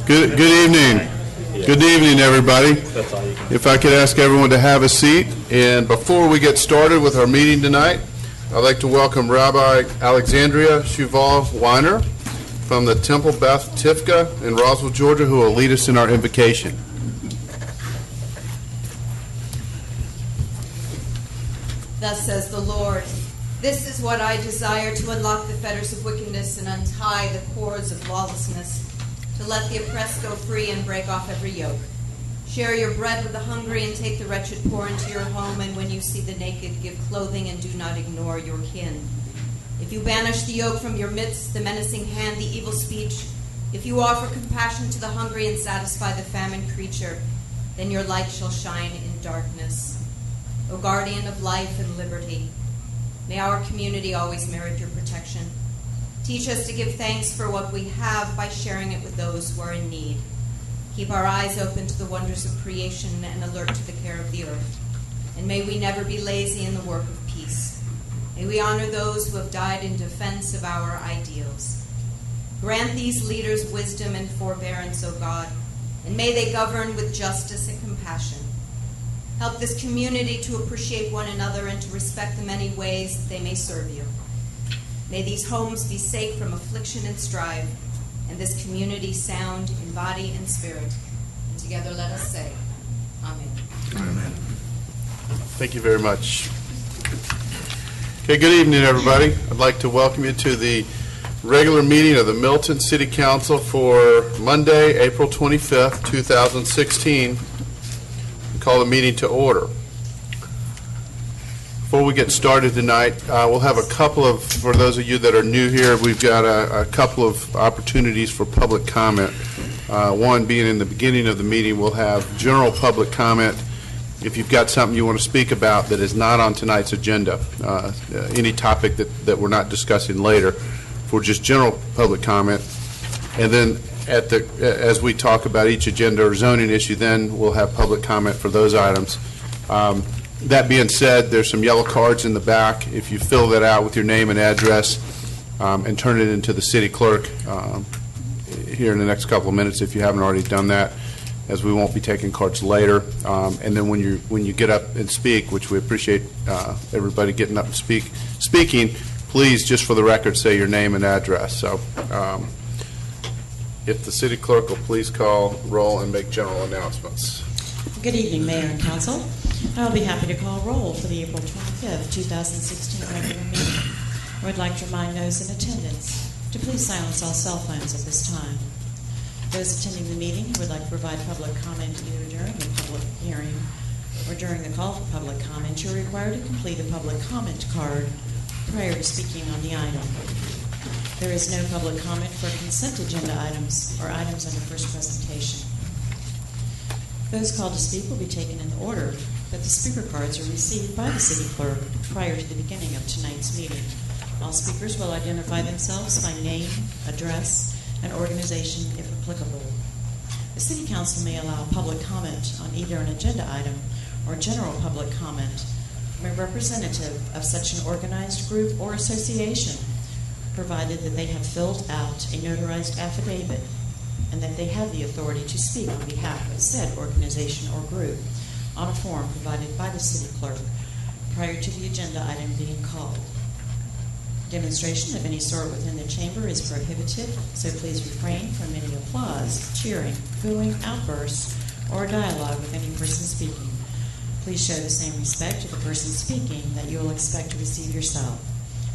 Good evening. Good evening, everybody. If I could ask everyone to have a seat. And before we get started with our meeting tonight, I'd like to welcome Rabbi Alexandria Shuval Weiner from the Temple Beth Tifka in Roswell, Georgia, who will lead us in our invocation. Thus says the Lord, this is what I desire, to unlock the fetters of wickedness and untie the cords of lawlessness, to let the oppressed go free and break off every yoke. Share your bread with the hungry and take the wretched poor into your home, and when you see the naked, give clothing and do not ignore your kin. If you banish the yoke from your midst, the menacing hand, the evil speech, if you offer compassion to the hungry and satisfy the famished creature, then your light shall shine in darkness. O guardian of life and liberty, may our community always merit your protection. Teach us to give thanks for what we have by sharing it with those who are in need. Keep our eyes open to the wonders of creation and alert to the care of the earth. And may we never be lazy in the work of peace. May we honor those who have died in defense of our ideals. Grant these leaders wisdom and forbearance, O God, and may they govern with justice and compassion. Help this community to appreciate one another and to respect the many ways that they may serve you. May these homes be safe from affliction and strife, and this community sound in body and spirit. And together let us say, Amen. Amen. Thank you very much. Okay, good evening, everybody. I'd like to welcome you to the regular meeting of the Milton City Council for Monday, April 25th, 2016. We call the meeting to order. Before we get started tonight, we'll have a couple of, for those of you that are new here, we've got a couple of opportunities for public comment. One being in the beginning of the meeting, we'll have general public comment. If you've got something you want to speak about that is not on tonight's agenda, any topic that we're not discussing later, for just general public comment. And then as we talk about each agenda or zoning issue, then we'll have public comment for those items. That being said, there's some yellow cards in the back. If you fill that out with your name and address and turn it into the city clerk here in the next couple of minutes, if you haven't already done that, as we won't be taking cards later. And then when you get up and speak, which we appreciate everybody getting up and speaking, please, just for the record, say your name and address. So if the city clerk will please call roll and make general announcements. Good evening, Mayor and Council. I'll be happy to call roll for the April 25th, 2016 regular meeting. I would like to remind those in attendance to please silence all cell phones at this time. Those attending the meeting who would like to provide public comment either during the public hearing or during the call for public comment, you're required to complete a public comment card prior to speaking on the item. There is no public comment for consent agenda items or items under first presentation. Those called to speak will be taken in the order that the speaker cards are received by the city clerk prior to the beginning of tonight's meeting. All speakers will identify themselves by name, address, and organization if applicable. The city council may allow public comment on either an agenda item or general public comment from a representative of such an organized group or association, provided that they have filled out a notarized affidavit and that they have the authority to speak on behalf of said organization or group on a form provided by the city clerk prior to the agenda item being called. Demonstration of any sort within the chamber is prohibited, so please refrain from any applause, cheering, booing, outbursts, or dialogue with any person speaking. Please show the same respect to the person speaking that you will expect to receive yourself.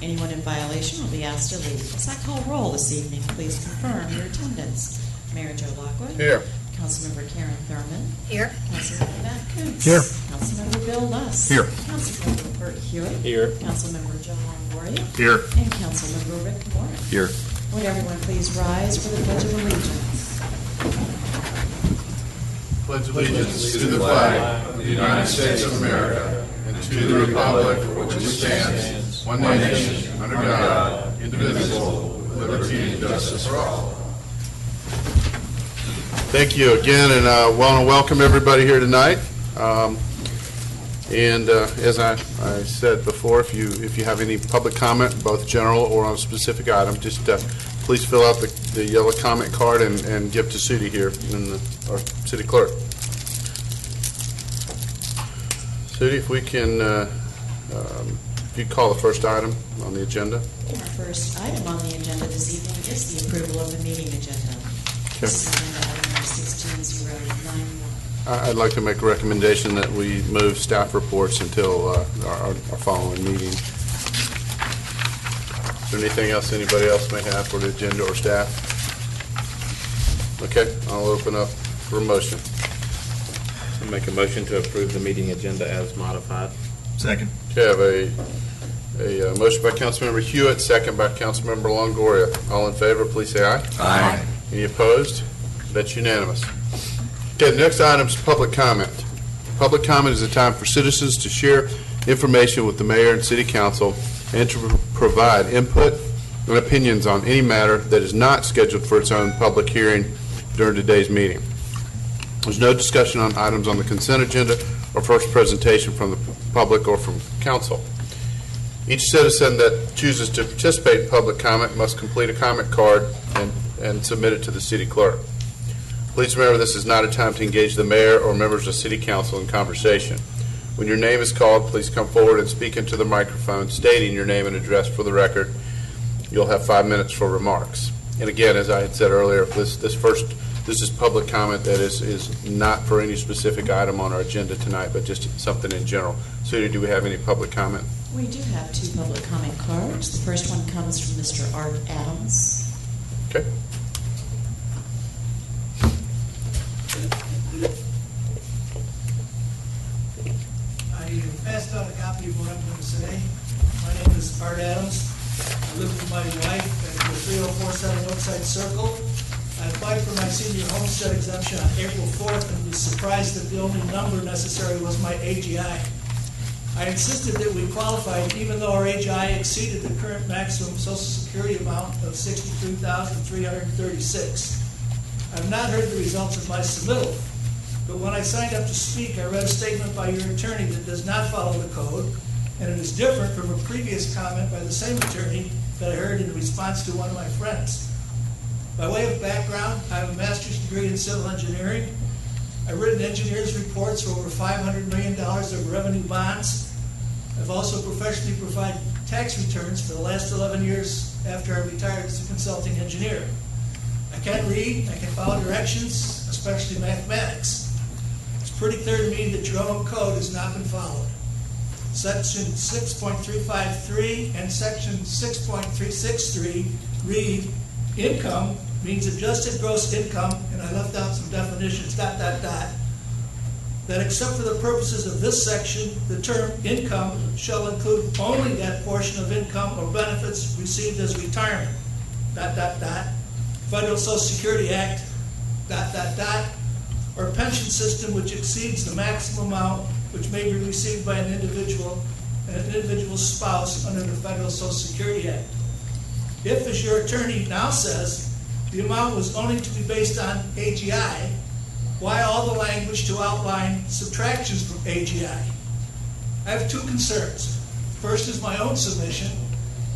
Anyone in violation will be asked to leave. As I call roll this evening, please confirm your attendance. Mayor Joe Lockwood. Here. Councilmember Karen Thurman. Here. Councilmember Matt Koontz. Here. Councilmember Bill Luss. Here. Councilmember Bert Hewitt. Here. Councilmember Joe Longoria. Here. And Councilmember Rick Warren. Here. Would everyone please rise for the Pledge of Allegiance? Pledge allegiance to the flag of the United States of America and to the republic for which it stands, one nation, under God, indivisible, with liberty and justice for all. Thank you again, and I want to welcome everybody here tonight. As I said before, if you have any public comment, both general or on a specific item, just please fill out the yellow comment card and give to Sudi here, our city clerk. Sudi, if we can, if you call the first item on the agenda. Our first item on the agenda this evening is the approval of the meeting agenda. This is agenda item number 16091. I'd like to make a recommendation that we move staff reports until our following meeting. Is there anything else anybody else may have for the agenda or staff? Okay, I'll open up for a motion. I'll make a motion to approve the meeting agenda as modified. Second. Okay, I have a motion by Councilmember Hewitt, second by Councilmember Longoria. All in favor, please say aye. Aye. Any opposed? That's unanimous. Okay, the next item is public comment. Public comment is a time for citizens to share information with the mayor and city council and to provide input and opinions on any matter that is not scheduled for its own public hearing during today's meeting. There's no discussion on items on the consent agenda or first presentation from the public or from council. Each citizen that chooses to participate in public comment must complete a comment card and submit it to the city clerk. Please remember, this is not a time to engage the mayor or members of city council in conversation. When your name is called, please come forward and speak into the microphone, stating your name and address for the record. You'll have 5 minutes for remarks. And again, as I had said earlier, this is public comment that is not for any specific item on our agenda tonight, but just something in general. Sudi, do we have any public comment? We do have 2 public comment cards. The first one comes from Mr. Art Adams. Okay. I passed out a copy of what I'm going to say. My name is Art Adams. I live with my wife at the 3047 Oakside Circle. I applied for my senior homestead exemption on April 4th and was surprised that the only number necessary was my AGI. I insisted that we qualified even though our AGI exceeded the current maximum Social Security amount of $63,336. I've not heard the results of my submittal, but when I signed up to speak, I read a statement by your attorney that does not follow the code, and it is different from a previous comment by the same attorney that I heard in response to one of my friends. By way of background, I have a master's degree in civil engineering. I've written engineer's reports for over $500 million of revenue bonds. I've also professionally provided tax returns for the last 11 years after I retired as a consulting engineer. I can read, I can follow directions, especially mathematics. It's pretty clear to me that your own code has not been followed. Section 6.353 and Section 6.363 read, income means adjusted gross income, and I left out some definitions, ... that except for the purposes of this section, the term income shall include only that portion of income or benefits received as retirement, ... Federal Social Security Act, ... or pension system which exceeds the maximum amount which may be received by an individual and an individual's spouse under the Federal Social Security Act. If, as your attorney now says, the amount was only to be based on AGI, why all the language to outline subtractions from AGI? I have 2 concerns. First is my own submission,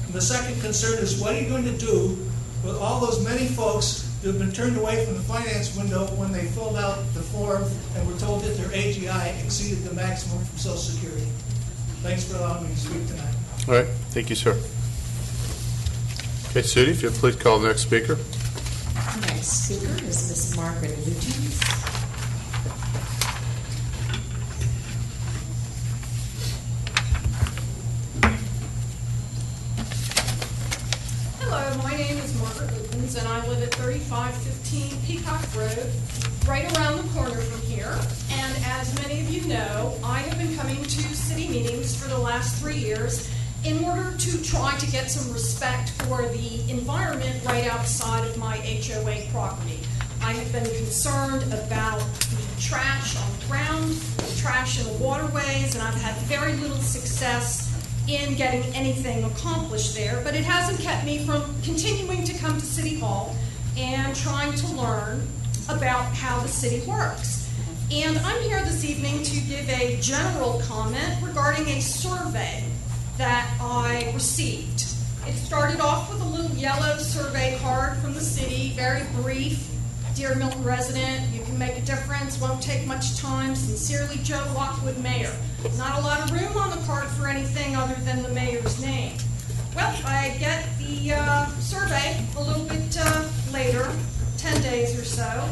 and the second concern is what are you going to do with all those many folks who have been turned away from the finance window when they filled out the form and were told that their AGI exceeded the maximum from Social Security. Thanks for allowing me to speak tonight. All right. Thank you, sir. Okay, Sudi, if you'll please call the next speaker. The next speaker is Ms. Margaret Lutens. Hello, my name is Margaret Lutens, and I live at 3515 Peacock Road, right around the corner from here. And as many of you know, I have been coming to city meetings for the last 3 years in order to try to get some respect for the environment right outside of my HOA property. I have been concerned about the trash on the ground, the trash in the waterways, and I've had very little success in getting anything accomplished there, but it hasn't kept me from continuing to come to City Hall and trying to learn about how the city works. And I'm here this evening to give a general comment regarding a survey that I received. It started off with a little yellow survey card from the city, very brief. Dear Milton resident, you can make a difference, won't take much time. Sincerely, Joe Lockwood, Mayor. Not a lot of room on the card for anything other than the mayor's name. Well, I get the survey a little bit later, 10 days or so.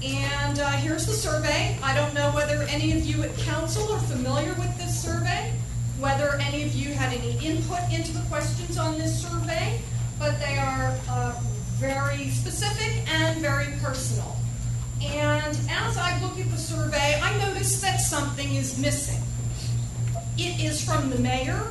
And here's the survey. I don't know whether any of you at council are familiar with this survey, whether any of you had any input into the questions on this survey, but they are very specific and very personal. And as I look at the survey, I notice that something is missing. It is from the mayor.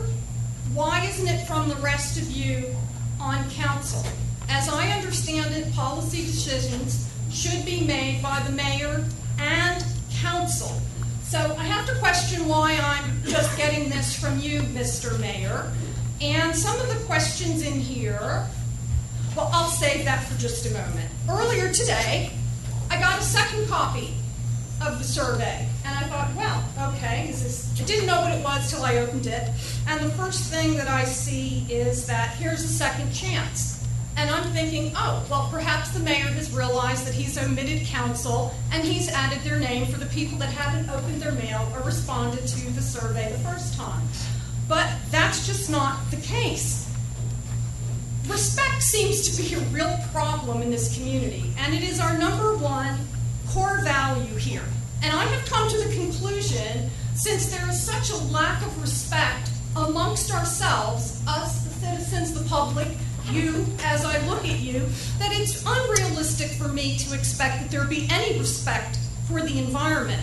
Why isn't it from the rest of you on council? As I understand it, policy decisions should be made by the mayor and council. So I have to question why I'm just getting this from you, Mr. Mayor. And some of the questions in here, well, I'll save that for just a moment. Earlier today, I got a second copy of the survey. And I thought, well, okay, I didn't know what it was till I opened it. And the first thing that I see is that here's a second chance. And I'm thinking, oh, well, perhaps the mayor has realized that he's omitted council and he's added their name for the people that haven't opened their mail or responded to the survey the first time. But that's just not the case. Respect seems to be a real problem in this community, and it is our #1 core value here. And I have come to the conclusion, since there is such a lack of respect amongst ourselves, us, the citizens, the public, you, as I look at you, that it's unrealistic for me to expect that there be any respect for the environment.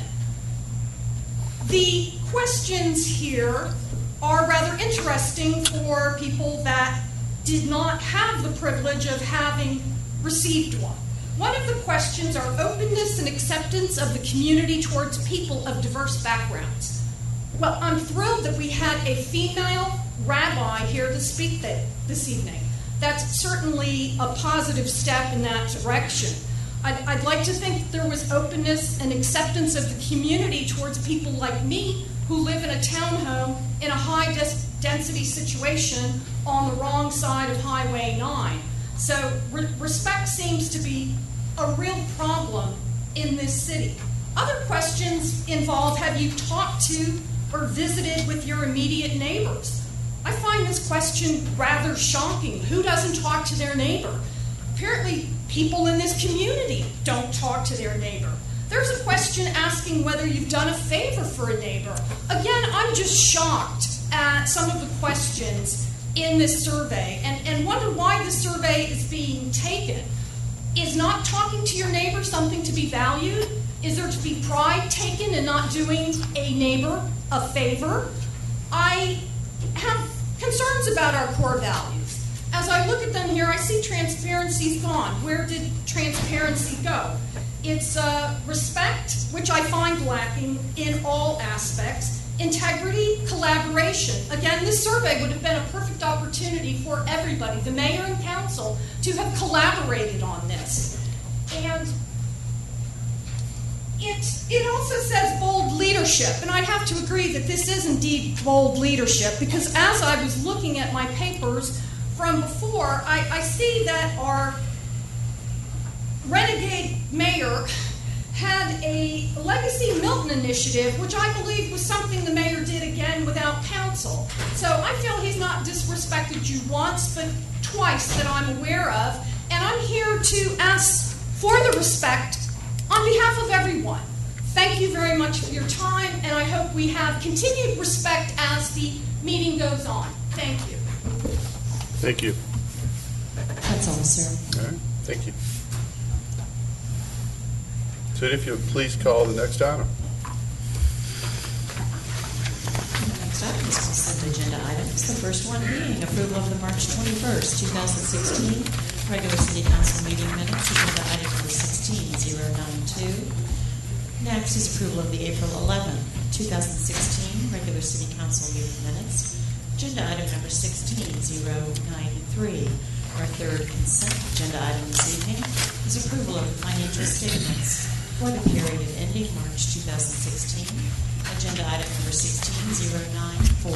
The questions here are rather interesting for people that did not have the privilege of having received one. One of the questions are openness and acceptance of the community towards people of diverse backgrounds. Well, I'm thrilled that we had a female rabbi here to speak this evening. That's certainly a positive step in that direction. I'd like to think that there was openness and acceptance of the community towards people like me who live in a townhome in a high-density situation on the wrong side of Highway 9. So respect seems to be a real problem in this city. Other questions involve, have you talked to or visited with your immediate neighbors? I find this question rather shocking. Who doesn't talk to their neighbor? Apparently, people in this community don't talk to their neighbor. There's a question asking whether you've done a favor for a neighbor. Again, I'm just shocked at some of the questions in this survey and wonder why this survey is being taken. Is not talking to your neighbor something to be valued? Is there to be pride taken in not doing a neighbor a favor? I have concerns about our core values. As I look at them here, I see transparency's gone. Where did transparency go? It's respect, which I find lacking in all aspects. Integrity, collaboration. Again, this survey would have been a perfect opportunity for everybody, the mayor and council, to have collaborated on this. And it also says bold leadership, and I'd have to agree that this is indeed bold leadership, because as I was looking at my papers from before, I see that our renegade mayor had a Legacy Milton initiative, which I believe was something the mayor did again without council. So I feel he's not disrespected you once, but twice that I'm aware of, and I'm here to ask for the respect on behalf of everyone. Thank you very much for your time, and I hope we have continued respect as the meeting goes on. Thank you. Thank you. That's all, sir. All right, thank you. So if you'll please call the next item. Next up is consent agenda items. The first one being approval of the March 21st, 2016 regular city council meeting minutes, agenda item number 16092. Next is approval of the April 11th, 2016 regular city council meeting minutes, agenda item number 16093. Our third consent agenda item this evening is approval of the financial statements for the period ending March 2016, agenda item number 16094.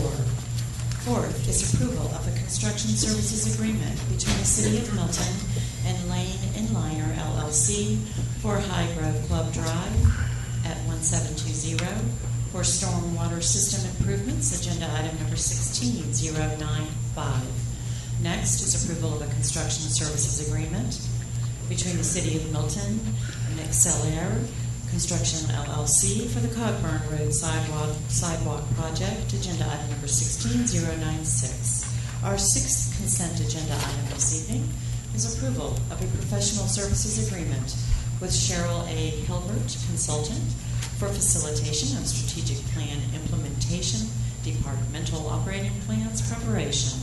Fourth is approval of a construction services agreement between the City of Milton and Lane Inliner LLC for High Grove Club Drive at 1720 for stormwater system improvements, agenda item number 16095. Next is approval of a construction services agreement between the City of Milton and Excellaire Construction LLC for the Cogburn Road Sidewalk Project, agenda item number 16096. Our sixth consent agenda item this evening is approval of a professional services agreement with Cheryl A. Hilbert, consultant, for facilitation of strategic plan implementation, departmental operating plans preparation,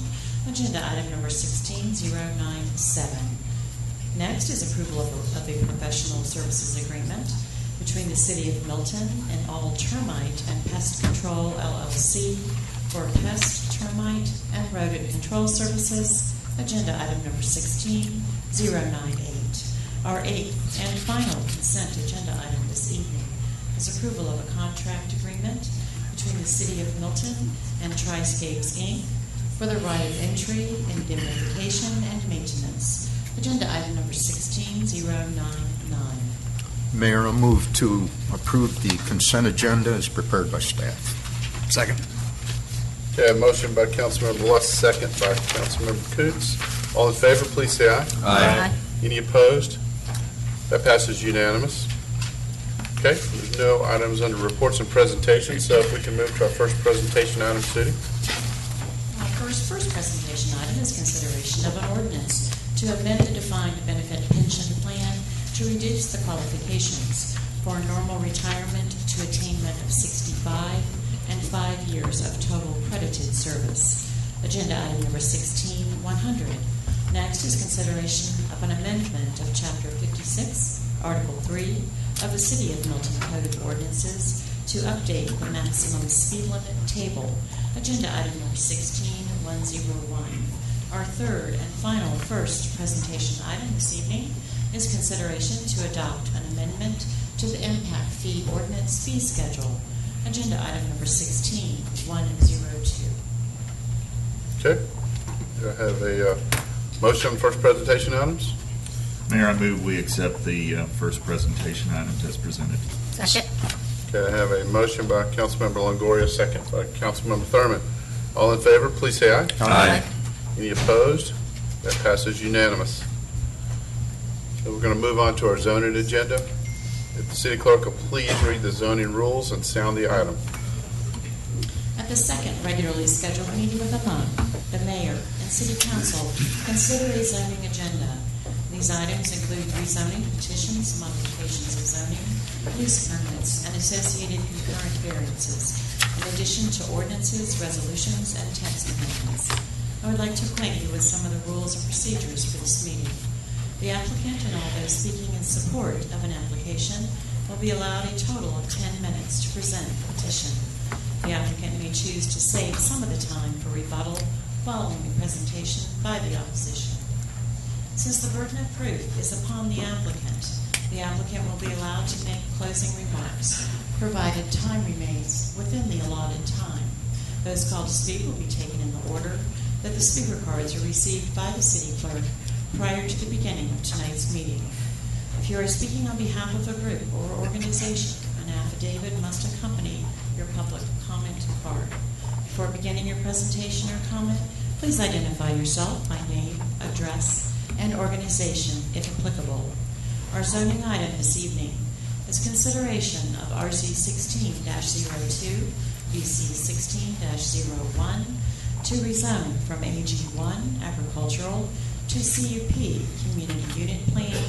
agenda item number 16097. Next is approval of a professional services agreement between the City of Milton and All Termite and Pest Control LLC for pest, termite, and rodent control services, agenda item number 16098. Our eighth and final consent agenda item this evening is approval of a contract agreement between the City of Milton and Triscapes, Inc. for the right of entry, indemnification, and maintenance, agenda item number 16099. Mayor, I move to approve the consent agenda as prepared by staff. Second. Okay, a motion by Councilmember Lust, second by Councilmember Coons. All in favor, please say aye. Aye. Any opposed? That passes unanimous. Okay, there's no items under reports and presentations, so if we can move to our first presentation item, Sudi. Our first presentation item is consideration of an ordinance to amend the defined benefit pension plan to reduce the qualifications for normal retirement to attainment of 65 and 5 years of total credited service. Agenda item number 16100. Next is consideration of an amendment of Chapter 56, Article 3 of the City of Milton Code of Ordinances to update the maximum speed limit table. Agenda item number 16101. Our third and final first presentation item this evening is consideration to adopt an amendment to the impact fee ordinance fee schedule. Agenda item number 16102. Okay, do I have a motion on first presentation items? Mayor, I move we accept the first presentation items as presented. Second. Okay, I have a motion by Councilmember Longoria, second by Councilmember Thurman. All in favor, please say aye. Aye. Any opposed? That passes unanimous. So we're going to move on to our zoning agenda. If the city clerk will please read the zoning rules and sound the item. At the second regularly scheduled meeting of the month, the mayor and city council consider a zoning agenda. These items include rezoning petitions, modifications of zoning, use permits, and associated concurrent variances, in addition to ordinances, resolutions, and text amendments. I would like to acquaint you with some of the rules and procedures for this meeting. The applicant and all those speaking in support of an application will be allowed a total of 10 minutes to present the petition. The applicant may choose to save some of the time for rebuttal following the presentation by the opposition. Since the burden of proof is upon the applicant will be allowed to make closing remarks, provided time remains within the allotted time. Those called to speak will be taken in the order that the speaker cards are received by the city clerk prior to the beginning of tonight's meeting. If you are speaking on behalf of a group or organization, an affidavit must accompany your public comment card. Before beginning your presentation or comment, please identify yourself by name, address, and organization, if applicable. Our zoning item this evening is consideration of RZ 16-02, BC 16-01, to rezone from AG1 agricultural to CUP community unit plan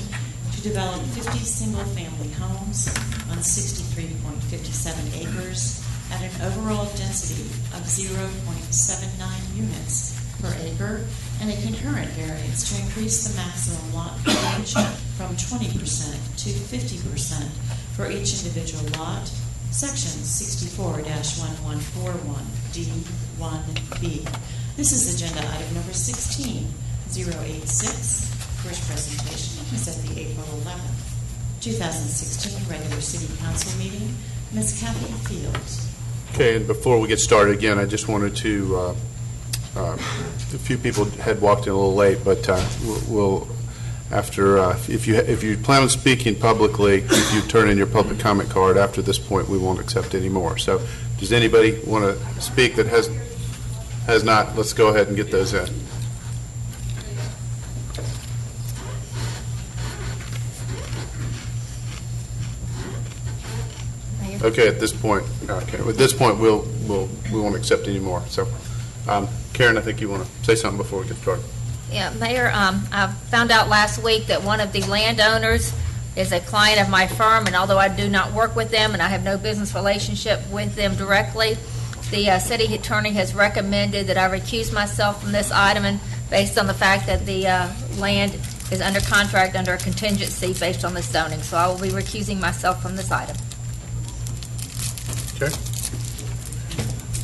to develop 50 single-family homes on 63.57 acres at an overall density of 0.79 units per acre and a concurrent variance to increase the maximum lot coverage from 20% to 50% for each individual lot. Section 64-1141D1B. This is agenda item number 16086. First presentation is at the April 11th, 2016 regular city council meeting. Ms. Kathy Fields. Okay, and before we get started again, I just wanted to a few people had walked in a little late, but we'll, after, if you plan on speaking publicly, if you turn in your public comment card, after this point, we won't accept any more. So does anybody want to speak that has not? Let's go ahead and get those in. Okay, at this point, we won't accept any more. So, Karen, I think you want to say something before we get started. Yeah, Mayor, I found out last week that one of the landowners is a client of my firm, and although I do not work with them and I have no business relationship with them directly, the city attorney has recommended that I recuse myself from this item, and based on the fact that the land is under contract under a contingency based on the zoning. So I will be recusing myself from this item. Okay.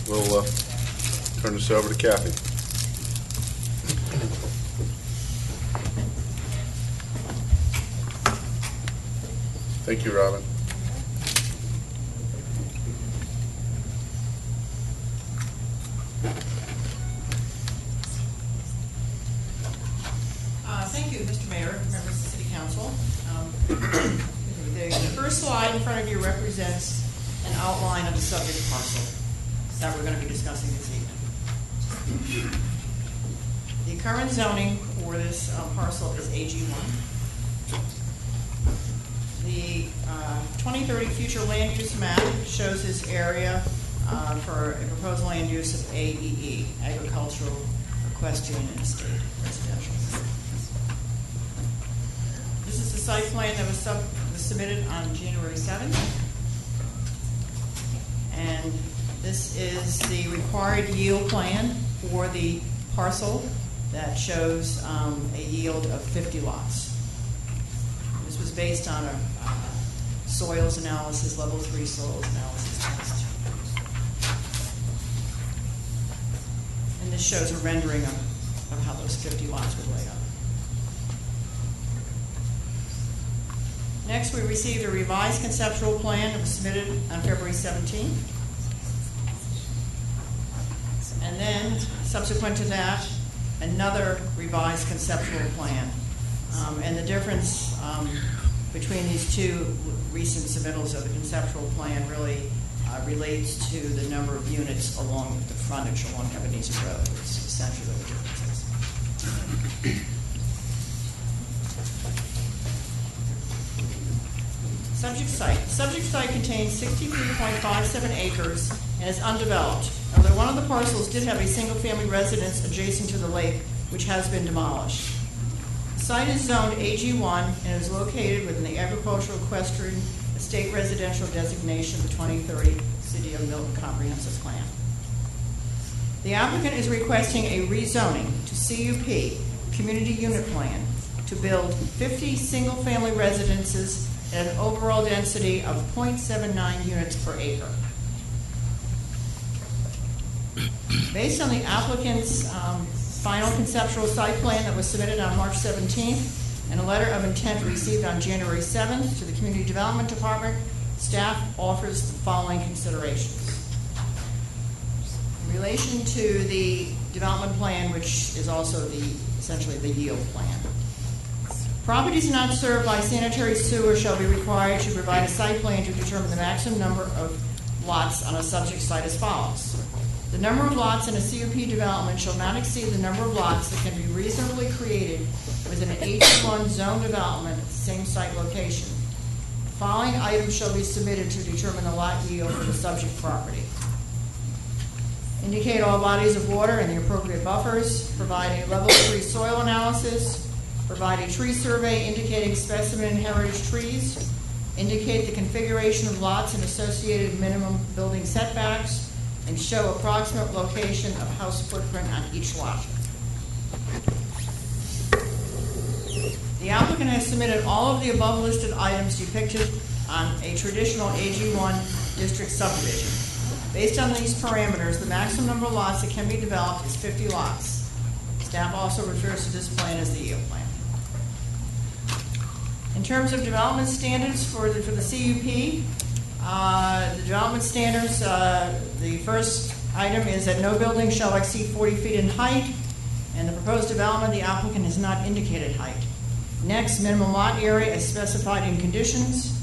We'll turn this over to Kathy. Thank you, Robin. Thank you, Mr. Mayor, members of the City Council. The first slide in front of you represents an outline of the subject parcel that we're going to be discussing this evening. The current zoning for this parcel is AG1. The 2030 future land use map shows this area for a proposed land use of AEE, agricultural, equestrian, and estate residential. This is the site plan that was submitted on January 7th. And this is the required yield plan for the parcel that shows a yield of 50 lots. This was based on a soils analysis, level 3 soils analysis test. And this shows a rendering of how those 50 lots would lay out. Next, we received a revised conceptual plan that was submitted on February 17th. And then, subsequent to that, another revised conceptual plan. And the difference between these two recent submittals of the conceptual plan really relates to the number of units along the frontage along Ebenezer Road. It's essentially the differences. Subject site. Subject site contains 63.57 acres and is undeveloped, although one of the parcels did have a single-family residence adjacent to the lake, which has been demolished. The site is zoned AG1 and is located within the agricultural, equestrian, estate residential designation of the 2030 City of Milton Comprehensive Plan. The applicant is requesting a rezoning to CUP, Community Unit Plan, to build 50 single-family residences at an overall density of 0.79 units per acre. Based on the applicant's final conceptual site plan that was submitted on March 17th and a letter of intent received on January 7th to the Community Development Department, staff offers the following considerations. In relation to the development plan, which is also essentially the yield plan. Properties not served by sanitary sewer shall be required to provide a site plan to determine the maximum number of lots on a subject site as follows. The number of lots in a CUP development shall not exceed the number of lots that can be reasonably created within an AG1 zone development at the same site location. The following items shall be submitted to determine the lot yield for the subject property. Indicate all bodies of water and the appropriate buffers. Provide a level 3 soil analysis. Provide a tree survey indicating specimen and heritage trees. Indicate the configuration of lots and associated minimum building setbacks, and show approximate location of house footprint on each lot. The applicant has submitted all of the above listed items depicted on a traditional AG1 district subdivision. Based on these parameters, the maximum number of lots that can be developed is 50 lots. Staff also refers to this plan as the yield plan. In terms of development standards for the CUP, the development standards, the first Item is that no building shall exceed 40 feet in height, and the proposed development, the applicant has not indicated height. Next, minimum lot area is specified in conditions,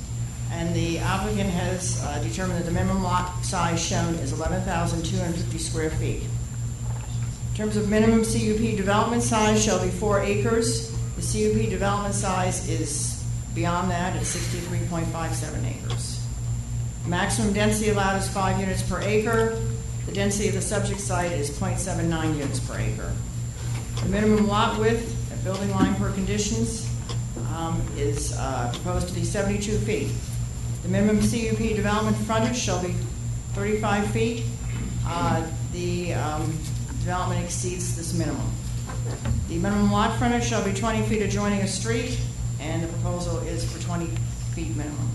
and the applicant has determined that the minimum lot size shown is 11,250 square feet. In terms of minimum CUP development size shall be 4 acres. The CUP development size is beyond that at 63.57 acres. Maximum density allowed is 5 units per acre. The density of the subject site is 0.79 units per acre. The minimum lot width at building line per conditions is proposed to be 72 feet. The minimum CUP development frontage shall be 35 feet. The development exceeds this minimum. The minimum lot frontage shall be 20 feet adjoining a street, and the proposal is for 20 feet minimum.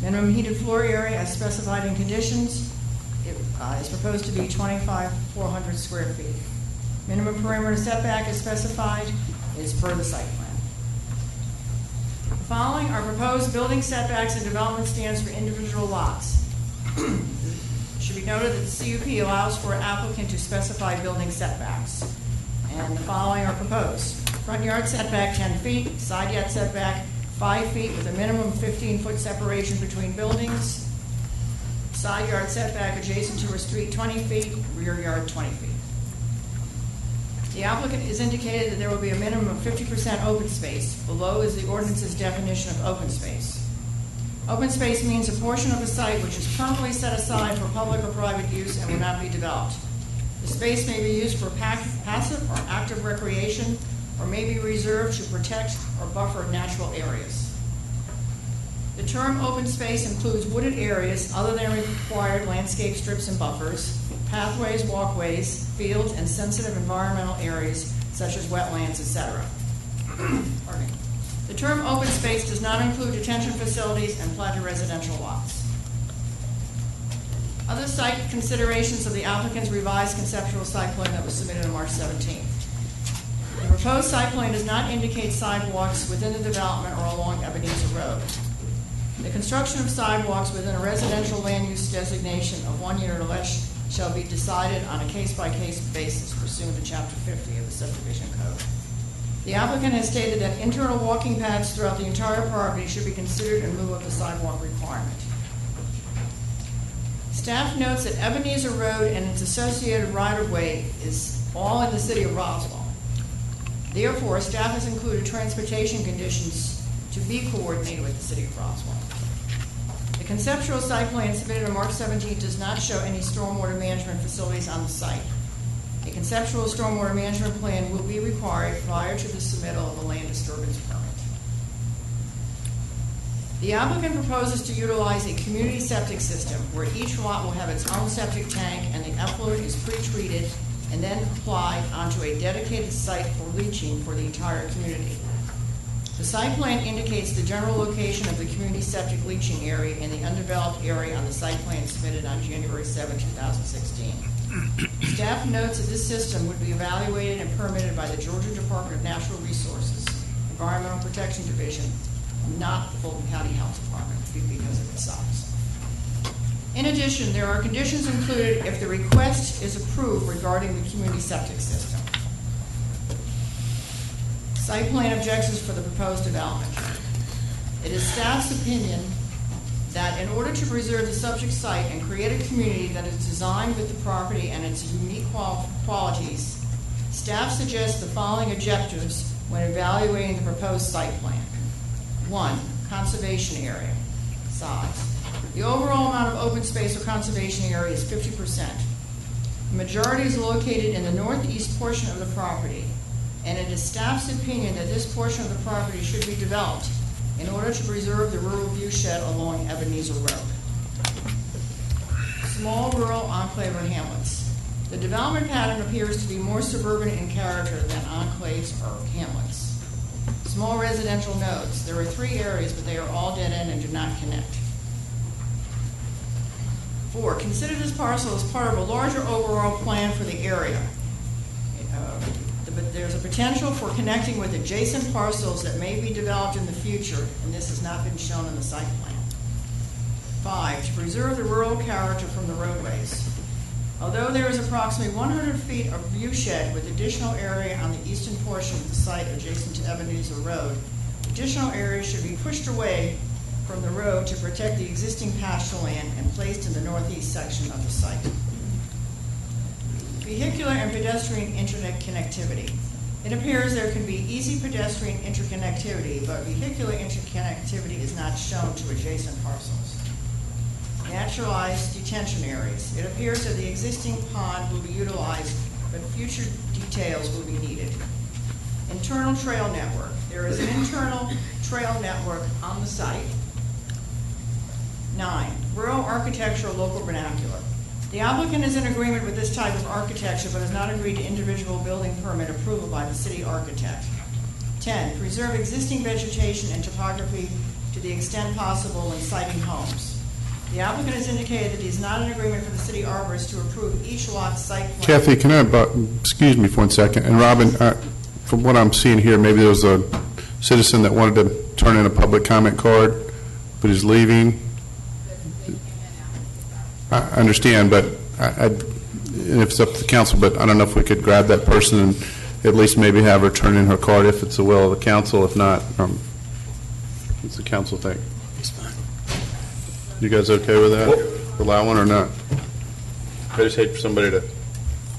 Minimum heated floor area as specified in conditions is proposed to be 25,400 square feet. Minimum perimeter setback as specified is per the site plan. The following are proposed building setbacks and development standards for individual lots. It should be noted that the CUP allows for an applicant to specify building setbacks. And the following are proposed. Front yard setback 10 feet, side yard setback 5 feet with a minimum 15-foot separation between buildings. Side yard setback adjacent to a street 20 feet, rear yard 20 feet. The applicant has indicated that there will be a minimum of 50% open space. Below is the ordinance's definition of open space. Open space means a portion of the site which is permanently set aside for public or private use and will not be developed. The space may be used for passive or active recreation, or may be reserved to protect or buffer natural areas. The term open space includes wooded areas other than required landscape strips and buffers, pathways, walkways, fields, and sensitive environmental areas such as wetlands, etc. The term open space does not include detention facilities and platted residential lots. Other site considerations of the applicant's revised conceptual site plan that was submitted on March 17th. The proposed site plan does not indicate sidewalks within the development or along Ebenezer Road. The construction of sidewalks within a residential land use designation of 1 unit or less shall be decided on a case-by-case basis pursuant to Chapter 50 of the Subdivision Code. The applicant has stated that internal walking paths throughout the entire property should be considered in lieu of the sidewalk requirement. Staff notes that Ebenezer Road and its associated right-of-way is all in the city of Roswell. Therefore, staff has included transportation conditions to be coordinated with the city of Roswell. The conceptual site plan submitted on March 17th does not show any stormwater management facilities on the site. A conceptual stormwater management plan will be required prior to the submittal of a land disturbance permit. The applicant proposes to utilize a community septic system where each lot will have its own septic tank and the effluent is pre-treated and then applied onto a dedicated site for leaching for the entire community. The site plan indicates the general location of the community septic leaching area in the undeveloped area on the site plan submitted on January 7, 2016. Staff notes that this system would be evaluated and permitted by the Georgia Department of Natural Resources, Environmental Protection Division, not the Fulton County Health Department because of its size. In addition, there are conditions included if the request is approved regarding the community septic system. Site plan objectives for the proposed development. It is staff's opinion that in order to preserve the subject site and create a community that is designed with the property and its unique qualities, staff suggests the following objectives when evaluating the proposed site plan. 1, conservation area, size. The overall amount of open space or conservation area is 50%. The majority is located in the northeast portion of the property, and it is staff's opinion that this portion of the property should be developed in order to preserve the rural viewshed along Ebenezer Road. Small rural enclave or hamlets. The development pattern appears to be more suburban in character than enclaves or hamlets. Small residential nodes. There are 3 areas, but they are all dead end and do not connect. 4, consider this parcel as part of a larger overall plan for the area. But there's a potential for connecting with adjacent parcels that may be developed in the future, and this has not been shown in the site plan. 5, to preserve the rural character from the roadways. Although there is approximately 100 feet of view shed with additional area on the eastern portion of the site adjacent to Ebenezer Road, additional area should be pushed away from the road to protect the existing pasture land and placed in the northeast section of the site. Vehicular and pedestrian internet connectivity. It appears there can be easy pedestrian interconnectivity, but vehicular interconnectivity is not shown to adjacent parcels. Naturalized detention areas. It appears that the existing pond will be utilized, but future details will be needed. Internal trail network. There is an internal trail network on the site. 9. Rural architectural local vernacular. The applicant is in agreement with this type of architecture, but has not agreed to individual building permit approval by the city architect. 10. Preserve existing vegetation and topography to the extent possible when siting homes. The applicant has indicated that he is not in agreement for the city arborist to approve each lot's site plan. Kathy, can I, excuse me for 1 second, and Robin, from what I'm seeing here, maybe there was a citizen that wanted to turn in a public comment card, but is leaving. I understand, but and if it's up to the council, but I don't know if we could grab that person and at least maybe have her turn in her card if it's the will of the council. If not, what's the council think? You guys okay with that? Allow one or not? I just hate for somebody to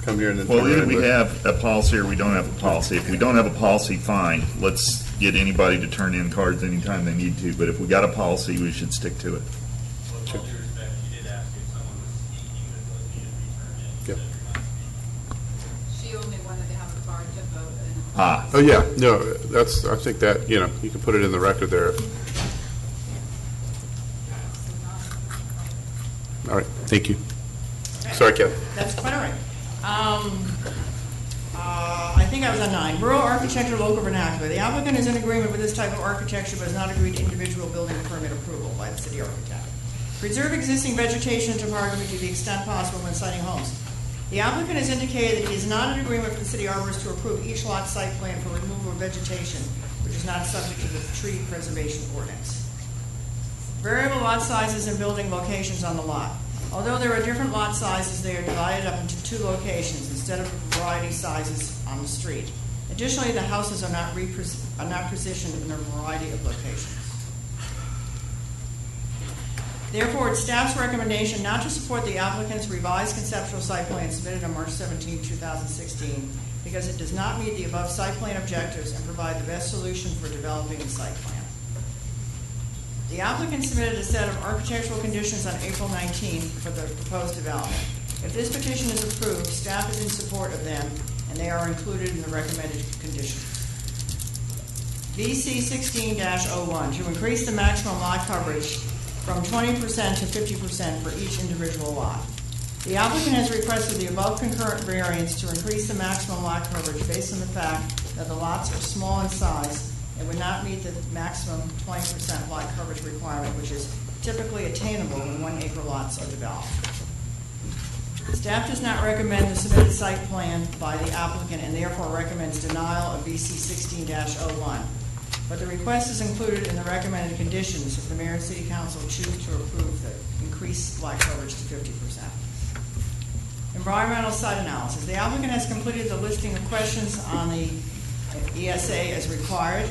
come here and then. Well, either we have a policy or we don't have a policy. If we don't have a policy, fine. Let's get anybody to turn in cards anytime they need to. But if we got a policy, we should stick to it. With all due respect, you did ask if someone was speaking that was needed to be turned in. Yep. She only wanted to have a card to vote. Ah. Oh, yeah, no, that's, I think that, you can put it in the record there. All right, thank you. Sorry, Kevin. That's quite all right. I think I was on 9. Rural architecture, local vernacular. The applicant is in agreement with this type of architecture, but has not agreed to individual building permit approval by the city architect. Preserve existing vegetation and topography to the extent possible when siting homes. The applicant has indicated that he is not in agreement with the city arborist to approve each lot site plan for removal of vegetation, which is not subject to the tree preservation ordinance. Variable lot sizes and building locations on the lot. Although there are different lot sizes, they are divided up into 2 locations instead of variety sizes on the street. Additionally, the houses are not positioned in a variety of locations. Therefore, it's staff's recommendation not to support the applicant's revised conceptual site plan submitted on March 17, 2016, because it does not meet the above site plan objectives and provide the best solution for developing the site plan. The applicant submitted a set of architectural conditions on April 19th for the proposed development. If this petition is approved, staff is in support of them, and they are included in the recommended conditions. VC 16-01, to increase the maximum lot coverage from 20% to 50% for each individual lot. The applicant has requested the above concurrent variance to increase the maximum lot coverage based on the fact that the lots are small in size and would not meet the maximum 20% lot coverage requirement, which is typically attainable when 1 acre lots are developed. Staff does not recommend the submitted site plan by the applicant and therefore recommends denial of VC 16-01. But the request is included in the recommended conditions if the mayor and city council choose to approve the increased lot coverage to 50%. Environmental site analysis. The applicant has completed the listing of questions on the ESA as required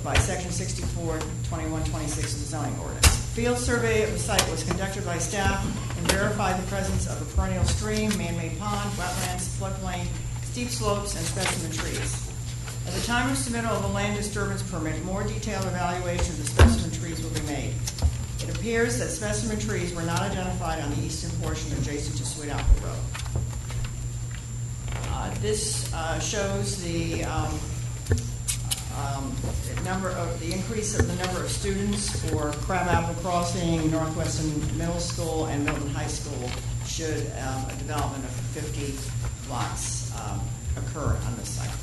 by section 64-2126 of the zoning ordinance. Field survey of the site was conducted by staff and verified the presence of a perennial stream, man-made pond, wetlands, floodplain, steep slopes, and specimen trees. At the time of submittal of a land disturbance permit, more detailed evaluation of the specimen trees will be made. It appears that specimen trees were not identified on the eastern portion adjacent to Sweet Apple Road. This shows the increase of the number of students for Crabapple Crossing, Northwestern Middle School, and Milton High School should a development of 50 lots occur on this site.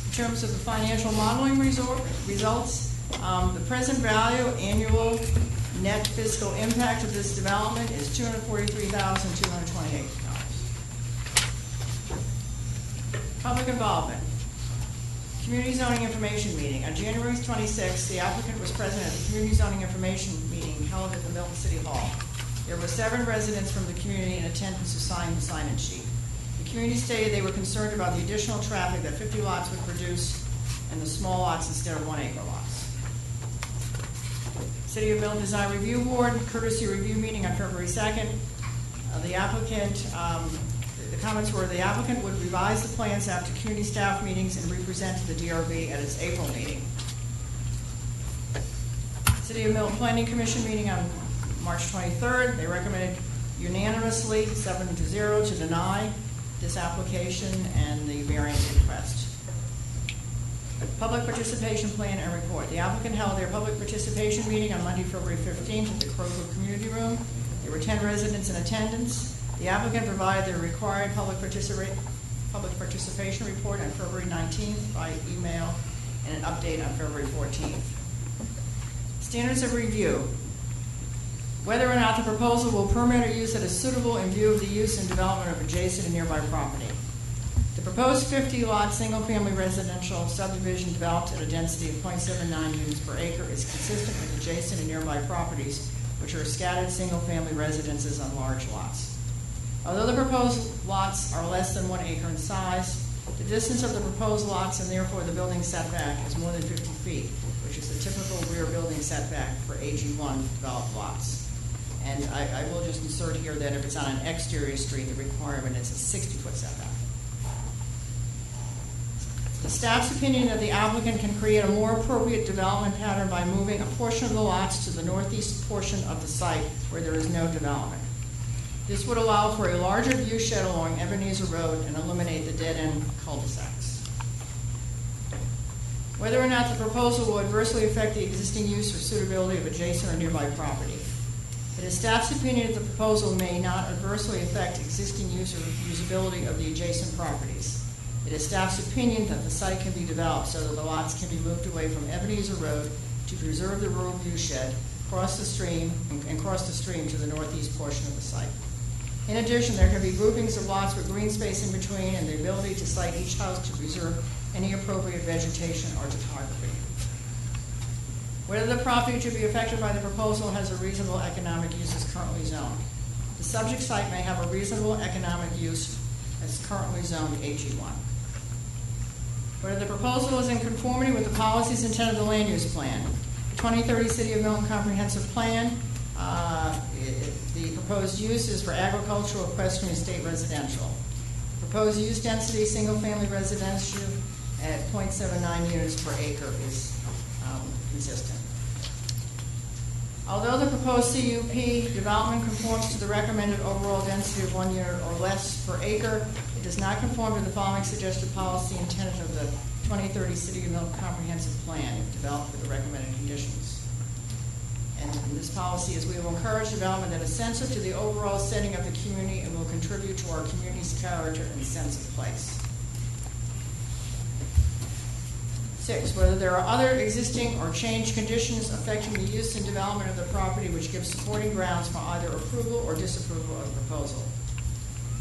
In terms of the financial modeling results, the present value annual net fiscal impact of this development is $243,228. Public involvement. Community zoning information meeting. On January 26th, the applicant was present at the community zoning information meeting held at the Milton City Hall. There were 7 residents from the community in attendance who signed the sign-in sheet. The community stated they were concerned about the additional traffic that 50 lots would produce and the small lots instead of 1 acre lots. City of Milton Design Review Board, courtesy review meeting on February 2nd. The applicant, the comments were the applicant would revise the plans after community staff meetings and represent to the DRB at its April meeting. City of Milton Planning Commission meeting on March 23rd. They recommended unanimously 7-0 to deny this application and the variance request. Public participation plan and report. The applicant held their public participation meeting on Monday, February 15th at the Crowfoot Community Room. There were 10 residents in attendance. The applicant provided their required public participation report on February 19th by email and an update on February 14th. Standards of review. Whether or not the proposal will permit a use that is suitable in view of the use and development of adjacent and nearby property. The proposed 50-lot single-family residential subdivision developed at a density of 0.79 units per acre is consistent with adjacent and nearby properties, which are scattered single-family residences on large lots. Although the proposed lots are less than 1 acre in size, the distance of the proposed lots and therefore the building setback is more than 50 feet, which is the typical rear building setback for AG1 developed lots. And I will just insert here that if it's on an exterior street, the requirement is a 60-foot setback. The staff's opinion that the applicant can create a more appropriate development pattern by moving a portion of the lots to the northeast portion of the site where there is no development. This would allow for a larger view shed along Ebenezer Road and eliminate the dead-end cul-de-sacs. Whether or not the proposal will adversely affect the existing use or suitability of adjacent or nearby property. It is staff's opinion that the proposal may not adversely affect existing use or usability of the adjacent properties. It is staff's opinion that the site can be developed so that the lots can be moved away from Ebenezer Road to preserve the rural view shed, cross the stream to the northeast portion of the site. In addition, there can be groupings of lots with green space in between and the ability to site each house to preserve any appropriate vegetation or topography. Whether the property to be affected by the proposal has a reasonable economic use as currently zoned. The subject site may have a reasonable economic use as currently zoned AG1. Whether the proposal is in conformity with the policies and intent of the land use plan. The 2030 City of Milton Comprehensive Plan, the proposed use is for agricultural, equestrian, and state residential. Proposed use density, single-family residential at 0.79 units per acre is consistent. Although the proposed CUP development conforms to the recommended overall density of 1 unit or less per acre, it does not conform to the following suggested policy and tenet of the 2030 City of Milton Comprehensive Plan, if developed with the recommended conditions. And this policy is we will encourage development that is sensitive to the overall setting of the community and will contribute to our community's character and sense of place. 6, whether there are other existing or changed conditions affecting the use and development of the property which give supporting grounds for either approval or disapproval of the proposal.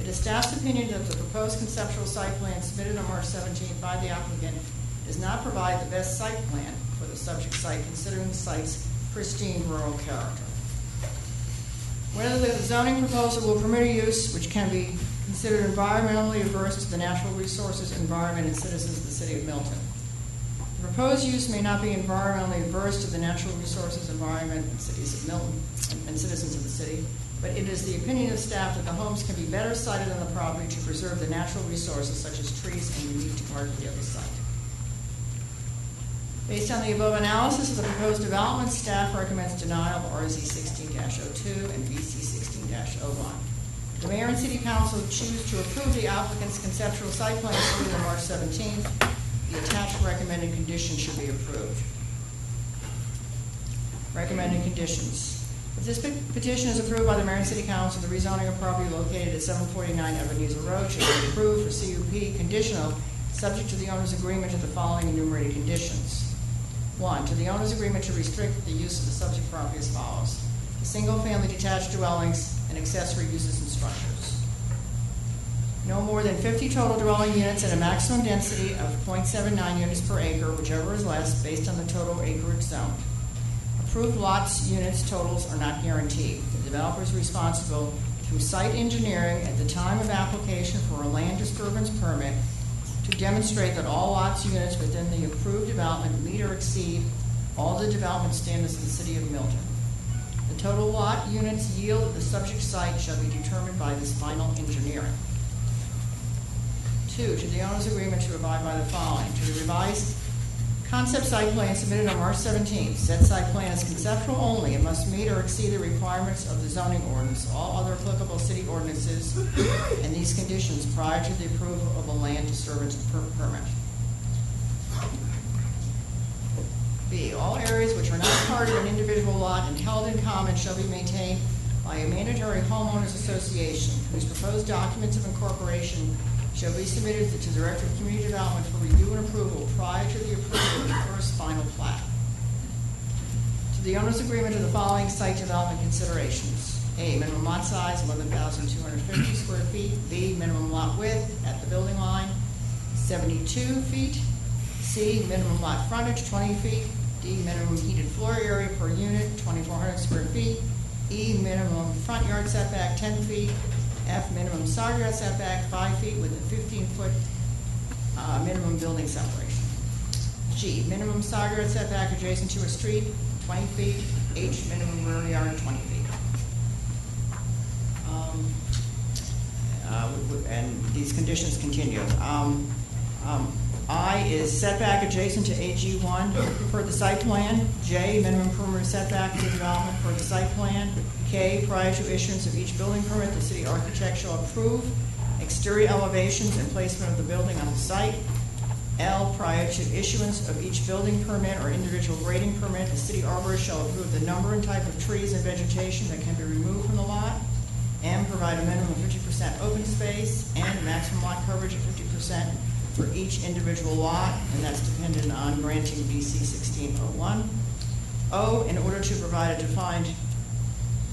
It is staff's opinion that the proposed conceptual site plan submitted on March 17th by the applicant does not provide the best site plan for the subject site considering the site's pristine rural character. Whether the zoning proposal will permit a use which can be considered environmentally adverse to the natural resources, environment, and citizens of the City of Milton. The proposed use may not be environmentally adverse to the natural resources, environment, and cities of Milton and citizens of the city, but it is the opinion of staff that the homes can be better sited on the property to preserve the natural resources such as trees and unique topography of the site. Based on the above analysis of the proposed development, staff recommends denial of RZ 16-02 and BC 16-01. The Mayor and City Council choose to approve the applicant's conceptual site plan earlier than March 17th. The attached recommended conditions should be approved. Recommended conditions. If this petition is approved by the Mayor and City Council, the rezoning of property located at 749 Ebenezer Road should be approved for CUP conditional, subject to the owner's agreement to the following enumerated conditions. 1, to the owner's agreement to restrict the use of the subject property as follows: the single-family detached dwellings and accessory uses and structures. No more than 50 total dwelling units at a maximum density of 0.79 units per acre, whichever is less, based on the total acreage zoned. Approved lots, units, totals are not guaranteed. The developer is responsible through site engineering at the time of application for a land disturbance permit to demonstrate that all lots, units within the approved development meet or exceed all the development standards of the City of Milton. The total lot, units, yield of the subject site shall be determined by this final engineering. 2, to the owner's agreement to abide by the following. To the revised concept site plan submitted on March 17th. Said site plan is conceptual only and must meet or exceed the requirements of the zoning ordinance, all other applicable city ordinances, and these conditions prior to the approval of a land disturbance permit. B, all areas which are not part of an individual lot and held in common shall be maintained by a mandatory homeowners association whose proposed documents of incorporation shall be submitted to the Director of Community Development for review and approval prior to the approval of the first final plat. To the owner's agreement to the following site development considerations. A, minimum lot size, 11,250 square feet. B, minimum lot width at the building line, 72 feet. C, minimum lot frontage, 20 feet. D, minimum heated floor area per unit, 2,400 square feet. E, minimum front yard setback, 10 feet. F, minimum side yard setback, 5 feet with a 15-foot minimum building separation. G, minimum side yard setback adjacent to a street, 20 feet. H, minimum rear yard, 20 feet. And these conditions continue. I is setback adjacent to AG1 per the site plan. J, minimum perimeter setback to development per the site plan. K, prior to issuance of each building permit, the city architect shall approve exterior elevations and placement of the building on the site. L, prior to issuance of each building permit or individual grading permit, the city arborist shall approve the number and type of trees and vegetation that can be removed from the lot. M, provide a minimum of 50% open space and maximum lot coverage of 50% for each individual lot, and that's dependent on granting BC 1601. O, in order to provide a defined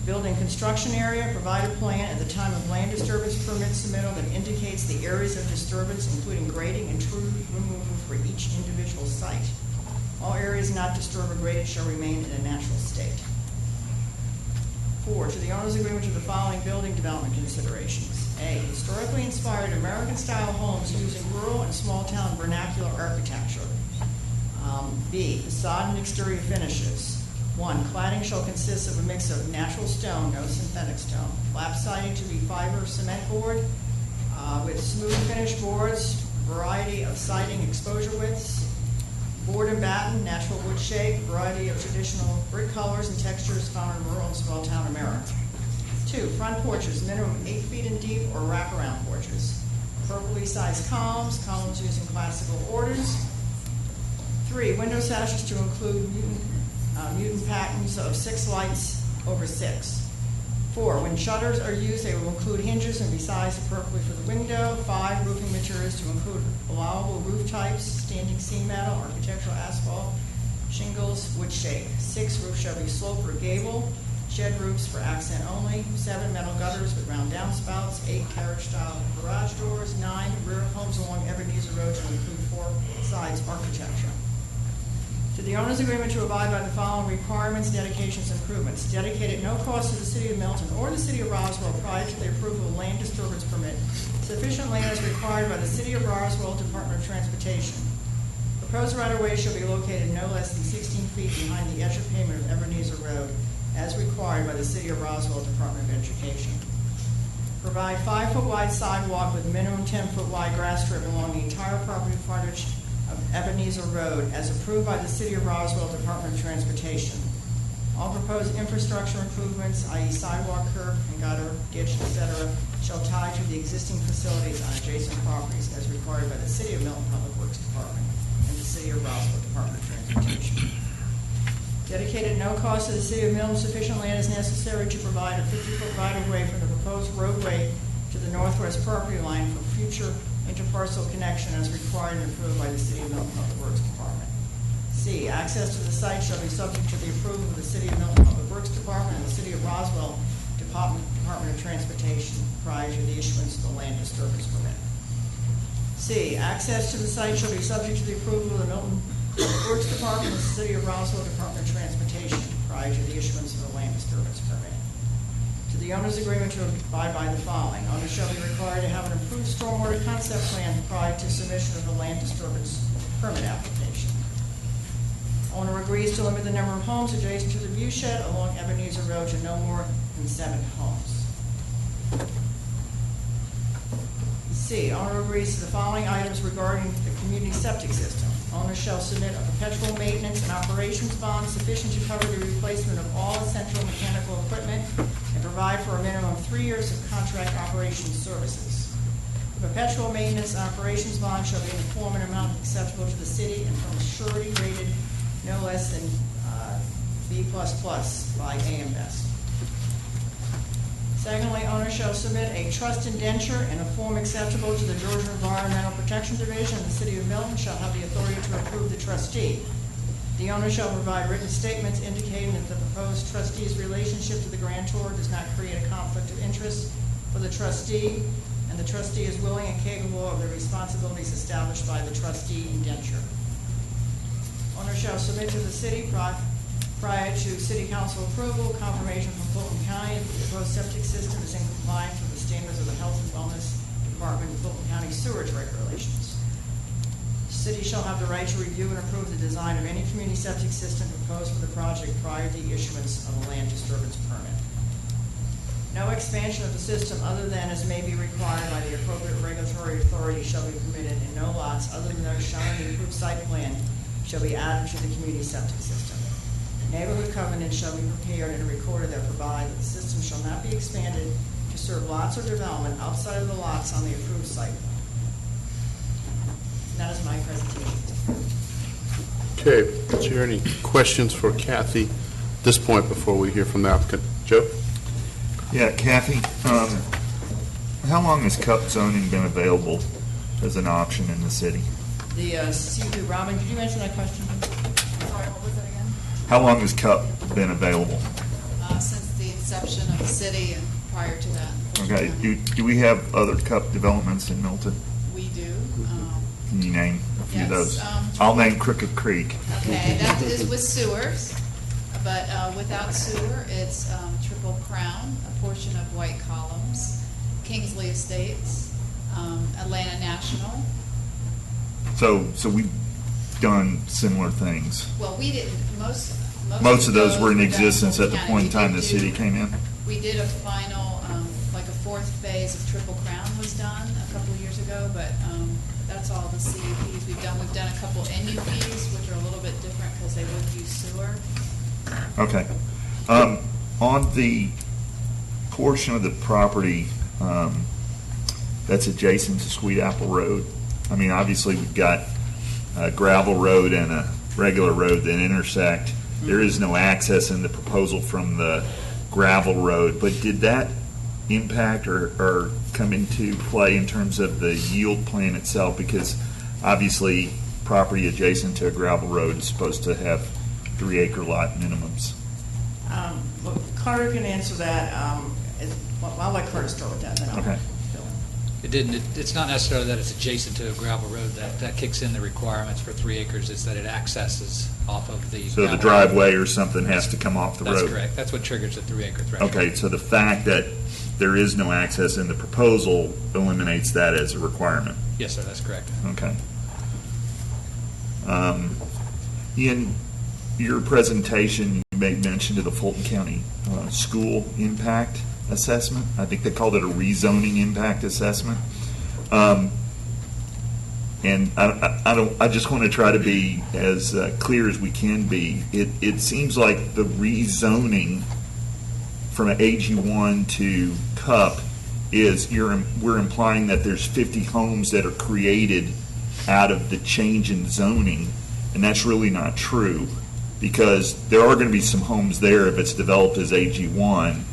building construction area, provide a plan at the time of land disturbance permit submittal that indicates the areas of disturbance, including grading and tree removal for each individual site. All areas not disturbed or graded shall remain in a natural state. 4, to the owner's agreement to the following building development considerations. A, historically inspired American-style homes using rural and small-town vernacular architecture. B, facade and exterior finishes. 1, cladding shall consist of a mix of natural stone, no synthetic stone. Lap siding to be fiber cement board with smooth finish boards, variety of siding exposure widths. Board and batten, natural wood shape, variety of traditional brick colors and textures found in rural and small-town America. 2, front porches, minimum 8 feet in deep or wraparound porches. Appropriately sized columns, columns using classical orders. 3, window sashes to include mutant patterns of 6 lights over 6. 4, when shutters are used, they will include hinges and be sized appropriately for the window. 5, roofing materials to include allowable roof types, standing seam metal, architectural asphalt, shingles, wood shake. 6, roof shall be sloped or gable. Shed roofs for accent only. 7, metal gutters with round downspouts. 8, carriage-style garage doors. 9, rear homes along Ebenezer Road to include 4 sides architecture. To the owner's agreement to abide by the following requirements, dedications, improvements. Dedicate at no cost to the City of Milton or the City of Roswell prior to the approval of land disturbance permit. Sufficient land is required by the City of Roswell Department of Transportation. Proposed right-of-way shall be located no less than 16 feet behind the edge of pavement of Ebenezer Road, as required by the City of Roswell Department of Education. Provide 5-foot wide sidewalk with minimum 10-foot wide grass strip along the entire property frontage of Ebenezer Road, as approved by the City of Roswell Department of Transportation. All proposed infrastructure improvements, i.e. sidewalk, curb, and gutter, ditch, etc., shall tie to the existing facilities on adjacent properties as required by the City of Milton Public Works Department and the City of Roswell Department of Transportation. Dedicated at no cost to the City of Milton, sufficient land is necessary to provide a 50-foot right-of-way from the proposed roadway to the northwest property line for future interparcel connection as required and approved by the City of Milton Public Works Department. C, access to the site shall be subject to the approval of the City of Milton Public Works Department and the City of Roswell Department of Transportation prior to the issuance of the land disturbance permit. C, access to the site shall be subject to the approval of the Milton Works Department, the City of Roswell Department of Transportation, prior to the issuance of the land disturbance permit. To the owner's agreement to abide by the following. Owner shall be required to have an approved stormwater concept plan prior to submission of the land disturbance permit application. Owner agrees to limit the number of homes adjacent to the view shed along Ebenezer Road to no more than 7 homes. C, owner agrees to the following items regarding the community septic system. Owner shall submit a perpetual maintenance and operations bond sufficient to cover the replacement of all essential mechanical equipment and provide for a minimum of 3 years of contract operations services. The perpetual maintenance and operations bond shall be in a form and amount acceptable to the city and from a surety rated no less than B++ by AM Best. Secondly, owner shall submit a trust indenture in a form acceptable to the Georgia Environmental Protection Division, and the City of Milton shall have the authority to approve the trustee. The owner shall provide written statements indicating that the proposed trustee's relationship to the grantor does not create a conflict of interest for the trustee, and the trustee is willing and capable of the responsibilities established by the trustee indenture. Owner shall submit to the city prior to City Council approval, confirmation from Fulton County that the proposed septic system is in compliance with the standards of the Health and Wellness Department of Fulton County sewage regulations. The city shall have the right to review and approve the design of any community septic system proposed for the project prior to the issuance of a land disturbance permit. No expansion of the system other than as may be required by the appropriate regulatory authority shall be permitted, and no lots other than those shown in the approved site plan shall be added to the community septic system. Neighborhood covenants shall be prepared and recorded that provide that the system shall not be expanded to serve lots or development outside of the lots on the approved site. And that is my presentation. Okay, is there any questions for Kathy at this point before we hear from the applicant? Joe? Yeah, Kathy, how long has cup zoning been available as an option in the city? The C2, Robin, could you answer that question? Sorry, what was it again? How long has cup been available? Since the inception of the city and prior to that. Okay, do we have other cup developments in Milton? We do. Can you name a few of Yes, those? I'll name Crooked Creek. Okay, that is with sewers, but without sewer, it's Triple Crown, a portion of White Columns, Kingsley Estates, Atlanta National. So we've done similar things. Well, we didn't, Most of those were in done existence at the Fulton point in County. time the city came in? We did a final, like a 4th phase of Triple Crown was done a couple of years ago, but that's all the CUPs we've done. We've done a couple NUPs, which are a little bit different because they would use sewer. Okay. On the portion of the property that's adjacent to Sweet Apple Road, I mean, obviously we've got a gravel road and a regular road that intersect. There is no access in the proposal from the gravel road, but did that impact or come into play in terms of the yield plan itself? Because obviously property adjacent to a gravel road is supposed to have 3-acre lot minimums. Well, Carter can answer that. I'll let Curtis start with that. Then I'll Okay. fill in. It didn't. It's not necessarily that it's adjacent to a gravel road. That kicks in the requirements for 3 acres. It's that it accesses off of the. So the gravel driveway or something has to come off the road? That's correct. That's what triggers the 3-acre threshold. Okay, so the fact that there is no access in the proposal eliminates that as a requirement? Yes, sir. That's correct. Okay. In your presentation, you made mention to the Fulton County school impact assessment. I think they called it a rezoning impact assessment. And I just want to try to be as clear as we can be. It seems like the rezoning from an AG1 to CUP is we're implying that there's 50 homes that are created out of the change in zoning, and that's really not true, because there are going to be some homes there if it's developed as AG1.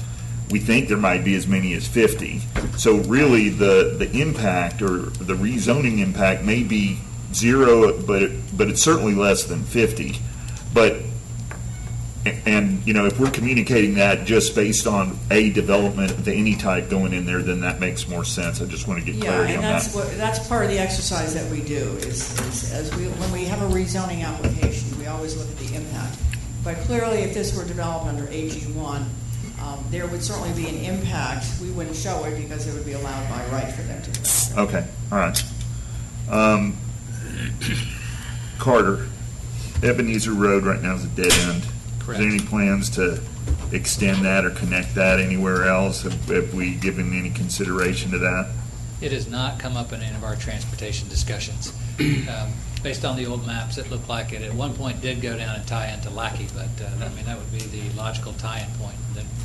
We think there might be as many as 50. So really the impact or the rezoning impact may be 0, but it's certainly less than 50. And you know, if we're communicating that just based on a development of any type going in there, then that makes more sense. I just want to get clarity on that. That's part of the exercise that we do is when we have a rezoning application, always look at the impact. But clearly, if this were developed under AG1, there would certainly be an impact. We wouldn't show it because it would be allowed by right for them to develop it. Okay, all right. Carter, Ebenezer Road right now is a dead end. Correct. Is there any plans to extend that or connect that anywhere else? Have we given any consideration to that? It has not come up in any of our transportation discussions. Based on the old maps, it looked like it at one point did go down and tie into Lackey, but I mean, that would be the logical tie-in point.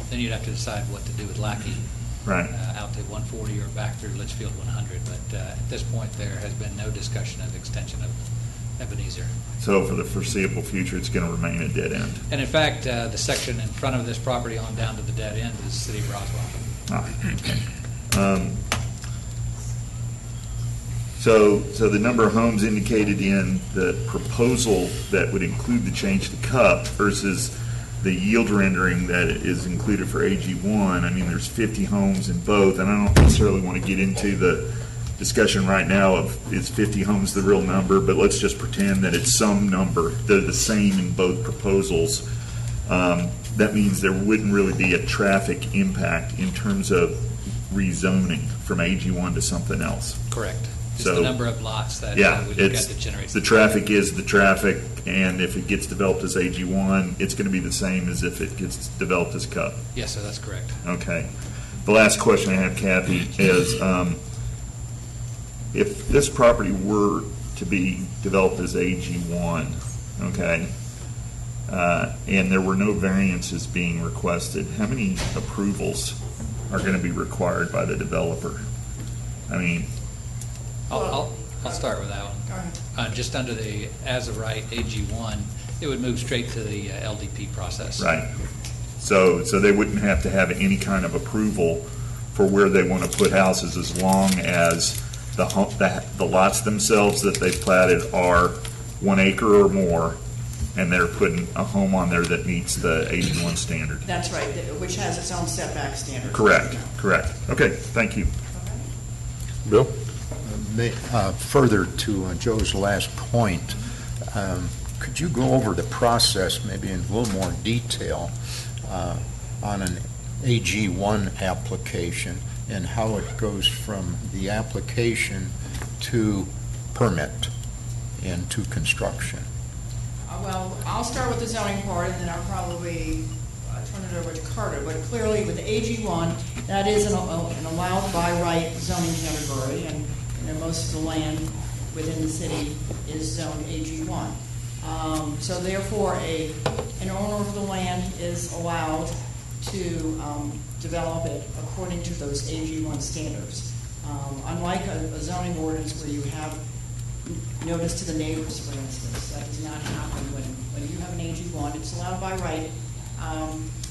Then you'd have to decide what to do with Lackey. Right. Out to 140 or back through Litchfield 100. But at this point, there has been no discussion of extension of Ebenezer. So for the foreseeable future, it's going to remain a dead end? And in fact, the section in front of this property on down to the dead end is City of Roswell. Okay. So the number of homes indicated in the proposal that would include the change to CUP versus the yield rendering that is included for AG1, I mean, there's 50 homes in both, and I don't necessarily want to get into the discussion right now of is 50 homes the real number, but let's just pretend that it's some number. They're the same in both proposals. That means there wouldn't really be a traffic impact in terms of rezoning from AG1 to something else. Correct. It's So, the number of lots that yeah, we look it's at that generates the traffic is the traffic, and if it gets developed as AG1, it's going to be the same as if it gets developed as CUP. Yes, sir, that's correct. Okay. The last question I have, Kathy, is if this property were to be developed as AG1, okay, and there were no variances being requested, how many approvals are going to be required by the developer? I mean, I'll start with that one. Go ahead. Just under the as of right AG1, it would move straight to the LDP process. right. So they wouldn't have to have any kind of approval for where they want to put houses as long as the lots themselves that they've platted are 1 acre or more, and they're putting a home on there that meets the AG1 standard. That's right, which has its own setback standards. Correct. Okay, thank you. Bill? Further to Joe's last point, could you go over the process maybe in a little more detail on an AG1 application and how it goes from the application to permit and to construction? Well, I'll start with the zoning part, and then I'll probably turn it over to Carter. But clearly, with the AG1, that is an allowed by right zoning category, and most of the land within the city is zoned AG1. So therefore, an owner of the land is allowed to develop it according to those AG1 standards. Unlike a zoning ordinance where you have notice to the neighbors, for instance, that does not happen when you have an AG1. It's allowed by right,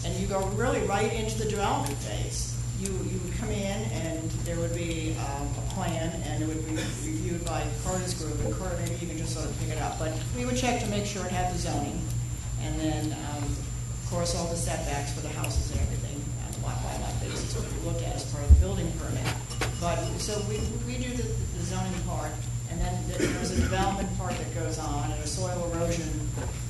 and you go really right into the development phase. You would come in, and there would be a plan, and it would be reviewed by Carter's group, and Carter, maybe you can just sort of pick it up. But we would check to make sure it had the zoning, and then, of course, all the setbacks for the houses and everything on a lot-by-lot basis, what we look at as part of the building permit. But, so we do the zoning part, and then there's a development part that goes on, and a soil erosion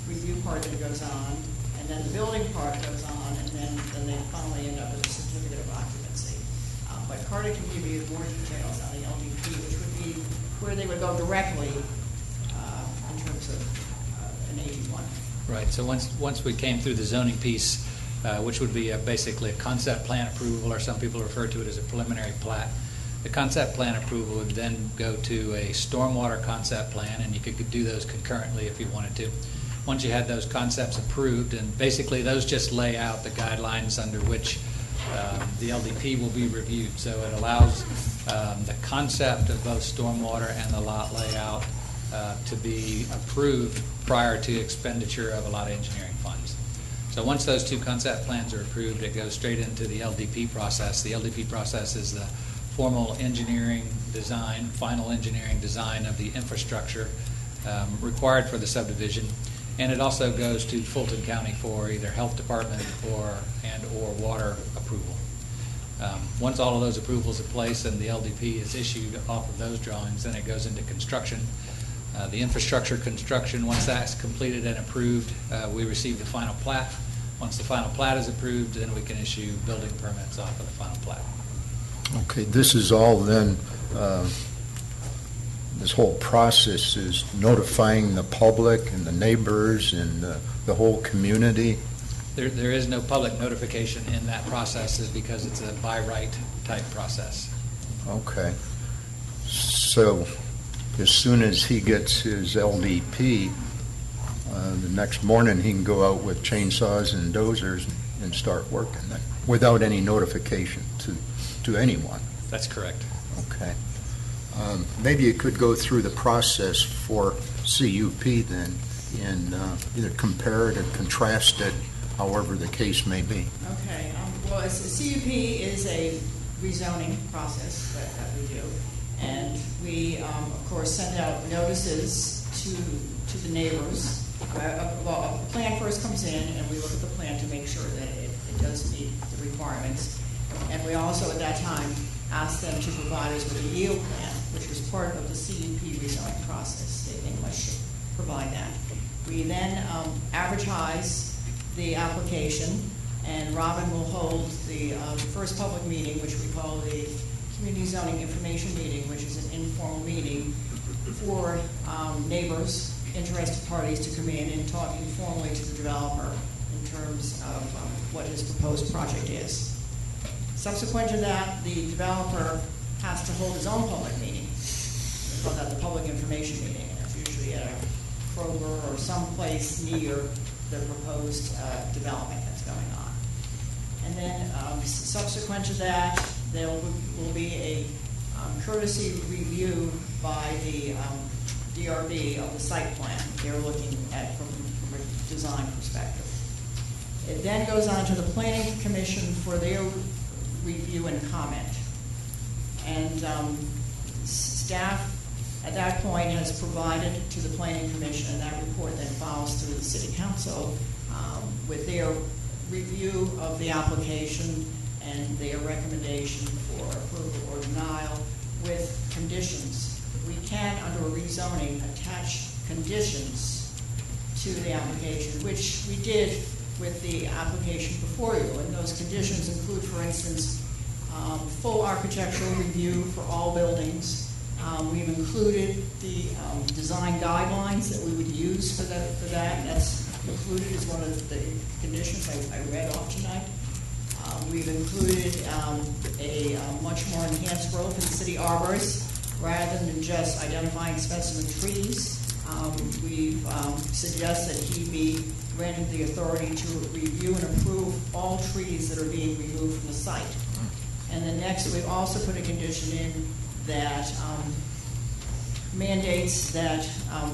review part that goes on, and then the building part goes on, and then they finally end up with a certificate of occupancy. But Carter can give you more details on the LDP, which would be where they would go directly in terms of an AG1. Right, so once we came through the zoning piece, which would be basically a concept plan approval, or some people refer to it as a preliminary plat. The concept plan approval would then go to a stormwater concept plan, and you could do those concurrently if you wanted to. Once you had those concepts approved, and basically those just lay out the guidelines under which the LDP will be reviewed. So it allows the concept of both stormwater and the lot layout to be approved prior to expenditure of a lot of engineering funds. So once those two concept plans are approved, it goes straight into the LDP process. The LDP process is the formal engineering design, final engineering design of the infrastructure required for the subdivision. And it also goes to Fulton County for either health department or water approval. Once all of those approvals are in place and the LDP is issued off of those drawings, then it goes into construction. The infrastructure construction, once that's completed and approved, we receive the final plat. Once the final plat is approved, then we can issue building permits off of the final plat. Okay, this is all then, this whole process is notifying the public and the neighbors and the whole community? There is no public notification in that process, is because it's a by right type process. Okay. So as soon as he gets his LDP, the next morning he can go out with chainsaws and dozers and start working then, without any notification to anyone? That's correct. Okay. Maybe you could go through the process for CUP then, and either compare it or contrast it, however the case may be. Okay, well, CUP is a rezoning process that we do. And we, of course, send out notices to the neighbors. Well, a plan first comes in, and we look at the plan to make sure that it does meet the requirements. And we also, at that time, ask them to provide us with a yield plan, which was part of the CUP rezoning process. They must provide that. We then advertise the application, and Robin will hold the first public meeting, which we call the Community Zoning Information Meeting, which is an informal meeting for neighbors, interested parties to come in and talk informally to the developer in terms of what his proposed project is. Subsequent to that, the developer has to hold his own public meeting. We call that the public information meeting. It's usually at a Kroger or someplace near the proposed development that's going on. And then subsequent to that, there will be a courtesy review by the DRB of the site plan they're looking at from a design perspective. It then goes on to the Planning Commission for their review and comment. And staff at that point has provided to the Planning Commission, and that report then follows through the City Council with their review of the application and their recommendation for approval or denial with conditions. We can, under a rezoning, attach conditions to the application, which we did with the application before you. And those conditions include, for instance, full architectural review for all buildings. We've included the design guidelines that we would use for that. That's included as one of the conditions I read off tonight. We've included a much more enhanced role for the city arborists, rather than just identifying specimen trees. We've suggested he be granted the authority to review and approve all trees that are being removed from the site. And then next, we've also put a condition in that mandates that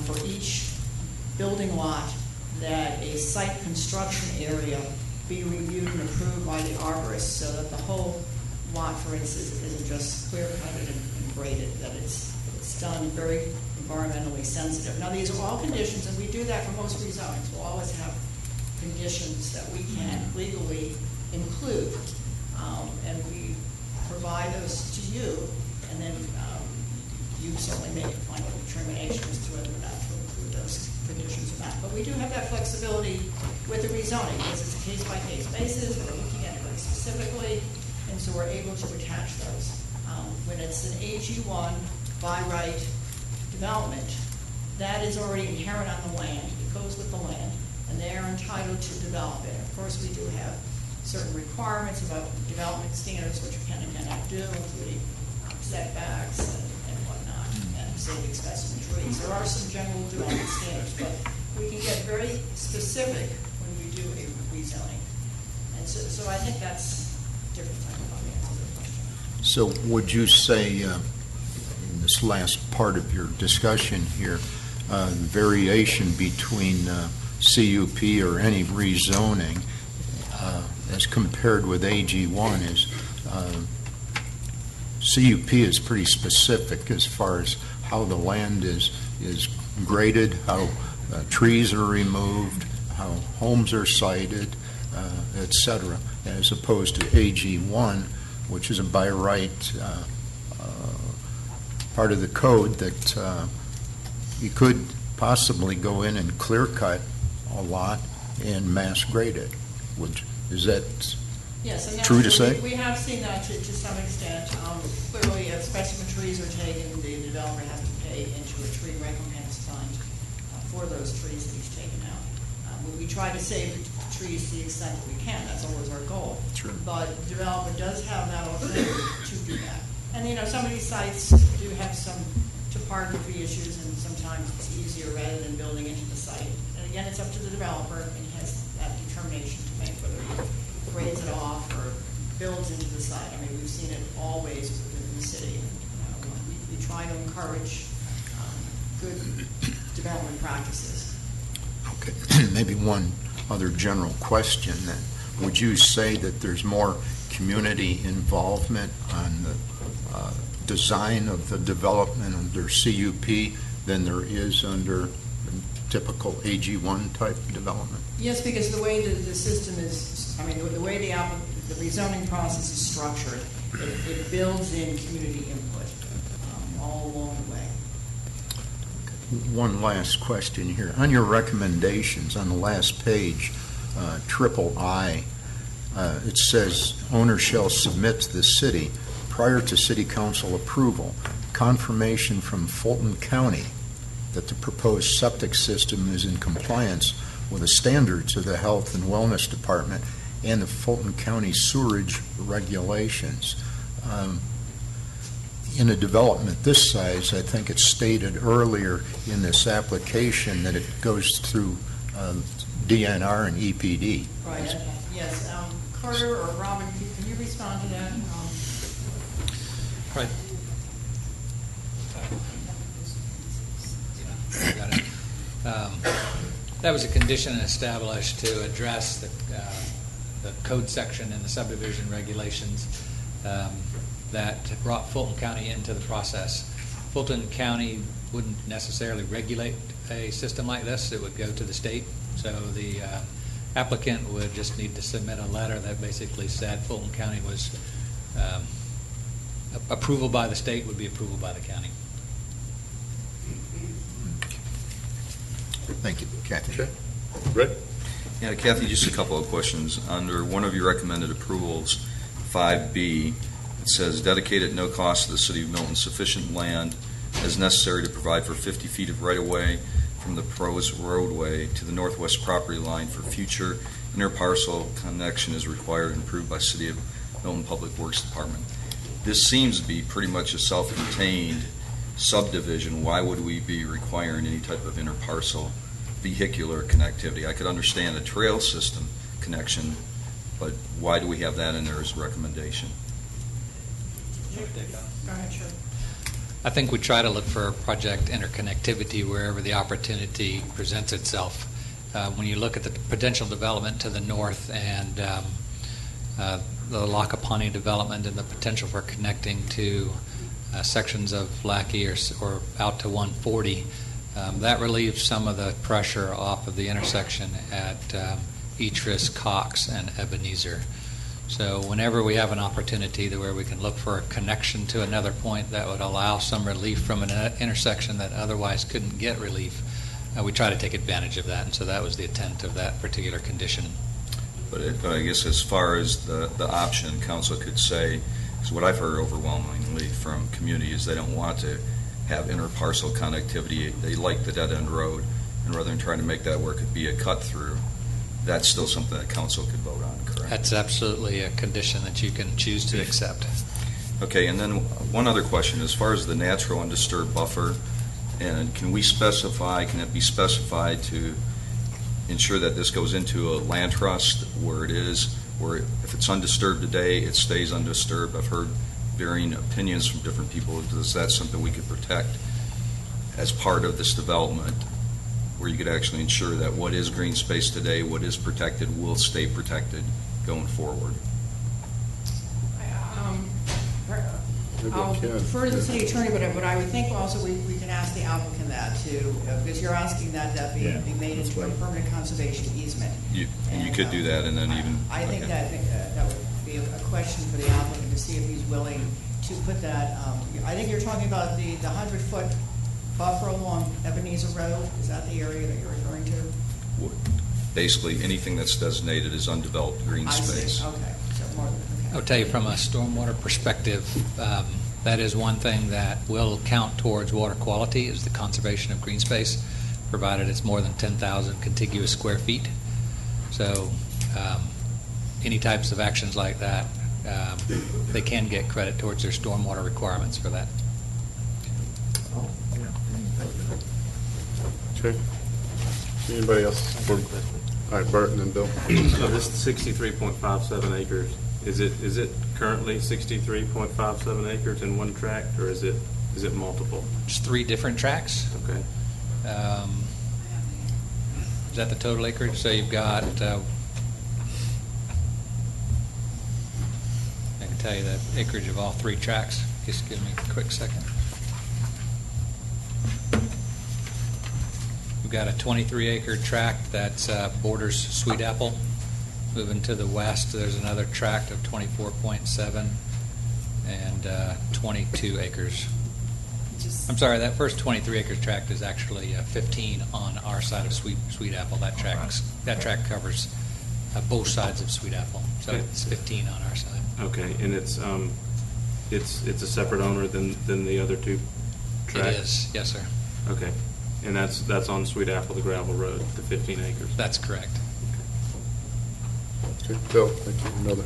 for each building lot, that a site construction area be reviewed and approved by the arborist, so that the whole lot, for instance, isn't just clear-cutted and graded, that it's done very environmentally sensitive. Now, these are all conditions, and we do that for most rezonings. We'll always have conditions that we can legally include, and we provide those to you, and then you certainly make a final determination as to whether or not to include those conditions or not. But we do have that flexibility with the rezoning, because it's a case-by-case basis. We're looking at it very specifically, and so we're able to attach those. When it's an AG1 by right development, that is already inherent on the land. It goes with the land, and they are entitled to develop it. Of course, we do have certain requirements about development standards, which you can and cannot do, including setbacks and whatnot, and saving specimen trees. There are some general development standards, but we can get very specific when we do a rezoning. And so I think that's different type of answer to the question. So would you say, in this last part of your discussion here, the variation between CUP or any rezoning as compared with AG1 is CUP is pretty specific as far as how the land is graded, how trees are removed, how homes are sited, et cetera, as opposed to AG1, which is a by right part of the code that you could possibly go in and clear cut a lot and mass grade it. Is that Yes, and true to that's, say? we have seen that to some extent. Clearly, if specimen trees are taken, the developer has to pay into a tree recompense fund for those trees that he's taken out. We try to save trees to the extent that we can. That's always our goal. Sure. But the developer does have that alternative to do that. And, some of these sites do have some topography issues, and sometimes it's easier rather than building into the site. And again, it's up to the developer, and he has that determination to make whether he grades it off or builds into the site. I mean, we've seen it always within the city. We try to encourage good development practices. Okay, maybe one other general question then. Would you say that there's more community involvement on the design of the development under CUP than there is under typical AG1 type development? Yes, because the way the system is, the way the rezoning process is structured, it builds in community input all along the way. One last question here. On your recommendations, on the last page, triple I, it says, owner shall submit to the city, prior to city council approval, confirmation from Fulton County that the proposed septic system is in compliance with the standards of the Health and Wellness Department and the Fulton County sewerage regulations. In a development this size, I think it's stated earlier in this application that it goes through DNR and EPD. Right, yes. Carter or Robin, can you respond to that? Right. Got it. That was a condition established to address the code section in the subdivision regulations that brought Fulton County into the process. Fulton County wouldn't necessarily regulate a system like this. It would go to the state. So the applicant would just need to submit a letter that basically said Fulton County was approval by the state would be approval by the county. Thank you, Kathy. Okay. Rick? Yeah, Kathy, just a couple of questions. Under one of your recommended approvals, 5B, it says dedicate at no cost to the City of Milton sufficient land as necessary to provide for 50 feet of right-of-way from the proposed roadway to the northwest property line for future interparcel connection is required and approved by City of Milton Public Works Department. This seems to be pretty much a self-contained subdivision. Why would we be requiring any type of interparcel vehicular connectivity? I could understand a trail system connection, but why do we have that in there as a recommendation? Go ahead, sure. I think we try to look for project interconnectivity wherever the opportunity presents itself. When you look at the potential development to the north and the Lackawanna development and the potential for connecting to sections of Lackey or out to 140, that relieves some of the pressure off of the intersection at Etris, Cox, and Ebenezer. So whenever we have an opportunity where we can look for a connection to another point that would allow some relief from an intersection that otherwise couldn't get relief, we try to take advantage of that, and so that was the intent of that particular condition. But I guess as far as the option, council could say, because what I've heard overwhelmingly from community is they don't want to have interparcel connectivity. They like the dead-end road, and rather than trying to make that work, it'd be a cut-through. That's still something that council could vote on, correct? That's absolutely a condition that you can choose to accept. Okay, and then one other question. As far as the natural undisturbed buffer, and can it be specified to ensure that this goes into a land trust where it is, where if it's undisturbed today, it stays undisturbed? I've heard varying opinions from different people. Is that something we could protect as part of this development, where you could actually ensure that what is green space today, what is protected, will stay protected going forward? I'll defer to the city attorney, but I would think also we can ask the applicant that too, because you're asking that be made into a permanent conservation easement. You could do that, and then even. I think that would be a question for the applicant to see if he's willing to put that. I think you're talking about the 100-foot buffer along Ebenezer Road? Is that the area that you're referring to? Basically, anything that's designated as undeveloped green I see. space. Okay, so more than, okay. I'll tell you from a stormwater perspective, that is one thing that will count towards water quality is the conservation of green space, provided it's more than 10,000 contiguous square feet. So any types of actions like that, they can get credit towards their stormwater requirements for that. Okay. Anybody else? All right, Bert and then Bill. So this 63.57 acres, is it currently 63.57 acres in one tract, or is it multiple? It's 3 different tracks. Okay. Is that the total acreage? So you've got, I can tell you the acreage of all 3 tracks. Just give me a quick second. We've got a 23-acre tract that borders Sweet Apple. Moving to the west, there's another tract of 24.7 and 22 acres. I'm sorry, that first 23-acre tract is actually 15 on our side of Sweet Apple. That tract covers both sides of Sweet Apple, so Okay. it's 15 on our side. Okay, and it's a separate owner than the other 2 tracts? It is, yes, sir. Okay, and that's on Sweet Apple, the gravel road, the 15 acres? That's correct. Okay, Bill, thank you. Another.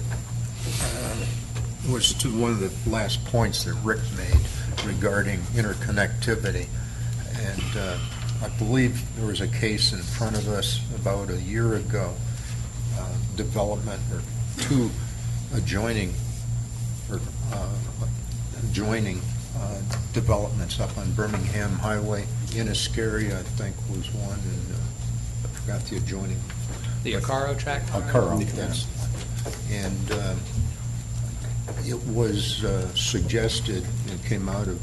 Was to one of the last points that Rick made regarding interconnectivity. And I believe there was a case in front of us about a year ago, development or 2 adjoining developments up on Birmingham Highway. Inniscarry, I think, was one, and I forgot the adjoining. The Acaro tract? Acaro, that's the one. And it was suggested, it came out of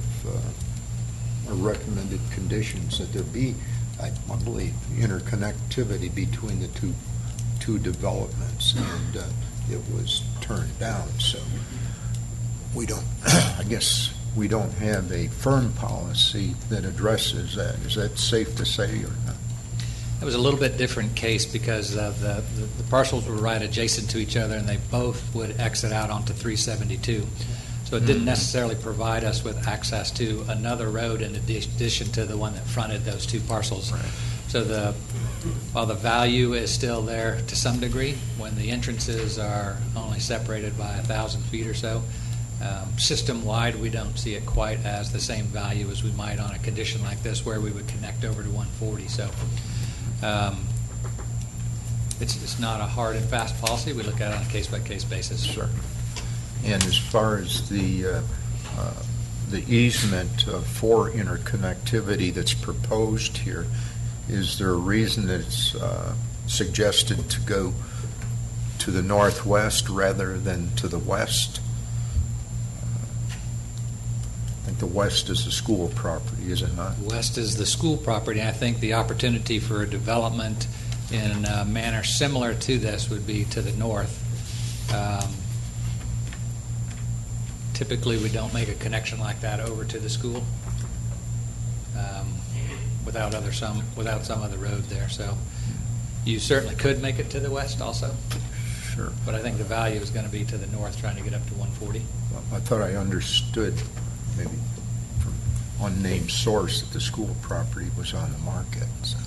recommended conditions that there be, I believe, interconnectivity between the two developments, and it was turned down. So we don't, I guess, we don't have a firm policy that addresses that. Is that safe to say or not? It was a little bit different case because the parcels were right adjacent to each other, and they both would exit out onto 372. So it didn't necessarily provide us with access to another road in addition to the one that fronted those 2 parcels. Right. So while the value is still there to some degree, when the entrances are only separated by 1,000 feet or so, system-wide, we don't see it quite as the same value as we might on a condition like this where we would connect over to 140. So it's not a hard and fast policy. We look at it on a case-by-case basis. Sure. And as far as the easement for interconnectivity that's proposed here, is there a reason that it's suggested to go to the northwest rather than to the west? I think the west is the school property, is it not? West is the school property. I think the opportunity for development in a manner similar to this would be to the north. Typically, we don't make a connection like that over to the school without some other road there. So you certainly could make it to the west also. Sure. But I think the value is going to be to the north, trying to get up to 140. Well, I thought I understood, maybe from unnamed source, that the school property was on the market. So.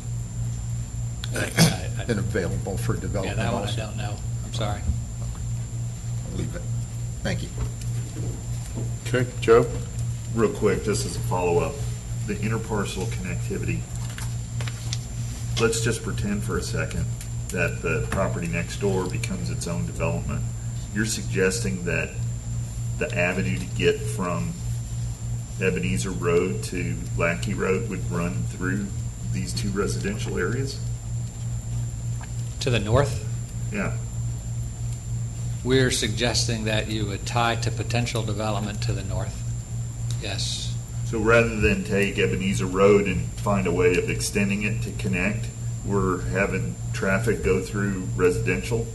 Been available for development. Yeah, that one I also. don't know. I'm sorry. I'll leave it. Thank you. Okay, Joe? Real quick, just as a follow-up, the interparcel connectivity, let's just pretend for a second that the property next door becomes its own development. You're suggesting that the avenue to get from Ebenezer Road to Lackey Road would run through these 2 residential areas? To the north, Yeah. we're suggesting that you would tie to potential development to the north. Yes. So rather than take Ebenezer Road and find a way of extending it to connect, we're having traffic go through residential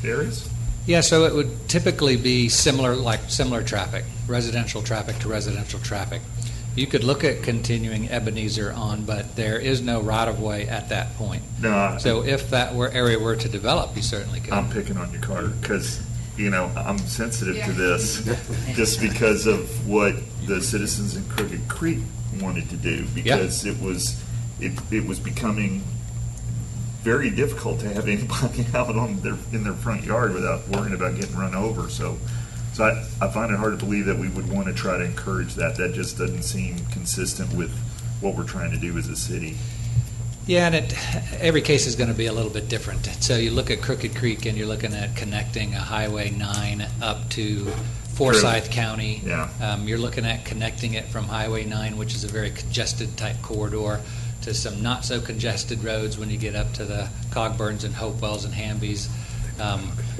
areas? Yeah, so it would typically be similar traffic, residential traffic to residential traffic. You could look at continuing Ebenezer on, but there is no right-of-way at that point. No, So if that area were to develop, you certainly could. I'm picking on you, Carter, because, I'm sensitive to this just because of what the citizens in Crooked Creek wanted to do, because it was becoming very difficult to have anybody out in their front yard without worrying about getting run over. So I find it hard to believe that we would want to try to encourage that. That just doesn't seem consistent with what we're trying to do as a city. Yeah, and every case is going to be a little bit different. So you look at Crooked Creek, and you're looking at connecting a Highway 9 up to Forsyth County. Yeah. You're looking at connecting it from Highway 9, which is a very congested type corridor, to some not so congested roads when you get up to the Cogburns and Hopewells and Hamby's.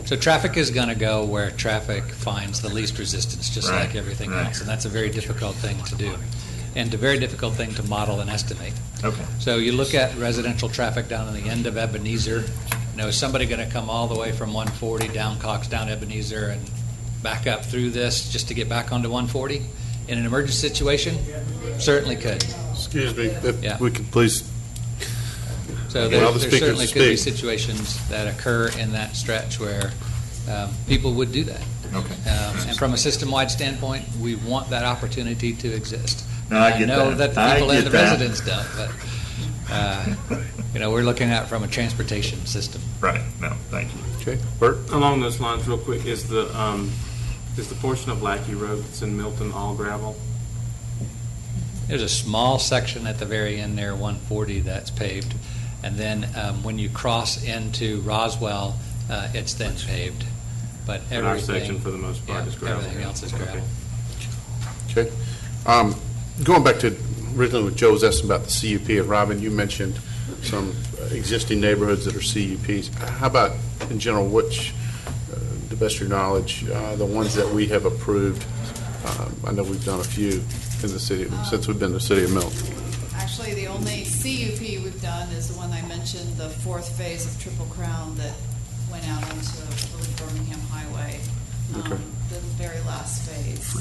So traffic is going to go where traffic finds the least resistance, just like everything else, and that's a very difficult thing to do, and a very difficult thing to model and estimate. Okay. So you look at residential traffic down on the end of Ebenezer. Is somebody going to come all the way from 140 down Cox, down Ebenezer, and back up through this just to get back onto 140? In an emergency situation, certainly could. Excuse me, if we could please. So there certainly could be situations that occur in that stretch where people would do that. Okay. And from a system-wide standpoint, we want that opportunity to exist. No, I get know that the people and the that. residents don't, but we're looking at it from a transportation system. Right. No, thank you. Okay, Bert? Along those lines, real quick, is the portion of Lackey Road that's in Milton all gravel? There's a small section at the very end there, 140, that's paved. And then when you cross into Roswell, it's then paved. But And our section, for the most part, is gravel. Everything else is gravel. Okay. Going back to originally what Joe was asking about the CUP, and Robin, you mentioned some existing neighborhoods that are CUPs. How about, in general, which, to the best of your knowledge, the ones that we have approved? I know we've done a few in the city, since we've been in the city of Milton. Actually, the only CUP we've done is the one I mentioned, the fourth phase of Triple Crown that went out onto Birmingham Highway. Okay. The very last phase.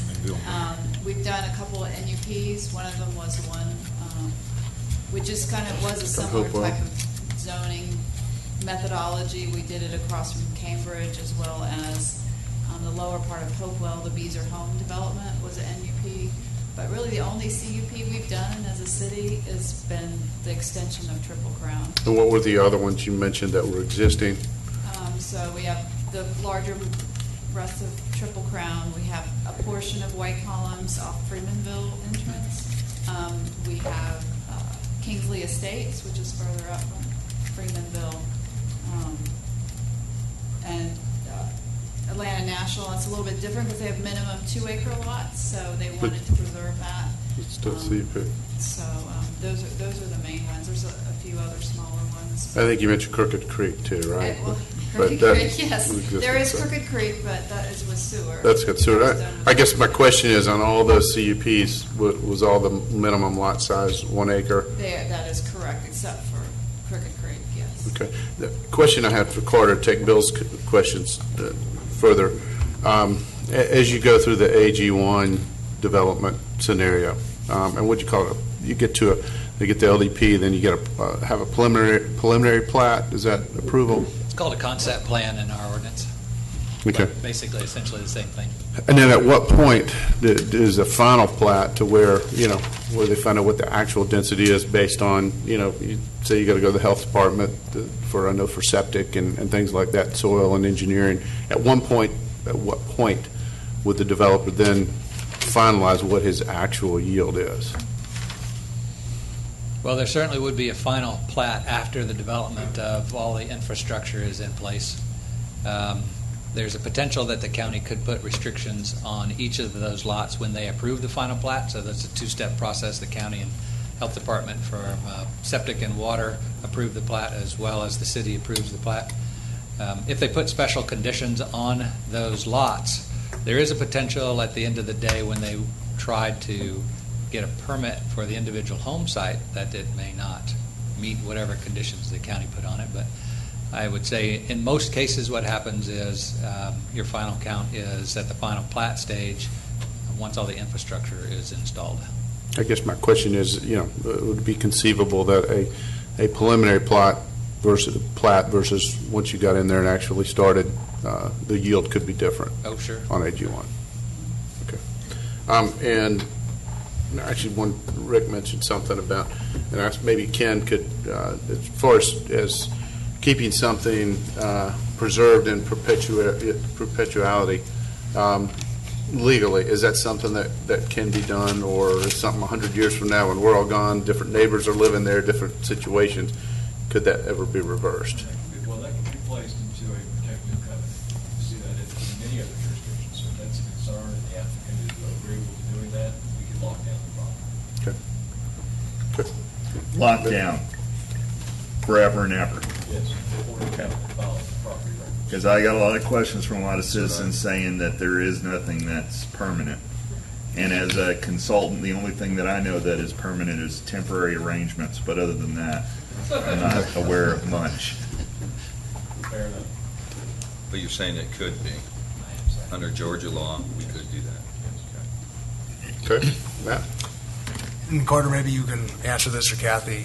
We've done a couple of NUPs. One of them was one, which just kind of was a similar type of zoning methodology. We did it across from Cambridge, as well as the lower part of Hopewell, the Beezer Home development was an NUP. But really, the only CUP we've done as a city has been the extension of Triple Crown. And what were the other ones you mentioned that were existing? So we have the larger rest of Triple Crown. We have a portion of White Columns off Freemanville entrance. We have Kingsley Estates, which is further up from Freemanville. And Atlanta National, it's a little bit different because they have minimum 2-acre lots, so they wanted to preserve that. It's still CUP. So those are the main ones. There's a few other smaller ones. I think you mentioned Crooked Creek too, right? Well, But Crooked that Creek, yes. was existing, There is so. Crooked Creek, but that is with sewer. That's good. So That was done with I guess my question is, on all those CUPs, was all the minimum lot size 1 acre? That is correct, except for Crooked Creek, yes. Okay. The question I had for Carter, take Bill's questions further. As you go through the AG1 development scenario, and what do you call it? You get to they get the LDP, then you get have a preliminary plat. Is that approval? It's called a concept plan in our ordinance. Okay. But basically, essentially the same thing. And then at what point is a final plat to where they find out what the actual density is based on, you say you got to go to the health department for septic and things like that, soil and engineering. At what point would the developer then finalize what his actual yield is? Well, there certainly would be a final plat after the development of all the infrastructure is in place. There's a potential that the county could put restrictions on each of those lots when they approve the final plat. So that's a two-step process. The county and health department for septic and water approve the plat, as well as the city approves the plat. If they put special conditions on those lots, there is a potential at the end of the day when they tried to get a permit for the individual home site that it may not meet whatever conditions the county put on it. But I would say in most cases what happens is your final count is at the final plat stage once all the infrastructure is installed. I guess my question is, would it be conceivable that a preliminary plat versus once you got in there and actually started, the yield could be different? Oh, sure. On AG1. Okay. And actually, Rick mentioned something about, and maybe Ken could, as far as keeping something preserved in perpetuality, legally, is that something that can be done, or is something 100 years from now when we're all gone, different neighbors are living there, different situations, could that ever be reversed? Well, that can be placed into a protective covenant. You see that in many other jurisdictions. So if that's a concern and the applicant is agreeable to doing that, we can lock down the property. Okay. Lockdown, forever and ever. Yes, according to the file of the property record. Because I got a lot of questions from a lot of citizens saying that there is nothing that's permanent. And as a consultant, the only thing that I know that is permanent is temporary arrangements. But other than that, I'm not aware of much. Fair enough. But you're saying it could be. Under Georgia law, we could do that. Okay. Matt? And Carter, maybe you can answer this, or Kathy.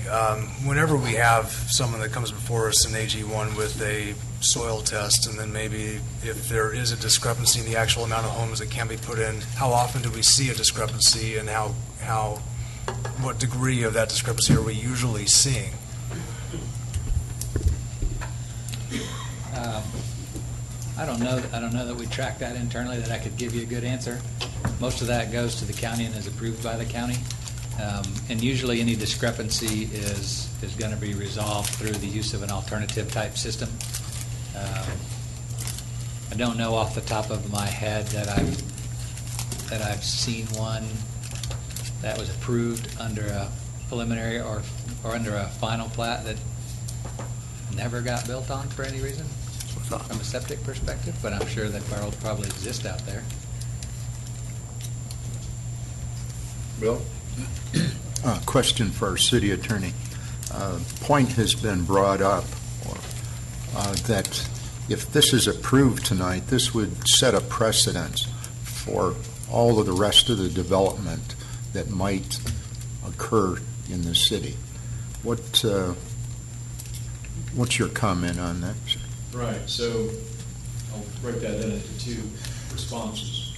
Whenever we have someone that comes before us in AG1 with a soil test, and then maybe if there is a discrepancy in the actual amount of homes that can be put in, how often do we see a discrepancy, and what degree of that discrepancy are we usually seeing? I don't know that we track that internally, that I could give you a good answer. Most of that goes to the county and is approved by the county. And usually any discrepancy is going to be resolved through the use of an alternative type system. I don't know off the top of my head that I've seen one that was approved under a preliminary or under a final plat that never got built on for any reason from a septic perspective, but I'm sure that probably exist out there. Bill? Question for our city attorney. Point has been brought up that if this is approved tonight, this would set a precedent for all of the rest of the development that might occur in the city. What's your comment on that, sir? Right, so I'll break that into two responses.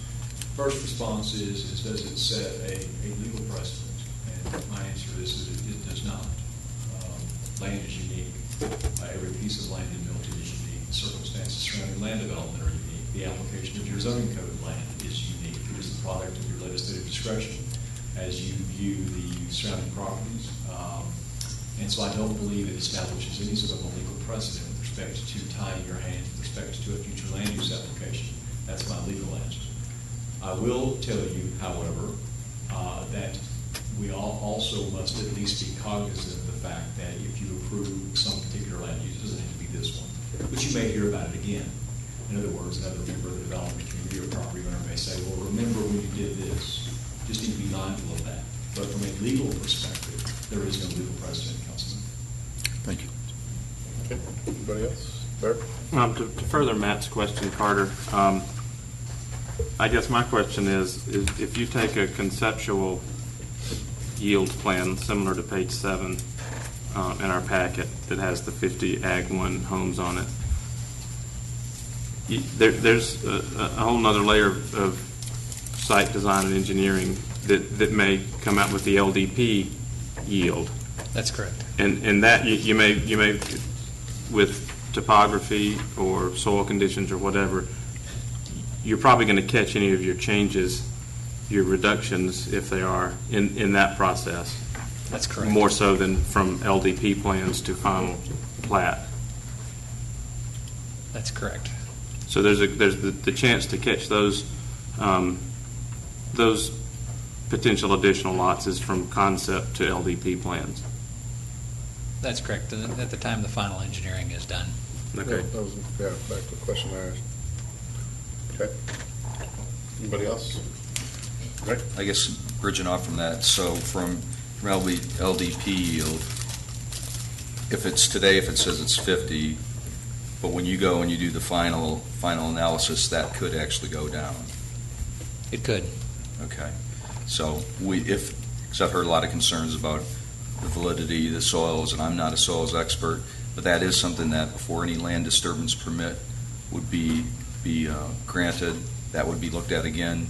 First response is does it set a legal precedent? And my answer is it does not. Land is unique. Every piece of land in Milton is unique. The circumstances surrounding land development are unique. The application of your zoning code of land is unique. It is the product of your legislative discretion as you view the surrounding properties. And so I don't believe it establishes any sort of a legal precedent with respect to tying your hands with respect to a future land use application. That's my legal answer. I will tell you, however, that we all also must at least be cognizant of the fact that if you approve some particular land use, it doesn't have to be this one, but you may hear about it again. In other words, another member of the development community or property owner may say, well, remember when you did this. Just need to be mindful of that. But from a legal perspective, there is no legal precedent, Councilman. Thank you. Okay. Anybody else? Bert? To further Matt's question, Carter, I guess my question is if you take a conceptual yield plan similar to page 7 in our packet that has the 50 Ag 1 homes on it, there's a whole nother layer of site design and engineering that may come out with the LDP yield. That's correct. And that you may with topography or soil conditions or whatever, you're probably going to catch any of your changes, your reductions, if they are, in that process. That's correct. More so than from LDP plans to final plat. That's correct. So there's the chance to catch those potential additional lots is from concept to LDP plans. That's correct. At the time the final engineering is done. Okay. That was, back to the question I asked. Okay. Anybody else? Right. I guess bridging off from that, so from LDP yield, if it's today, if it says it's 50, but when you go and you do the final analysis, that could actually go down. It could. Okay. So if because I've heard a lot of concerns about the validity of the soils, and I'm not a soils expert, but that is something that before any land disturbance permit would be granted, that would be looked at again.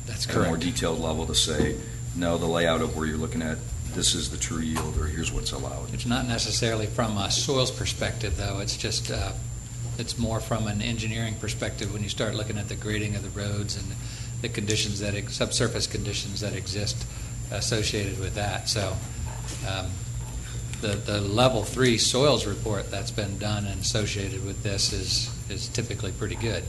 That's at a more correct. detailed level to say, no, the layout of where you're looking at, this is the true yield, or here's what's allowed. It's not necessarily from a soils perspective, though. It's just, it's more from an engineering perspective when you start looking at the grading of the roads and the conditions that, subsurface conditions that exist associated with that. So the level 3 soils report that's been done and associated with this is typically pretty good.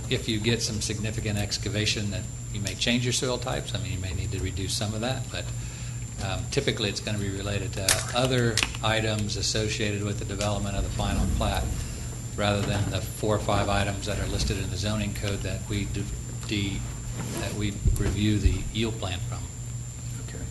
If you get some significant excavation, that you may change your soil types. I mean, you may need to reduce some of that, but typically it's going to be related to other items associated with the development of the final plat, rather than the 4 or 5 items that are listed in the zoning code that we review the yield plan from. Okay.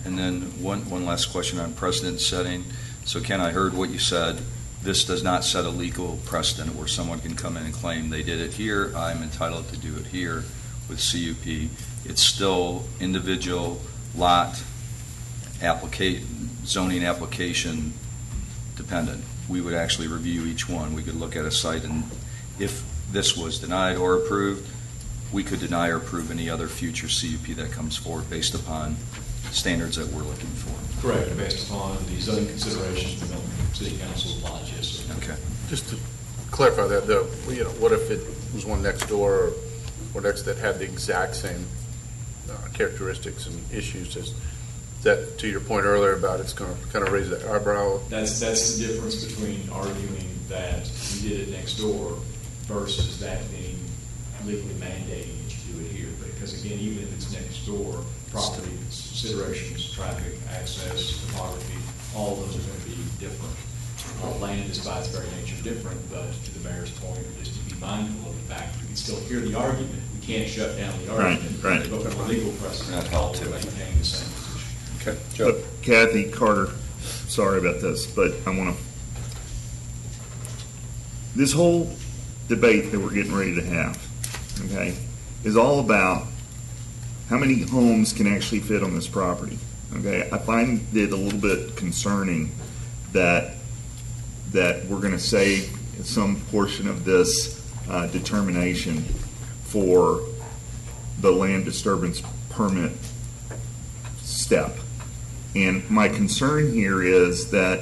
And then one last question on precedent setting. So Ken, I heard what you said. This does not set a legal precedent where someone can come in and claim they did it here, I'm entitled to do it here with CUP. It's still individual lot zoning application dependent. We would actually review each one. We could look at a site, and if this was denied or approved, we could deny or approve any other future CUP that comes forward based upon standards that we're looking for. Correct, based upon the zoning considerations the Milton City Council applies, yes, sir. Okay. Just to clarify that, though, what if it was one next door or next that had the exact same characteristics and issues as that, to your point earlier about it's going to kind of raise the eyebrow? That's the difference between arguing that we did it next door versus that being legally mandating that you do it here. Because again, even if it's next door, property considerations, traffic, access, topography, all of those are going to be different. Land is by its very nature different, but to the mayor's point, just to be mindful of the fact we can still hear the argument. We can't shut down the argument. Right. But from a legal precedent, all to maintain the same position. Okay. Joe? But Kathy, Carter, sorry about this, but I want to, this whole debate that we're getting ready to have, okay, is all about how many homes can actually fit on this property. Okay, I find it a little bit concerning that we're going to save some portion of this determination for the land disturbance permit step. And my concern here is that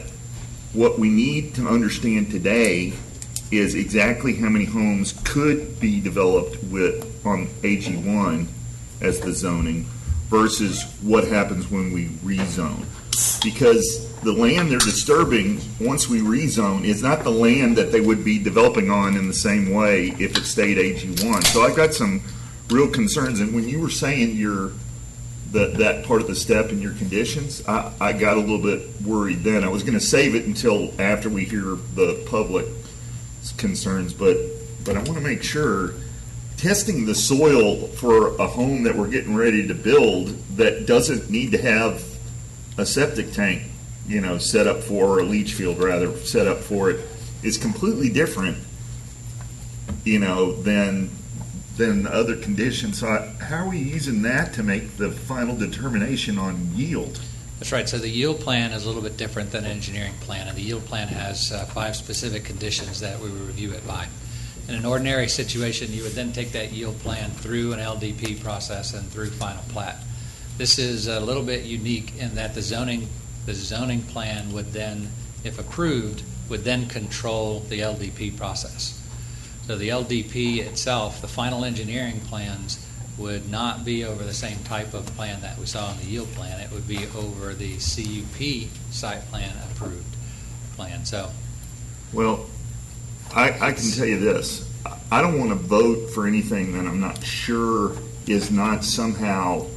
what we need to understand today is exactly how many homes could be developed on AG1 as the zoning versus what happens when we rezone. Because the land they're disturbing, once we rezone, is not the land that they would be developing on in the same way if it stayed AG1. So I've got some real concerns. And when you were saying that part of the step in your conditions, I got a little bit worried then. I was going to save it until after we hear the public concerns, but I want to make sure testing the soil for a home that we're getting ready to build that doesn't need to have a septic tank, set up for, or a leach field rather, set up for it, is completely different, than other conditions. So how are we using that to make the final determination on yield? That's right. So the yield plan is a little bit different than an engineering plan, and the yield plan has 5 specific conditions that we will review it by. In an ordinary situation, you would then take that yield plan through an LDP process and through final plat. This is a little bit unique in that the zoning plan would then, if approved, would then control the LDP process. So the LDP itself, the final engineering plans, would not be over the same type of plan that we saw in the yield plan. It would be over the CUP site plan approved plan. So, well, I can tell you this. I don't want to vote for anything that I'm not sure is not somehow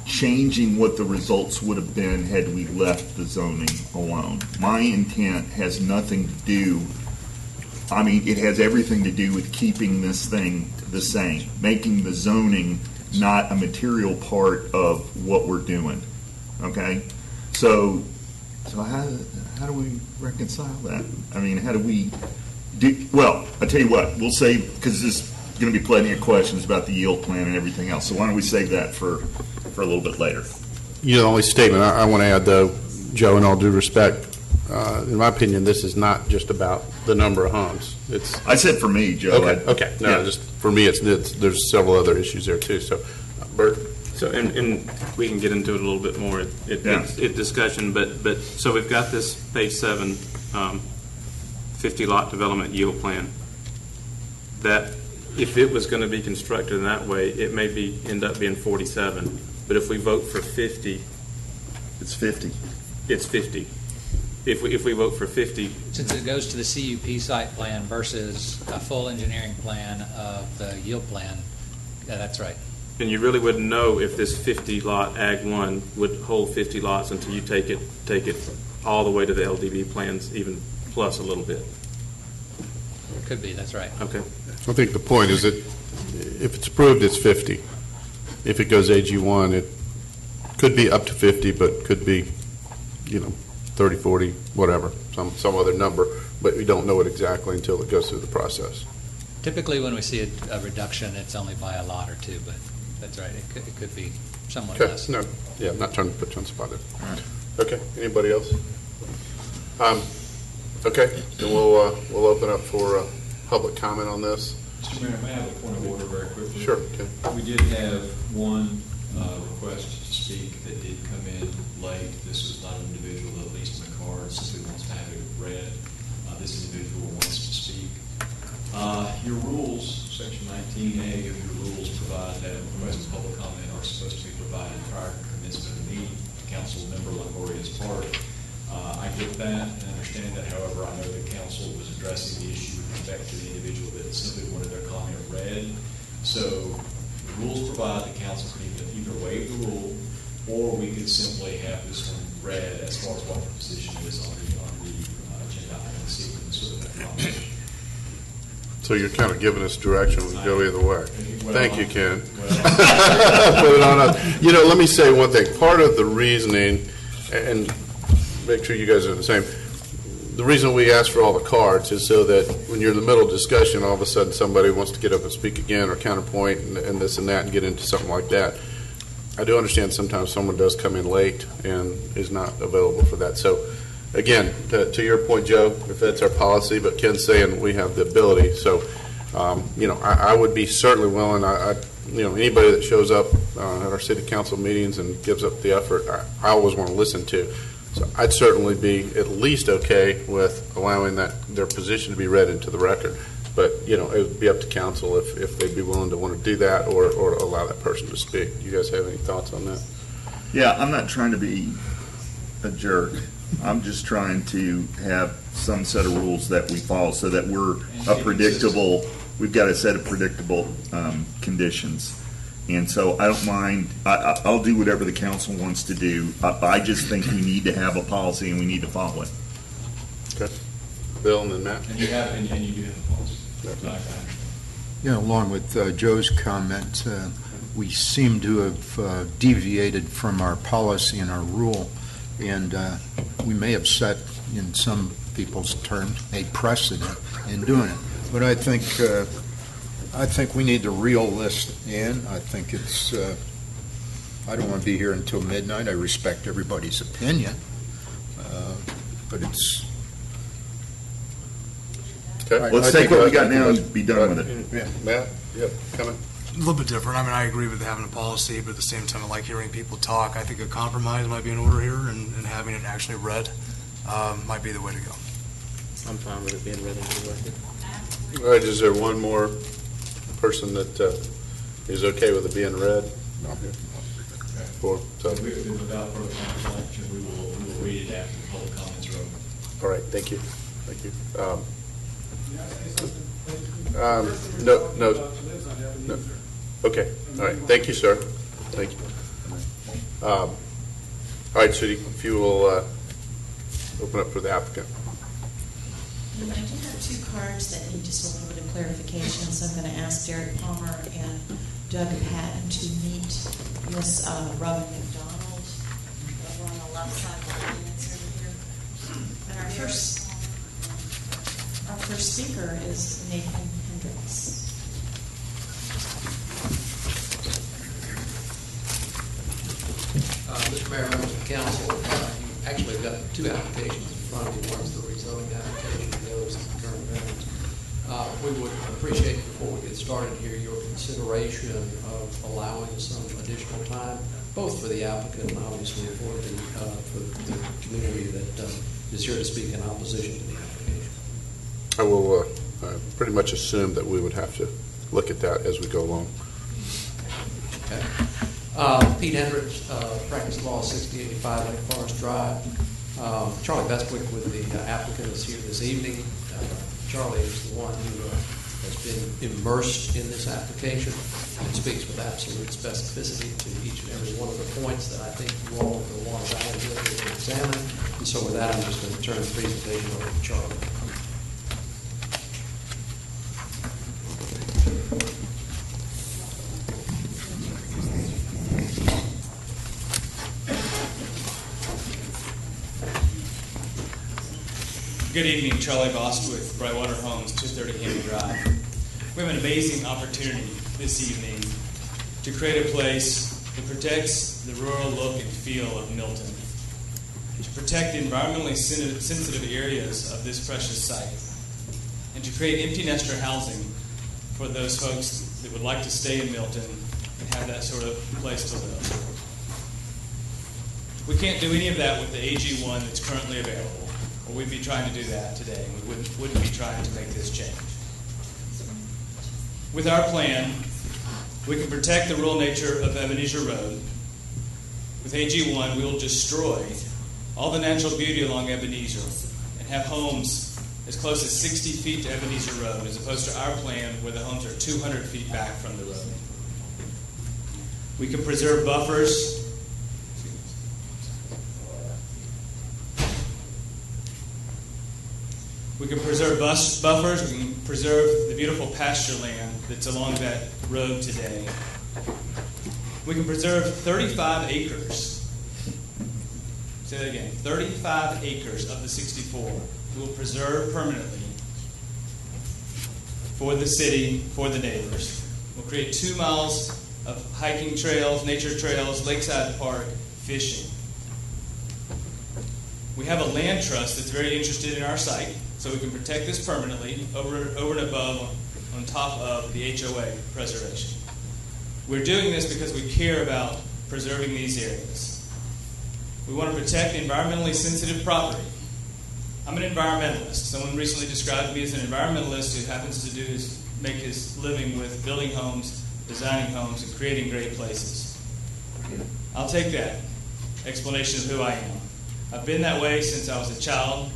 changing what the results would have been had we left the zoning alone. My intent has nothing to do, it has everything to do with keeping this thing the same, making the zoning not a material part of what we're doing. Okay? So how do we reconcile that? How do we do? Well, I tell you what, we'll save, because there's going to be plenty of questions about the yield plan and everything else. So why don't we save that for for a little bit later. The only statement I want to add, though, Joe, in all due respect, in my opinion, this is not just about the number of homes. I said for me, Joe. Okay. No, yeah. just for me, there's several other issues there, too. So, Bert? So, and we can get into it a little bit more at discussion, but so we've got this page 7, 50 lot development yield plan. That if it was going to be constructed in that way, it may end up being 47. But if we vote for 50, it's 50. It's 50. If we vote for 50, Since it goes to the CUP site plan versus a full engineering plan of the yield plan, yeah, that's right. and you really wouldn't know if this 50 lot Ag 1 would hold 50 lots until you take it all the way to the LDB plans, even plus a little bit. Could be, that's right. Okay. I think the point is that if it's approved, it's 50. If it goes AG1, it could be up to 50, but could be, 30, 40, whatever, some other number, but we don't know it exactly until it goes through the process. Typically, when we see a reduction, it's only by a lot or two, but that's right. It could be somewhat Okay, less. no, yeah, I'm not trying to put you on the spot there. Okay, anybody else? Okay, then we'll open up for public comment on this. Mr. Mayor, may I have a point of order very quickly? Sure, okay. We did have one request to speak that did come in late. This was not an individual that leased my car, simply wants to have it read. This individual wants to speak. Your rules, section 19A of your rules, provide that requests of public comment are supposed to be provided prior to commencement of the meeting. The council member Longoria's part. I get that and understand that. However, I know the council was addressing the issue with respect to the individual that simply wanted their comment read. So the rules provide the council can either waive the rule, or we could simply have this one read as far as what the position is on the agenda item this evening, so that conversation. So you're kind of giving us direction, we go either way. Well, Thank you, Ken. Put it on us. Let me say one thing. Part of the reasoning, and make sure you guys are the same, the reason we ask for all the cards is so that when you're in the middle of discussion, all of a sudden somebody wants to get up and speak again or counterpoint and this and that and get into something like that. I do understand sometimes someone does come in late and is not available for that. So again, to your point, Joe, if that's our policy, but Ken's saying we have the ability. So, I would be certainly willing. Anybody that shows up at our city council meetings and gives up the effort, I always want to listen to. So I'd certainly be at least okay with allowing their position to be read into the record. But, it would be up to council if they'd be willing to want to do that or allow that person to speak. You guys have any thoughts on that? Yeah, I'm not trying to be a jerk. I'm just trying to have some set of rules that we follow so that we've got a set of predictable conditions. And so I don't mind, I'll do whatever the council wants to do. I just think we need to have a policy and we need to follow it. Okay. Bill and then Matt. And you do have a policy. Yeah, along with Joe's comment, we seem to have deviated from our policy and our rule, and we may have set, in some people's terms, a precedent in doing it. But I think we need to reel this in. I think it's, I don't want to be here until midnight. I respect everybody's opinion, but it's... Okay. Let's take what we got now and be done with it. Yeah, Matt, comment? A little bit different. I agree with having a policy, but at the same time, I like hearing people talk. I think a compromise might be in order here, and having it actually read might be the way to go. I'm fine with it being read into the record. All right, is there one more person that is okay with it being read? No. Without further comment, we will read it after the public comments are over. All right, thank you. Thank you. No. Okay, all right, thank you, sir. Thank you. All right, Judy, if you will open up for the applicant. I do have two cards that need just a little bit of clarification, so I'm going to ask Derek Palmer and Doug Patton to meet Miss Robin McDonald over on the left side of the audience over here. And our first speaker is Nathan Hendricks. Mr. Mayor, members of the council, you actually got two applications in front of you. One's the rezoning application, the other is the current variance. We would appreciate, before we get started here, your consideration of allowing some additional time, both for the applicant and obviously for the community that is here to speak in opposition to the application. I will pretty much assume that we would have to look at that as we go along. Okay. Pete Hendricks, practice law, 6085 Lake Forest Drive. Charlie Bestwick with the applicant is here this evening. Charlie is the one who has been immersed in this application and speaks with absolute specificity to each and every one of the points that I think you all will want to evaluate and examine. And so with that, I'm just going to turn the presentation over to Charlie. Good evening, Charlie Bost with Brightwater Homes, 230 Hammond Drive. We have an amazing opportunity this evening to create a place that protects the rural look and feel of Milton, to protect the environmentally sensitive areas of this precious site, and to create empty nester housing for those folks that would like to stay in Milton and have that sort of place to live. We can't do any of that with the AG1 that's currently available. Or we'd be trying to do that today, and we wouldn't be trying to make this change. With our plan, we can protect the rural nature of Ebenezer Road. With AG1, we will destroy all the natural beauty along Ebenezer and have homes as close as 60 feet to Ebenezer Road, as opposed to our plan where the homes are 200 feet back from the road. We can preserve buffers. We can preserve buffers. We can preserve the beautiful pasture land that's along that road today. We can preserve 35 acres. Say that again. 35 acres of the 64 we will preserve permanently for the city, for the neighbors. We'll create 2 miles of hiking trails, nature trails, lakeside park, fishing. We have a land trust that's very interested in our site, so we can protect this permanently over and above, on top of the HOA preservation. We're doing this because we care about preserving these areas. We want to protect the environmentally sensitive property. I'm an environmentalist. Someone recently described me as an environmentalist who happens to make his living with building homes, designing homes, and creating great places. I'll take that explanation of who I am. I've been that way since I was a child.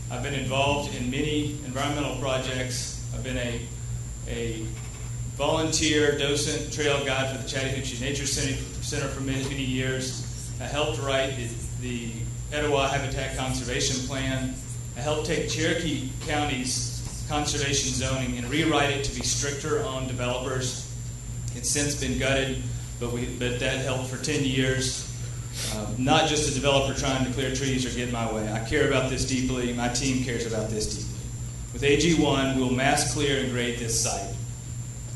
I've been involved in many environmental projects. I've been a volunteer docent trail guide for the Chattahoochee Nature Center for many, many years. I helped write the Etowah Habitat Conservation Plan. I helped take Cherokee County's conservation zoning and rewrite it to be stricter on developers. It's since been gutted, but that helped for 10 years. Not just a developer trying to clear trees or get in my way. I care about this deeply. My team cares about this deeply. With AG1, we'll mass clear and grade this site.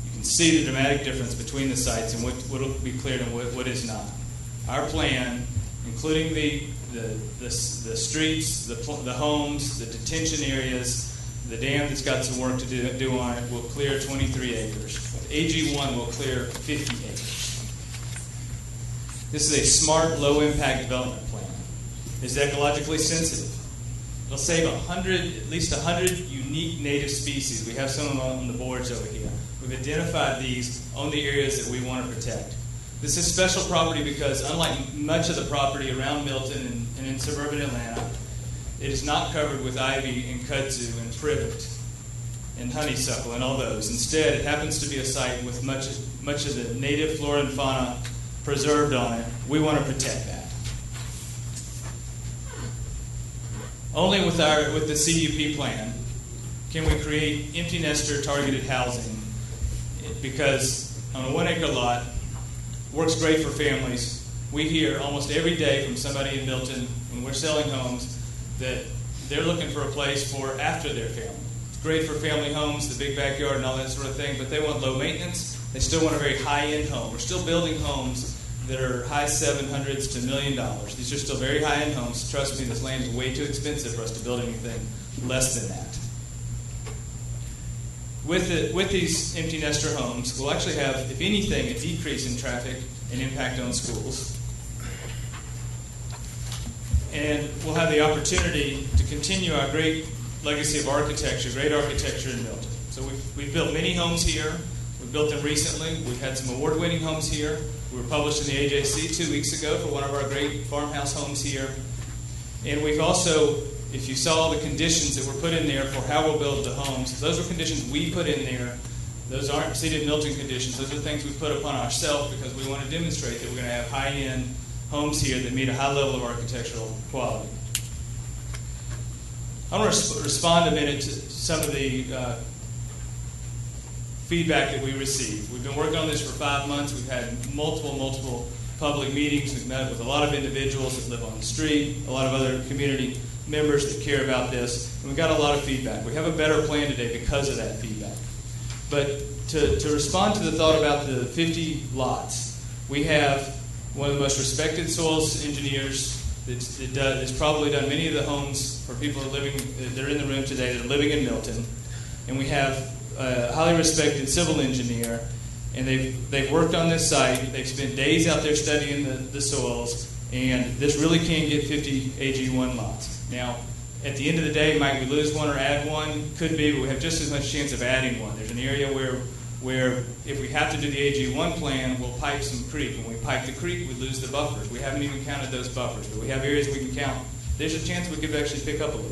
You can see the dramatic difference between the sites and what will be cleared and what is not. Our plan, including the streets, the homes, the detention areas, the dam that's got some work to do on it, will clear 23 acres. With AG1, we'll clear 50 acres. This is a smart, low-impact development plan. It's ecologically sensitive. It'll save at least 100 unique native species. We have some of them on the boards over here. We've identified these on the areas that we want to protect. This is special property because, unlike much of the property around Milton and in suburban Atlanta, it is not covered with ivy and kudzu and privet and honeysuckle and all those. Instead, it happens to be a site with much of the native flora and fauna preserved on it. We want to protect that. Only with the CUP plan can we create empty nester targeted housing, because on a 1 acre lot, works great for families. We hear almost every day from somebody in Milton when we're selling homes that they're looking for a place for after their family. It's great for family homes, the big backyard and all that sort of thing, but they want low maintenance. They still want a very high-end home. We're still building homes that are high $700s to $1 million. These are still very high-end homes. Trust me, this land is way too expensive for us to build anything less than that. With these empty nester homes, we'll actually have, if anything, a decrease in traffic and impact on schools. And we'll have the opportunity to continue our great legacy of architecture, great architecture in Milton. So we've built many homes here. We've built them recently. We've had some award-winning homes here. We were published in the AJC 2 weeks ago for one of our great farmhouse homes here. And we've also, if you saw the conditions that were put in there for how we'll build the homes, those were conditions we put in there. Those aren't seated Milton conditions. Those are things we put upon ourselves because we want to demonstrate that we're going to have high-end homes here that meet a high level of architectural quality. I want to respond a minute to some of the feedback that we received. We've been working on this for 5 months. We've had multiple public meetings. We've met with a lot of individuals that live on the street, a lot of other community members that care about this, and we got a lot of feedback. We have a better plan today because of that feedback. But to respond to the thought about the 50 lots, we have one of the most respected soils engineers that's probably done many of the homes for people that are in the room today that are living in Milton, and we have a highly respected civil engineer, and they've worked on this site. They've spent days out there studying the soils, and this really can get 50 AG1 lots. Now, at the end of the day, might we lose one or add one? Could be, but we have just as much chance of adding one. There's an area where if we have to do the AG1 plan, we'll pipe some creek. When we pipe the creek, we lose the buffers. We haven't even counted those buffers, but we have areas we can count. There's a chance we could actually pick up a little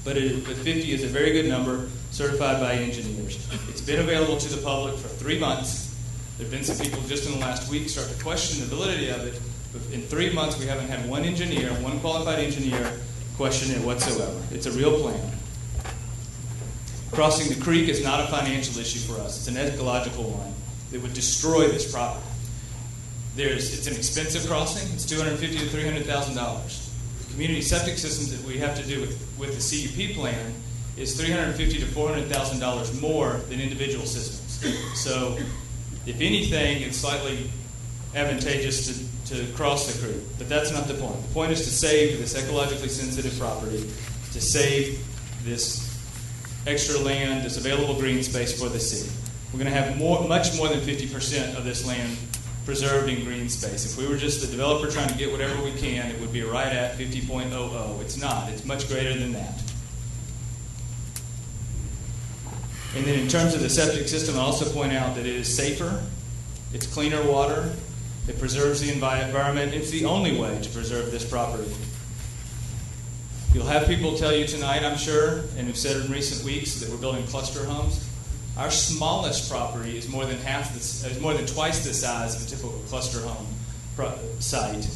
bit. But 50 is a very good number, certified by engineers. It's been available to the public for 3 months. There have been some people just in the last week start to question the validity of it. But in 3 months, we haven't had one engineer, one qualified engineer, question it whatsoever. It's a real plan. Crossing the creek is not a financial issue for us. It's an ecological one that would destroy this property. It's an expensive crossing. It's $250,000 to $300,000. Community septic systems that we have to do with the CUP plan is $350,000 to $400,000 more than individual systems. So, if anything, it's slightly advantageous to cross the creek. But that's not the point. The point is to save this ecologically sensitive property, to save this extra land, this available green space for the city. We're going to have much more than 50% of this land preserved in green space. If we were just the developer trying to get whatever we can, it would be right at 50.00. It's not. It's much greater than that. And then in terms of the septic system, I'll also point out that it is safer, it's cleaner water, it preserves the environment. It's the only way to preserve this property. You'll have people tell you tonight, I'm sure, and who've said in recent weeks that we're building cluster homes. Our smallest property is more than twice the size of a typical cluster home site,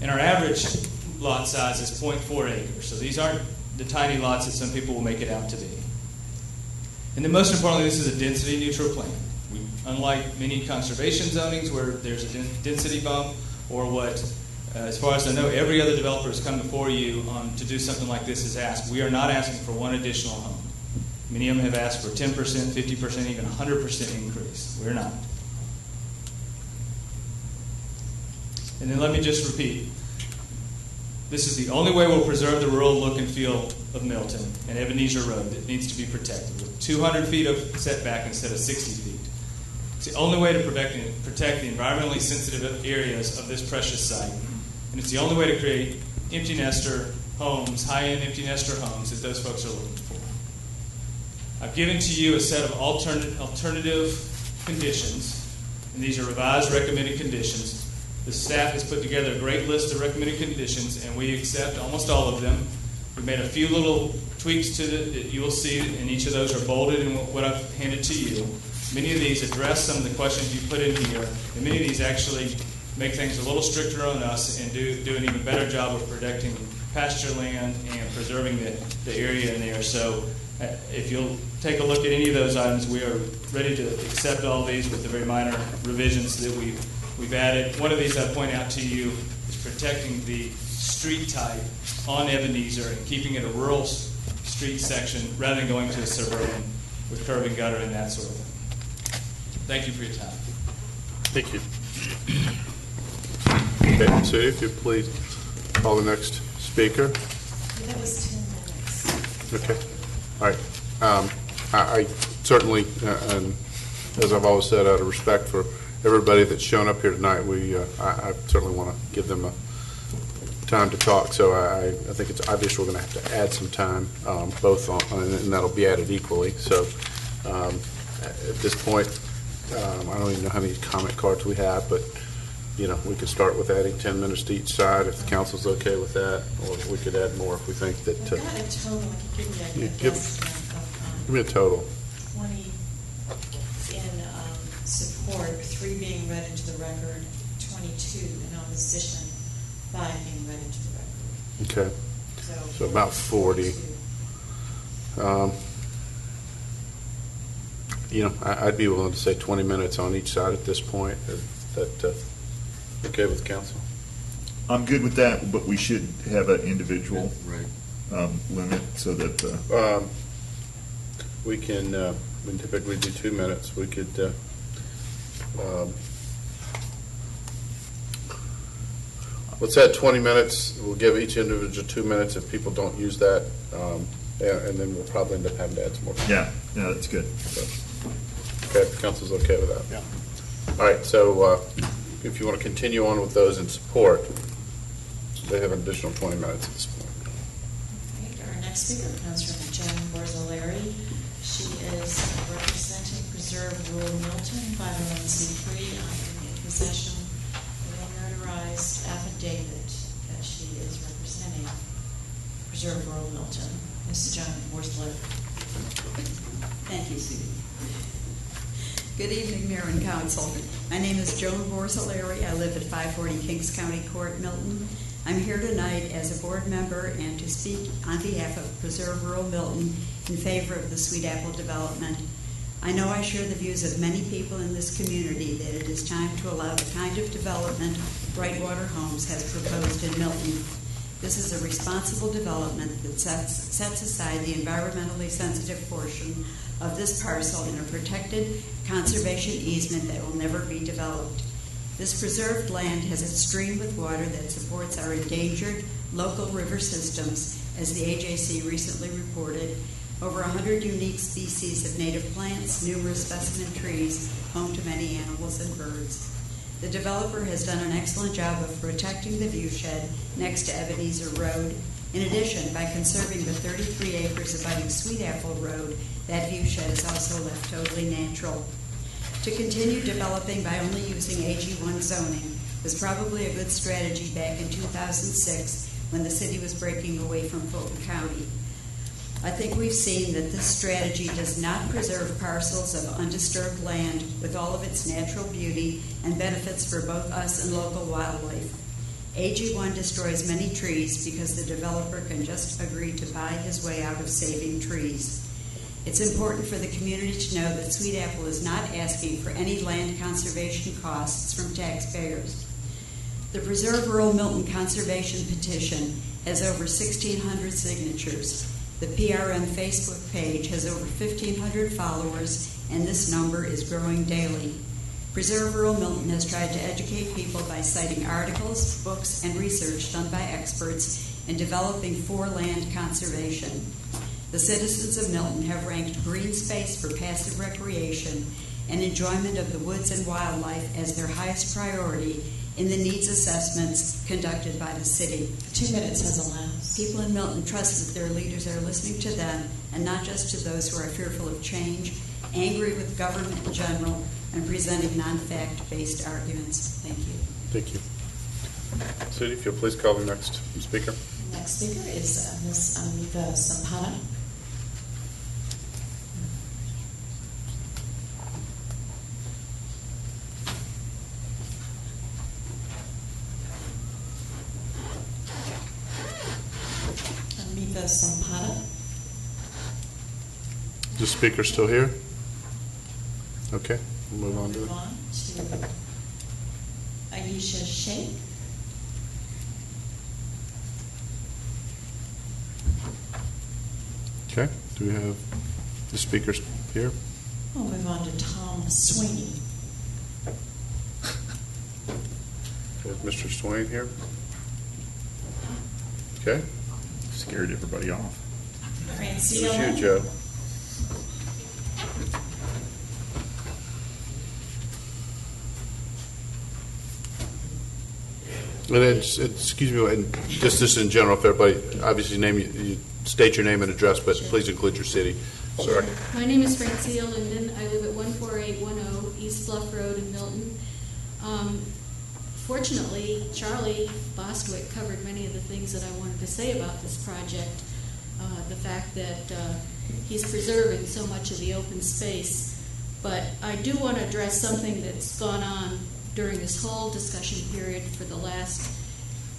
and our average lot size is 0.4 acres. So these aren't the tiny lots that some people will make it out to be. And then most importantly, this is a density neutral plan. Unlike many conservation zonings where there's a density bump, or what, as far as I know, every other developer has come before you to do something like this is asked. We are not asking for one additional home. Many of them have asked for 10%, 50%, even 100% increase. We're not. And then let me just repeat. This is the only way we'll preserve the rural look and feel of Milton and Ebenezer Road that needs to be protected, with 200 feet of setback instead of 60 feet. It's the only way to protect the environmentally sensitive areas of this precious site. And it's the only way to create empty nester homes, high-end empty nester homes that those folks are looking for. I've given to you a set of alternative conditions, and these are revised recommended conditions. The staff has put together a great list of recommended conditions, and we accept almost all of them. We've made a few little tweaks to it that you will see, and each of those are bolded in what I've handed to you. Many of these address some of the questions you put in here, and many of these actually make things a little stricter on us and do an even better job of protecting pasture land and preserving the area in there. So if you'll take a look at any of those items, we are ready to accept all these with the very minor revisions that we've added. One of these I point out to you is protecting the street type on Ebenezer and keeping it a rural street section rather than going to a suburban with curb and gutter and that sort of thing. Thank you for your time. Thank you. Okay, Sudie, if you please call the next speaker. That was 10 minutes. Okay, all right. I certainly, and as I've always said, out of respect for everybody that's shown up here tonight, I certainly want to give them a time to talk. So I think it's obvious we're going to have to add some time, both on, and that'll be added equally. So at this point, I don't even know how many comment cards we have, but we could start with adding 10 minutes to each side if the council's okay with that, or we could add more if we think that. I've got a total, I could give you a give me a total. 20 in support, 3 being read into the record, 22 in opposition, 5 being read into the record. Okay, so about 40. I'd be willing to say 20 minutes on each side at this point. Is that okay with council? I'm good with that, but we should have an individual limit so that. We typically do 2 minutes. We could, let's add 20 minutes. We'll give each individual 2 minutes if people don't use that, and then we'll probably end up having to add some more. Yeah, that's good. So, okay, if the council's okay with that. Yeah. All right, so if you want to continue on with those in support, they have an additional 20 minutes at this point. Our next speaker comes from Joan Borzolari. She is representing Preserve Rural Milton, 501c3, in possession of a notarized affidavit that she is representing Preserve Rural Milton. Mrs. Joan Borzolari. Thank you, Sue. Good evening, Mayor and Council. My name is Joan Borzolari. I live at 540 Kings County Court, Milton. I'm here tonight as a board member and to speak on behalf of Preserve Rural Milton in favor of the Sweet Apple development. I know I share the views of many people in this community that it is time to allow the kind of development Brightwater Homes has proposed in Milton. This is a responsible development that sets aside the environmentally sensitive portion of this parcel in a protected conservation easement that will never be developed. This preserved land has a stream with water that supports our endangered local river systems, as the AJC recently reported. Over 100 unique species of native plants, numerous specimen trees, home to many animals and birds. The developer has done an excellent job of protecting the viewshed next to Ebenezer Road. In addition, by conserving the 33 acres abutting Sweet Apple Road, that viewshed is also left totally natural. To continue developing by only using AG1 zoning was probably a good strategy back in 2006 when the city was breaking away from Fulton County. I think we've seen that this strategy does not preserve parcels of undisturbed land with all of its natural beauty and benefits for both us and local wildlife. AG1 destroys many trees because the developer can just agree to buy his way out of saving trees. It's important for the community to know that Sweet Apple is not asking for any land conservation costs from taxpayers. The Preserve Rural Milton Conservation Petition has over 1,600 signatures. The PRM Facebook page has over 1,500 followers, and this number is growing daily. Preserve Rural Milton has tried to educate people by citing articles, books, and research done by experts in developing for land conservation. The citizens of Milton have ranked green space for passive recreation and enjoyment of the woods and wildlife as their highest priority in the needs assessments conducted by the city. 2 minutes has elapsed. People in Milton trust that their leaders are listening to them and not just to those who are fearful of change, angry with government in general, and presenting non-fact-based arguments. Thank you. Thank you. Sudie, if you'll please call the next speaker. The next speaker is Ms. Amita Sampana. Amita Sampana. Is the speaker still here? Okay, we'll move on to it. Move on to Aisha Sheikh. Okay, do we have the speakers here? We'll move on to Tom Sweeney. Is Mr. Swain here? Okay. Scared everybody off. It's you, Joe. And then, excuse me, and just this in general, if everybody, obviously you state your name and address, but please include your city. Sorry. My name is Francia Linden. I live at 14810 East Bluff Road in Milton. Fortunately, Charlie Bostwick covered many of the things that I wanted to say about this project. The fact that he's preserving so much of the open space. But I do want to address something that's gone on during this whole discussion period for the last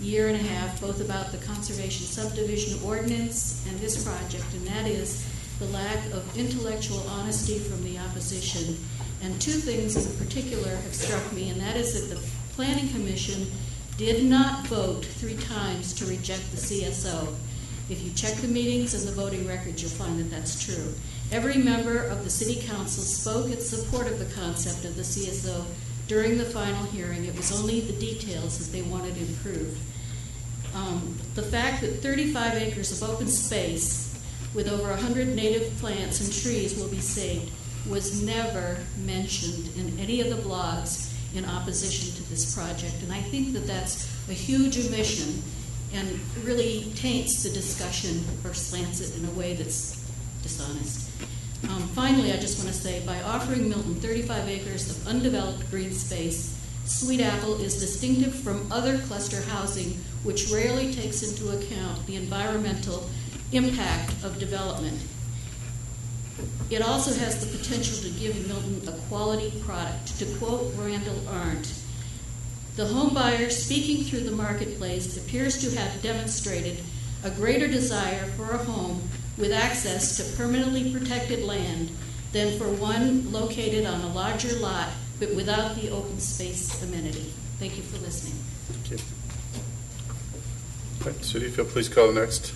year and a half, both about the conservation subdivision ordinance and this project, and that is the lack of intellectual honesty from the opposition. And two things in particular have struck me, and that is that the Planning Commission did not vote 3 times to reject the CSO. If you check the meetings and the voting records, you'll find that that's true. Every member of the City Council spoke in support of the concept of the CSO during the final hearing. It was only the details that they wanted improved. The fact that 35 acres of open space with over 100 native plants and trees will be saved was never mentioned in any of the blogs in opposition to this project. And I think that that's a huge omission and really taints the discussion or slants it in a way that's dishonest. Finally, I just want to say, by offering Milton 35 acres of undeveloped green space, Sweet Apple is distinctive from other cluster housing, which rarely takes into account the environmental impact of development. It also has the potential to give Milton a quality product. To quote Randall Arndt, the home buyer speaking through the marketplace appears to have demonstrated a greater desire for a home with access to permanently protected land than for one located on a larger lot but without the open space amenity. Thank you for listening. Thank you. All right, City, if you'll please call the next.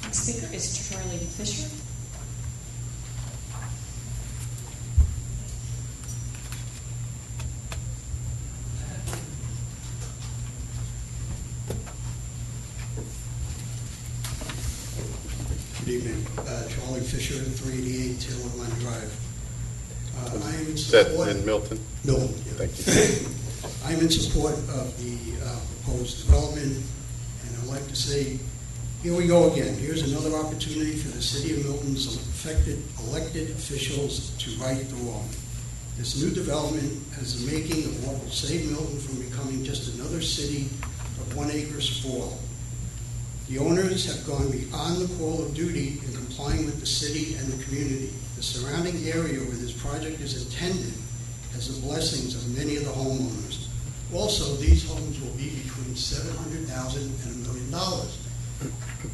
Next speaker is Charlie Fisher. Good evening. Charlie Fisher, 388 Taylor Glen Drive. I am in support. Is that in Milton? Milton, yeah. Thank you. I am in support of the proposed development, and I'd like to say, here we go again. Here's another opportunity for the City of Milton's elected officials to right the wrong. This new development has the making of what will save Milton from becoming just another city of 1 acre sprawl. The owners have gone beyond the call of duty in complying with the city and the community. The surrounding area where this project is intended has the blessings of many of the homeowners. Also, these homes will be between $700,000 and $1 million.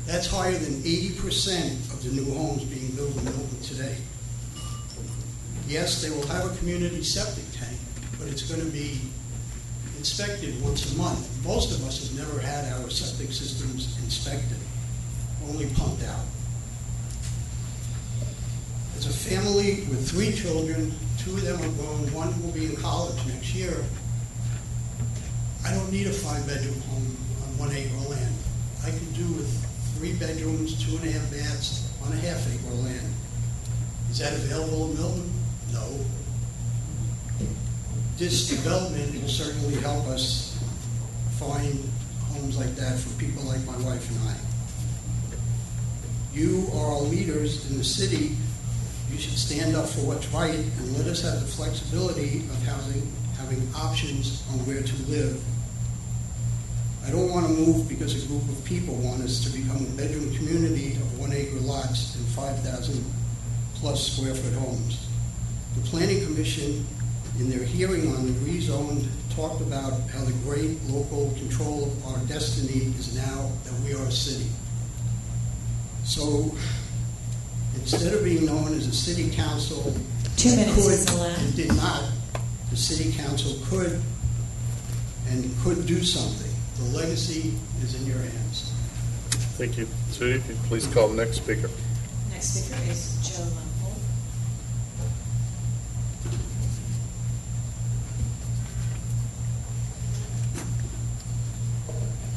That's higher than 80% of the new homes being built in Milton today. Yes, they will have a community septic tank, but it's going to be inspected once a month. Most of us have never had our septic systems inspected, only pumped out. As a family with 3 children, 2 of them are grown, 1 will be in college next year, I don't need a 5-bedroom home on 1 acre of land. I can do with 3 bedrooms, 2.5 baths on a half-acre land. Is that available in Milton? No. This development will certainly help us find homes like that for people like my wife and I. You are our leaders in the city. You should stand up for what's right and let us have the flexibility of having options on where to live. I don't want to move because a group of people want us to become a bedroom community of 1 acre lots and 5,000 plus square foot homes. The Planning Commission, in their hearing on the rezoned, talked about how the great local control of our destiny is now that we are a city. So instead of being known as a city council, 2 minutes is could allowed. and did not, the city council could do something. The legacy is in your hands. Thank you. Sudi, if you please call the next speaker. Next speaker is Joe Lumpold.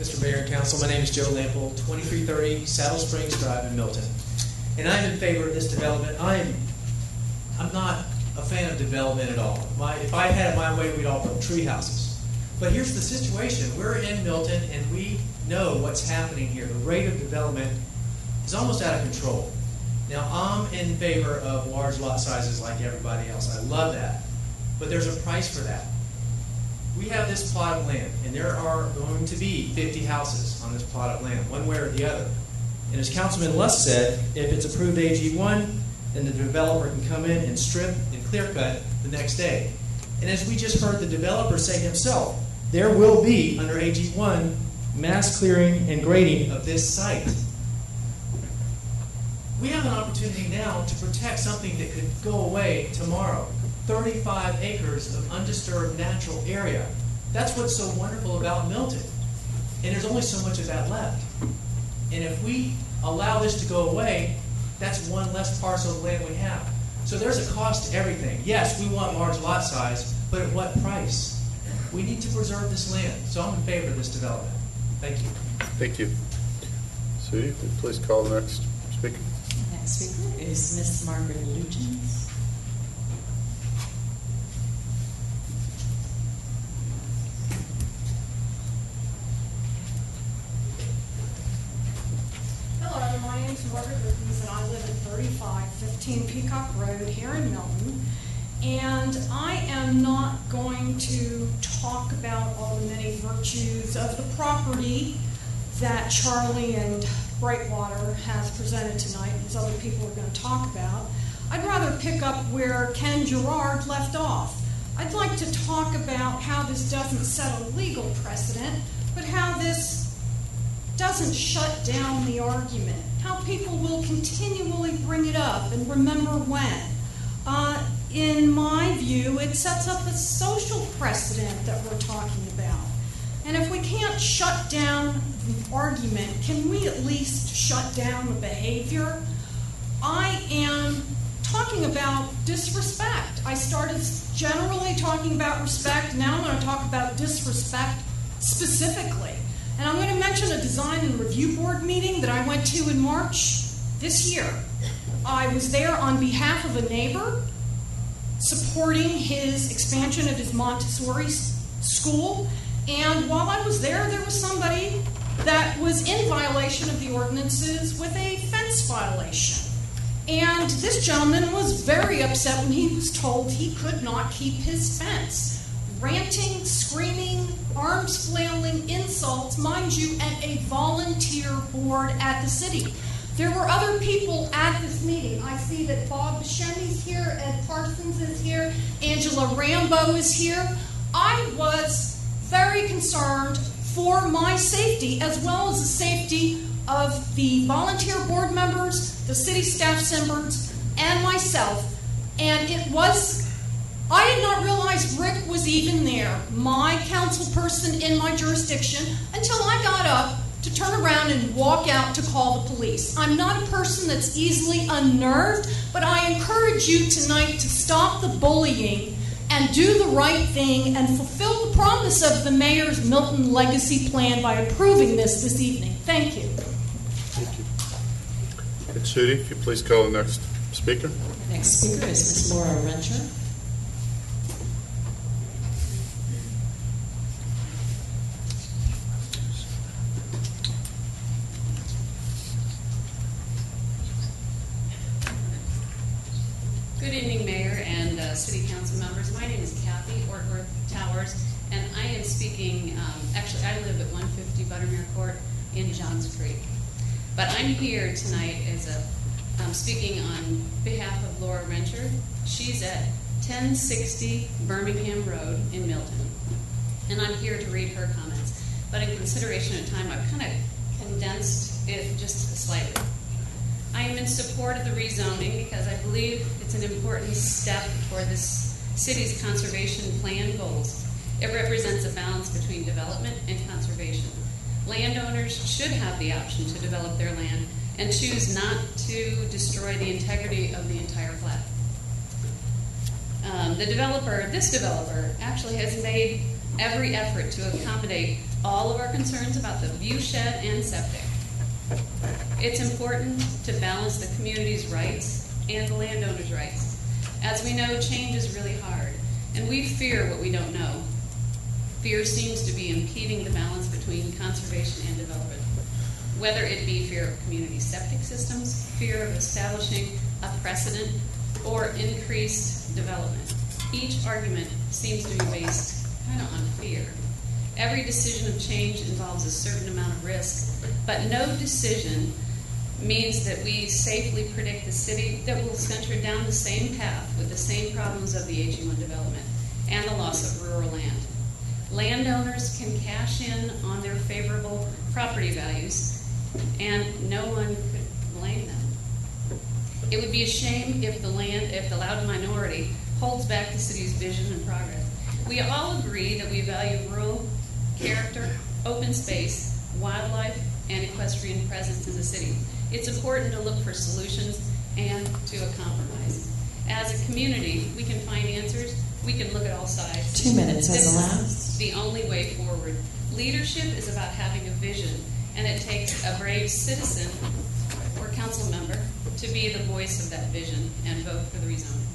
Mr. Mayor and Council. My name is Joe Lample, 2330 Saddle Springs Drive in Milton. And I'm in favor of this development. I'm not a fan of development at all. If I had it my way, we'd all build tree houses. But here's the situation. We're in Milton, and we know what's happening here. The rate of development is almost out of control. Now, I'm in favor of large lot sizes like everybody else. I love that. But there's a price for that. We have this plot of land, and there are going to be 50 houses on this plot of land, one way or the other. And as Councilman Lusk said, if it's approved AG1, then the developer can come in and strip and clear cut the next day. And as we just heard the developer say himself, there will be, under AG1, mass clearing and grading of this site. We have an opportunity now to protect something that could go away tomorrow. 35 acres of undisturbed natural area. That's what's so wonderful about Milton. And there's only so much of that left. And if we allow this to go away, that's one less parcel of land we have. So there's a cost to everything. Yes, we want large lot size, but at what price? We need to preserve this land. So I'm in favor of this development. Thank you. Thank you. Sudie, will you please call the next speaker? The next speaker is Miss Margaret Lutens. Hello, my name is Margaret Lutens, and I live at 3515 Peacock Road here in Milton. And I am not going to talk about all the many virtues of the property that Charlie and Brightwater has presented tonight, as other people are going to talk about. I'd rather pick up where Ken Gerard left off. I'd like to talk about how this doesn't set a legal precedent, but how this doesn't shut down the argument, how people will continually bring it up and remember when. In my view, it sets up a social precedent that we're talking about. And if we can't shut down the argument, can we at least shut down the behavior? I am talking about disrespect. I started generally talking about respect. Now I'm going to talk about disrespect specifically. And I'm going to mention a design and review board meeting that I went to in March this year. I was there on behalf of a neighbor supporting his expansion of his Montessori school. And while I was there, there was somebody that was in violation of the ordinances with a fence violation. And this gentleman was very upset when he was told he could not keep his fence. Ranting, screaming, arms flailing, insults, mind you, at a volunteer board at the city. There were other people at this meeting. I see that Bob Buscemi's here, Ed Parsons is here, Angela Rambo is here. I was very concerned for my safety as well as the safety of the volunteer board members, the city staff members, and myself. And I did not realize Rick was even there, my council person in my jurisdiction, until I got up to turn around and walk out to call the police. I'm not a person that's easily unnerved, but I encourage you tonight to stop the bullying and do the right thing and fulfill the promise of the mayor's Milton Legacy Plan by approving this evening. Thank you. Thank you. And Sudie, if you please call the next speaker. The next speaker is Ms. Laura Rencher. Good evening, Mayor and City Council members. My name is Kathy Ortworth Towers, and I am speaking, actually I live at 150 Buttermere Court in Johns Creek. But I'm here tonight I'm speaking on behalf of Laura Rencher. She's at 1060 Birmingham Road in Milton, and I'm here to read her comments. But in consideration of time, I've kind of condensed it just slightly. I am in support of the rezoning because I believe it's an important step for this city's conservation plan goals. It represents a balance between development and conservation. Landowners should have the option to develop their land and choose not to destroy the integrity of the entire plat. This developer actually has made every effort to accommodate all of our concerns about the view shed and septic. It's important to balance the community's rights and the landowner's rights. As we know, change is really hard, and we fear what we don't know. Fear seems to be impeding the balance between conservation and development, whether it be fear of community septic systems, fear of establishing a precedent, or increased development. Each argument seems to be based kind of on fear. Every decision of change involves a certain amount of risk, but no decision means that we safely predict the city that will center down the same path with the same problems of the AG1 development and the loss of rural land. Landowners can cash in on their favorable property values, and no one could blame them. It would be a shame if the loud minority holds back the city's vision and progress. We all agree that we value rural character, open space, wildlife, and equestrian presence in the city. It's important to look for solutions and to a compromise. As a community, we can find answers. We can look at all sides. 2 minutes has allowed. This is the only way forward. Leadership is about having a vision, and it takes a brave citizen or council member to be the voice of that vision and vote for the rezoning.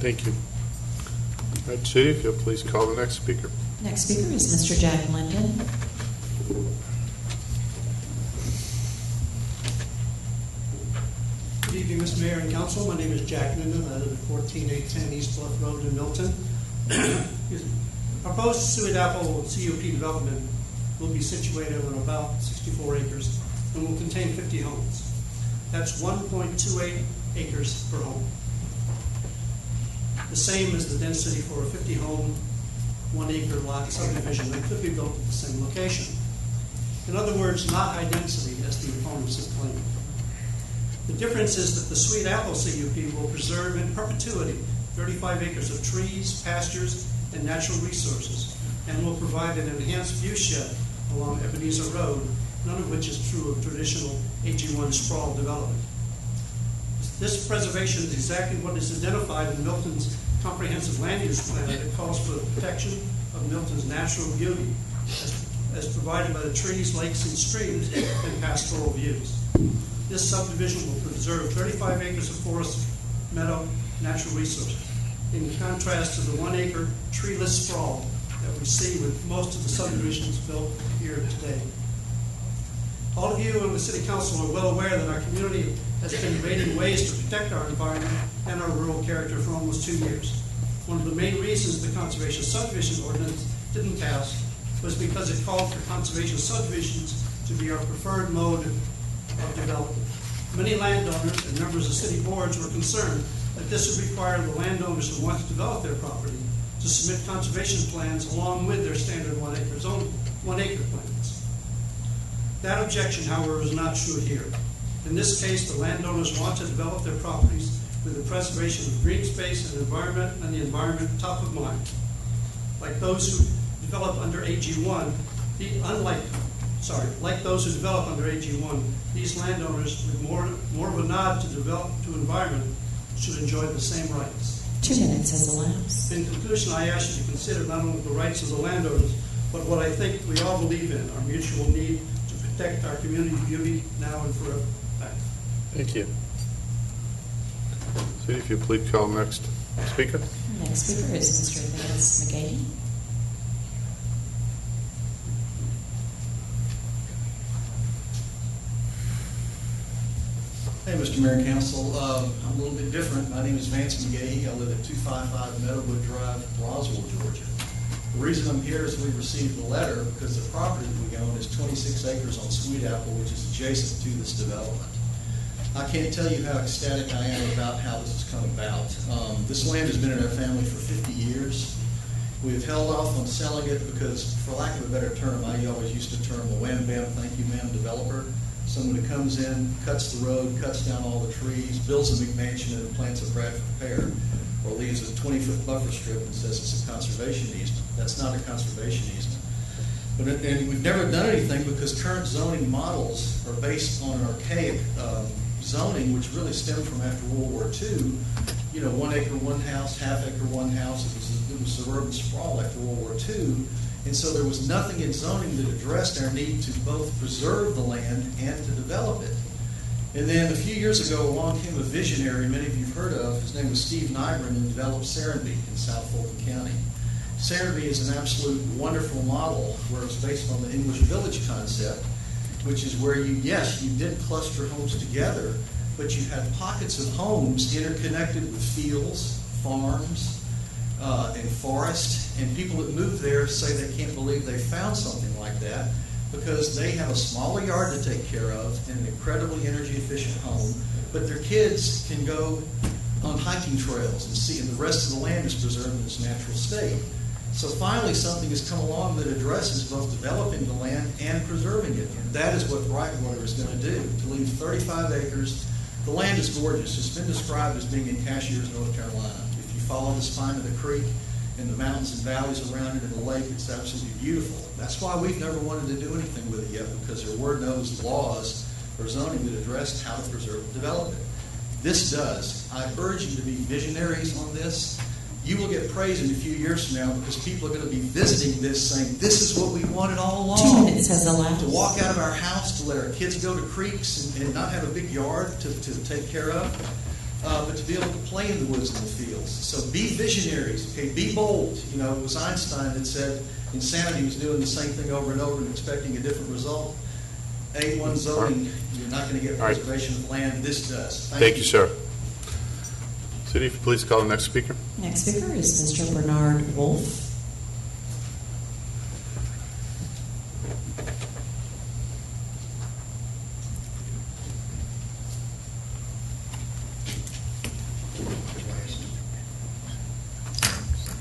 Thank you. All right, Judy, if you'll please call the next speaker. Next speaker is Mr. Jack Linden. Good evening, Mr. Mayor and Council. My name is Jack Linden. I live at 14810 East Bluff Road in Milton. Proposed Suet Apple CUP development will be situated on about 64 acres and will contain 50 homes. That's 1.28 acres per home. The same as the density for a 50-home, 1-acre lot subdivision that could be built at the same location. In other words, not high density, as the opponents have claimed. The difference is that the Sweet Apple CUP will preserve in perpetuity 35 acres of trees, pastures, and natural resources, and will provide an enhanced view shed along Ebenezer Road, none of which is true of traditional AG1 sprawl development. This preservation is exactly what is identified in Milton's comprehensive land use plan that calls for the protection of Milton's natural beauty as provided by the trees, lakes, and streams and pastoral views. This subdivision will preserve 35 acres of forest, meadow, natural resources, in contrast to the 1-acre treeless sprawl that we see with most of the subdivisions built here today. All of you on the City Council are well aware that our community has been debating ways to protect our environment and our rural character for almost 2 years. One of the main reasons the Conservation Subdivision Ordinance didn't pass was because it called for conservation subdivisions to be our preferred mode of development. Many landowners and members of city boards were concerned that this would require the landowners who want to develop their property to submit conservation plans along with their standard 1-acre plans. That objection, however, is not true here. In this case, the landowners want to develop their properties with the preservation of green space and the environment top of mind. Like those who develop under AG1, like those who develop under AG1, these landowners with more of a nod to environment should enjoy the same rights. 2 minutes has elapsed. In conclusion, I ask you to consider not only the rights of the landowners, but what I think we all believe in, our mutual need to protect our community beauty now and forever. Thank you. Judy, if you please call the next speaker. Next speaker is Mr. Vance McGahee. Hey, Mr. Mayor and Council. I'm a little bit different. My name is Vance McGahee. I live at 255 Meadowwood Drive, Roswell, Georgia. The reason I'm here is we received a letter because the property that we own is 26 acres on Sweet Apple, which is adjacent to this development. I can't tell you how ecstatic I am about how this has come about. This land has been in our family for 50 years. We have held off on selling it because, for lack of a better term, I always used to term a wham-bam, thank you, ma'am developer. Someone who comes in, cuts the road, cuts down all the trees, builds a McMansion and plants a Bradford pear, or leaves a 20-foot buffer strip and says it's a conservation easement. That's not a conservation easement. And we've never done anything because current zoning models are based on an archaic zoning, which really stemmed from after World War II. You know, 1 acre, 1 house, half acre, 1 house. It was suburban sprawl after World War II. And so there was nothing in zoning that addressed our need to both preserve the land and to develop it. And then a few years ago, along came a visionary many of you have heard of. His name was Steve Nygren, and developed Serenbe in South Fulton County. Serenbe is an absolute wonderful model where it's based on the English village concept, which is where you did cluster homes together, but you had pockets of homes interconnected with fields, farms, and forest. And people that move there say they can't believe they found something like that, because they have a smaller yard to take care of and an incredibly energy efficient home, but their kids can go on hiking trails and see, and the rest of the land is preserved in its natural state. So finally something has come along that addresses both developing the land and preserving it. And that is what Brightwater is going to do, to leave 35 acres. The land is gorgeous. It's been described as being in Cashiers, North Carolina. If you follow the spine of the creek and the mountains and valleys around it and the lake, it's absolutely beautiful. That's why we've never wanted to do anything with it yet, because there were no laws or zoning that addressed how to preserve and develop it. This does. I urge you to be visionaries on this. You will get praise in a few years from now, because people are going to be visiting this saying, this is what we wanted all along. 2 minutes has elapsed. To walk out of our house, to let our kids go to creeks and not have a big yard to take care of, but to be able to play in the woods and the fields. So be visionaries, okay? Be bold. You know, it was Einstein that said insanity was doing the same thing over and over and expecting a different result. A1 zoning, you're not going to get preservation of land. This does. Thank you, sir. City, if you please call the next speaker. Next speaker is Mr. Bernard Wolf.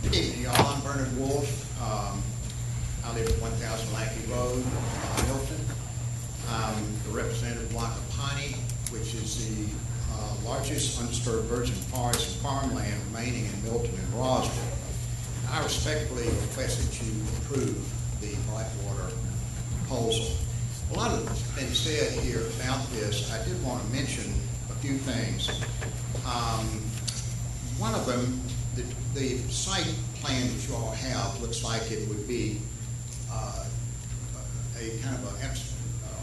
Good evening, y'all. I'm Bernard Wolf. I live at 1000 Lackey Road, Milton. I'm the representative of Wacapani, which is the largest undisturbed virgin forest and farmland remaining in Milton and Roswell. I respectfully request that you approve the Brightwater proposal. A lot has been said here about this. I did want to mention a few things. One of them, the site plan that you all have looks like it would be a kind of an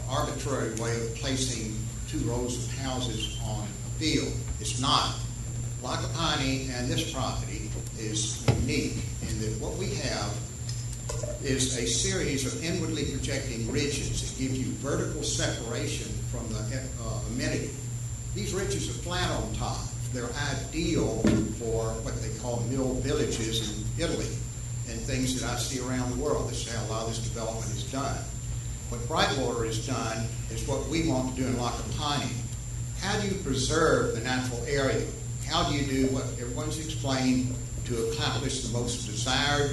arbitrary way of placing 2 rows of houses on a field. It's not. Wacapani and this property is unique in that what we have is a series of inwardly projecting ridges that give you vertical separation from the amenity. These ridges are flat on top. They're ideal for what they call mill villages in Italy and things that I see around the world. This is how a lot of this development is done. What Brightwater has done is what we want to do in Wacapani. How do you preserve the natural area? How do you do what everyone's explained to accomplish the most desired,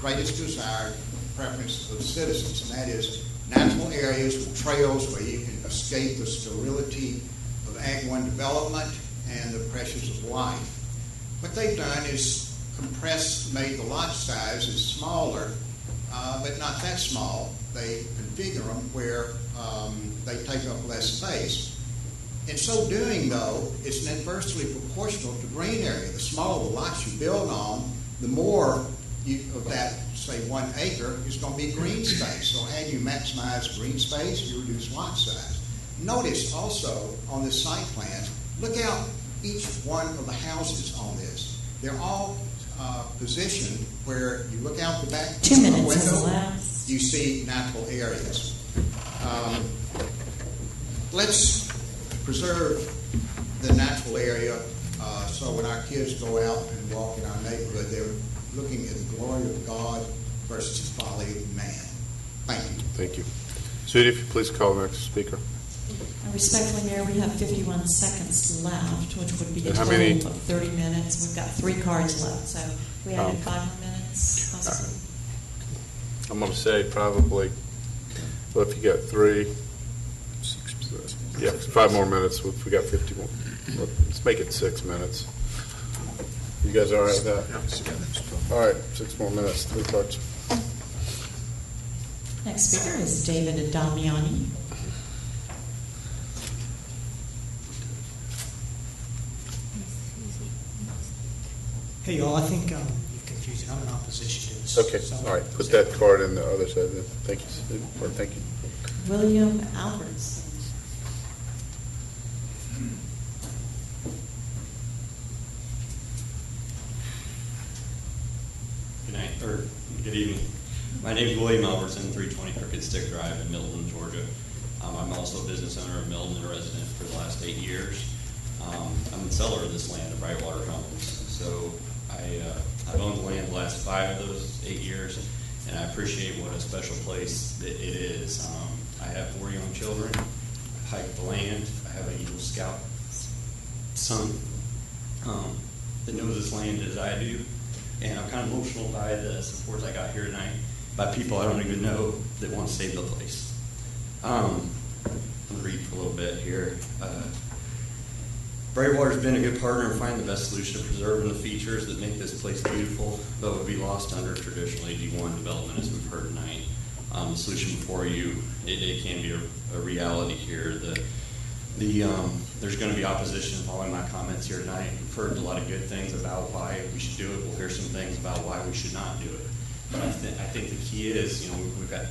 greatest desired preference of citizens, and that is natural areas with trails where you can escape the sterility of Ag 1 development and the pressures of life. What they've done is made the lot sizes smaller, but not that small. They configure them where they take up less space. In so doing, though, it's inversely proportional to green area. The smaller the lots you build on, the more of that, say, 1 acre is going to be green space. So how you maximize green space, you reduce lot size. Notice also on this site plan, look out each one of the houses on this. They're all positioned where you look out the back 2 minutes window, elapsed. you see natural areas. Let's preserve the natural area so when our kids go out and walk in our neighborhood, they're looking at the glory of God versus the folly of man. Thank you. Thank you. Sweetie, if you please call the next speaker. Respectfully, Mayor, we have 51 seconds left, which would be a And how total many- of 30 minutes. We've got 3 cards left, so we added 5 more minutes, possibly. I'm going to say probably, well, if you got 3, yeah, 5 more minutes. If we got 50 more, let's make it 6 minutes. You guys all right with that? All right, 6 more minutes, 3 cards. Next speaker is David Damiani. Hey, y'all, I think you've confused and I'm in opposition to this. Okay, So- all right, put that card in the other side then. Thank you, Sid, or thank you. William Alberts. Good night, or good evening. My name is William Albertson, 320 Crooked Stick Drive in Milton, Georgia. I'm also a business owner of Milton and a resident for the last 8 years. I'm the seller of this land, of Brightwater Homes. So I've owned the land the last 5 of those 8 years, and I appreciate what a special place that it is. I have 4 young children. I hike the land. I have an Eagle Scout son that knows this land as I do. And I'm kind of emotional by the support I got here tonight by people I don't even know that want to save the place. I'm going to read for a little bit here. Brightwater's been a good partner in finding the best solution to preserving the features that make this place beautiful, but would be lost under traditional AG1 development, as we've heard tonight. The solution before you, it can be a reality here. There's going to be opposition following my comments here tonight. We've heard a lot of good things about why we should do it. We'll hear some things about why we should not do it. But I think the key is, we've got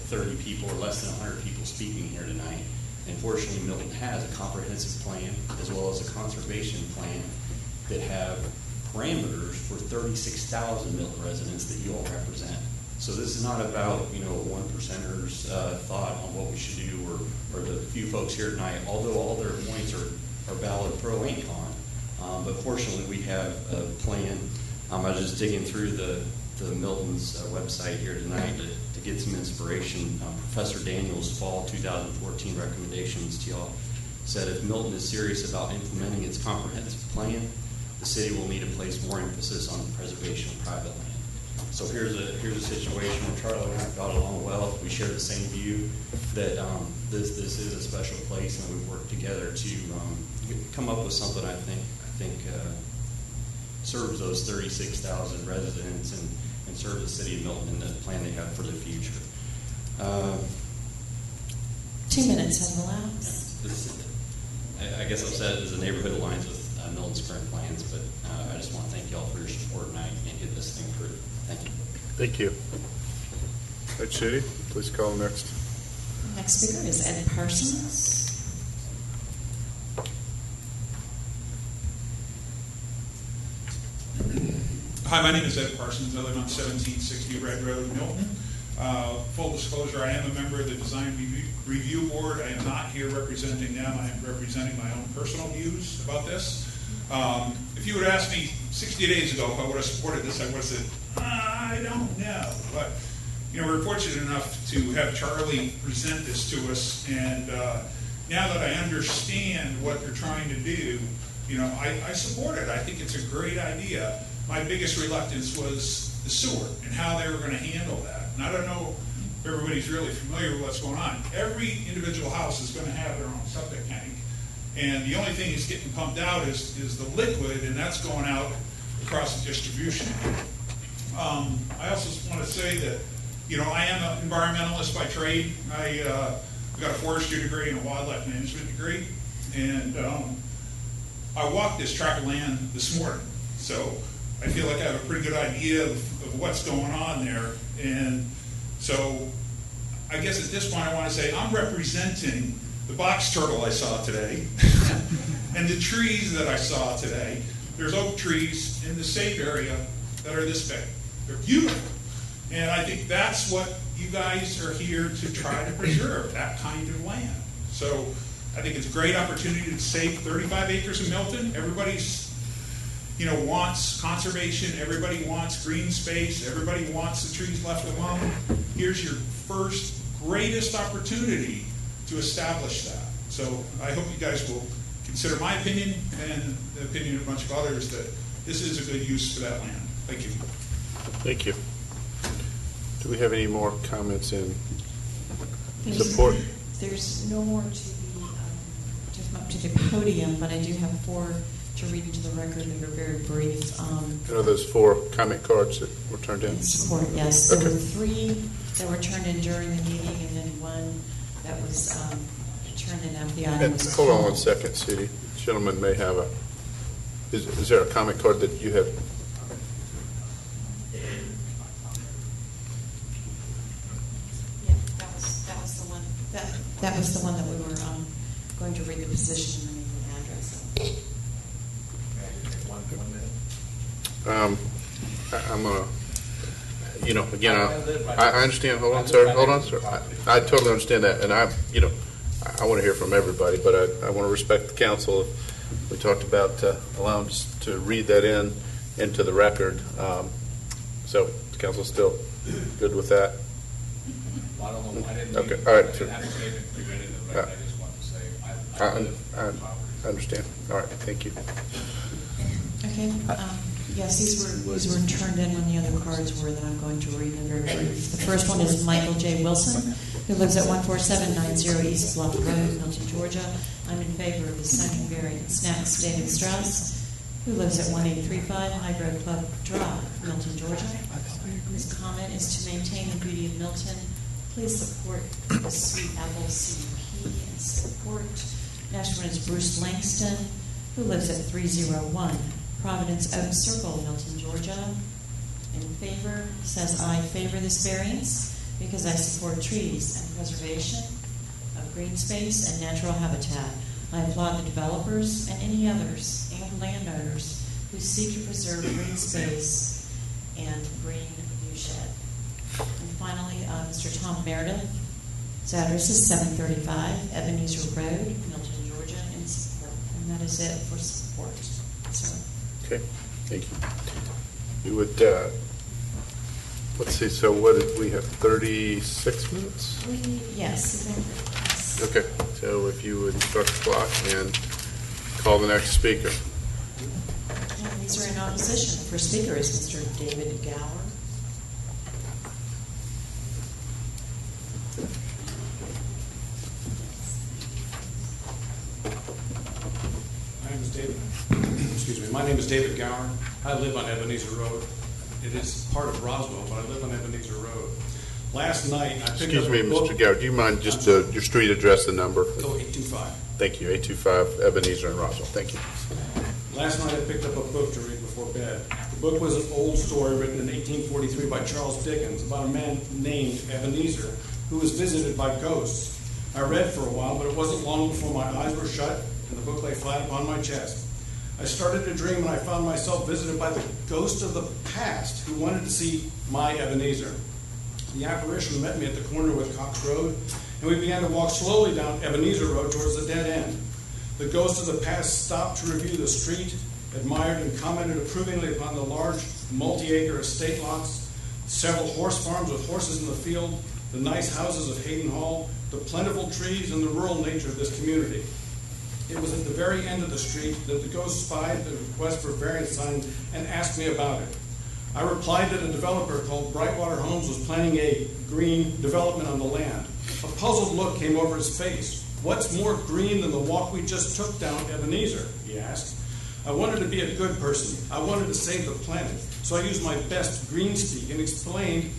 30 people or less than 100 people speaking here tonight. And fortunately, Milton has a comprehensive plan as well as a conservation plan that have parameters for 36,000 Milton residents that you all represent. So this is not about, one percenter's thought on what we should do or the few folks here tonight, although all their points are valid pro and con. But fortunately, we have a plan. I was just digging through the Milton's website here tonight to get some inspiration. Professor Daniels' fall 2014 recommendations to y'all said if Milton is serious about implementing its comprehensive plan, the city will need to place more emphasis on the preservation of private land. So here's a situation where Charlie and I got along well. We share the same view that this is a special place, and we've worked together to come up with something I think serves those 36,000 residents and serve the city of Milton and the plan they have for the future. 2 minutes have elapsed. I guess I've said it as a neighborhood aligns with Milton's current plans, but I just want to thank you all for your support tonight and get this thing through. Thank you. Thank you. Ed Shady, please call next. Next speaker is Ed Parsons. Hi, my name is Ed Parsons. I live on 1760 Red Road, Milton. Full disclosure, I am a member of the Design Review Board. I am not here representing them. I am representing my own personal views about this. If you would ask me 60 days ago if I would have supported this, I would have said, I don't know. But, we're fortunate enough to have Charlie present this to us. And now that I understand what they're trying to do, I support it. I think it's a great idea. My biggest reluctance was the sewer and how they were going to handle that. And I don't know if everybody's really familiar with what's going on. Every individual house is going to have their own septic tank. And the only thing that's getting pumped out is the liquid, and that's going out across the distribution. I also want to say that, I am an environmentalist by trade. I got a forestry degree and a wildlife management degree. And I walked this tract of land this morning. So I feel like I have a pretty good idea of what's going on there. And so I guess at this point I want to say I'm representing the box turtle I saw today and the trees that I saw today. There's oak trees in the safe area that are this big. They're beautiful. And I think that's what you guys are here to try to preserve, that kind of land. So I think it's a great opportunity to save 35 acres in Milton. Everybody's wants conservation. Everybody wants green space. Everybody wants the trees left alone. Here's your first greatest opportunity to establish that. So I hope you guys will consider my opinion and the opinion of a bunch of others that this is a good use for that land. Thank you. Thank you. Do we have any more comments in support? There's no more to come up to the podium, but I do have 4 to read into the record that are very brief. Those 4 comment cards that were turned in? Support, yes. There were 3 that were turned in during the meeting, and then 1 that was turned in after the item was Hold on called. 1 second, City. The gentleman may have is there a comment card that you have? That was the one that we were going to read the position and the address. I'm going to, again, I understand. Hold on, sir. Hold on, sir. I totally understand that, and I want to hear from everybody, but I want to respect the council. We talked about allowing us to read that into the record. So the council's still good with that? Well, I don't know. I didn't. Okay. All right. I didn't have a statement presented in the record. I just wanted to say I understand. All right. Thank you. Okay. Yes, these were turned in when the other cards were that I'm going to read. They're very brief. The first one is Michael J. Wilson, who lives at 14790 East Bluff Road, Milton, Georgia. I'm in favor of the second variance. Next, David Strauss, who lives at 1835 Hydro Club Drive, Milton, Georgia. His comment is to maintain the beauty of Milton. Please support the Sweet Apple CDP and support. Next one is Bruce Langston, who lives at 301 Providence Oak Circle, Milton, Georgia. In favor, says I favor this variance because I support trees and preservation of green space and natural habitat. I applaud the developers and any others and landowners who seek to preserve green space and green viewshed. And finally, Mr. Tom Meredith. His address is 735 Ebenezer Road, Milton, Georgia, in support. And that is it for support. So. Okay, thank you. You would, let's see, so what did we have, 36 minutes? Yes. Okay, so if you would start the clock and call the next speaker. And these are in opposition. The first speaker is Mr. David Gower. My name is David Gower. I live on Ebenezer Road. It is part of Roswell, but I live on Ebenezer Road. Last night, I picked Excuse up me, a book. Mr. Gower, do you mind just your street address and number? Oh, 825. Thank you, 825 Ebenezer and Roswell. Thank you. Last night, I picked up a book to read before bed. The book was an old story written in 1843 by Charles Dickens about a man named Ebenezer who was visited by ghosts. I read for a while, but it wasn't long before my eyes were shut and the book lay flat upon my chest. I started to dream and I found myself visited by the ghost of the past who wanted to see my Ebenezer. The apparition met me at the corner with Cox Road, and we began to walk slowly down Ebenezer Road towards the dead end. The ghost of the past stopped to review the street, admired and commented approvingly upon the large multi-acre estate lots, several horse farms with horses in the field, the nice houses of Hayden Hall, the plentiful trees, and the rural nature of this community. It was at the very end of the street that the ghost spied the request for variance sign and asked me about it. I replied that a developer called Brightwater Homes was planning a green development on the land. A puzzled look came over his face. "What's more green than the walk we just took down Ebenezer?" he asked. I wanted to be a good person. I wanted to save the planet. So I used my best green speak and explained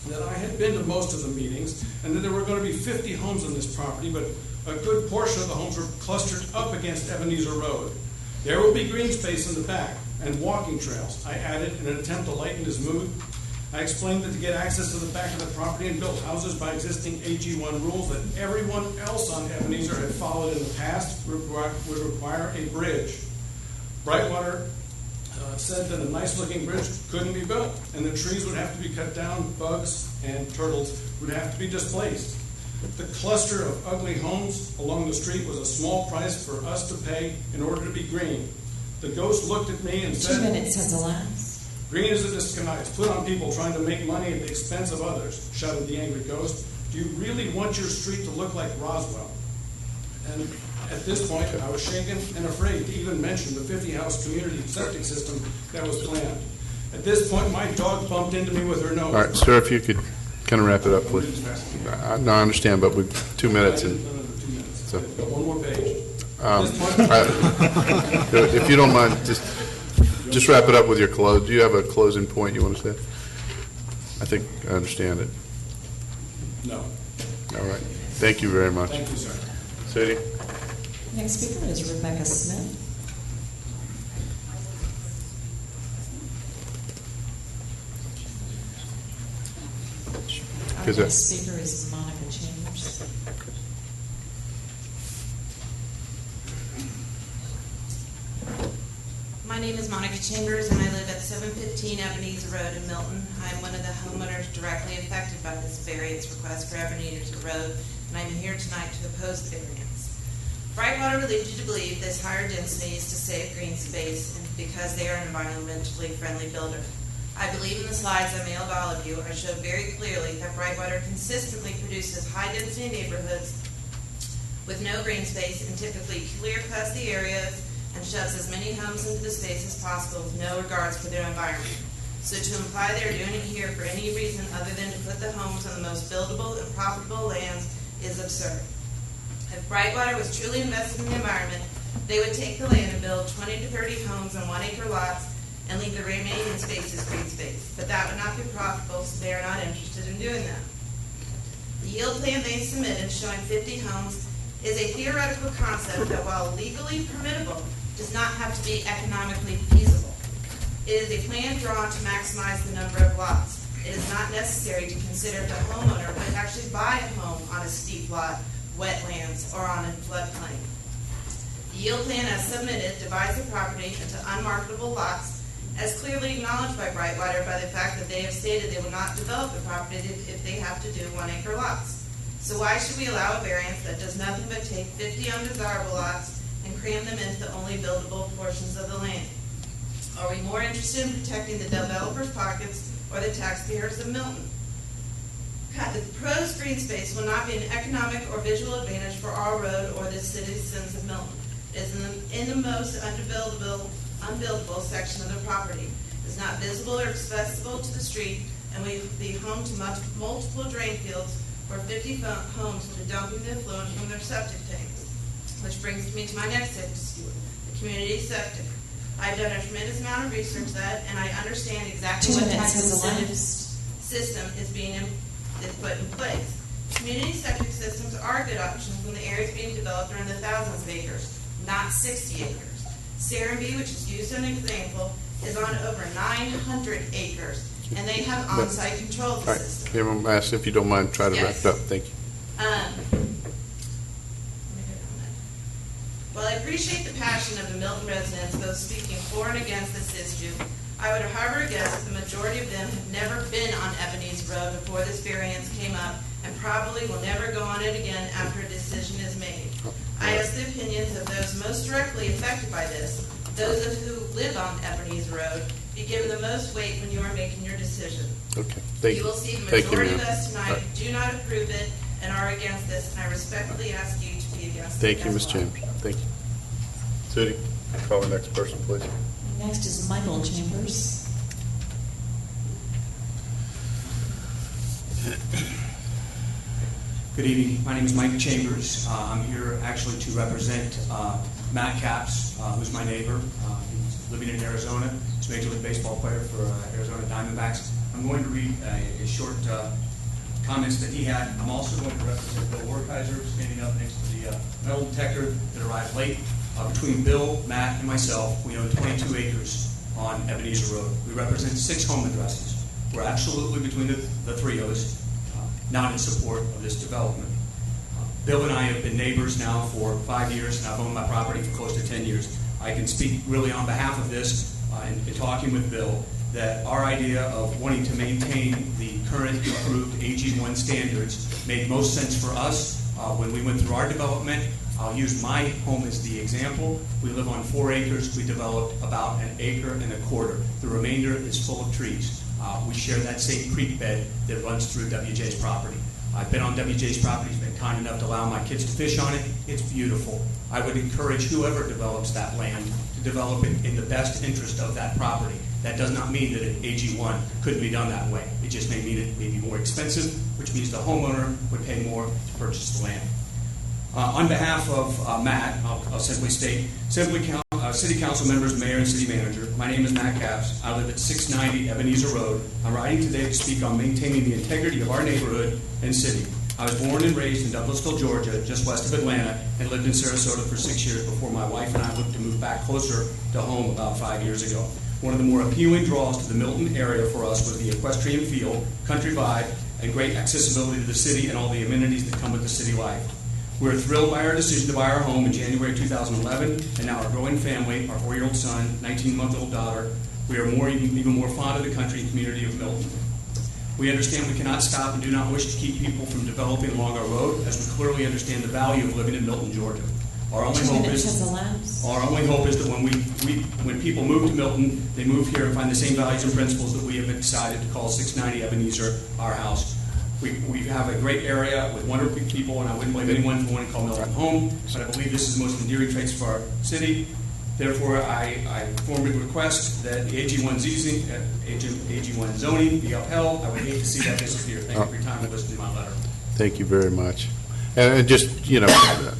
that I had been to most of the meetings and that there were going to be 50 homes on this property, but a good portion of the homes were clustered up against Ebenezer Road. There will be green space in the back and walking trails, I added in an attempt to lighten his mood. I explained that to get access to the back of the property and build houses by existing AG1 rules that everyone else on Ebenezer had followed in the past would require a bridge. Brightwater said that a nice-looking bridge couldn't be built, and the trees would have to be cut down, bugs and turtles would have to be displaced. The cluster of ugly homes along the street was a small price for us to pay in order to be green. The ghost looked at me and said, 2 minutes has elapsed. "Green is a disguise put on people trying to make money at the expense of others," shouted the angry ghost. "Do you really want your street to look like Roswell?" And at this point, I was shaken and afraid to even mention the 50-house community septic system that was planned. At this point, my dog bumped into me with her nose. All right, sir, if you could kind of wrap it up, please. No, I understand, but with 2 minutes and so. One more page. If you don't mind, just wrap it up with your close. Do you have a closing point you want to say? I think I understand it. No. All right. Thank you very much. Thank you, sir. Sudi? Next speaker is Rebecca Smith. Our next speaker is Monica Chambers. My name is Monica Chambers, and I live at 715 Ebenezer Road in Milton. I'm one of the homeowners directly affected by this variance request for Ebenezer Road, and I'm here tonight to oppose the variance. Brightwater would lead you to believe this higher density is to save green space and because they are an environmentally friendly builder. I believe in the slides I mailed all of you, I showed very clearly that Brightwater consistently produces high-density neighborhoods with no green space and typically clear-cuts the areas and shoves as many homes into the space as possible with no regards for their environment. So to imply they're doing it here for any reason other than to put the homes on the most buildable and profitable lands is absurd. If Brightwater was truly invested in the environment, they would take the land and build 20 to 30 homes on 1-acre lots and leave the remaining space as green space. But that would not be profitable, so they are not interested in doing that. The yield plan they submitted showing 50 homes is a theoretical concept that, while legally permissible, does not have to be economically feasible. It is a plan drawn to maximize the number of lots. It is not necessary to consider the homeowner would actually buy a home on a steep lot, wetlands, or on a floodplain. The yield plan as submitted divides the property into unmarketable lots, as clearly acknowledged by Brightwater by the fact that they have stated they will not develop the property if they have to do 1-acre lots. So why should we allow a variance that does nothing but take 50 undesirable lots and cram them into the only buildable portions of the land? Are we more interested in protecting the developers' pockets or the taxpayers of Milton? The proposed green space will not be an economic or visual advantage for our road or the citizens of Milton. It is in the most unbuildable section of the property. It is not visible or accessible to the street and will be home to multiple drain fields where 50 homes will be dumping the effluent from their septic tanks. Which brings me to my next issue, the community septic. I've done a tremendous amount of research that, and I understand exactly what type of system is put in place. Community septic systems are a good option when the areas being developed are in the thousands of acres, not 60 acres. Serenby, which is used as an example, is on over 900 acres, and they have on-site control of the system. I'm going to ask if you don't mind, try to wrap it up. Thank you. While I appreciate the passion of the Milton residents, both speaking for and against this issue, I would harbor a guess that the majority of them have never been on Ebenezer Road before this variance came up and probably will never go on it again after a decision is made. I ask the opinions of those most directly affected by this, those of who live on Ebenezer Road, be given the most weight when you are making your decision. Okay, thank you. You will see the majority of us tonight do not approve it and are against this, and I respectfully ask you to be against it. Thank you, Ms. Chambers. Thank you. Sudi, call the next person, please. Next is Michael Chambers. Good evening. My name is Mike Chambers. I'm here actually to represent Matt Capps, who's my neighbor. He's living in Arizona. He's a Major League Baseball player for Arizona Diamondbacks. I'm going to read a short comments that he had. I'm also going to represent Bill Werkheiser, standing up next to the metal detector that arrived late. Between Bill, Matt, and myself, we own 22 acres on Ebenezer Road. We represent 6 home addresses. We're absolutely, between the three of us, not in support of this development. Bill and I have been neighbors now for 5 years, and I've owned my property for close to 10 years. I can speak really on behalf of this in talking with Bill that our idea of wanting to maintain the current approved AG1 standards made most sense for us when we went through our development. I'll use my home as the example. We live on 4 acres. We developed about 1.25 acres. The remainder is full of trees. We share that same creek bed that runs through WJ's property. I've been on WJ's property. He's been kind enough to allow my kids to fish on it. It's beautiful. I would encourage whoever develops that land to develop it in the best interest of that property. That does not mean that an AG1 couldn't be done that way. It just may mean it may be more expensive, which means the homeowner would pay more to purchase the land. On behalf of Matt, I'll simply state, City Council members, Mayor, and City Manager, my name is Matt Capps. I live at 690 Ebenezer Road. I'm writing today to speak on maintaining the integrity of our neighborhood and city. I was born and raised in Douglasville, Georgia, just west of Atlanta, and lived in Sarasota for 6 years before my wife and I looked to move back closer to home about 5 years ago. One of the more appealing draws to the Milton area for us was the equestrian field, country vibe, and great accessibility to the city and all the amenities that come with the city life. We're thrilled by our decision to buy our home in January 2011, and now our growing family, our 4-year-old son, 19-month-old daughter, we are even more fond of the country and community of Milton. We understand we cannot stop and do not wish to keep people from developing along our road, as we clearly understand the value of living in Milton, Georgia. Our only hope is that when people move to Milton, they move here and find the same values and principles that we have decided to call 690 Ebenezer our house. We have a great area with wonderful people, and I wouldn't blame anyone for wanting to call Milton home, but I believe this is the most endearing traits for our city. Therefore, I formally request that the AG1 zoning be upheld. I would hate to see that disappear. Thank you for your time and listening to my letter. Thank you very much. And just, you know,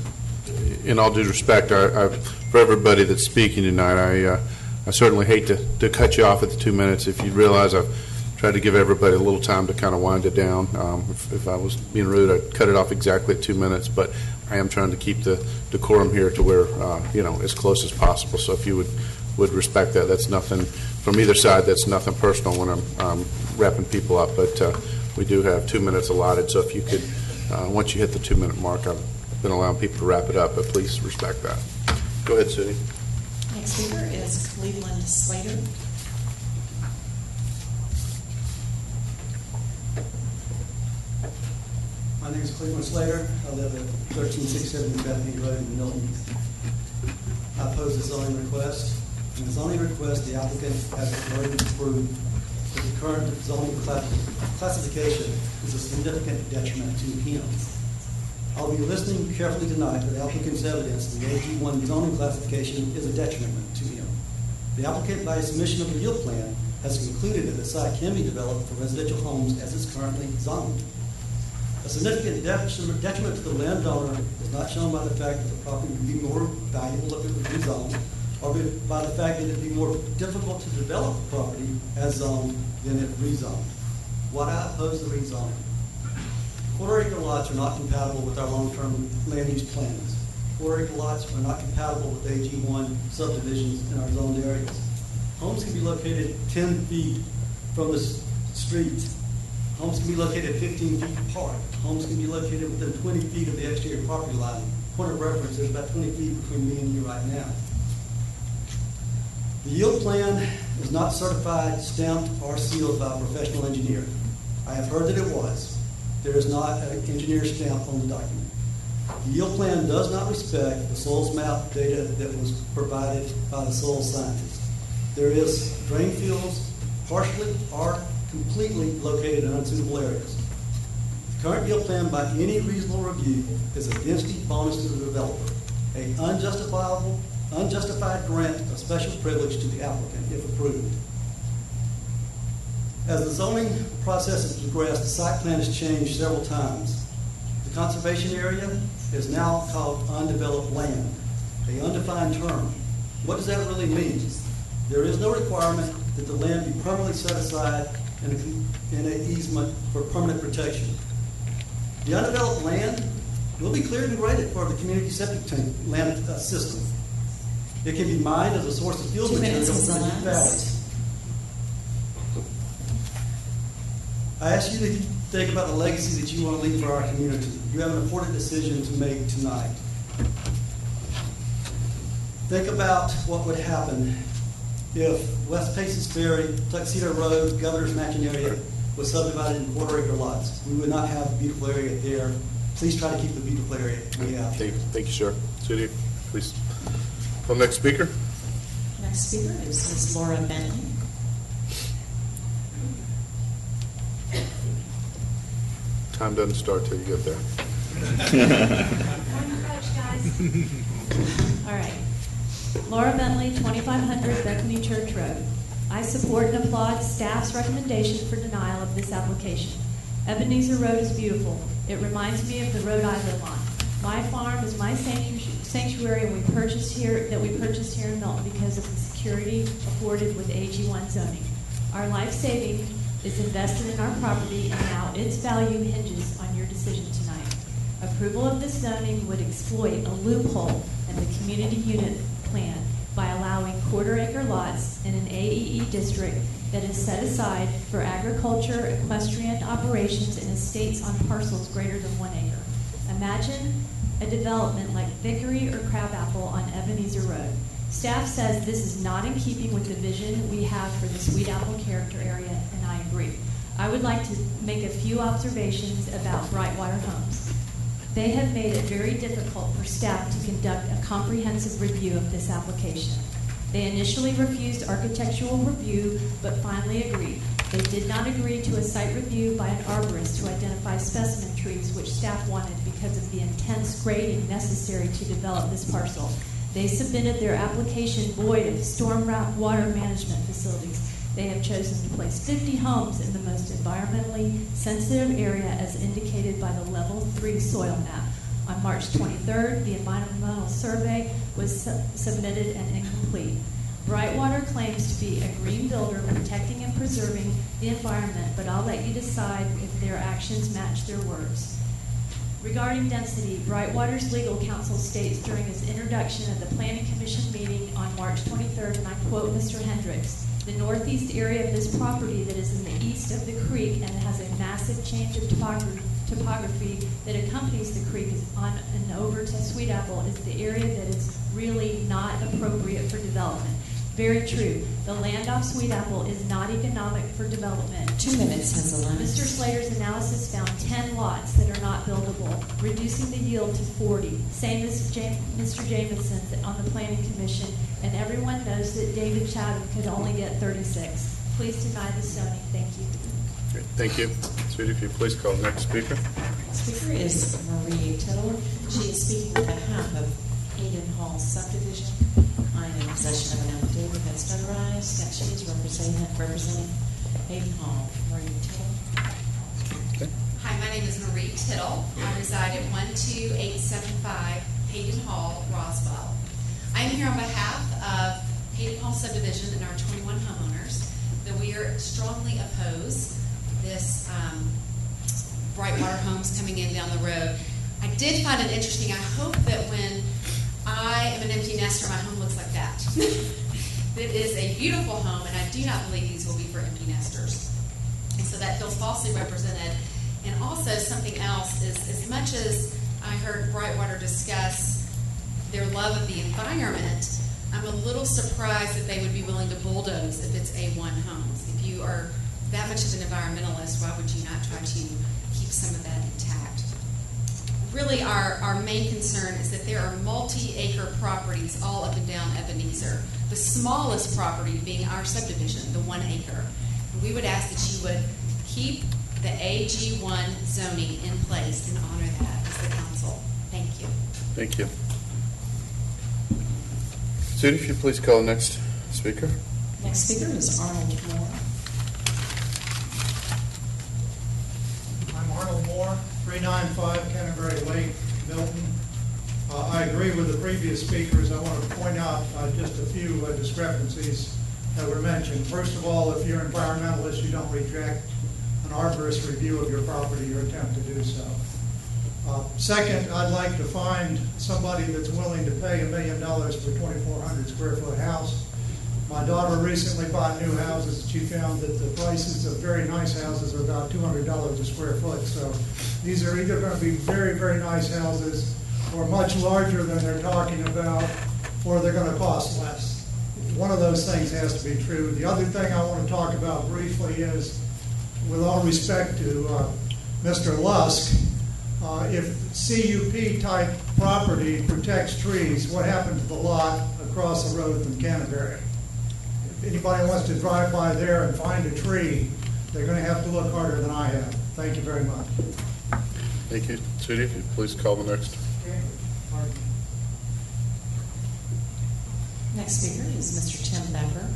in all due respect, for everybody that's speaking tonight, I certainly hate to cut you off at the 2 minutes. If you realize I've tried to give everybody a little time to kind of wind it down. If I was being rude, I'd cut it off exactly at 2 minutes, but I am trying to keep the decorum here to where, you know, as close as possible. So if you would respect that, that's nothing from either side. That's nothing personal when I'm wrapping people up, but we do have 2 minutes allotted. So if you could, once you hit the 2 minute mark, I've been allowing people to wrap it up, but please respect that. Go ahead, Sudie. Next speaker is Cleveland Slater. My name is Cleveland Slater. I live at 13670 Bethany Road in Milton. I oppose the zoning request. In the zoning request, the applicant has already proved that the current zoning classification is a significant detriment to him. I'll be listening carefully tonight to the applicant's evidence that the AG1 zoning classification is a detriment to him. The applicant, by submission of the yield plan, has concluded that the site can be developed for residential homes as it's currently zoned. A significant detriment to the landowner is not shown by the fact that the property would be more valuable if it was rezoned, or by the fact that it would be more difficult to develop the property as zoned than if rezoned. Why do I oppose the rezoning? Quarter-acre lots are not compatible with our long-term land use plans. Quarter-acre lots are not compatible with AG1 subdivisions in our zoned areas. Homes can be located 10 feet from the street. Homes can be located 15 feet apart. Homes can be located within 20 feet of the exterior property line. Point of reference, there's about 20 feet between me and you right now. The yield plan is not certified, stamped, or sealed by a professional engineer. I have heard that it was. There is not an engineer stamp on the document. The yield plan does not respect the soils map data that was provided by the soil scientist. There is drain fields partially or completely located in unsuitable areas. The current yield plan, by any reasonable review, is a density bonus to the developer, an unjustified grant of special privilege to the applicant if approved. As the zoning process has progressed, the site plan has changed several times. The conservation area is now called undeveloped land, an undefined term. What does that really mean? There is no requirement that the land be permanently set aside in an easement for permanent protection. The undeveloped land will be cleared and graded for the community septic tank land system. It can be mined as a source of fuel material for the valley. I ask you to think about the legacy that you want to leave for our community. You have an important decision to make tonight. Think about what would happen if West Paces Ferry, Tuxedo Road, Governor's Mansion area was subdivided in quarter-acre lots. We would not have a beautiful area there. Please try to keep the beautiful area we have. Thank you, sir. Sudie, please. Well, next speaker. Next speaker is Ms. Laura Bentley. Time doesn't start till you get there. All right. Laura Bentley, 2500 Bethany Church Road. I support and applaud staff's recommendation for denial of this application. Ebenezer Road is beautiful. It reminds me of the road I live on. My farm is my sanctuary, and we purchased here in Milton because of the security afforded with AG1 zoning. Our life saving is invested in our property, and now its value hinges on your decision tonight. Approval of this zoning would exploit a loophole in the community unit plan by allowing quarter-acre lots in an AEE district that is set aside for agriculture, equestrian operations, and estates on parcels greater than 1 acre. Imagine a development like Vickery or Crabapple on Ebenezer Road. Staff says this is not in keeping with the vision we have for the Sweet Apple character area, and I agree. I would like to make a few observations about Brightwater Homes. They have made it very difficult for staff to conduct a comprehensive review of this application. They initially refused architectural review, but finally agreed. They did not agree to a site review by an arborist to identify specimen trees, which staff wanted because of the intense grading necessary to develop this parcel. They submitted their application void of storm water management facilities. They have chosen to place 50 homes in the most environmentally sensitive area as indicated by the Level 3 soil map. On March 23rd, the environmental survey was submitted and incomplete. Brightwater claims to be a green builder protecting and preserving the environment, but I'll let you decide if their actions match their words. Regarding density, Brightwater's legal counsel states during his introduction at the Planning Commission meeting on March 23rd, and I quote Mr. Hendricks, "The northeast area of this property that is in the east of the creek and has a massive change of topography that accompanies the creek is on and over to Sweet Apple is the area that is really not appropriate for development." Very true. The land off Sweet Apple is not economic for development. 2 minutes has elapsed. Mr. Slater's analysis found 10 lots that are not buildable, reducing the yield to 40. Same as Mr. Jameson's on the Planning Commission, and everyone knows that David Chatham could only get 36. Please deny the zoning. Thank you. Okay, thank you. Sweetie, if you please call the next speaker. Speaker is Marie Tittle. She is speaking on behalf of Hayden Hall subdivision. I am in possession of an affidavit that's notarized that she is representing Hayden Hall. Marie Tittle. Hi, my name is Marie Tittle. I reside at 12875 Hayden Hall, Roswell. I am here on behalf of Hayden Hall subdivision and our 21 homeowners that we are strongly oppose this Brightwater Homes coming in down the road. I did find it interesting. I hope that when I am an empty nester, my home looks like that. It is a beautiful home, and I do not believe these will be for empty nesters. And so that feels falsely represented. And also something else is, as much as I heard Brightwater discuss their love of the environment, I'm a little surprised that they would be willing to bulldoze if it's A1 homes. If you are that much of an environmentalist, why would you not try to keep some of that intact? Really, our main concern is that there are multi-acre properties all up and down Ebenezer. The smallest property being our subdivision, the 1 acre. And we would ask that you would keep the AG1 zoning in place and honor that as the council. Thank you. Thank you. Sweetie, if you please call the next speaker. Next speaker is Arnold Moore. I'm Arnold Moore, 395 Canterbury Lake, Milton. I agree with the previous speakers. I want to point out just a few discrepancies that were mentioned. First of all, if you're an environmentalist, you don't reject an arborist review of your property or attempt to do so. Second, I'd like to find somebody that's willing to pay $1 million for a 2,400 square foot house. My daughter recently bought new houses. She found that the prices of very nice houses are about $200 a square foot. So these are either going to be very, very nice houses or much larger than they're talking about, or they're going to cost less. One of those things has to be true. The other thing I want to talk about briefly is, with all respect to Mr. Lusk, if CUP-type property protects trees, what happened to the lot across the road from Canterbury? If anybody wants to drive by there and find a tree, they're going to have to look harder than I have. Thank you very much. Thank you. Sweetie, if you please call the next. Next speaker is Mr. Tim Becker.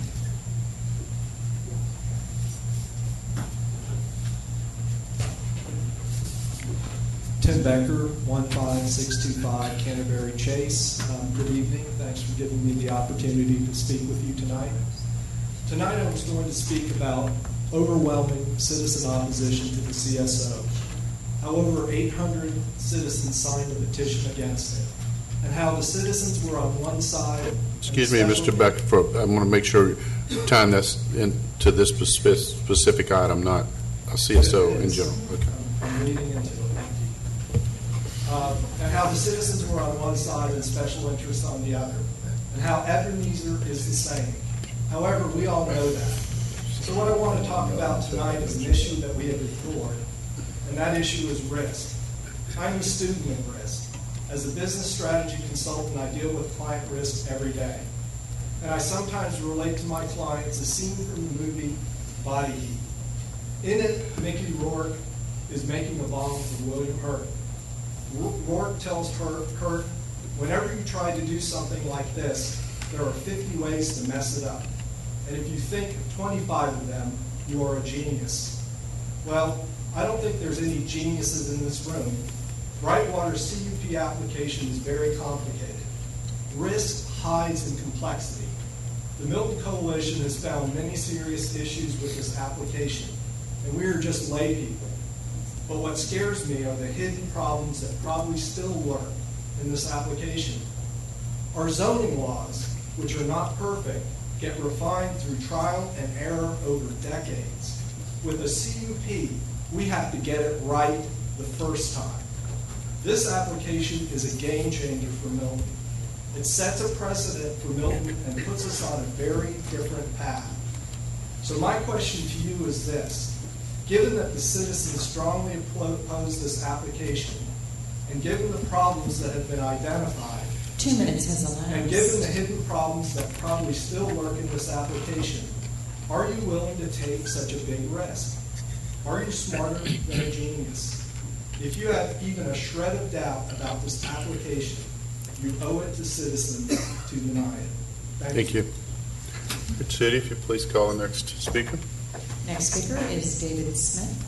Tim Becker, 15625 Canterbury Chase. Good evening. Thanks for giving me the opportunity to speak with you tonight. Tonight I was going to speak about overwhelming citizen opposition to the CSO. However, 800 citizens signed a petition against it, and how the citizens were on one side. Excuse me, Mr. Becker, I want to make sure you time this into this specific item, not a CSO in general. Okay. I'm reading into it. how the citizens were on one side and special interests on the other, and how Ebenezer is the same. However, we all know that. So what I want to talk about tonight is an issue that we have ignored, and that issue is risk. I'm a student of risk. As a business strategy consultant, I deal with client risk every day. And I sometimes relate to my clients a scene from the movie Body Heat. In it, Mickey Rourke is making a bomb for William Hurt. Rourke tells Hurt, whenever you try to do something like this, there are 50 ways to mess it up. And if you think of 25 of them, you are a genius. Well, I don't think there's any geniuses in this room. Brightwater's CUP application is very complicated. Risk hides in complexity. The Milton Coalition has found many serious issues with this application, and we are just lay people. But what scares me are the hidden problems that probably still lurk in this application. Our zoning laws, which are not perfect, get refined through trial and error over decades. With a CUP, we have to get it right the first time. This application is a game changer for Milton. It sets a precedent for Milton and puts us on a very different path. So my question to you is this. Given that the citizens strongly oppose this application, and given the problems that have been identified, 2 minutes has elapsed. And given the hidden problems that probably still lurk in this application, are you willing to take such a big risk? Are you smarter than a genius? If you have even a shred of doubt about this application, you owe it to citizens to deny it. Thank you. Good City, if you please call the next speaker. Next speaker is David Smith.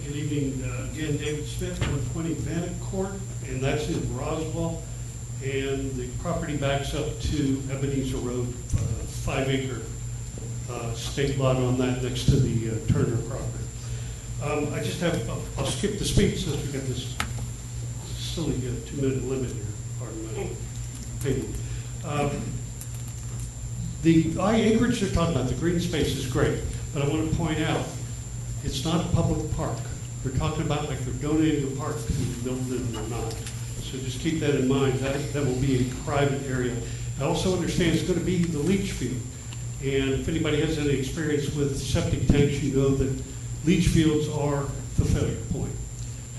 Good evening. Again, David Smith, 120 Vannet Court, and that's in Roswell. And the property backs up to Ebenezer Road, 5-acre state lot on that next to the Turner property. I just have, I'll skip the speech since we got this silly 2-minute limit here, pardon my opinion. The acreage they're talking about, the green space is great, but I want to point out, it's not a public park. We're talking about like they're donating a park to Milton or not. So just keep that in mind. That will be a private area. I also understand it's going to be the leach field. And if anybody has any experience with septic tanks, you know that leach fields are the failure point.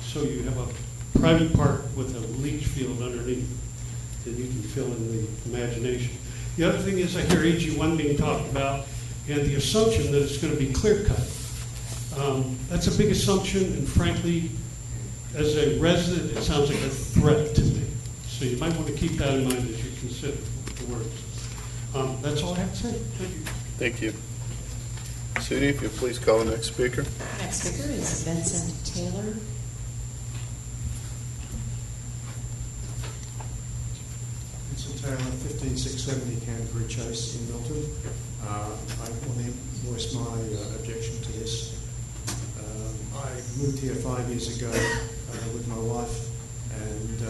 So you have a private park with a leach field underneath that you can fill in the imagination. The other thing is I hear AG1 being talked about and the assumption that it's going to be clear cut. That's a big assumption, and frankly, as a resident, it sounds like a threat to me. So you might want to keep that in mind as you consider the words. That's all I have to say. Thank you. Thank you. City, if you please call the next speaker. Next speaker is Vincent Taylor. Vincent Taylor, 15670 Canterbury Chase in Milton. I want to voice my objection to this. I moved here 5 years ago with my wife, and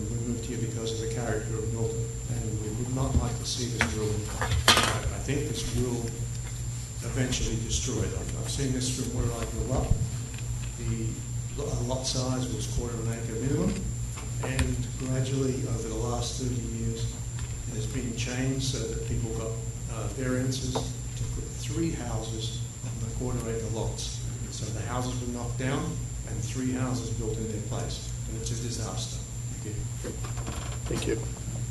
we moved here because of the character of Milton, and we would not like to see this rule. I think this rule eventually destroyed. I've seen this from where I grew up. The lot size was 1/4 acre minimum, and gradually over the last 30 years it has been changed so that people got variances to put 3 houses on the 1/4 acre lots. So the houses were knocked down and 3 houses built in their place, and it's a disaster. Thank you. Thank you.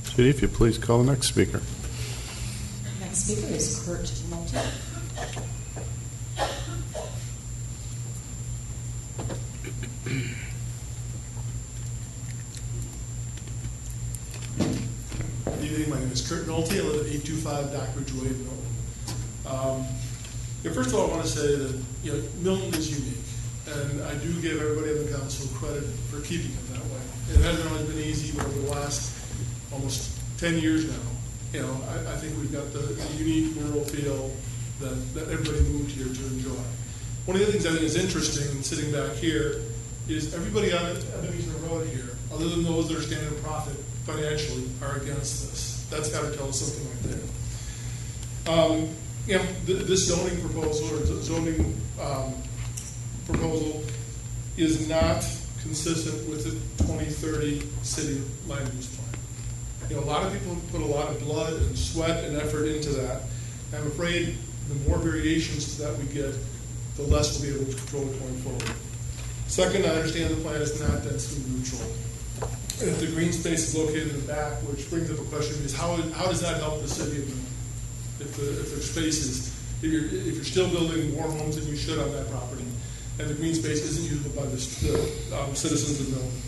City, if you please call the next speaker. Next speaker is Kurt Milton. Good evening. My name is Kurt Nolte. I live at 825 Dockridge Way in Milton. First of all, I want to say that Milton is unique, and I do give everybody on the council credit for keeping it that way. It hasn't always been easy, but over the last almost 10 years now, I think we've got the unique rural feel that everybody moved here to enjoy. One of the things I think is interesting, sitting back here, is everybody on Ebenezer Road here, other than those that are standing to profit financially, are against this. That's got to tell us something right there. This zoning proposal or zoning proposal is not consistent with the 2030 city land use plan. A lot of people put a lot of blood and sweat and effort into that. I'm afraid the more variations that we get, the less we'll be able to control it going forward. Second, I understand the plan is not density neutral. If the green space is located in the back, which brings up a question, is how does that help the city of Milton? If there's spaces, if you're still building more homes than you should on that property, and the green space isn't usable by the citizens of Milton.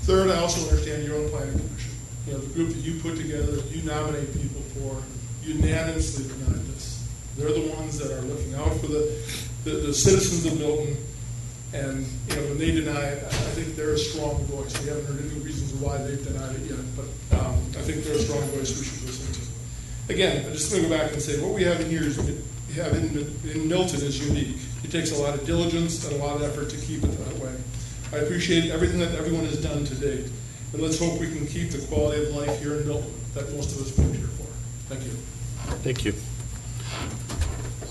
Third, I also understand your own planning commission. The group that you put together, you nominate people for, unanimously denied this. They're the ones that are looking out for the citizens of Milton, and when they deny it, I think they're a strong voice. We haven't heard any reasons why they've denied it yet, but I think they're a strong voice we should listen to. Again, I just want to go back and say what we have in here in Milton is unique. It takes a lot of diligence and a lot of effort to keep it that way. I appreciate everything that everyone has done to date. And let's hope we can keep the quality of life here in Milton that most of us moved here for. Thank you. Thank you.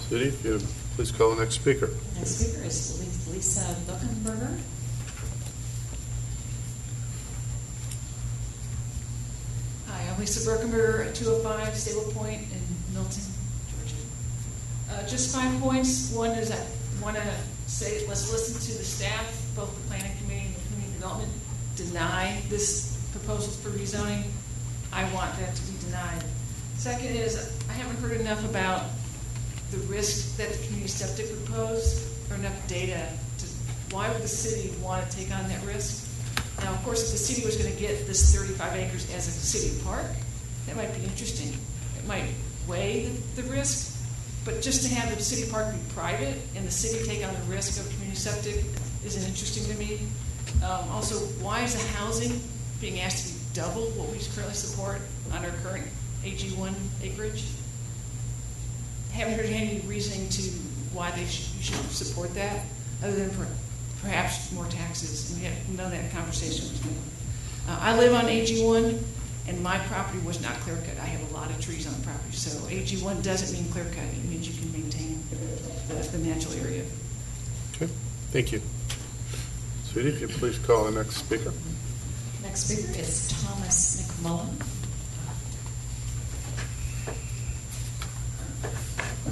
City, if you please call the next speaker. The next speaker is Lisa Buchenberger. Hi, I'm Lisa Buchenberger at 205 Stable Point in Milton, Georgia. Just 5 points. One is I want to say let's listen to the staff, both the planning committee and the community development, deny this proposal for rezoning. I want that to be denied. Second is I haven't heard enough about the risk that the community septic would pose, or enough data to why would the city want to take on that risk. Now, of course, if the city was going to get this 35 acres as a city park, that might be interesting. It might weigh the risk, but just to have the city park be private and the city take on the risk of community septic isn't interesting to me. Also, why is the housing being asked to be double what we currently support on our current AG1 acreage? Haven't heard any reasoning to why you should support that, other than perhaps more taxes. And we had none of that conversation with me. I live on AG1, and my property was not clear cut. I have a lot of trees on the property, so AG1 doesn't mean clear cut. It means you can maintain the natural area. Okay, thank you. Sweetie, if you please call the next speaker. Next speaker is Thomas McMullen.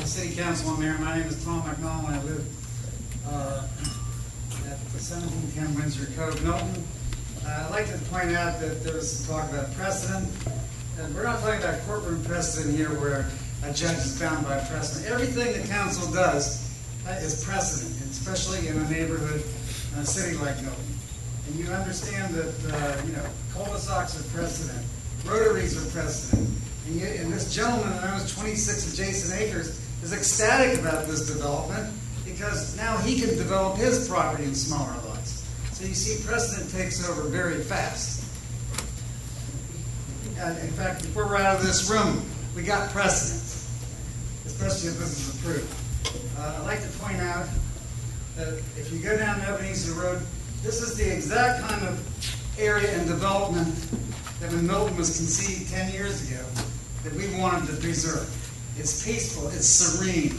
City Council, Mayor, my name is Tom McMullen. I live at 1710 Windsor Cove, Milton. I'd like to point out that there was some talk about precedent. And we're not talking about courtroom precedent here where a judge is bound by precedent. Everything the council does is precedent, especially in a neighborhood, in a city like Milton. And you understand that, cul-de-sacs are precedent, rotaries are precedent. And this gentleman that owns 26 adjacent acres is ecstatic about this development because now he can develop his property in smaller lots. So you see, precedent takes over very fast. In fact, before we're out of this room, we got precedent, especially if this is approved. I'd like to point out that if you go down Ebenezer Road, this is the exact kind of area and development that when Milton was conceived 10 years ago, that we wanted to preserve. It's peaceful, it's serene,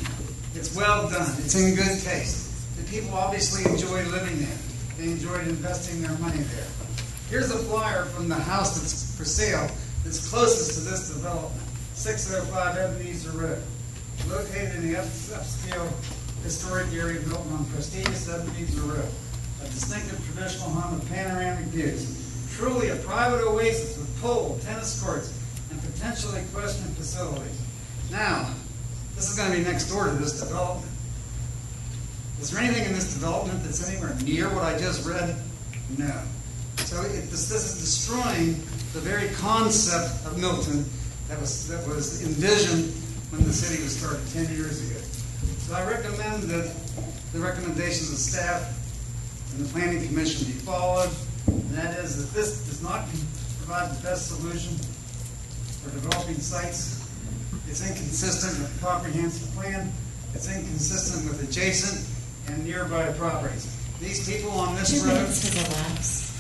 it's well done, it's in good taste. The people obviously enjoy living there. They enjoyed investing their money there. Here's a flyer from the house that's for sale that's closest to this development, 605 Ebenezer Road, located in the upscale historic area of Milton on prestigious Ebenezer Road, a distinctive traditional home with panoramic views. Truly a private oasis with pool, tennis courts, and potentially equestrian facilities. Now, this is going to be next door to this development. Is there anything in this development that's anywhere near what I just read? No. So this is destroying the very concept of Milton that was envisioned when the city was started 10 years ago. So I recommend that the recommendations of staff and the Planning Commission be followed, and that is that this does not provide the best solution for developing sites. It's inconsistent with the comprehensive plan. It's inconsistent with adjacent and nearby properties. These people on this road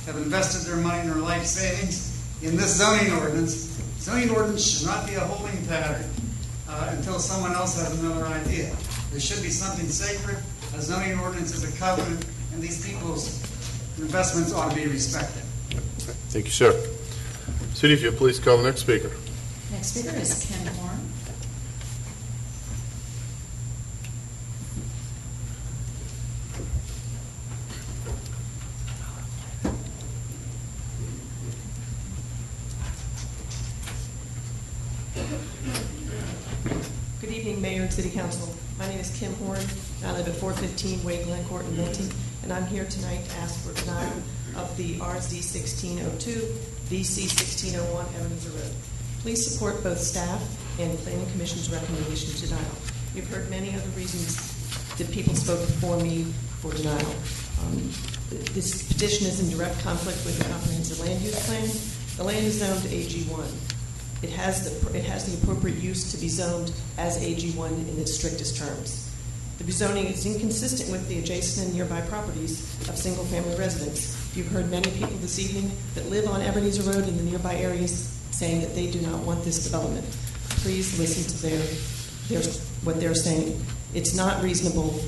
have invested their money and their life savings in this zoning ordinance Zoning ordinance should not be a holding pattern until someone else has another idea. There should be something sacred. A zoning ordinance is a covenant, and these people's investments ought to be respected. Thank you, sir. Sudi, if you'll please call the next speaker. Next speaker is Ken Horn. Good evening, Mayor and City Council. My name is Kim Horn, and I live at 415 Wade Glen Court in Milton, and I'm here tonight to ask for denial of the RZ 1602, VC 1601 Ebenezer Road. Please support both staff and Planning Commission's recommendation to denial. You've heard many of the reasons that people spoke before me for denial. This petition is in direct conflict with the comprehensive land use plan. The land is zoned AG1. It has the appropriate use to be zoned as AG1 in its strictest terms. The rezoning is inconsistent with the adjacent and nearby properties of single-family residents. You've heard many people this evening that live on Ebenezer Road in the nearby areas saying that they do not want this development. Please listen to what they're saying. It's not reasonable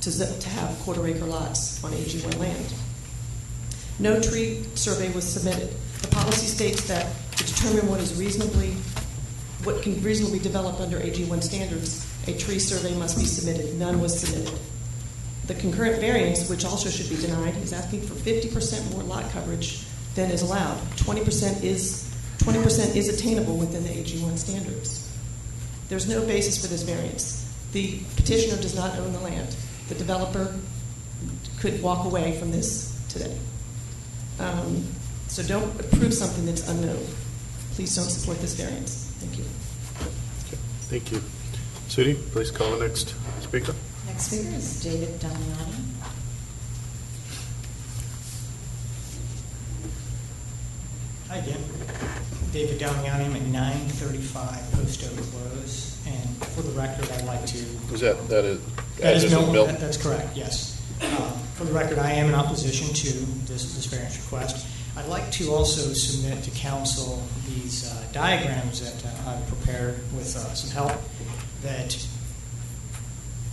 to have quarter-acre lots on AG1 land. No tree survey was submitted. The policy states that to determine what can reasonably develop under AG1 standards, a tree survey must be submitted. None was submitted. The concurrent variance, which also should be denied, is asking for 50% more lot coverage than is allowed. 20% is attainable within the AG1 standards. There's no basis for this variance. The petitioner does not own the land. The developer could walk away from this today. So don't approve something that's unknown. Please don't support this variance. Thank you. Okay. Thank you. Sudi, please call the next speaker. Next speaker is David Damiani. Hi again. David Damiani. I'm at 935 Post Oak Close. And for the record, I'd like to... That is Milton? That's correct, yes. For the record, I am in opposition to this variance request. I'd like to also submit to council these diagrams that I've prepared with some help that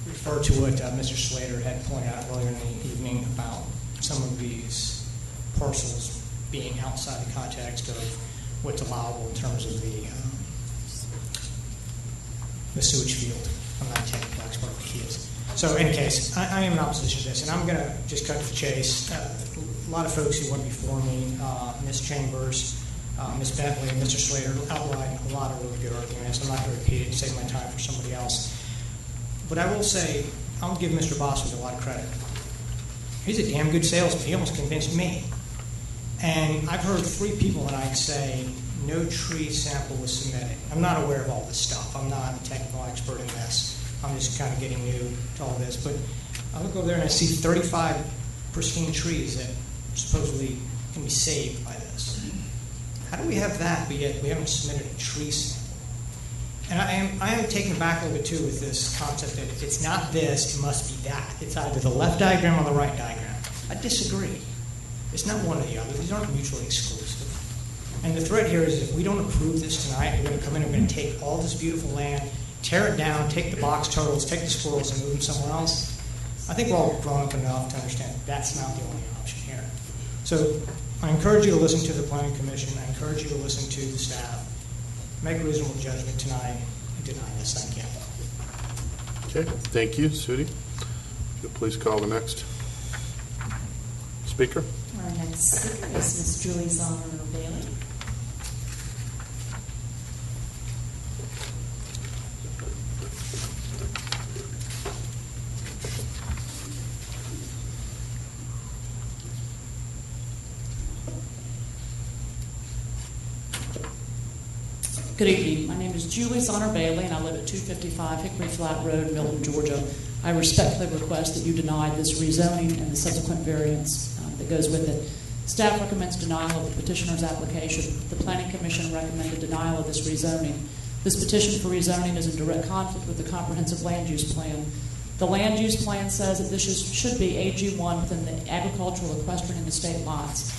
refer to what Mr. Slater had pointed out earlier in the evening about some of these parcels being outside the context of what's allowable in terms of the sewage field. I'm not a technical expert, but he is. So in any case, I am in opposition to this, and I'm going to just cut to the chase. A lot of folks who went before me, Ms. Chambers, Ms. Bentley, and Mr. Slater, outlined a lot of really good arguments. I'm not going to repeat it and save my time for somebody else. But I will say, I'll give Mr. Bosworth a lot of credit. He's a damn good salesman. He almost convinced me. And I've heard 3 people tonight say no tree sample was submitted. I'm not aware of all this stuff. I'm not a technical expert in this. I'm just kind of getting new to all this. But I look over there and I see 35 pristine trees that supposedly can be saved by this. How do we have that, but yet we haven't submitted a tree sample? And I am taken back a little bit, too, with this concept that if it's not this, it must be that. It's either the left diagram or the right diagram. I disagree. It's not one or the other. These aren't mutually exclusive. And the threat here is if we don't approve this tonight, we're going to come in and we're going to take all this beautiful land, tear it down, take the box turtles, take the squirrels, and move them somewhere else. I think we're all grown up enough to understand that's not the only option here. So I encourage you to listen to the Planning Commission. I encourage you to listen to the staff. Make a reasonable judgment tonight and deny this. Thank you. Okay. Thank you, Sudi. If you'll please call the next speaker. Our next speaker is Ms. Julie Zahner Bailey. Good evening. My name is Julie Zahner Bailey, and I live at 255 Hickory Flat Road, Milton, Georgia. I respectfully request that you deny this rezoning and the subsequent variance that goes with it. Staff recommends denial of the petitioner's application. The Planning Commission recommended denial of this rezoning. This petition for rezoning is in direct conflict with the comprehensive land use plan. The land use plan says that this should be AG1 within the agricultural, equestrian, and estate lots.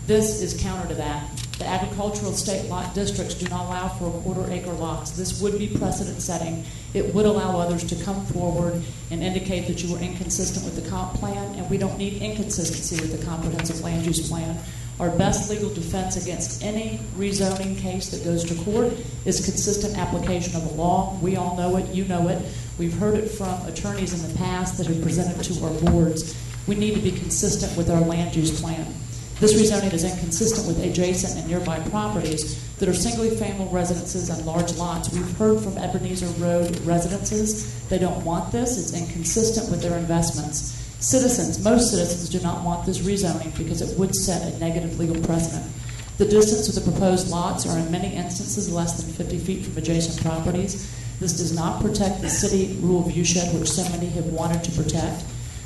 This is counter to that. The agricultural state lot districts do not allow for quarter-acre lots. This would be precedent-setting. It would allow others to come forward and indicate that you were inconsistent with the comp plan, and we don't need inconsistency with the comprehensive land use plan. Our best legal defense against any rezoning case that goes to court is consistent application of the law. We all know it. You know it. We've heard it from attorneys in the past that have presented to our boards. We need to be consistent with our land use plan. This rezoning is inconsistent with adjacent and nearby properties that are single-family residences on large lots. We've heard from Ebenezer Road residences. They don't want this. It's inconsistent with their investments. Most citizens do not want this rezoning because it would set a negative legal precedent. The distance of the proposed lots are in many instances less than 50 feet from adjacent properties. This does not protect the city rural viewshed, which so many have wanted to protect.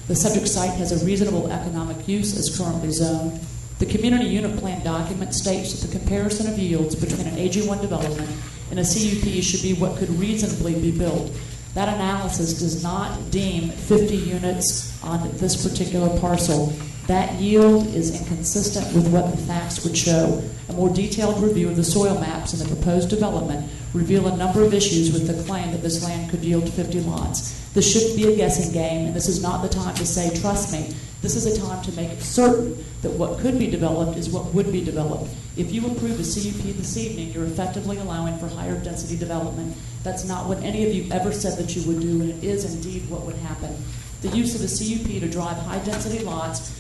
The subject site has a reasonable economic use as currently zoned. The community unit plan document states that the comparison of yields between an AG1 development and a CUP should be what could reasonably be built. That analysis does not deem 50 units on this particular parcel. That yield is inconsistent with what the facts would show. A more detailed review of the soil maps in the proposed development reveal a number of issues with the claim that this land could yield 50 lots. This shouldn't be a guessing game, and this is not the time to say, trust me. This is a time to make it certain that what could be developed is what would be developed. If you approve a CUP this evening, you're effectively allowing for higher density development. That's not what any of you ever said that you would do, and it is indeed what would happen. The use of a CUP to drive high density lots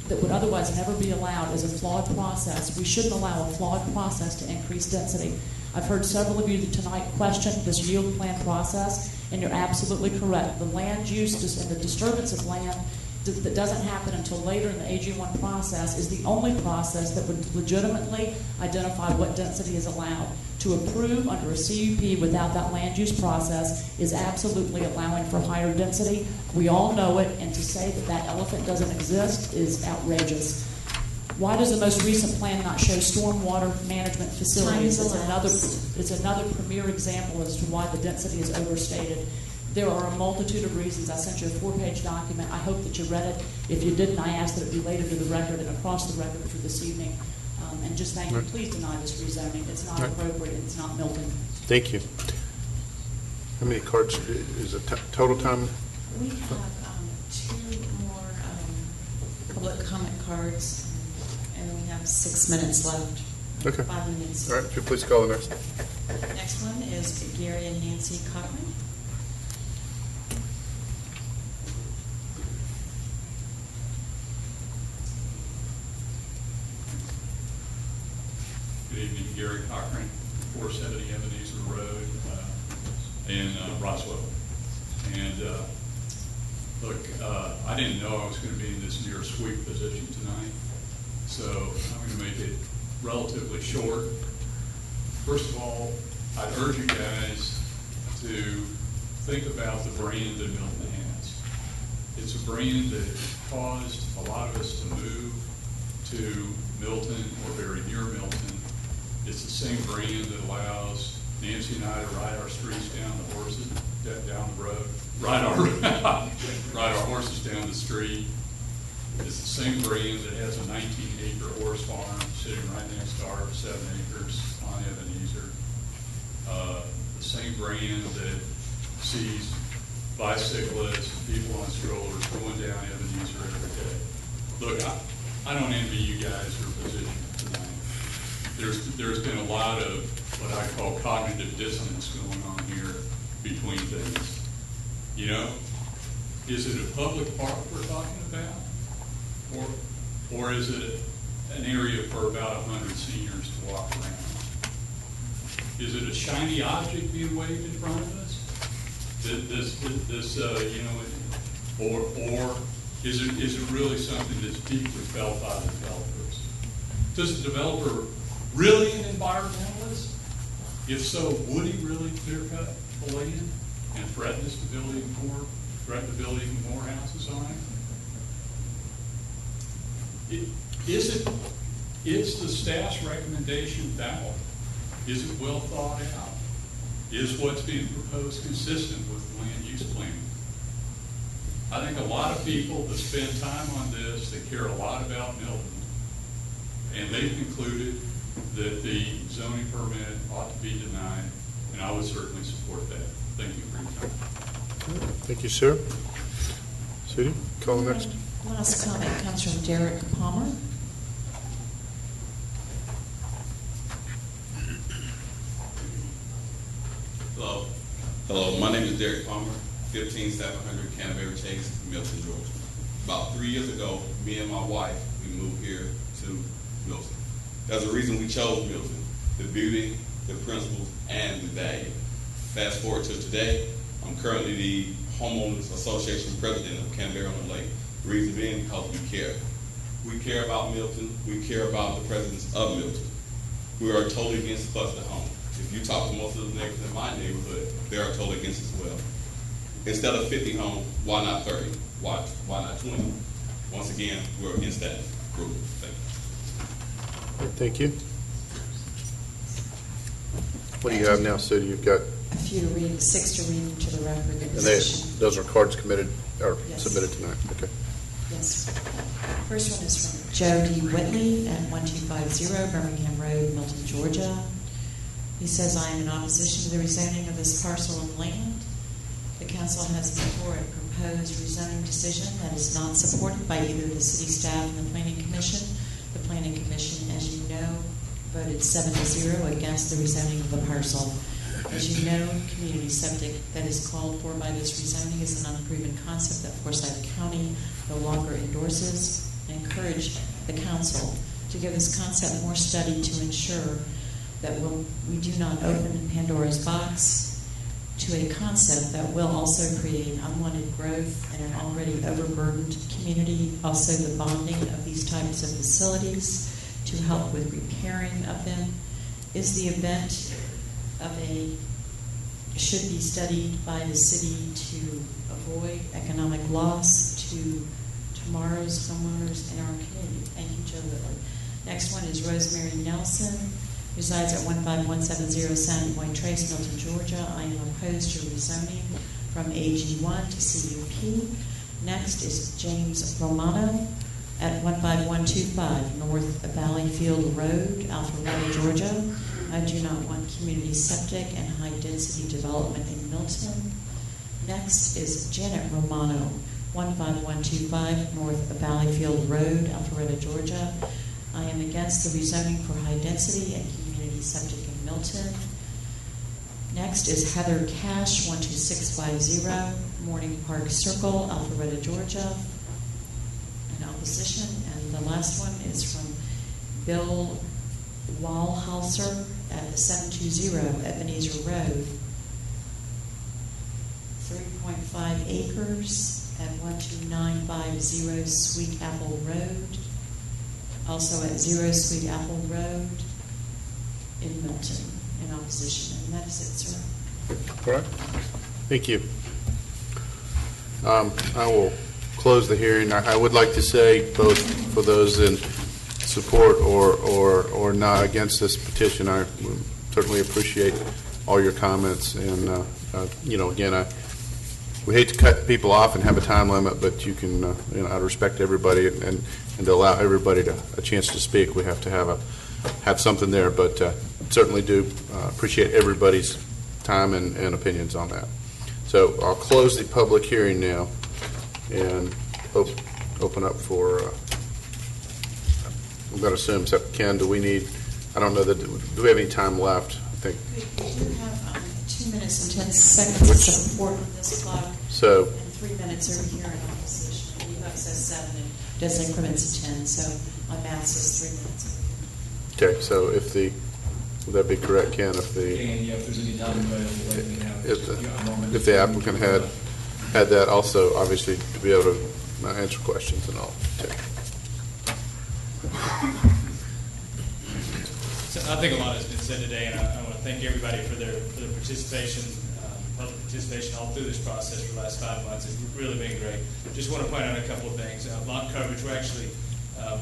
that would otherwise never be allowed is a flawed process. We shouldn't allow a flawed process to increase density. I've heard several of you tonight question this yield plan process, and you're absolutely correct. The land use and the disturbance of land that doesn't happen until later in the AG1 process is the only process that would legitimately identify what density is allowed. To approve under a CUP without that land use process is absolutely allowing for higher density. We all know it, and to say that that elephant doesn't exist is outrageous. Why does the most recent plan not show stormwater management facilities? It's another premier example as to why the density is overstated. There are a multitude of reasons. I sent you a 4-page document. I hope that you read it. If you didn't, I ask that it be laid into the record and across the record for this evening. And just thank you. Please deny this rezoning. It's not appropriate. It's not Milton. Thank you. How many cards is it total time? We have 2 more public comment cards, and we have 6 minutes left. Okay. 5 minutes. All right. If you please call the next. Next one is Gary and Nancy Cochran. Good evening, Gary Cochran, 470 Ebenezer Road in Roswell. And look, I didn't know I was going to be in this near sweep position tonight, so I'm going to make it relatively short. First of all, I'd urge you guys to think about the brand that Milton has. It's a brand that caused a lot of us to move to Milton or very near Milton. It's the same brand that allows Nancy and I to ride our streets down the horses, down the road, ride our horses down the street. It's the same brand that has a 19-acre horse farm sitting right next to our 7 acres on Ebenezer. The same brand that sees bicyclists, people on strollers going down Ebenezer every day. Look, I don't envy you guys your position tonight. There's been a lot of what I call cognitive dissonance going on here between things. You know, is it a public park we're talking about? Or is it an area for about 100 seniors to walk around? Is it a shiny object being waved in front of us? Or is it really something that's deeply felt by the developers? Does the developer really an environmentalist? If so, would he really clear cut the land and threaten us to build even more houses on it? Is the staff's recommendation valid? Is it well thought out? Is what's being proposed consistent with the land use plan? I think a lot of people that spend time on this, that care a lot about Milton, And they concluded that the zoning permit ought to be denied, and I would certainly support that. Thank you for your time. Thank you, sir. Sudi, call the next. Last comment comes from Derek Palmer. Hello. Hello, my name is Derek Palmer, 15700 Canterbury Chase, Milton, Georgia. About 3 years ago, me and my wife, we moved here to Milton. There's a reason we chose Milton: the beauty, the principles, and the value. Fast forward to today, I'm currently the Homeowners Association president of Canterbury on the Lake. The reason being because we care. We care about Milton. We care about the presence of Milton. We are totally against cluster home. If you talk to most of the neighbors in my neighborhood, they are totally against as well. Instead of 50 homes, why not 30? Why not 20? Once again, we're against that group. Thank you. What do you have now, Sudi? You've got, A few to read, 6 to read into the record. and those are cards committed or Yes. submitted tonight. Okay. Yes. First one is from Joe D. Whitley at 1250 Birmingham Road, Milton, Georgia. He says, I am in opposition to the rezoning of this parcel of land. The council has before it proposed rezoning decision that is not supported by either the city staff and the planning commission. The planning commission, as you know, voted 7-0 against the rezoning of the parcel. As you know, community septic that is called for by this rezoning is an unproven concept that Forsyth County no longer endorses. I encourage the council to give this concept more study to ensure that we do not open Pandora's box to a concept that will also create unwanted growth in an already overburdened community. Also, the bonding of these types of facilities to help with repairing of them is the event of should be studied by the city to avoid economic loss to tomorrow's homeowners in our community. Thank you, Joe Whitley. Next one is Rosemary Nelson, resides at 15170 Sandy Point Trace, Milton, Georgia. I am opposed to rezoning from AG1 to CUP. Next is James Romano at 15125 North Valleyfield Road, Alpharetta, Georgia. I do not want community septic and high-density development in Milton. Next is Janet Romano, 15125 North Valleyfield Road, Alpharetta, Georgia. I am against the rezoning for high-density and community septic in Milton. Next is Heather Cash, 12650 Morning Park Circle, Alpharetta, Georgia. In opposition. And the last one is from Bill Walhauser at 720 Ebenezer Road. 3.5 acres at 12950 Sweet Apple Road. Also at 0 Sweet Apple Road in Milton, in opposition. And that is it, sir. All right. Thank you. I will close the hearing. I would like to say, both for those in support or not against this petition, I certainly appreciate all your comments. And, again, we hate to cut people off and have a time limit, but you can, I respect everybody, and to allow everybody a chance to speak, we have to have something there. But certainly do appreciate everybody's time and opinions on that. So I'll close the public hearing now and open up for, I'm going to assume, Ken, do we need, I don't know, do we have any time left? I think. We do have 2 minutes and 10 seconds to support this clock. So. And 3 minutes over here in opposition. You have says 7 and does increments of 10, so my math says 3 minutes. Okay, so would that be correct, Ken? If there's any time available, we can have if the applicant had that also, obviously, to be able to answer questions and all. Okay. So I think a lot has been said today, and I want to thank everybody for their participation, public participation all through this process for the last 5 months. It's really been great. Just want to point out a couple of things. Lot coverage, we're actually,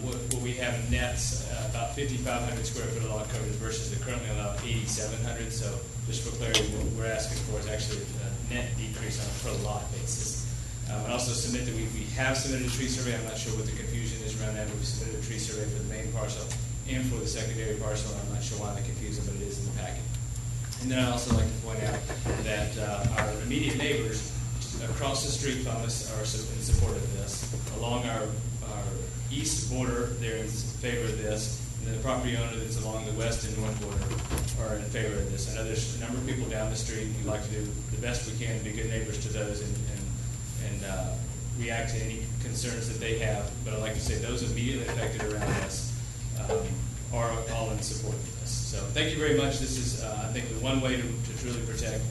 what we have nets about 5,500 square foot of lot coverage versus the currently allowed 8,700. So just for clarity, what we're asking for is actually a net decrease on a per lot basis. I also submit that we have submitted a tree survey. I'm not sure what the confusion is around that, but we submitted a tree survey for the main parcel and for the secondary parcel. I'm not sure why they confuse them, but it is in the packet. And then I'd also like to point out that our immediate neighbors across the street from us are in support of this. Along our east border, they're in favor of this. And the property owner that's along the west and north border are in favor of this. I know there's a number of people down the street. We'd like to do the best we can to be good neighbors to those and react to any concerns that they have. But I'd like to say those immediately affected around us are all in support of this. So thank you very much. This is, I think, the one way to truly protect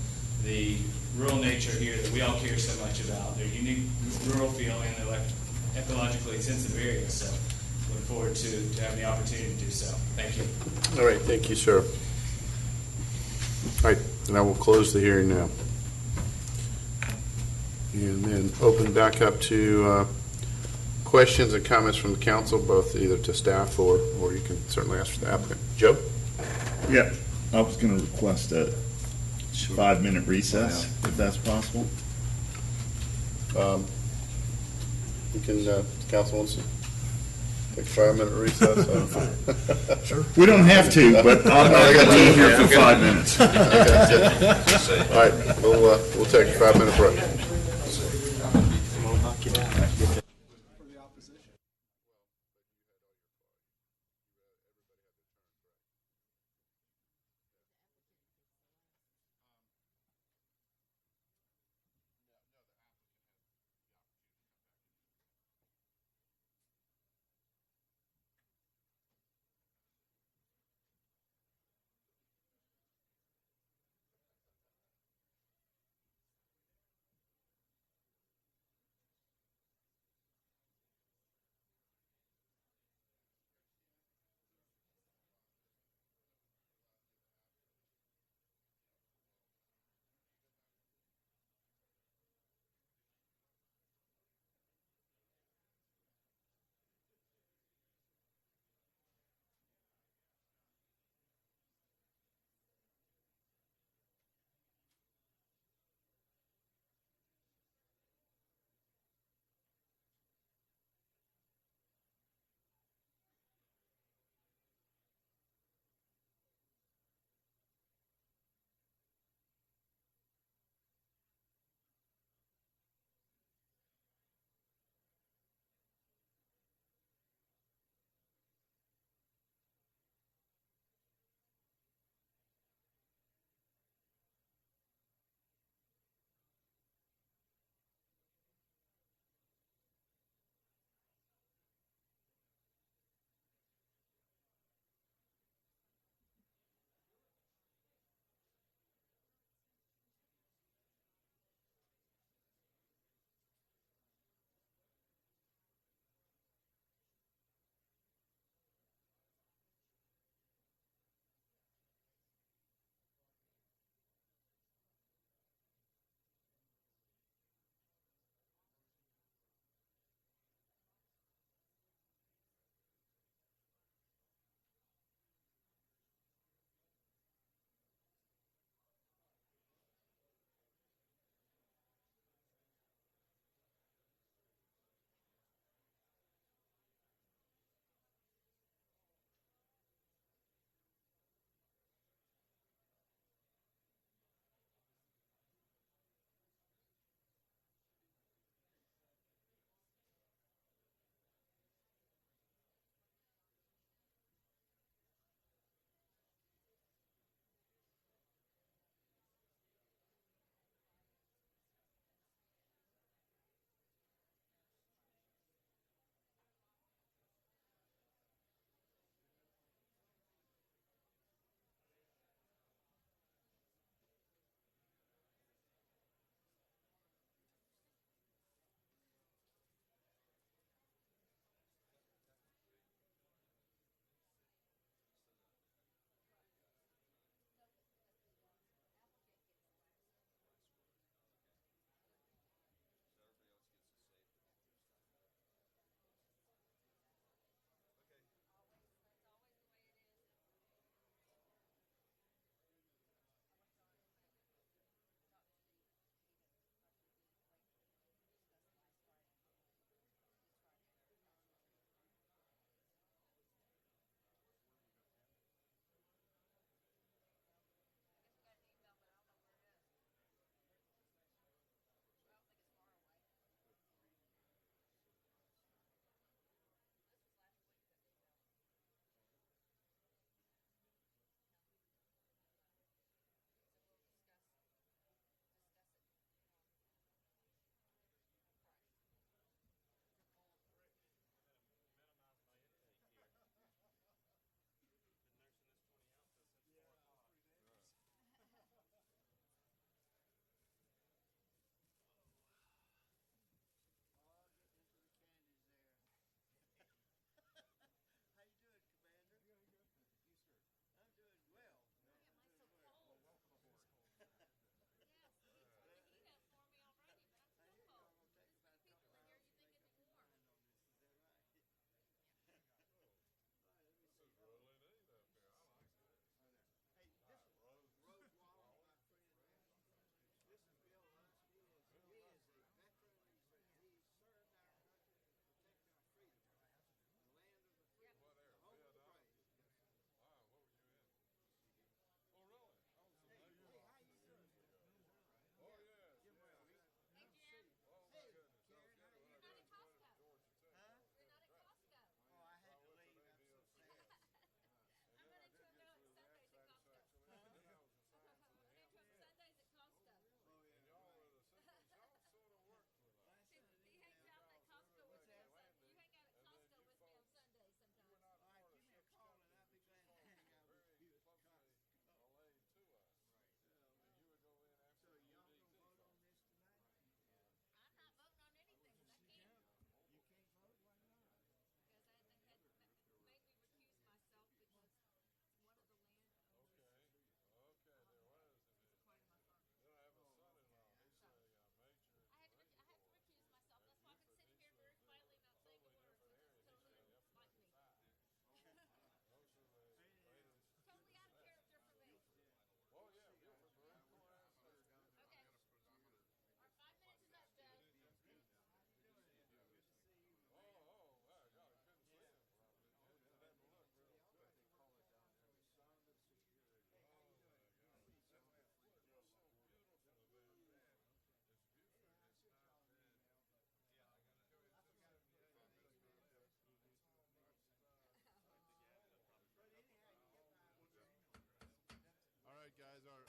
the rural nature here that we all care so much about. Their unique rural feel and their ecologically sensitive areas. So look forward to having the opportunity to do so. Thank you. All right, thank you, sir. All right, and I will close the hearing now. And then open back up to questions and comments from the council, both either to staff or you can certainly ask for the applicant. Joe? Yeah, I was going to request a 5-minute recess, if that's possible. You can, council wants to take a 5-minute recess. Sure. We don't have to, but I'm not going to be here for 5 minutes. Okay, all right, we'll take a 5-minute break.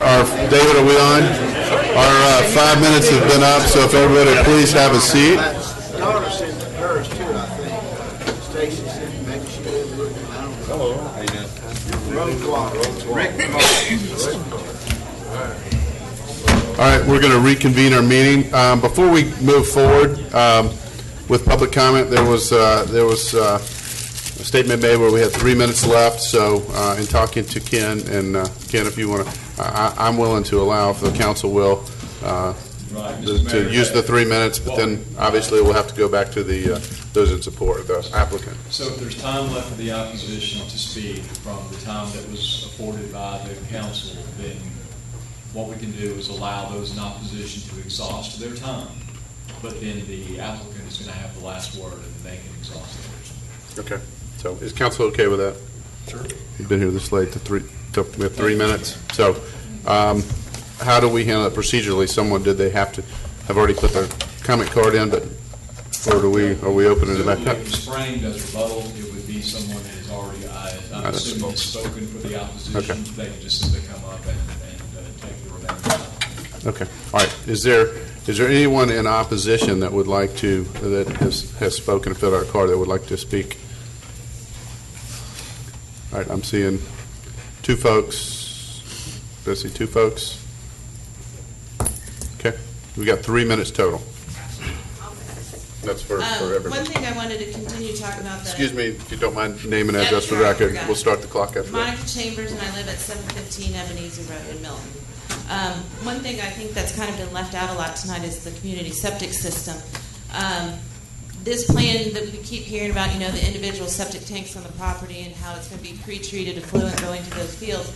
David, are we on? Our 5 minutes have been up, so if everybody please have a seat. Daughter sent hers too, I think. Stacy sent, maybe she did. I don't know. All right, we're going to reconvene our meeting. Before we move forward with public comment, there was a statement made where we had 3 minutes left. So, in talking to Ken, and Ken, if you want to, I'm willing to allow, if the council will, to use the 3 minutes. But then, obviously, we'll have to go back to those in support, the applicant. So, if there's time left for the opposition to speak from the time that was afforded by the council, then what we can do is allow those in opposition to exhaust their time, but then the applicant is going to have the last word, and they can exhaust theirs. Okay. So is council okay with that? Sure. You've been here this late we have 3 minutes. So how do we handle it procedurally? Did they have to have already put their comment card in, or are we opening it back up? If it's framed as rebuttal, it would be someone that has already, I'm assuming, has spoken for the opposition. Okay. They can just simply come up and take the remaining time. Okay. All right. Is there anyone in opposition that would like to, that has spoken and filled out a card, that would like to speak? All right. I'm seeing 2 folks. Did I see 2 folks? Okay. We got 3 minutes total. That's for everyone. One thing I wanted to continue talking about. Excuse me, if you don't mind, name and address for the record. We'll start the clock after that. Monica Chambers, and I live at 715 Ebenezer Road in Milton. One thing I think that's kind of been left out a lot tonight is the community septic system. This plan that we keep hearing about, the individual septic tanks on the property and how it's going to be pre-treated effluent going to those fields.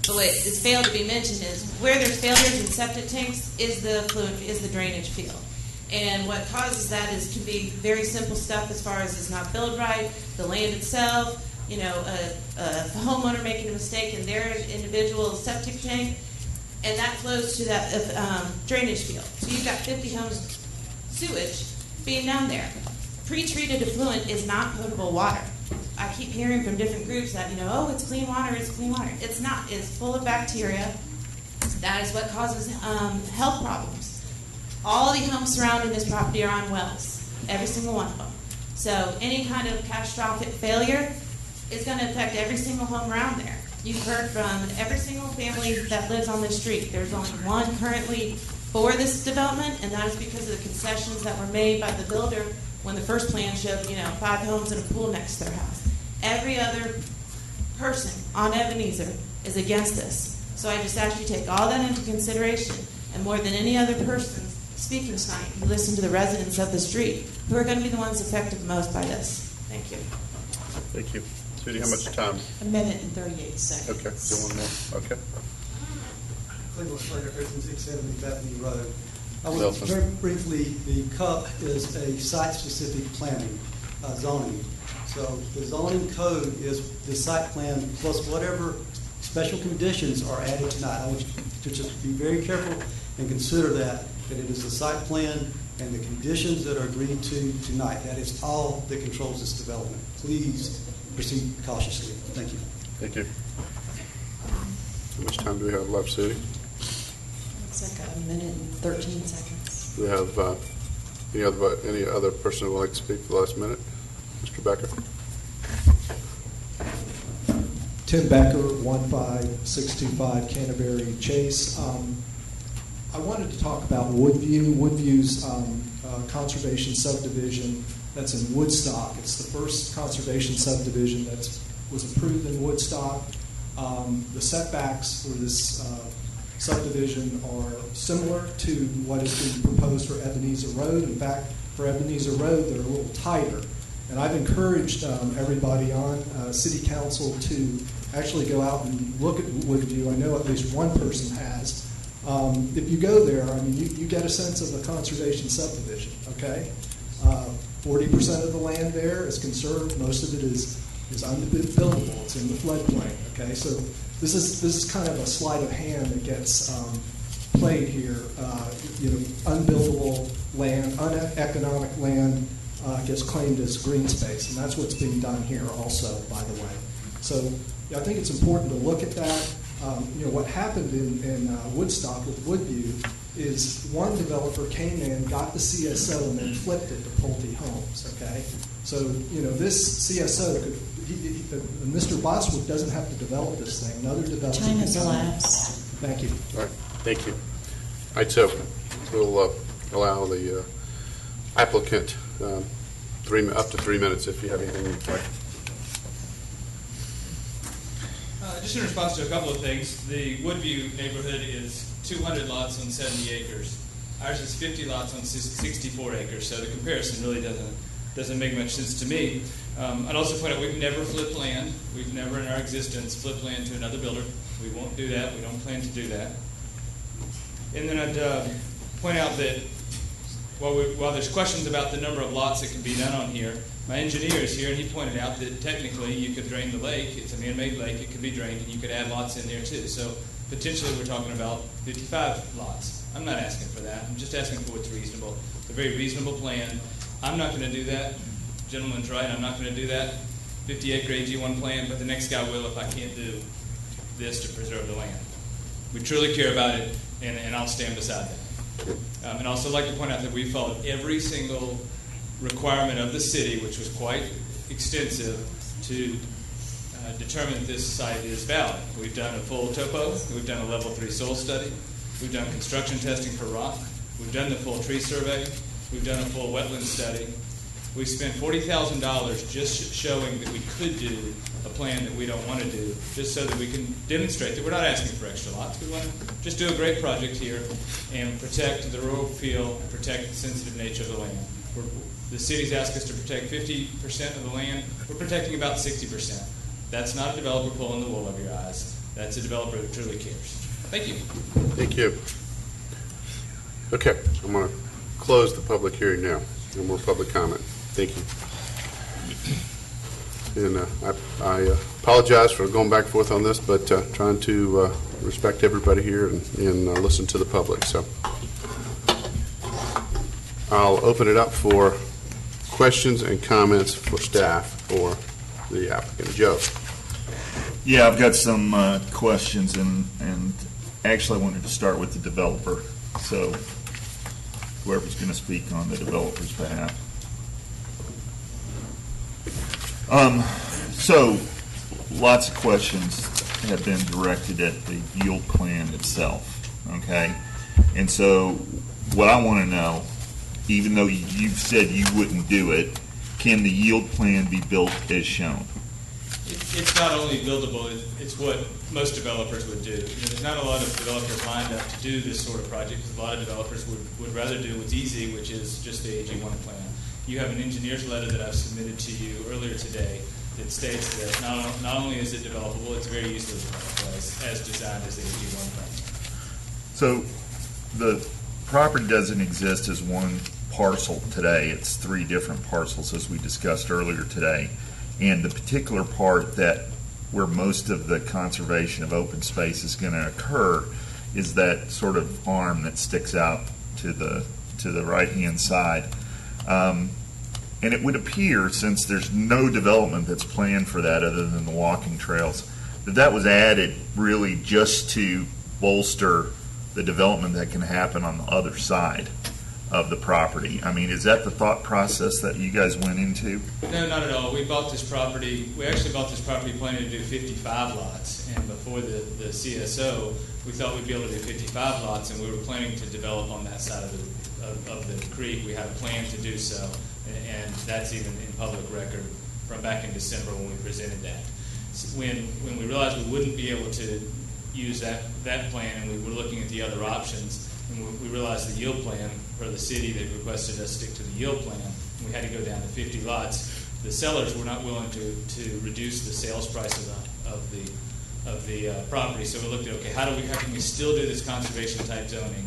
But what is failed to be mentioned is where there's failures in septic tanks is the drainage field. And what causes that can be very simple stuff as far as it's not billed right, the land itself, a homeowner making a mistake in their individual septic tank, and that flows to that drainage field. So you've got 50 homes sewage being down there. Pre-treated effluent is not potable water. I keep hearing from different groups that, it's clean water, it's clean water. It's not. It's full of bacteria. That is what causes health problems. All the homes surrounding this property are on wells, every single one of them. So any kind of catastrophic failure is going to affect every single home around there. You've heard from every single family that lives on this street. There's only one currently for this development, and that is because of the concessions that were made by the builder when the first plan showed, 5 homes and a pool next to their house. Every other person on Ebenezer is against this. So I just ask you to take all that into consideration, and more than any other person speaking tonight, you listen to the residents of the street who are going to be the ones affected most by this. Thank you. Thank you. Judy, how much time? 1 minute and 38 seconds. Okay. Do one more? Okay. Cleveland Slater, 15670 Bethany Road. I want Milton. very briefly, the CUP is a site-specific planning, zoning. So the zoning code is the site plan plus whatever special conditions are added tonight. I want you to just be very careful and consider that it is the site plan and the conditions that are agreed to tonight. That is all that controls this development. Please proceed cautiously. Thank you. Thank you. How much time do we have left, Sue? Looks like 1 minute and 13 seconds. Do we have any other person who would like to speak for the last minute? Mr. Becker. Tim Becker, 15625 Canterbury Chase. I wanted to talk about Woodview. Woodview's conservation subdivision that's in Woodstock. It's the first conservation subdivision that was approved in Woodstock. The setbacks for this subdivision are similar to what is being proposed for Ebenezer Road. In fact, for Ebenezer Road, they're a little tighter. And I've encouraged everybody on City Council to actually go out and look at Woodview. I know at least one person has. If you go there, you get a sense of a conservation subdivision, okay? 40% of the land there is conserved. Most of it is unbuildable. It's in the floodplain, okay? So this is kind of a sleight of hand that gets played here. Unbuildable land, uneconomic land gets claimed as green space, and that's what's being done here also, by the way. So I think it's important to look at that. What happened in Woodstock with Woodview is one developer came in, got the CSO, and then flipped it to Pulte Homes, okay? So, this CSO could, Mr. Boswood doesn't have to develop this thing. Another developer. Time has can come in. elapsed. Thank you. All right, thank you. All right, so we'll allow the applicant up to 3 minutes if you have anything you'd like. Just in response to a couple of things, the Woodview neighborhood is 200 lots on 70 acres. Ours is 50 lots on 64 acres, so the comparison really doesn't make much sense to me. I'd also point out we've never flipped land. We've never in our existence flipped land to another builder. We won't do that. We don't plan to do that. And then I'd point out that while there's questions about the number of lots that can be done on here, my engineer is here, and he pointed out that technically you could drain the lake. It's a man-made lake. It could be drained, and you could add lots in there too. So potentially we're talking about 55 lots. I'm not asking for that. I'm just asking for what's reasonable. It's a very reasonable plan. I'm not going to do that. The gentleman's right. I'm not going to do that 50-acre AG1 plan, but the next guy will if I can't do this to preserve the land. We truly care about it, and I'll stand beside that. And also I'd like to point out that we followed every single requirement of the city, which was quite extensive, to determine that this site is valid. We've done a full topo. We've done a level 3 soil study. We've done construction testing for rock. We've done the full tree survey. We've done a full wetland study. We spent $40,000 just showing that we could do a plan that we don't want to do, just so that we can demonstrate that we're not asking for extra lots. We want to just do a great project here and protect the rural feel and protect the sensitive nature of the land. The city's asked us to protect 50% of the land. We're protecting about 60%. That's not a developer pulling the wool over your eyes. That's a developer who truly cares. Thank you. Thank you. Okay, I'm going to close the public hearing now. No more public comment. Thank you. And I apologize for going back and forth on this, but trying to respect everybody here and listen to the public. So I'll open it up for questions and comments for staff or the applicant. Joe. Yeah, I've got some questions, and actually I wanted to start with the developer. So whoever's going to speak on the developer's behalf. So lots of questions have been directed at the yield plan itself, okay? And so what I want to know, even though you've said you wouldn't do it, can the yield plan be built as shown? It's not only buildable, it's what most developers would do. There's not a lot of developers lined up to do this sort of project, because a lot of developers would rather do what's easy, which is just the AG1 plan. You have an engineer's letter that I've submitted to you earlier today that states that not only is it developable, it's very easily developable as designed as the AG1 plan. So the property doesn't exist as one parcel today. It's 3 different parcels, as we discussed earlier today. And the particular part that where most of the conservation of open space is going to occur is that sort of arm that sticks out to the right-hand side. And it would appear, since there's no development that's planned for that other than the walking trails, that was added really just to bolster the development that can happen on the other side of the property. I mean, is that the thought process that you guys went into? No, not at all. We actually bought this property planning to do 55 lots, and before the CSO, we thought we'd be able to do 55 lots, and we were planning to develop on that side of the creek. We had a plan to do so, and that's even in public record from back in December when we presented that. So when we realized we wouldn't be able to use that plan, and we were looking at the other options, and we realized the yield plan, or the city that requested us stick to the yield plan, and we had to go down to 50 lots. The sellers were not willing to reduce the sales price of the property, so we looked at, okay, how can we still do this conservation type zoning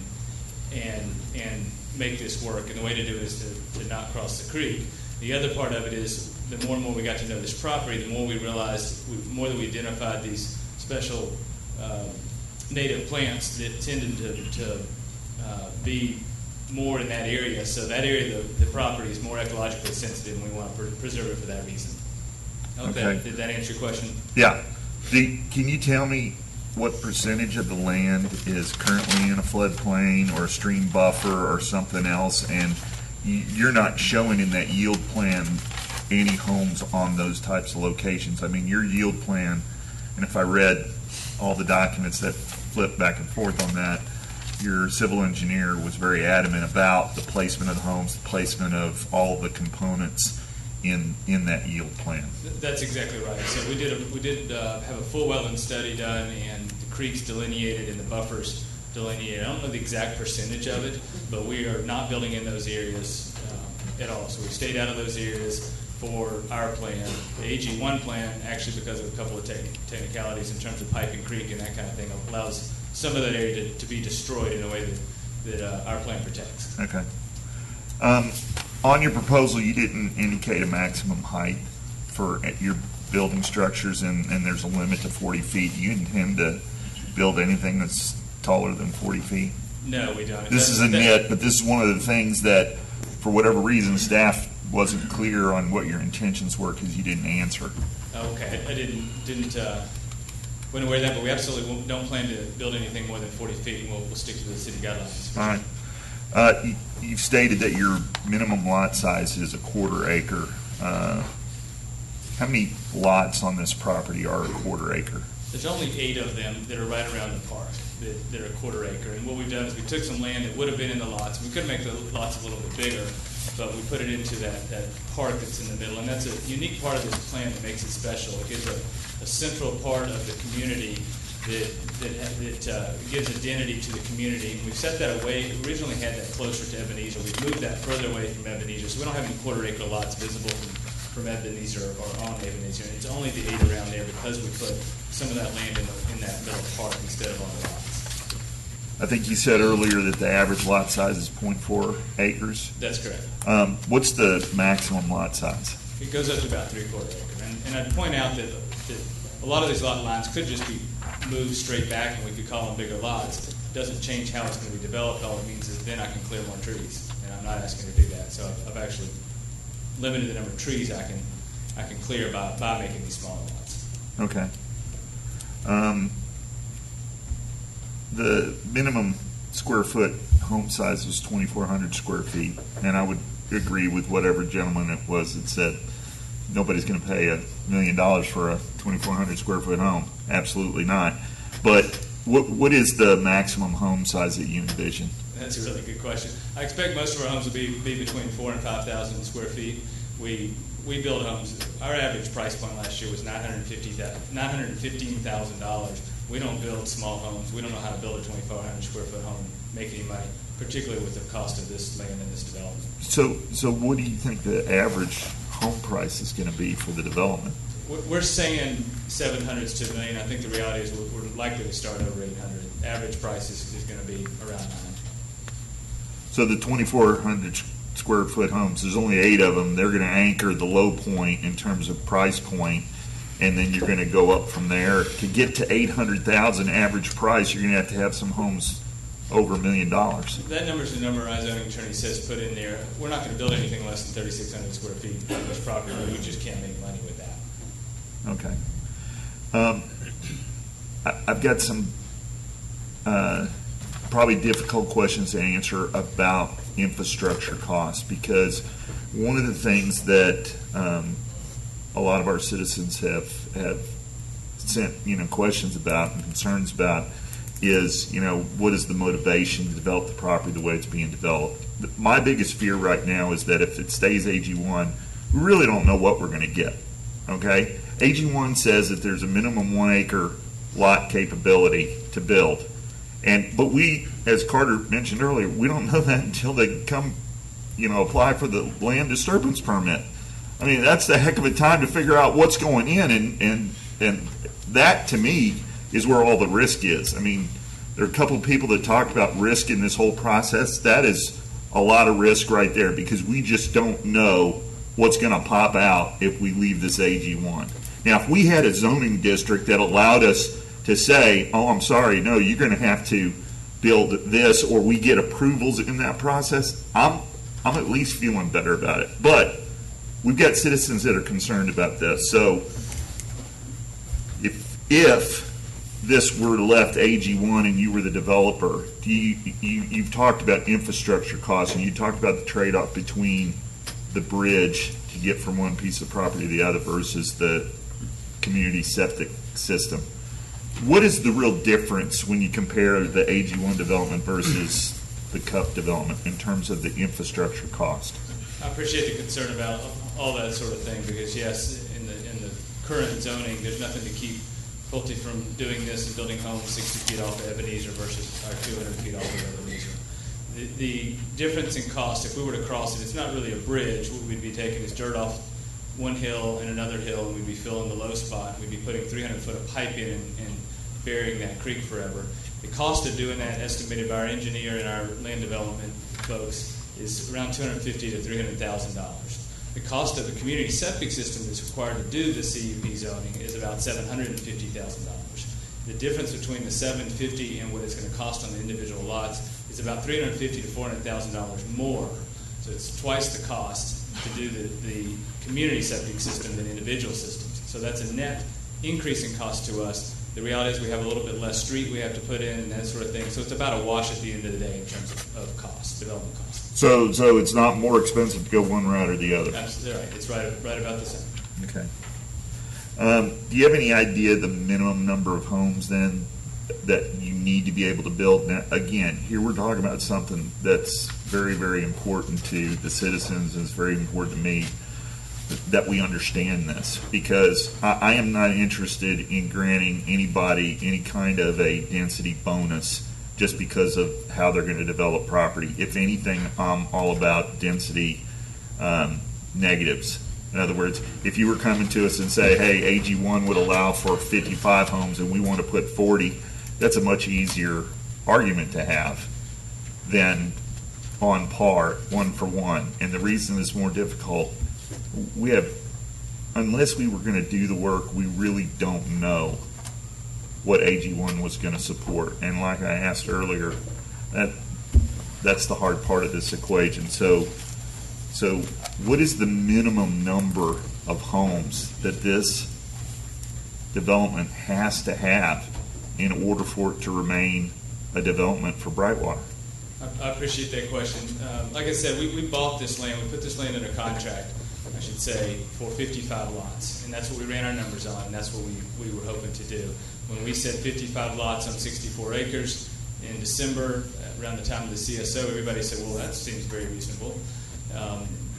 and make this work? And the way to do it is to not cross the creek. The other part of it is the more and more we got to know this property, the more we realized, the more that we identified these special native plants that tended to be more in that area. So that area, the property is more ecologically sensitive, and we want to preserve it for that reason. Okay. Did that answer your question? Yeah. Can you tell me what percentage of the land is currently in a floodplain or a stream buffer or something else? And you're not showing in that yield plan any homes on those types of locations. I mean, your yield plan, and if I read all the documents that flip back and forth on that, your civil engineer was very adamant about the placement of the homes, the placement of all the components in that yield plan. That's exactly right. So we did have a full wetland study done, and the creeks delineated and the buffers delineated. I don't know the exact percentage of it, but we are not building in those areas at all. So we stayed out of those areas for our plan. The AG1 plan, actually, because of a couple of technicalities in terms of piping creek and that kind of thing, allows some of that area to be destroyed in a way that our plan protects. Okay. On your proposal, you didn't indicate a maximum height for your building structures, and there's a limit to 40 feet. Do you intend to build anything that's taller than 40 feet? No, we don't. This is a nit, but this is one of the things that, for whatever reason, staff wasn't clear on what your intentions were because you didn't answer. Okay, I didn't went aware of that, but we absolutely don't plan to build anything more than 40 feet, and we'll stick to the city guidelines. All right. You've stated that your minimum lot size is a quarter acre. How many lots on this property are a quarter acre? There's only 8 of them that are right around the park that are a quarter acre. And what we've done is we took some land that would have been in the lots. We could make the lots a little bit bigger, but we put it into that park that's in the middle. And that's a unique part of this plan that makes it special. It gives a central part of the community that gives identity to the community. And we've set that away. We originally had that closer to Ebenezer. We've moved that further away from Ebenezer. So we don't have any quarter acre lots visible from Ebenezer or on Ebenezer. And it's only the 8 around there because we put some of that land in that middle park instead of on the lots. I think you said earlier that the average lot size is 0.4 acres. That's correct. What's the maximum lot size? It goes up to about 3/4 acre. And I'd point out that a lot of these lot lines could just be moved straight back and we could call them bigger lots. It doesn't change how it's going to be developed. All it means is then I can clear more trees. And I'm not asking to do that. So I've actually limited the number of trees I can clear by making these smaller lots. Okay. The minimum square foot home size was 2,400 square feet, and I would agree with whatever gentleman it was that said nobody's going to pay $1 million for a 2,400 square foot home. Absolutely not. But what is the maximum home size that you envision? That's a really good question. I expect most of our homes will be between 4,000 and 5,000 square feet. We build homes. Our average price point last year was $915,000. We don't build small homes. We don't know how to build a 2,400 square foot home and make any money, particularly with the cost of this land and this development. So what do you think the average home price is going to be for the development? We're saying 700s to $1 million. I think the reality is we're likely to start over 800. Average price is going to be around 9. So the 2,400 square foot homes, there's only 8 of them. They're going to anchor the low point in terms of price point, and then you're going to go up from there. To get to 800,000 average price, you're going to have some homes over $1 million. That number is the number our zoning attorney says put in there. We're not going to build anything less than 3,600 square feet on this property. We just can't make money with that. Okay. I've got some probably difficult questions to answer about infrastructure costs, because one of the things that a lot of our citizens have sent questions about and concerns about is what is the motivation to develop the property the way it's being developed. My biggest fear right now is that if it stays AG1, we really don't know what we're going to get. Okay, AG1 says that there's a minimum 1 acre lot capability to build, but we, as Carter mentioned earlier, we don't know that until they come apply for the land disturbance permit. I mean, that's the heck of a time to figure out what's going in, and that to me is where all the risk is. I mean, there are a couple of people that talked about risk in this whole process. That is a lot of risk right there, because we just don't know what's going to pop out if we leave this AG1. Now, if we had a zoning district that allowed us to say, oh, I'm sorry, no, you're going to have to build this, or we get approvals in that process, I'm at least feeling better about it. But we've got citizens that are concerned about this. So if this were left AG1 and you were the developer, you've talked about infrastructure costs, and you talked about the trade-off between the bridge to get from one piece of property to the other versus the community septic system. What is the real difference when you compare the AG1 development versus the CUP development in terms of the infrastructure cost? I appreciate the concern about all that sort of thing, because yes, in the current zoning, there's nothing to keep Pulte from doing this and building homes 60 feet off of Ebenezer versus 200 feet off of Ebenezer. The difference in cost, if we were to cross it, it's not really a bridge. What we'd be taking is dirt off one hill and another hill, and we'd be filling the low spot. We'd be putting 300 foot of pipe in and burying that creek forever. The cost of doing that, estimated by our engineer and our land development folks, is around $250,000 to $300,000. The cost of the community septic system that's required to do the CUP zoning is about $750,000. The difference between the $750,000 and what it's going to cost on the individual lots is about $350,000 to $400,000 more. So it's twice the cost to do the community septic system than individual systems. So that's a net increase in cost to us. The reality is we have a little bit less street we have to put in and that sort of thing. So it's about a wash at the end of the day in terms of cost, development cost. So it's not more expensive to go one route or the other? Absolutely right. It's right about the same. Okay. Do you have any idea the minimum number of homes then that you need to be able to build? Now, again, here we're talking about something that's very, very important to the citizens, and it's very important to me that we understand this, because I am not interested in granting anybody any kind of a density bonus just because of how they're going to develop property. If anything, I'm all about density negatives. In other words, if you were coming to us and say, hey, AG1 would allow for 55 homes and we want to put 40, that's a much easier argument to have than on par, one for one. And the reason it's more difficult, we have, unless we were going to do the work, we really don't know what AG1 was going to support. And like I asked earlier, that's the hard part of this equation. So what is the minimum number of homes that this development has to have in order for it to remain a development for Brightwater? I appreciate that question. Like I said, we bought this land. We put this land under contract, I should say, for 55 lots. And that's what we ran our numbers on, and that's what we were hoping to do. When we said 55 lots on 64 acres in December, around the time of the CSO, everybody said, well, that seems very reasonable.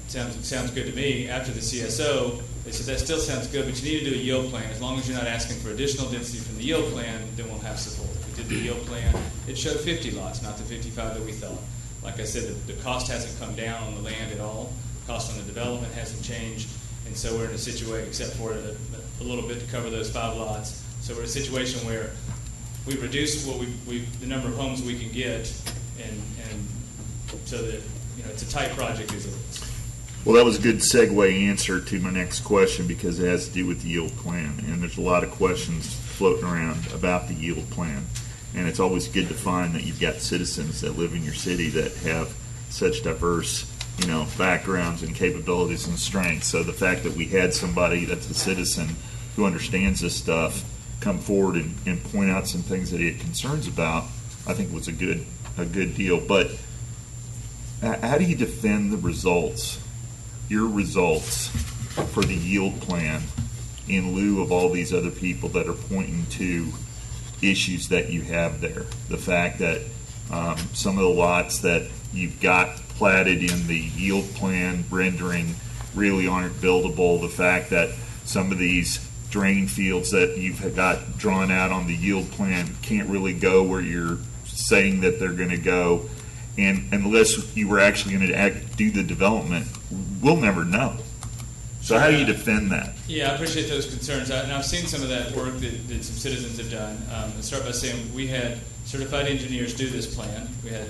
Sounds good to me. After the CSO, they said, that still sounds good, but you need to do a yield plan. As long as you're not asking for additional density from the yield plan, then we'll have support. We did the yield plan. It showed 50 lots, not the 55 that we thought. Like I said, the cost hasn't come down on the land at all. The cost on the development hasn't changed. And so we're in a situation, except for a little bit to cover those 5 lots. So we're in a situation where we've reduced the number of homes we can get, and so that it's a tight project as it is. Well, that was a good segue answer to my next question, because it has to do with the yield plan. And there's a lot of questions floating around about the yield plan. And it's always good to find that you've got citizens that live in your city that have such diverse, backgrounds and capabilities and strengths. So the fact that we had somebody that's a citizen who understands this stuff come forward and point out some things that he had concerns about, I think was a good deal. But how do you defend the results, your results for the yield plan, in lieu of all these other people that are pointing to issues that you have there? The fact that some of the lots that you've got platted in the yield plan rendering really aren't buildable. The fact that some of these drain fields that you've got drawn out on the yield plan can't really go where you're saying that they're going to go. And unless you were actually going to do the development, we'll never know. So how do you defend that? Yeah, I appreciate those concerns. And I've seen some of that work that some citizens have done. I'll start by saying we had certified engineers do this plan. We had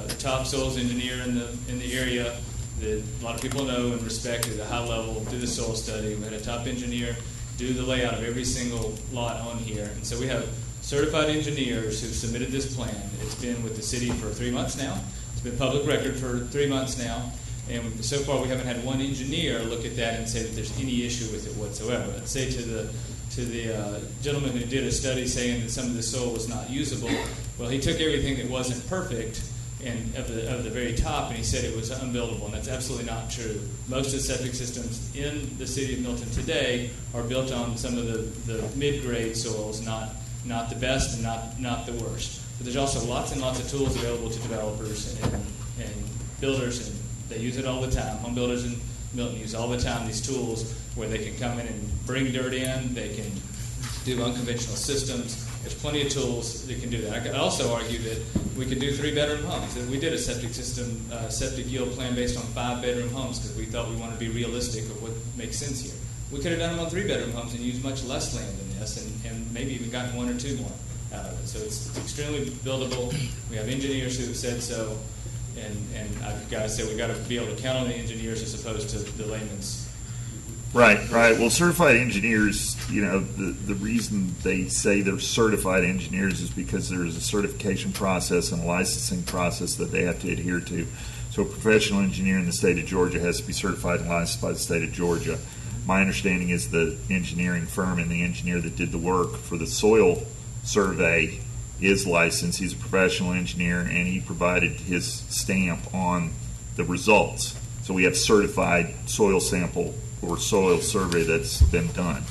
the top soils engineer in the area that a lot of people know and respect at a high level do the soil study. We had a top engineer do the layout of every single lot on here. And so we have certified engineers who submitted this plan. It's been with the city for 3 months now. It's been public record for 3 months now. And so far, we haven't had one engineer look at that and say that there's any issue with it whatsoever. I'd say to the gentleman who did a study saying that some of the soil was not usable, well, he took everything that wasn't perfect and of the very top, and he said it was unbuildable, and that's absolutely not true. Most of the septic systems in the city of Milton today are built on some of the mid-grade soils, not the best and not the worst. But there's also lots and lots of tools available to developers and builders, and they use it all the time. Home builders in Milton use all the time these tools where they can come in and bring dirt in, they can do unconventional systems. There's plenty of tools that can do that. I could also argue that we could do 3-bedroom homes. We did a septic yield plan based on 5-bedroom homes because we thought we wanted to be realistic of what makes sense here. We could have done them on 3-bedroom homes and used much less land than this, and maybe even gotten 1 or 2 more out of it. So it's extremely buildable. We have engineers who have said so, and I've got to say we've got to be able to count on the engineers as opposed to the layman's. Right. Well, certified engineers, the reason they say they're certified engineers is because there's a certification process and a licensing process that they have to adhere to. So a professional engineer in the state of Georgia has to be certified and licensed by the state of Georgia. My understanding is the engineering firm and the engineer that did the work for the soil survey is licensed. He's a professional engineer, and he provided his stamp on the results. So we have certified soil sample or soil survey that's been done.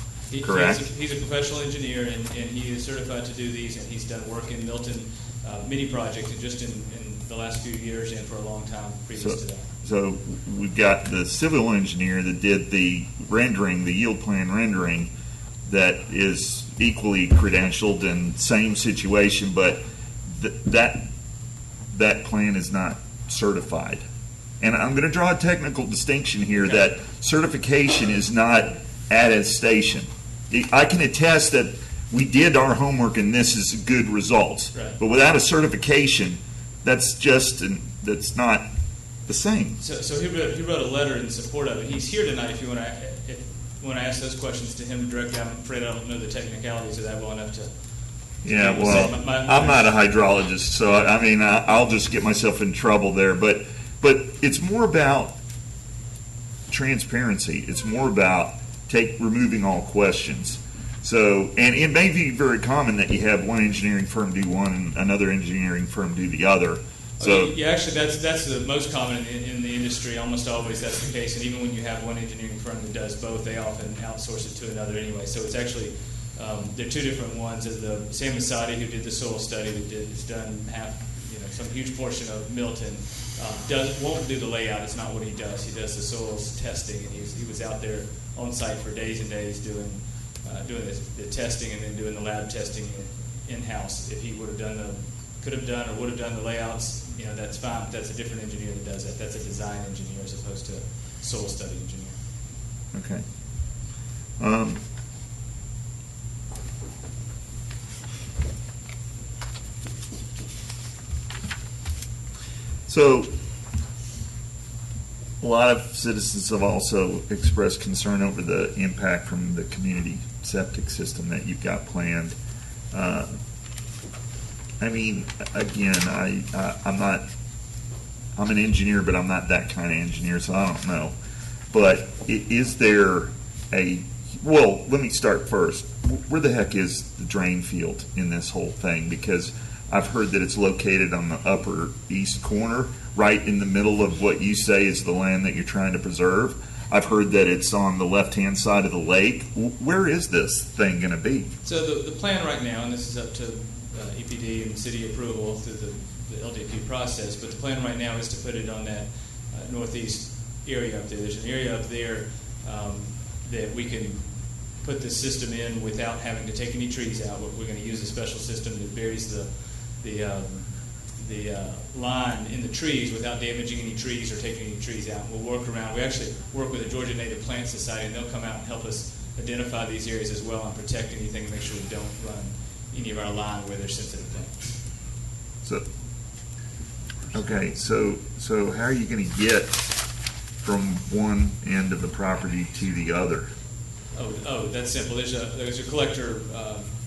Correct? He's a professional engineer, and he is certified to do these, and he's done work in Milton, many projects, just in the last few years and for a long time previous to that. So we've got the civil engineer that did the rendering, the yield plan rendering, that is equally credentialed and same situation, but that plan is not certified. And I'm going to draw a technical distinction here that certification is not attestation. I can attest that we did our homework and this is good results. Right. But without a certification, that's not the same. So he wrote a letter in support of it. He's here tonight if you want to ask those questions to him directly. I'm afraid I don't know the technicalities of that well enough to. Yeah, well, I'm not a hydrologist, so I'll just get myself in trouble there. But it's more about transparency. It's more about removing all questions. So, and it may be very common that you have one engineering firm do one and another engineering firm do the other. So, yeah, actually, that's the most common in the industry. Almost always that's the case. And even when you have one engineering firm that does both, they often outsource it to another anyway. So it's actually there are 2 different ones. The Sam Masadi, who did the soil study, has done some huge portion of Milton. Won't do the layout. It's not what he does. He does the soils testing, and he was out there on site for days and days doing the testing and then doing the lab testing in house. If he could have done or would have done the layouts, that's fine. But that's a different engineer that does that. That's a design engineer as opposed to a soil study engineer. Okay. So, a lot of citizens have also expressed concern over the impact from the community septic system that you've got planned. Again, I'm an engineer, but I'm not that kind of engineer, so I don't know. But is there well, let me start first. Where the heck is the drain field in this whole thing? Because I've heard that it's located on the upper east corner, right in the middle of what you say is the land that you're trying to preserve. I've heard that it's on the left-hand side of the lake. Where is this thing going to be? So the plan right now, and this is up to EPD and city approval through the LDP process, but the plan right now is to put it on that northeast area up there. There's an area up there that we can put the system in without having to take any trees out. We're going to use a special system that buries the line in the trees without damaging any trees or taking any trees out. We'll work around. We actually work with the Georgia Native Plant Society, and they'll come out and help us identify these areas as well and protect anything, make sure we don't run any of our line where there's sensitive things. So how are you going to get from one end of the property to the other? Oh, that's simple. There's a collector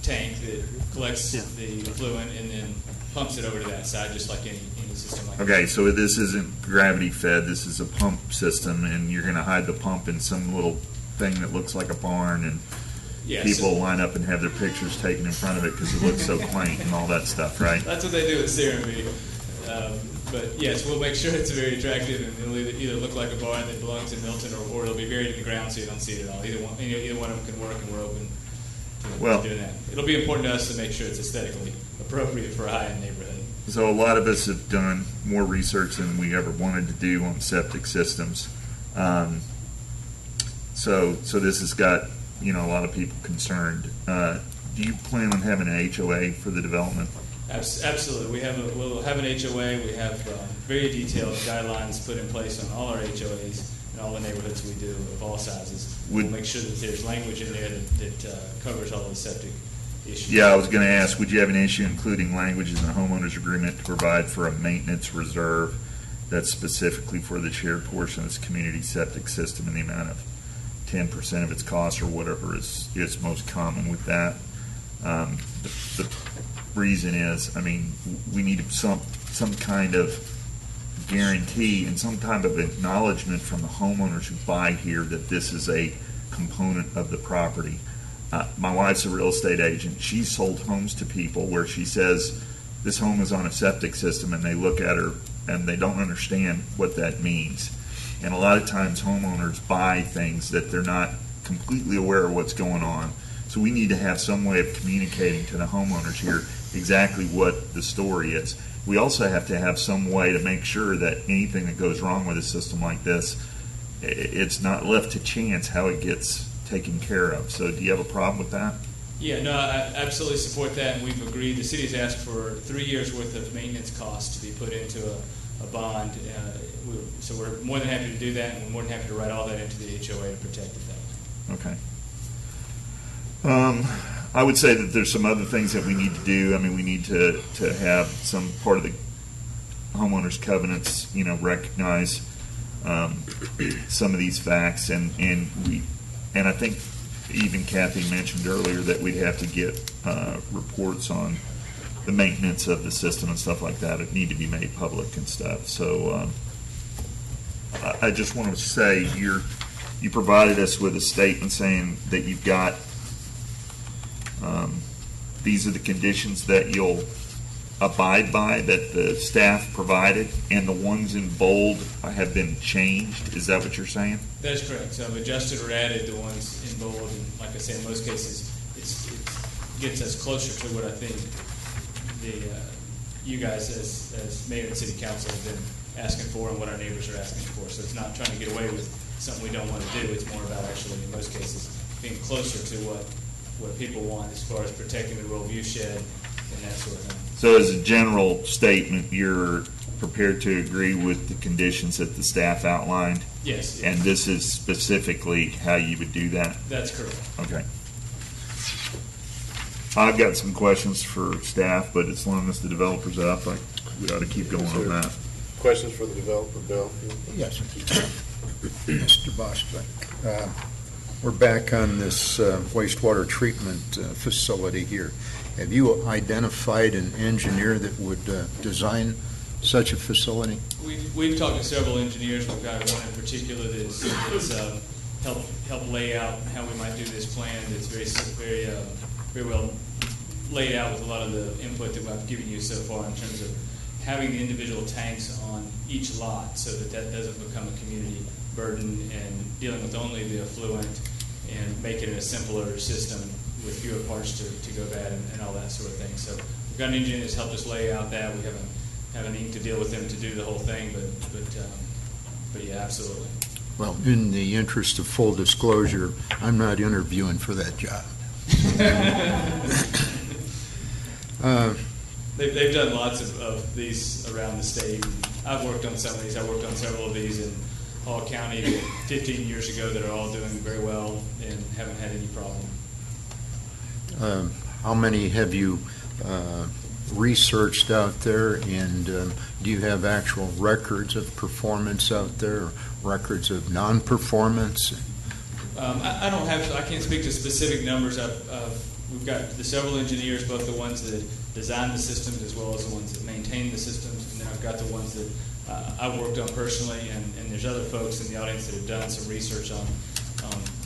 tank that collects the effluent and then pumps it over to that side, just like any system like that. Okay, so this isn't gravity fed, this is a pump system, and you're going to hide the pump in some little thing that looks like a barn, and people line up and have their pictures taken in front of it because it looks so quaint and all that stuff, right? That's what they do at CRMB. But yes, we'll make sure it's very attractive, and it'll either look like a barn that belongs in Milton, or it'll be buried in the ground so you don't see it at all. Either one of them can work, and we're open to doing that. It'll be important to us to make sure it's aesthetically appropriate for a high-end neighborhood. So a lot of us have done more research than we ever wanted to do on septic systems. So this has got a lot of people concerned. Do you plan on having an HOA for the development? Absolutely. We'll have an HOA. We have very detailed guidelines put in place on all our HOAs in all the neighborhoods we do of all sizes. We'll make sure that there's language in there that covers all the septic issues. Yeah, I was going to ask, would you have an issue including language in the homeowner's agreement to provide for a maintenance reserve that's specifically for the shared portion of this community septic system in the amount of 10% of its cost or whatever is most common with that? The reason is, we need some kind of guarantee and some kind of acknowledgement from the homeowners who buy here that this is a component of the property. My wife's a real estate agent. She's sold homes to people where she says this home is on a septic system, and they look at her and they don't understand what that means. And a lot of times homeowners buy things that they're not completely aware of what's going on. So we need to have some way of communicating to the homeowners here exactly what the story is. We also have to have some way to make sure that anything that goes wrong with a system like this, it's not left to chance how it gets taken care of. So do you have a problem with that? Yeah, no, I absolutely support that, and we've agreed. The city's asked for 3 years' worth of maintenance costs to be put into a bond. So we're more than happy to do that, and we're more than happy to write all that into the HOA to protect it that way. Okay. I would say that there's some other things that we need to do. we need to have some part of the homeowners covenants, recognize some of these facts, and I think even Kathy mentioned earlier that we'd have to get reports on the maintenance of the system and stuff like that. It need to be made public and stuff. So I just want to say you provided us with a statement saying that you've got these are the conditions that you'll abide by that the staff provided, and the ones in bold have been changed. Is that what you're saying? That is correct. So I've adjusted or added the ones in bold, and like I say, in most cases, it gets us closer to what I think you guys as mayor and city council have been asking for and what our neighbors are asking for. So it's not trying to get away with something we don't want to do. It's more about actually, in most cases, being closer to what people want as far as protecting the rural view shed and that sort of thing. So as a general statement, you're prepared to agree with the conditions that the staff outlined? Yes. And this is specifically how you would do that? That's correct. Okay. I've got some questions for staff, but as long as the developer's up, we ought to keep going on that. Questions for the developer, Bill? Yes. Mr. Bostwick, we're back on this wastewater treatment facility here. Have you identified an engineer that would design such a facility? We've talked to several engineers. We've got one in particular that's helped lay out how we might do this plan. It's very well laid out with a lot of the input that I've given you so far in terms of having the individual tanks on each lot so that doesn't become a community burden, and dealing with only the effluent and making it a simpler system with fewer parts to go bad and all that sort of thing. So we've got an engineer that's helped us lay out that. We haven't inked a deal with them to do the whole thing, but yeah, absolutely. Well, in the interest of full disclosure, I'm not interviewing for that job. They've done lots of these around the state. I've worked on some of these. I worked on several of these in Hall County 15 years ago that are all doing very well and haven't had any problem. How many have you researched out there, and do you have actual records of performance out there, or records of non-performance? I don't have. I can't speak to specific numbers. I've we've got the several engineers, both the ones that design the systems as well as the ones that maintain the systems, and then I've got the ones that I've worked on personally, and there's other folks in the audience that have done some research on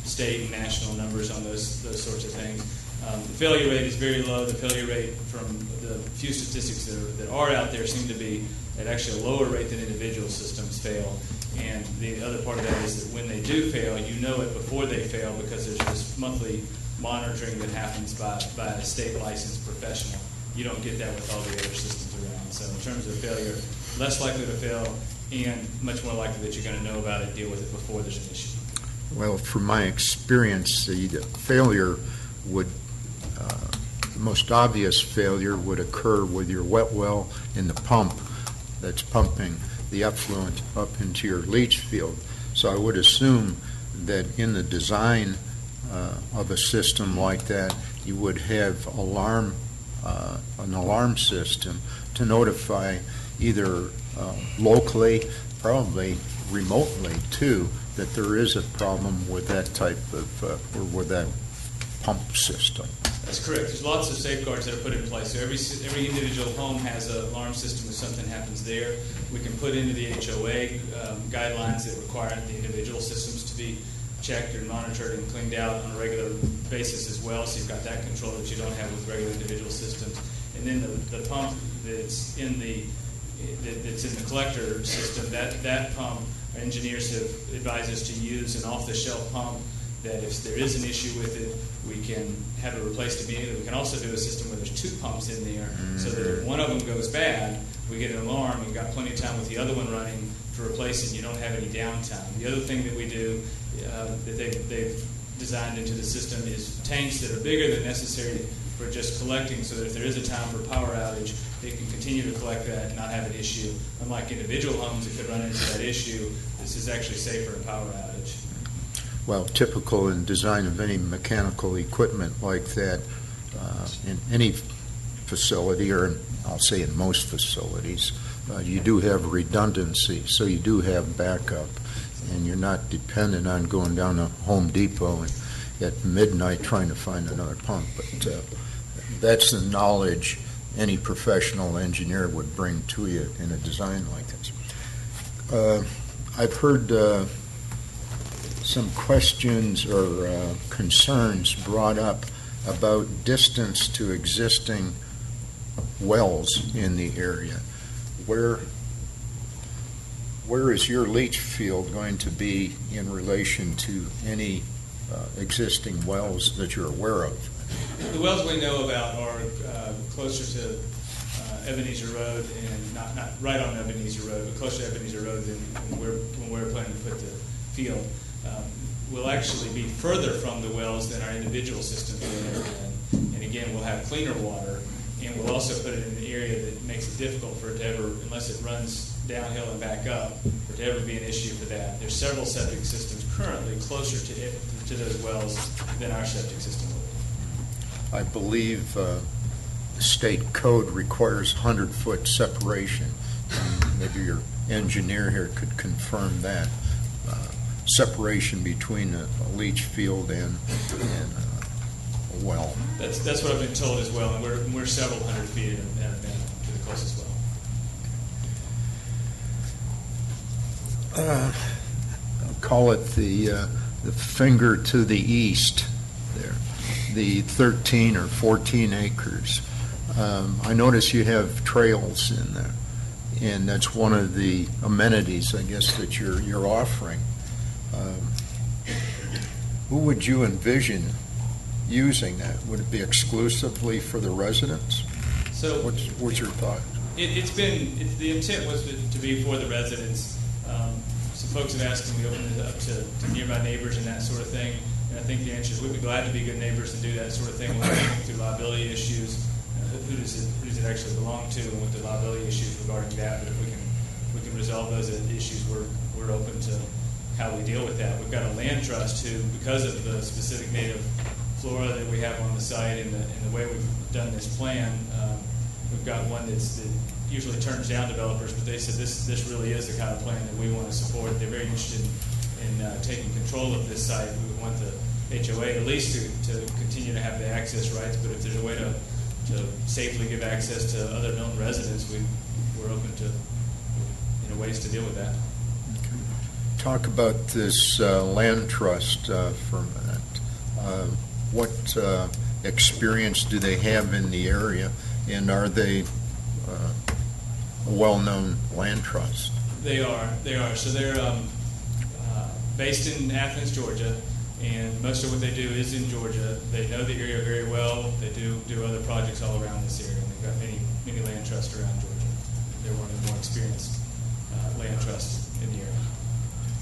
state and national numbers on those sorts of things. The failure rate is very low. The failure rate from the few statistics that are out there seem to be at actually a lower rate than individual systems fail. And the other part of that is that when they do fail, you know it before they fail because there's this monthly monitoring that happens by a state licensed professional. You don't get that with all the other systems around. So in terms of failure, less likely to fail and much more likely that you're going to know about it, deal with it before there's an issue. Well, from my experience, the failure would, the most obvious failure would occur with your wet well in the pump that's pumping the effluent up into your leach field. So I would assume that in the design of a system like that, you would have an alarm system to notify either locally, probably remotely too, that there is a problem with that type of, or with that pump system. That's correct. There's lots of safeguards that are put in place. So every individual home has an alarm system if something happens there. We can put into the HOA guidelines that require the individual systems to be checked and monitored and cleaned out on a regular basis as well. So you've got that control that you don't have with regular individual systems. And then the pump that's in the collector system, that pump, our engineers have advised us to use an off-the-shelf pump that if there is an issue with it, we can have it replaced immediately. We can also do a system where there's two pumps in there so that if one of them goes bad, we get an alarm. We've got plenty of time with the other one running to replace it. You don't have any downtime. The other thing that we do that they've designed into the system is tanks that are bigger than necessary for just collecting, so that if there is a time for power outage, they can continue to collect that and not have an issue. Unlike individual homes that could run into that issue, this is actually safer in power outage. Well, typical in design of any mechanical equipment like that, in any facility, or I'll say in most facilities, you do have redundancy, so you do have backup, and you're not dependent on going down to Home Depot and at midnight trying to find another pump. But that's the knowledge any professional engineer would bring to you in a design like this. I've heard some questions or concerns brought up about distance to existing wells in the area. Where is your leach field going to be in relation to any existing wells that you're aware of? The wells we know about are closer to Ebenezer Road, and not right on Ebenezer Road, but closer to Ebenezer Road than when we're planning to put the field. Will actually be further from the wells than our individual systems are. And again, we'll have cleaner water, and we'll also put it in an area that makes it difficult for it to ever, unless it runs downhill and back up, for it to ever be an issue for that. There's several septic systems currently closer to those wells than our septic system will be. I believe the state code requires 100-foot separation. Maybe your engineer here could confirm that. Separation between a leach field and a well. That's what I've been told as well, and we're several hundred feet at a minimum to the closest well. I'll call it the finger to the east there, the 13 or 14 acres. I notice you have trails in there, and that's one of the amenities, I guess, that you're offering. Who would you envision using that? Would it be exclusively for the residents? So, what's your thought? The intent was to be for the residents. Some folks have asked me to open it up to nearby neighbors and that sort of thing. And I think the answer is we'd be glad to be good neighbors and do that sort of thing. We'll think through liability issues. Who does it actually belong to, and what the liability issues regarding that. But if we can resolve those issues, we're open to how we deal with that. We've got a land trust who, because of the specific native flora that we have on the site and the way we've done this plan, we've got one that usually turns down developers, but they said this really is the kind of plan that we want to support. They're very interested in taking control of this site. We want the HOA at least to continue continue to have the access rights, but if there's a way to safely give access to other Milton residents, we're open to ways to deal with that. Talk about this land trust for a minute. What experience do they have in the area, and are they a well-known land trust? They are. So they're based in Athens, Georgia, and most of what they do is in Georgia. They know the area very well. They do other projects all around this area. They've got many land trusts around Georgia. They're one of the more experienced land trusts in the area.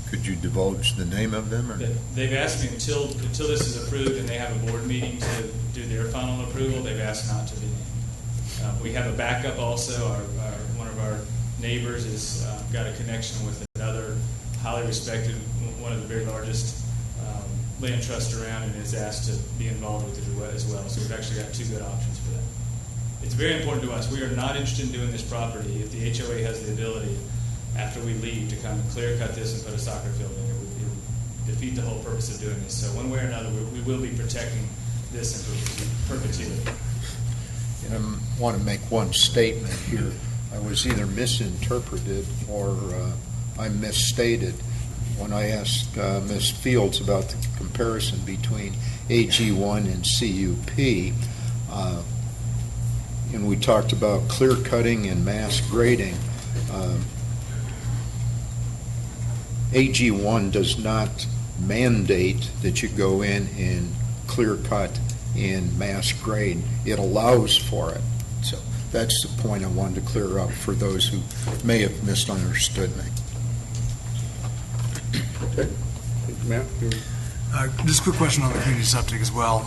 Could you divulge the name of them? Or? They've asked me until this is approved and they have a board meeting to do their final approval, they've asked not to be named. We have a backup also. One of our neighbors has got a connection with another highly respected, one of the very largest land trusts around, and is asked to be involved with it as well. So we've actually got two good options for that. It's very important to us. We are not interested in doing this property if the HOA has the ability, after we leave, to come and clear cut this and put a soccer field in. It would defeat the whole purpose of doing this. So one way or another, we will be protecting this in perpetuity. I want to make one statement here. I was either misinterpreted or I misstated when I asked Ms. Fields about the comparison between AG1 and CUP. And we talked about clear cutting and mass grading. AG1 does not mandate that you go in and clear cut and mass grade. It allows for it. So that's the point I wanted to clear up for those who may have misunderstood me. Okay. Matt? Just a quick question on the community septic as well.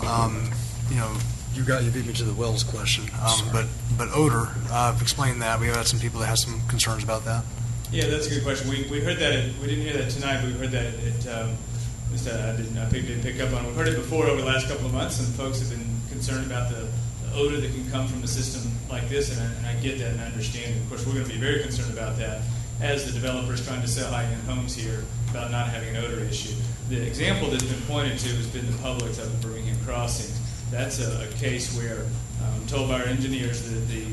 You beat me to the wells question, but odor. I've explained that. We have had some people that have some concerns about that. Yeah, that's a good question. We heard that. We didn't hear that tonight, but we heard that I didn't pick up on. We've heard it before over the last couple of months, and folks have been concerned about the odor that can come from a system like this, and I get that and I understand it. Of course, we're going to be very concerned about that as the developers trying to sell high-end homes here about not having an odor issue. The example that's been pointed to has been the Publix up in Birmingham Crossings. That's a case where I'm told by our engineers that the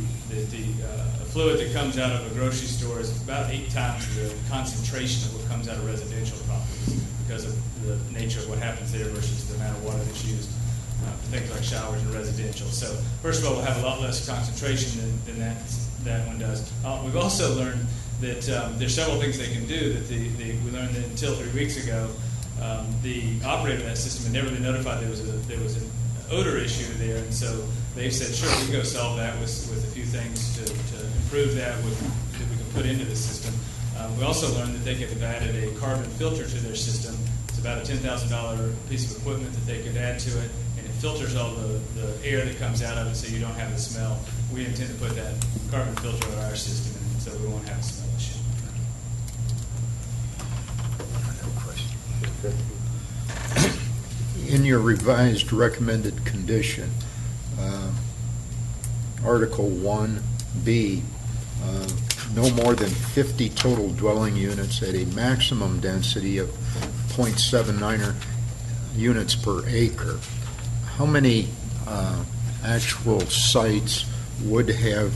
fluid that comes out of a grocery store is about 8 times the concentration of what comes out of residential properties because of the nature of what happens there versus the amount of water that's used for things like showers and residential. So first of all, we'll have a lot less concentration than that one does. We've also learned that there's several things they can do. That we learned that until 3 weeks ago, the operator of that system had never been notified there was an odor issue there, and so they've said, sure, we can go solve that with a few things to improve that we can put into the system. We also learned that they could have added a carbon filter to their system. It's about a $10,000 piece of equipment that they could add to it, and it filters all the air that comes out of it so you don't have the smell. We intend to put that carbon filter on our system, and so we won't have a smell issue. In your revised recommended condition, Article 1B, no more than 50 total dwelling units at a maximum density of 0.79 units per acre. How many actual sites would have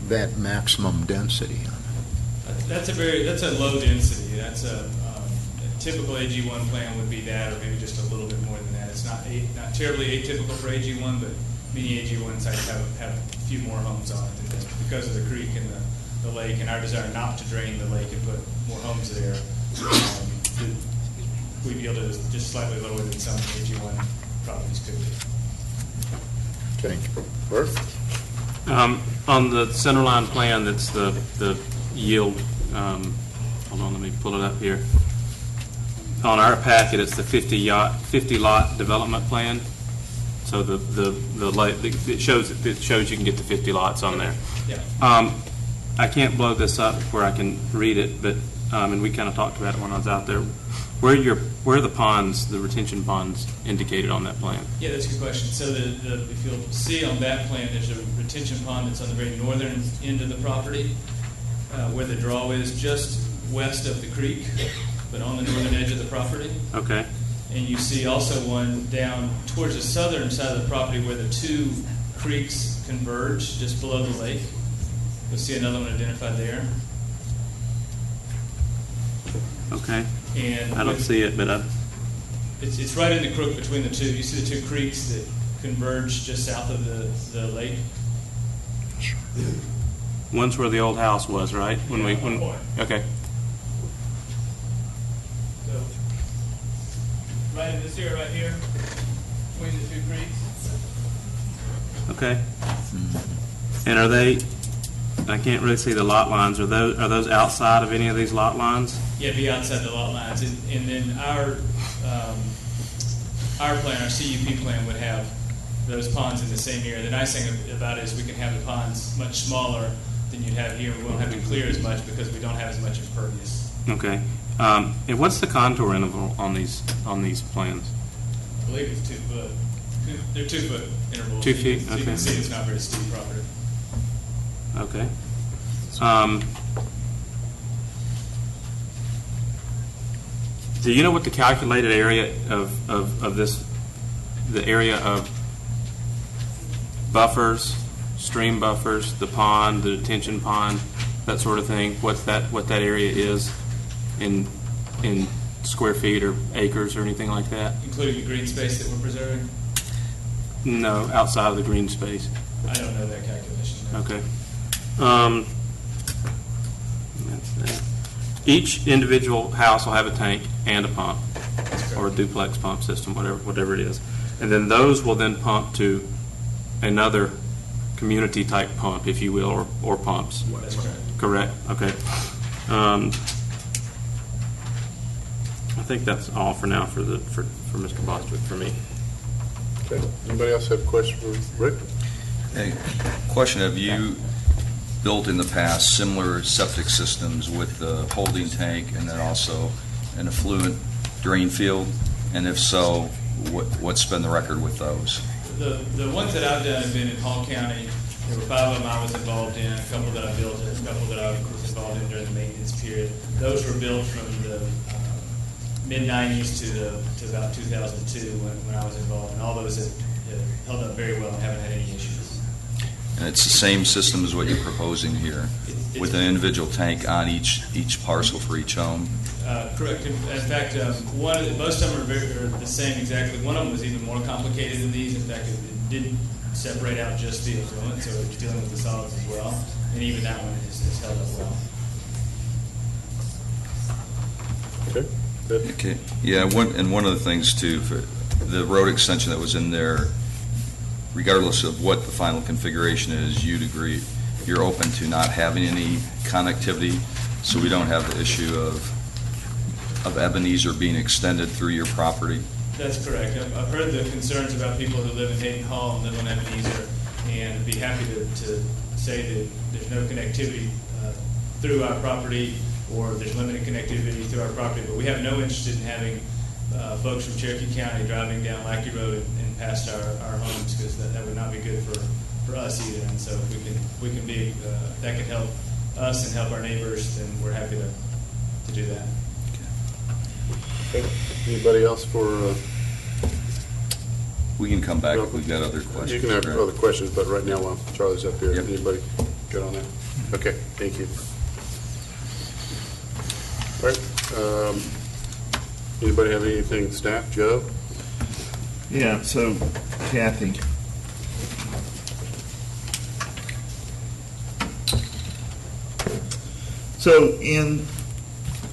that maximum density on it? That's a low density. That's a typical AG1 plan would be that, or maybe just a little bit more than that. It's not terribly atypical for AG1, but many AG1 sites have a few more homes on it than that because of the creek and the lake, and our desire not to drain the lake and put more homes there. We'd be able to just slightly lower than some AG1 properties could be. Okay. Bert? On the centerline plan, that's the yield. Hold on, let me pull it up here. On our packet, it's the 50 lot development plan. So it shows you can get to 50 lots on there. Yeah. I can't blow this up where I can read it, but and we kind of talked about it when I was out there. Where are the ponds, the retention ponds, indicated on that plan? Yeah, that's a good question. So if you'll see on that plan, there's a retention pond that's on the very northern end of the property, where the draw is just west of the creek, but on the northern edge of the property. Okay. And you see also one down towards the southern side of the property where the two creeks converge just below the lake. You'll see another one identified there. Okay. And I don't see it, but it's right in the crook between the two. You see the two creeks that converge just south of the lake? one's where the old house was, right? Okay. So, right in this area right here, between the two creeks. Okay. And are they? I can't really see the lot lines. Are those outside of any of these lot lines? Yeah, be outside the lot lines, and then our plan, our CUP plan, would have those ponds in the same area. The nice thing about it is we can have the ponds much smaller than you'd have here. We won't have to clear as much because we don't have as much impervious. Okay. And what's the contour interval on these plans? I believe it's 2 foot. They're 2 foot intervals. 2 feet. So you can see it's not very steep property. Okay. Do you know what the calculated area of this, the area of buffers, stream buffers, the pond, the detention pond, that sort of thing? What that area is in square feet or acres or anything like that? Including the green space that we're preserving? No, outside of the green space. I don't know that calculation. No. Okay. That's that. Each individual house will have a tank and a pump, or a duplex pump system, whatever it is, and then those will then pump to another community type pump, if you will, or pumps. That's correct. Correct. Okay. I think that's all for now for Mr. Bostwick for me. Okay. Anybody else have a question for Rick? Hey, question: have you built in the past similar septic systems with the holding tank and then also an effluent drain field? And if so, what's been the record with those? The ones that I've done have been in Hall County. There were 5 of them I was involved in, a couple that I built, a couple that I was involved in during the maintenance period. Those were built from the mid-90s to about 2002 when I was involved, and all those have held up very well and haven't had any issues. And it's the same system as what you're proposing here, with an individual tank on each parcel for each home? Correct. In fact, most of them are the same exactly. One of them was even more complicated than these. In fact, it didn't separate out just the effluent, so it was dealing with the solids as well. And even that one has held up well. Okay. Good. Okay. Yeah, one of the things too, for the road extension that was in there, regardless of what the final configuration is, you'd agree you're open to not having any connectivity, so we don't have the issue of Ebenezer being extended through your property? That's correct. I've heard the concerns about people who live in Hayden Hall and live on Ebenezer, and I'd be happy to say that there's no connectivity through our property, or there's limited connectivity through our property, but we have no interest in having folks from Cherokee County driving down Lackey Road and past our homes, because that would not be good for us either. And so if we can be that can help us and help our neighbors, then we're happy to do that. Okay. Anybody else for? We can come back if we've got other questions. You can have other questions, but right now while Charlie's up here, Yep. Anybody good on that? Okay, thank you. All right. Anybody have anything, staff? Joe? Yeah, so Kathy. So in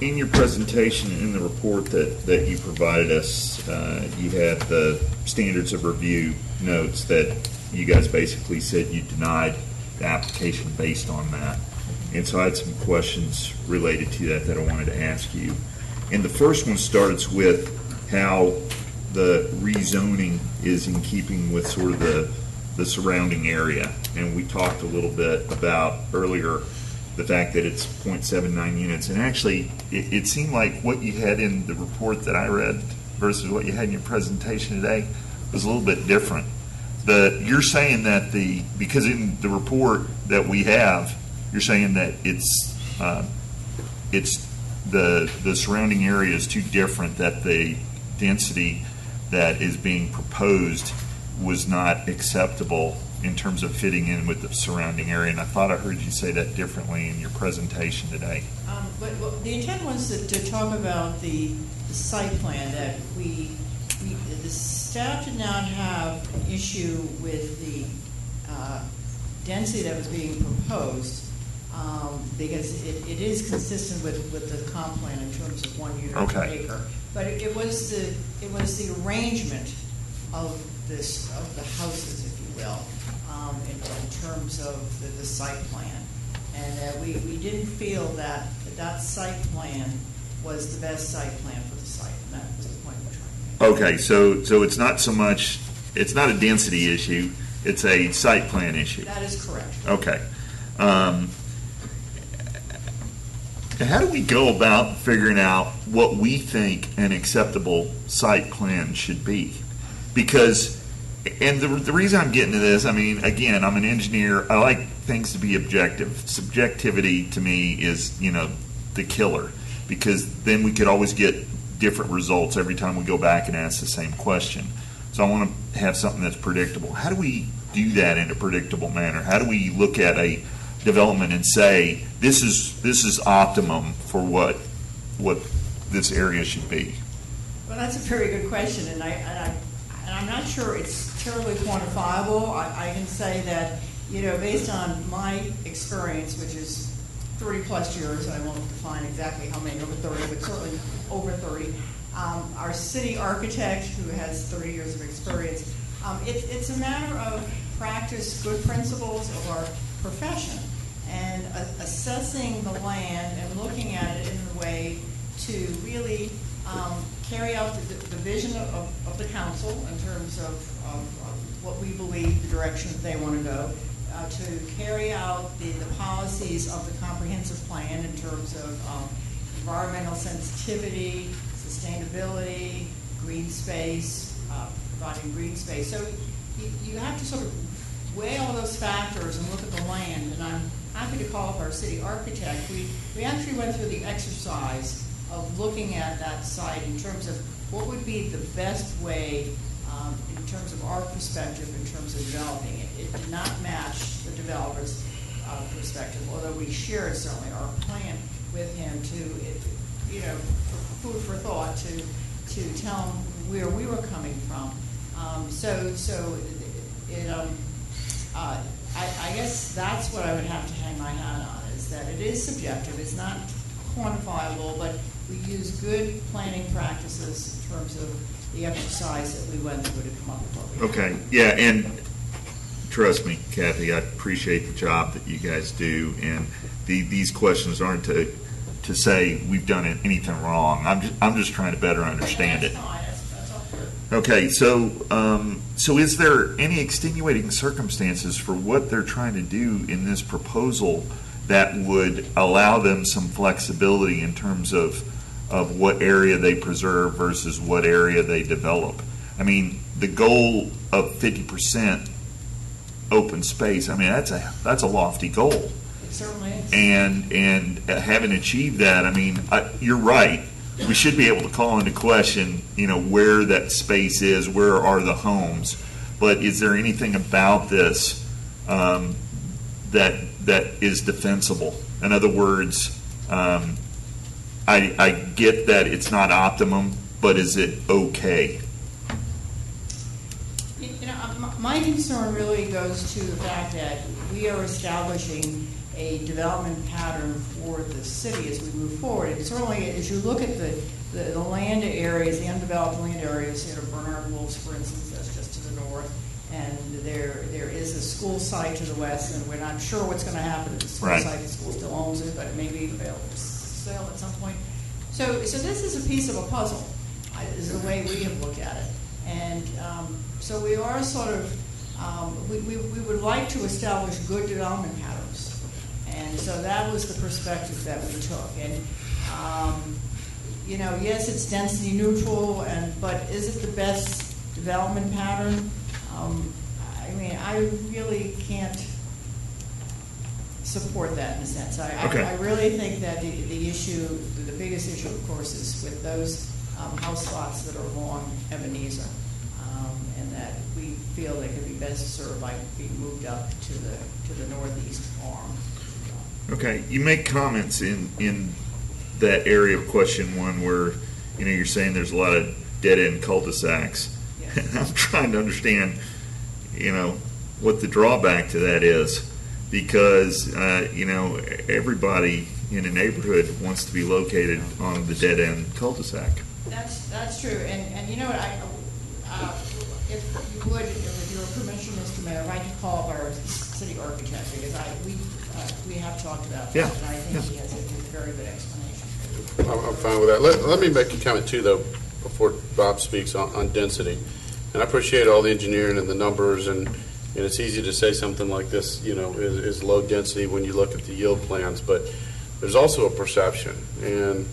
your presentation, in the report that you provided us, you had the standards of review notes that you guys basically said you denied the application based on that. And so I had some questions related to that I wanted to ask you. And the first one starts with how the rezoning is in keeping with sort of the surrounding area. And we talked a little bit about earlier the fact that it's 0.79 units. And actually, it seemed like what you had in the report that I read versus what you had in your presentation today was a little bit different. You're saying that because in the report that we have, you're saying that it's the surrounding area is too different, that the density that is being proposed was not acceptable in terms of fitting in with the surrounding area, and I thought I heard you say that differently in your presentation today. But the intent was to talk about the site plan, that the staff did not have an issue with the density that was being proposed, because it is consistent with the comp plan in terms of 1 unit per acre. But it was the arrangement of the houses, if you will, in terms of the site plan. And we didn't feel that site plan was the best site plan for the site, and that was the point we're trying to make. Okay, so it's not so much, it's not a density issue, it's a site plan issue. That is correct. Okay. How do we go about figuring out what we think an acceptable site plan should be? Because, and the reason I'm getting to this, I mean, again, I'm an engineer. I like things to be objective. Subjectivity to me is, the killer, because then we could always get different results every time we go back and ask the same question. So I want to have something that's predictable. How do we do that in a predictable manner? How do we look at a development and say this is optimum for what this area should be? Well, that's a very good question, and I'm not sure it's terribly quantifiable. I can say that, based on my experience, which is 30 plus years, I won't define exactly how many over 30, but certainly over 30. Our city architect, who has 30 years of experience, it's a matter of practice, good principles of our profession, and assessing the land and looking at it in a way to really carry out the vision of the council in terms of what we believe the direction that they want to go, to carry out the policies of the comprehensive plan in terms of environmental sensitivity, sustainability, green space, providing green space. So you have to sort of weigh all those factors and look at the land, and I'm happy to call up our city architect. We actually went through the exercise of looking at that site in terms of what would be the best way in terms of our perspective in terms of developing it. It did not match the developer's perspective, although we shared certainly our plan with him to, food for thought, to tell him where we were coming from. I guess that's what I would have to hang my hat on, is that it is subjective. It's not quantifiable, but we use good planning practices in terms of the exercise that we went through to come up with what we did. Okay, yeah, and trust me, Kathy, I appreciate the job that you guys do, and these questions aren't to say we've done anything wrong. I'm just trying to better understand it. Okay, so is there any extenuating circumstances for what they're trying to do in this proposal that would allow them some flexibility in terms of what area they preserve versus what area they develop? I mean, the goal of 50% open space, I mean, that's a lofty goal. It certainly is. And having achieved that, I mean, you're right. We should be able to call into question, where that space is, where are the homes. But is there anything about this that is defensible? In other words, I get that it's not optimum, but is it okay? My concern really goes to the fact that we are establishing a development pattern for the city as we move forward. And certainly, as you look at the land areas, the undeveloped land areas, Bernard Wolf's, for instance, that's just to the north, and there is a school site to the west, and we're not sure what's going to happen at the school site. The school still owns it, but it may be available to sale at some point. So this is a piece of a puzzle, is the way we have looked at it. And so we are sort of, we would like to establish good development patterns. And so that was the perspective that we took. And, yes, it's density neutral, but is it the best development pattern? I mean, I really can't support that in a sense. I really think that the issue, the biggest issue, of course, is with those house lots that are along Ebenezer, and that we feel they could be best served by being moved up to the northeast arm. Okay, you make comments in that area of question one where, you're saying there's a lot of dead-end cul-de-sacs. Yes. I'm trying to understand, what the drawback to that is, because, everybody in a neighborhood wants to be located on the dead-end cul-de-sac. That's true, and you know what, if you would, with your permission, Mr. Mayor, I'd like to call our city architect, because we have talked about that, Yeah. and I think he has a very good explanation. I'm fine with that. Let me make a comment too, though, before Bob speaks on density. And I appreciate all the engineering and the numbers, and it's easy to say something like this, is low density when you look at the yield plans, but there's also a perception. And,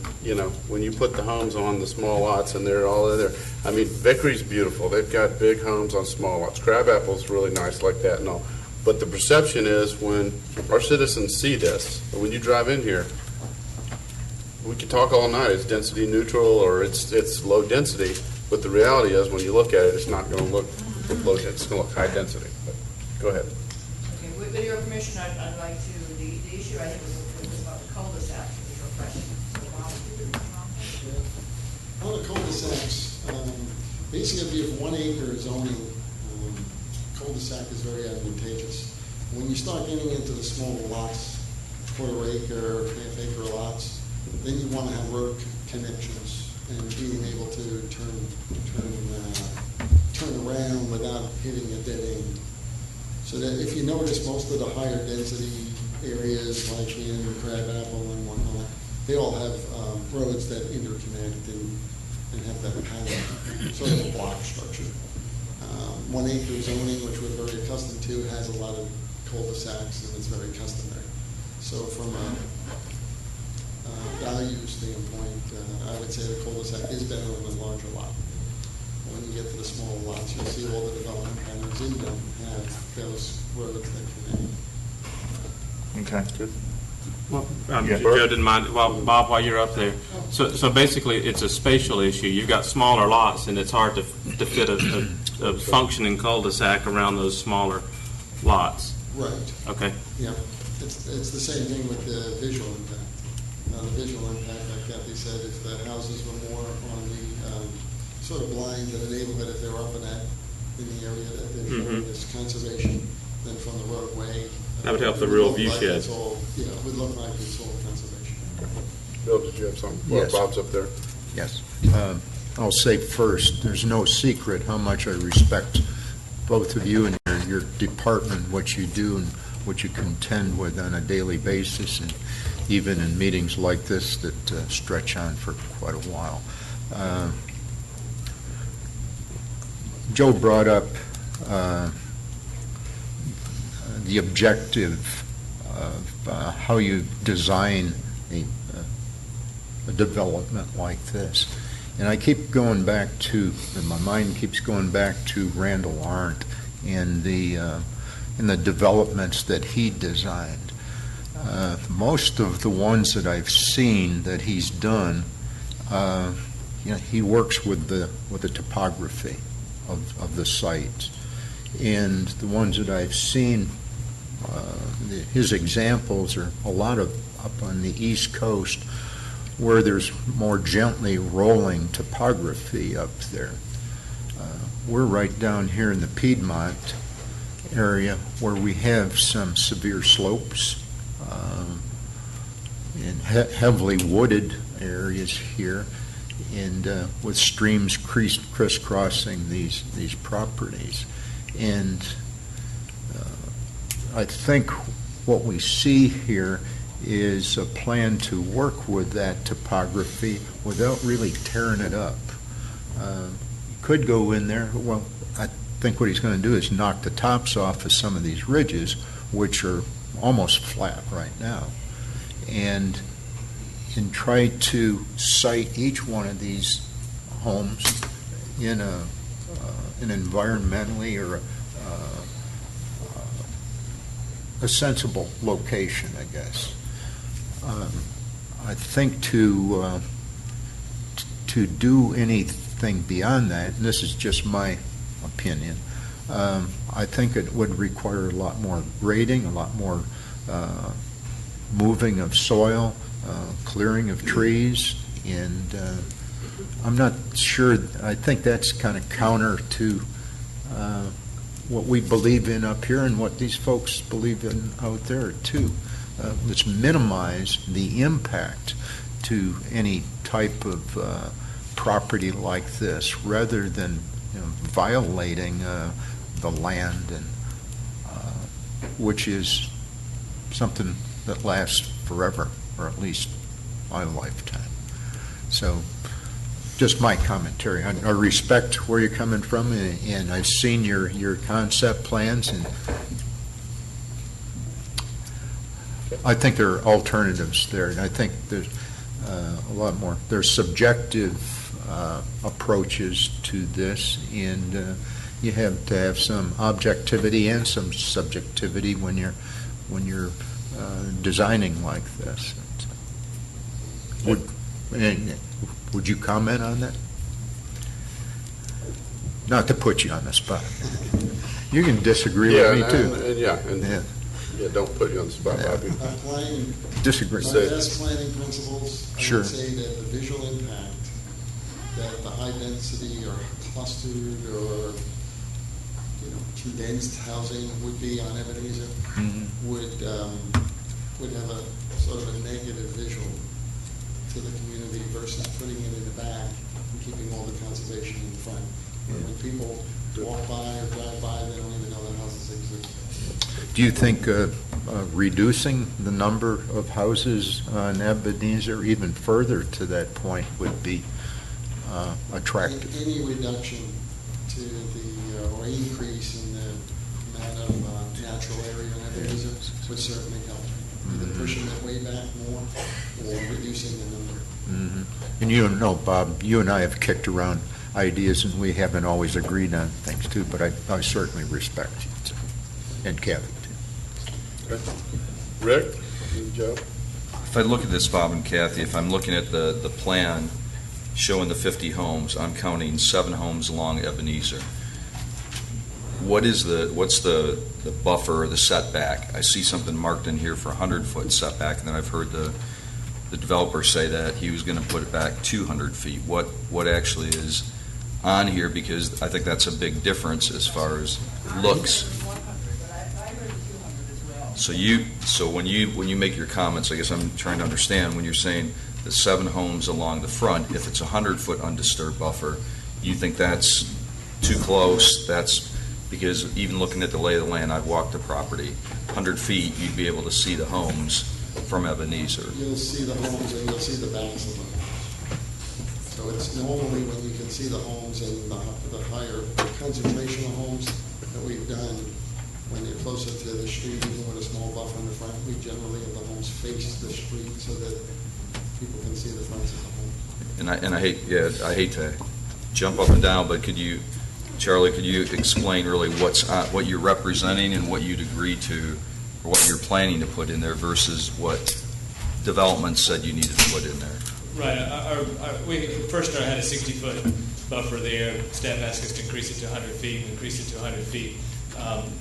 when you put the homes on the small lots and they're all in there, I mean, Vickery's beautiful. They've got big homes on small lots. Crabapple's really nice like that and all. But the perception is when our citizens see this, and when you drive in here, we can talk all night. It's density neutral or it's low density, but the reality is when you look at it, it's not going to look low density. It's going to look high density. But go ahead. Okay, with your permission, I'd like to, the issue I think was about the cul-de-sac, was your question. On the cul-de-sacs, basically if you have 1 acre zoning, cul-de-sac is very advantageous. When you start getting into the smaller lots, quarter acre, half acre lots, then you want to have road connections and being able to turn around without hitting a dead end. So that if you notice, most of the higher density areas like in Crabapple and whatnot, they all have roads that interconnect and have that pattern, sort of a block structure. 1 acre zoning, which we're very accustomed to, has a lot of cul-de-sacs and it's very customary. So from a value standpoint, I would say the cul-de-sac is better than a larger lot. When you get to the smaller lots, you'll see all the development patterns in them have those roads that connect. Okay, good. Well, Joe didn't mind. Well, Bob, while you're up there, so basically it's a spatial issue. You've got smaller lots, and it's hard to fit a functioning cul-de-sac around those smaller lots. Right. Okay. Yeah, it's the same thing with the visual impact. The visual impact, like Kathy said, if the houses were more on the sort of blind to the neighborhood, if they were up in the area that they're showing this conservation, then from the roadway. That would help the real view like shed. It would look like it's all conservation. Bill, did you have something? Yes. Bob's up there. Yes. I'll say first, there's no secret how much I respect both of you and your department, what you do and what you contend with on a daily basis, and even in meetings like this that stretch on for quite a while. Joe brought up the objective of how you design a development like this. And I keep going back to, and my mind keeps going back to Randall Arndt and the developments that he designed. Most of the ones that I've seen that he's done, he works with the topography of the site. And the ones that I've seen, his examples are a lot of up on the East Coast where there's more gently rolling topography up there. We're right down here in the Piedmont area where we have some severe slopes and heavily wooded areas here, and with streams crisscrossing these properties. And I think what we see here is a plan to work with that topography without really tearing it up. Could go in there, well, I think what he's going to do is knock the tops off of some of these ridges, which are almost flat right now, and try to site each one of these homes in an environmentally or a sensible location, I guess. I think to to do anything beyond that, and this is just my opinion, I think it would require a lot more grading, a lot more moving of soil, clearing of trees, and I'm not sure, I think that's kind of counter to what we believe in up here and what these folks believe in out there too. Let's minimize the impact to any type of property like this rather than violating the land, and which is something that lasts forever, or at least my lifetime. So just my commentary. I respect where you're coming from, and I've seen your concept plans, and I think there are alternatives there, and I think there's a lot more. There's subjective approaches to this, and you have to have some objectivity and some subjectivity when you're designing like this. Would you comment on that? Not to put you on the spot. You can disagree with me too. Yeah, don't put you on the spot, Bobby. Applying Disagree. best planning principles, I Sure. would say that the visual impact that the high density or clustered or condensed housing would be on Ebenezer would have a sort of a negative visual to the community versus putting it in the back and keeping all the conservation in front. And when people walk by or drive by, they don't even know the houses exist. Do you think reducing the number of houses on Ebenezer even further to that point would be attractive? Any reduction to the, or increase in the amount of natural area on Ebenezer would certainly help. Either pushing it way back more or reducing the number. Mm-hmm. And you know, Bob, you and I have kicked around ideas, and we haven't always agreed on things too, but I certainly respect you, too. And Kathy too. Okay. Rick? Joe? If I look at this, Bob and Kathy, if I'm looking at the plan showing the 50 homes, I'm counting 7 homes along Ebenezer. What's the buffer or the setback? I see something marked in here for 100-foot setback, and then I've heard the developer say that he was going to put it back 200 feet. What actually is on here? Because I think that's a big difference as far as looks. So when you make your comments, I guess I'm trying to understand when you're saying the 7 homes along the front, if it's a 100-foot undisturbed buffer, you think that's too close? That's because even looking at the lay of the land, I've walked the property. 100 feet, you'd be able to see the homes from Ebenezer. You'll see the homes and you'll see the backs of them. So it's normally when you can see the homes and the higher concentration of homes that we've done, when you're closer to the street, even with a small buffer in the front, we generally have the homes face the street so that people can see the fronts of the home. And I hate to jump up and down, but Charlie, could you explain really what you're representing and what you'd agree to, or what you're planning to put in there versus what development said you needed to put in there? Right. We first had a 60-foot buffer there. Staff asked us to increase it to 100 feet. We increased it to 100 feet.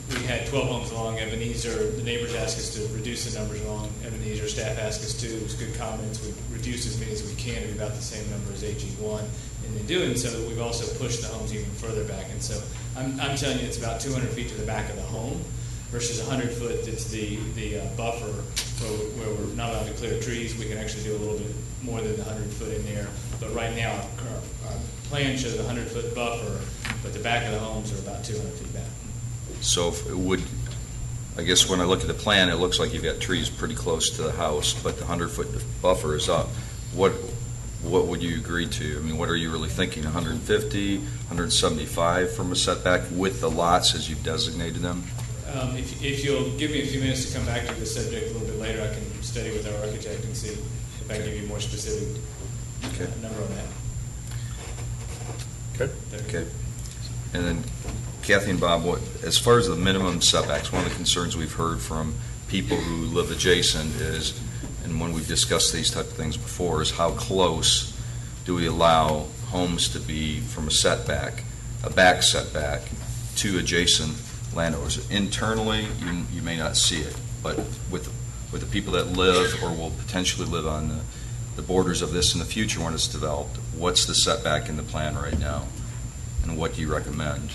We had 12 homes along Ebenezer. The neighbors asked us to reduce the numbers along Ebenezer. Staff asked us to. It was good comments. We reduced as many as we can to be about the same number as AG1. And in doing so, we've also pushed the homes even further back. And so I'm telling you, it's about 200 feet to the back of the home versus 100 foot that's the buffer where we're not allowed to clear trees. We can actually do a little bit more than the 100 foot in there. But right now, our plan shows a 100-foot buffer, but the back of the homes are about 200 feet back. So if it would, I guess when I look at the plan, it looks like you've got trees pretty close to the house, but the 100-foot buffer is up. What would you agree to? I mean, what are you really thinking, 150, 175 from a setback with the lots as you've designated them? If you'll give me a few minutes to come back to the subject a little bit later, I can study with our architect and see if I can give you a more specific number on that. Okay. And then Kathy and Bob, as far as the minimum setbacks, one of the concerns we've heard from people who live adjacent is, and when we've discussed these type of things before, is how close do we allow homes to be from a back setback to adjacent landowners? Internally, you may not see it, but with the people that live or will potentially live on the borders of this in the future when it's developed, what's the setback in the plan right now, and what do you recommend?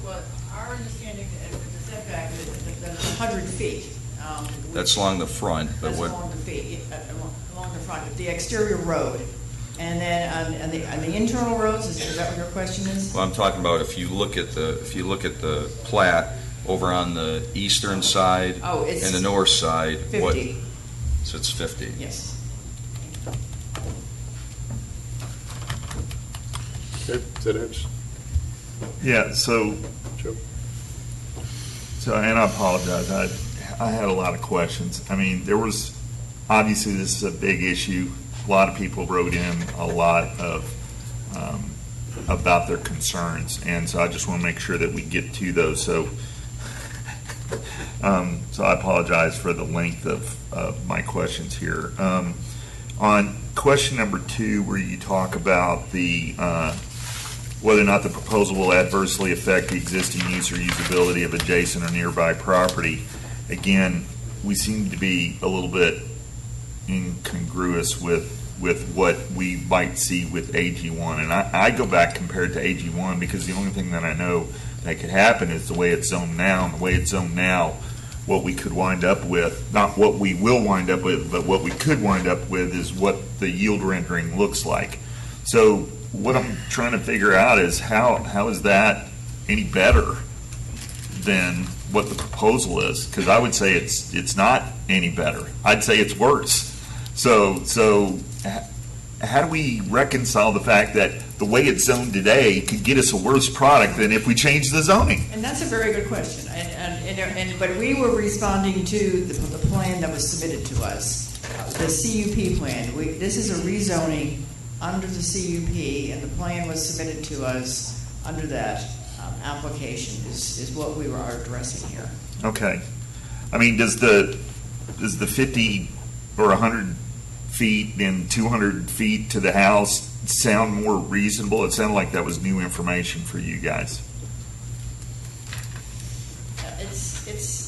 Well, our understanding is that the setback is 100 feet. That's along the front, but That's what? along the front of the exterior road. And then on the internal roads, is that what your question is? Well, I'm talking about if you look at the plat over on the eastern side it's and the north side, 50. So it's 50. Yes. Okay, does that answer? Yeah, so, and I apologize, I had a lot of questions. I mean, there was, obviously this is a big issue. A lot of people wrote in a lot of, about their concerns, and so I just want to make sure that we get to those. So, so I apologize for the length of my questions here. On question number 2, where you talk about the whether or not the proposal will adversely affect the existing use or usability of adjacent or nearby property, again, we seem to be a little bit incongruous with what we might see with AG1. And I go back compared to AG1 because the only thing that I know that could happen is the way it's zoned now. And the way it's zoned now, what we could wind up with, not what we will wind up with, but what we could wind up with is what the yield rendering looks like. So what I'm trying to figure out is how is that any better than what the proposal is? Because I would say it's not any better. I'd say it's worse. So how do we reconcile the fact that the way it's zoned today could get us a worse product than if we change the zoning? And that's a very good question. But we were responding to the plan that was submitted to us, the CUP plan. This is a rezoning under the CUP, and the plan was submitted to us under that application is what we were addressing here. Okay. I mean, does the 50 or 100 feet and 200 feet to the house sound more reasonable? It sounded like that was new information for you guys.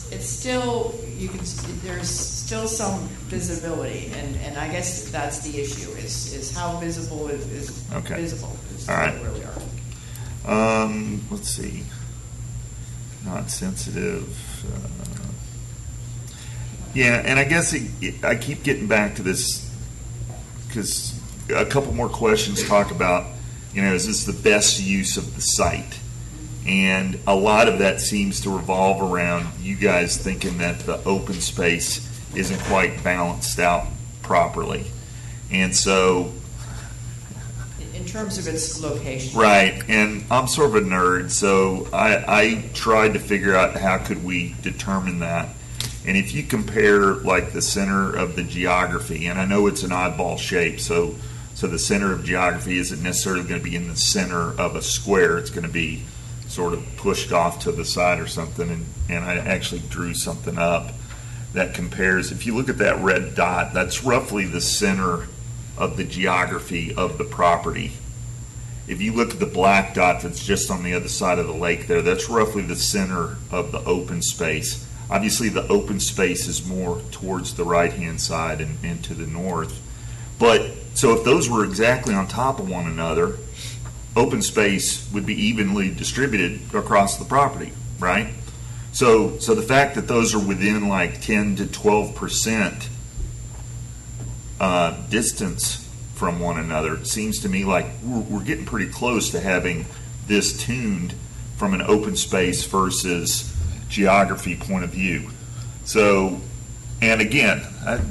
It's still, there's still some visibility, and I guess that's the issue, is how visible is Okay. visible. Is All right. where we are. Let's see. Not sensitive. Yeah, and I guess I keep getting back to this because a couple more questions talk about, is this the best use of the site? And a lot of that seems to revolve around you guys thinking that the open space isn't quite balanced out properly. And so... In terms of its location. Right, and I'm sort of a nerd, so I tried to figure out how could we determine that. And if you compare like the center of the geography, and I know it's an oddball shape, so the center of geography isn't necessarily going to be in the center of a square. It's going to be sort of pushed off to the side or something, and I actually drew something up that compares. If you look at that red dot, that's roughly the center of the geography of the property. If you look at the black dot that's just on the other side of the lake there, that's roughly the center of the open space. Obviously, the open space is more towards the right-hand side and to the north. But, so if those were exactly on top of one another, open space would be evenly distributed across the property, right? So the fact that those are within like 10 to 12% distance from one another seems to me like we're getting pretty close to having this tuned from an open space versus geography point of view. So, and again,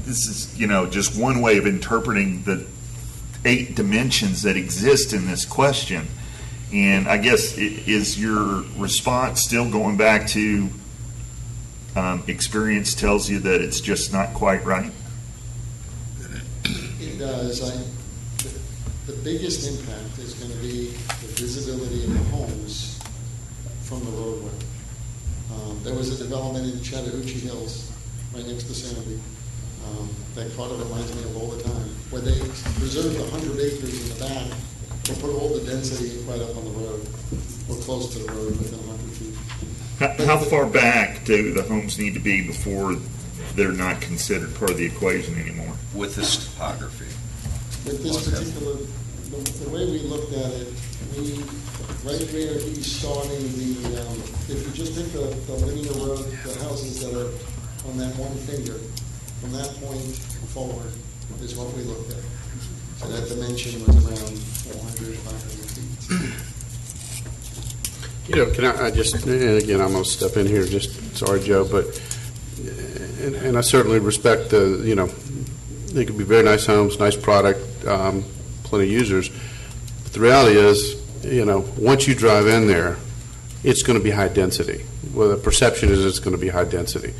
this is, just one way of interpreting the 8 dimensions that exist in this question. And I guess, is your response still going back to experience tells you that it's just not quite right? It does. The biggest impact is going to be the visibility of the homes from the roadway. There was a development in Chattahoochee Hills, right next to Sandy. That kind of reminds me of all the time, where they preserved 100 acres in the back, but put all the density right up on the road, or close to the road within 100 feet. How far back do the homes need to be before they're not considered part of the equation anymore? With this topography. With this particular, the way we looked at it, right where he's starting if you just take the linear road, the houses that are on that one finger, from that point forward is what we looked at. So that dimension was around 400, 500 feet. Can I just, and again, I'm going to step in here, sorry, Joe, but, and I certainly respect they could be very nice homes, nice product, plenty of users. But the reality is, once you drive in there, it's going to be high density. Well, the perception is it's going to be high density.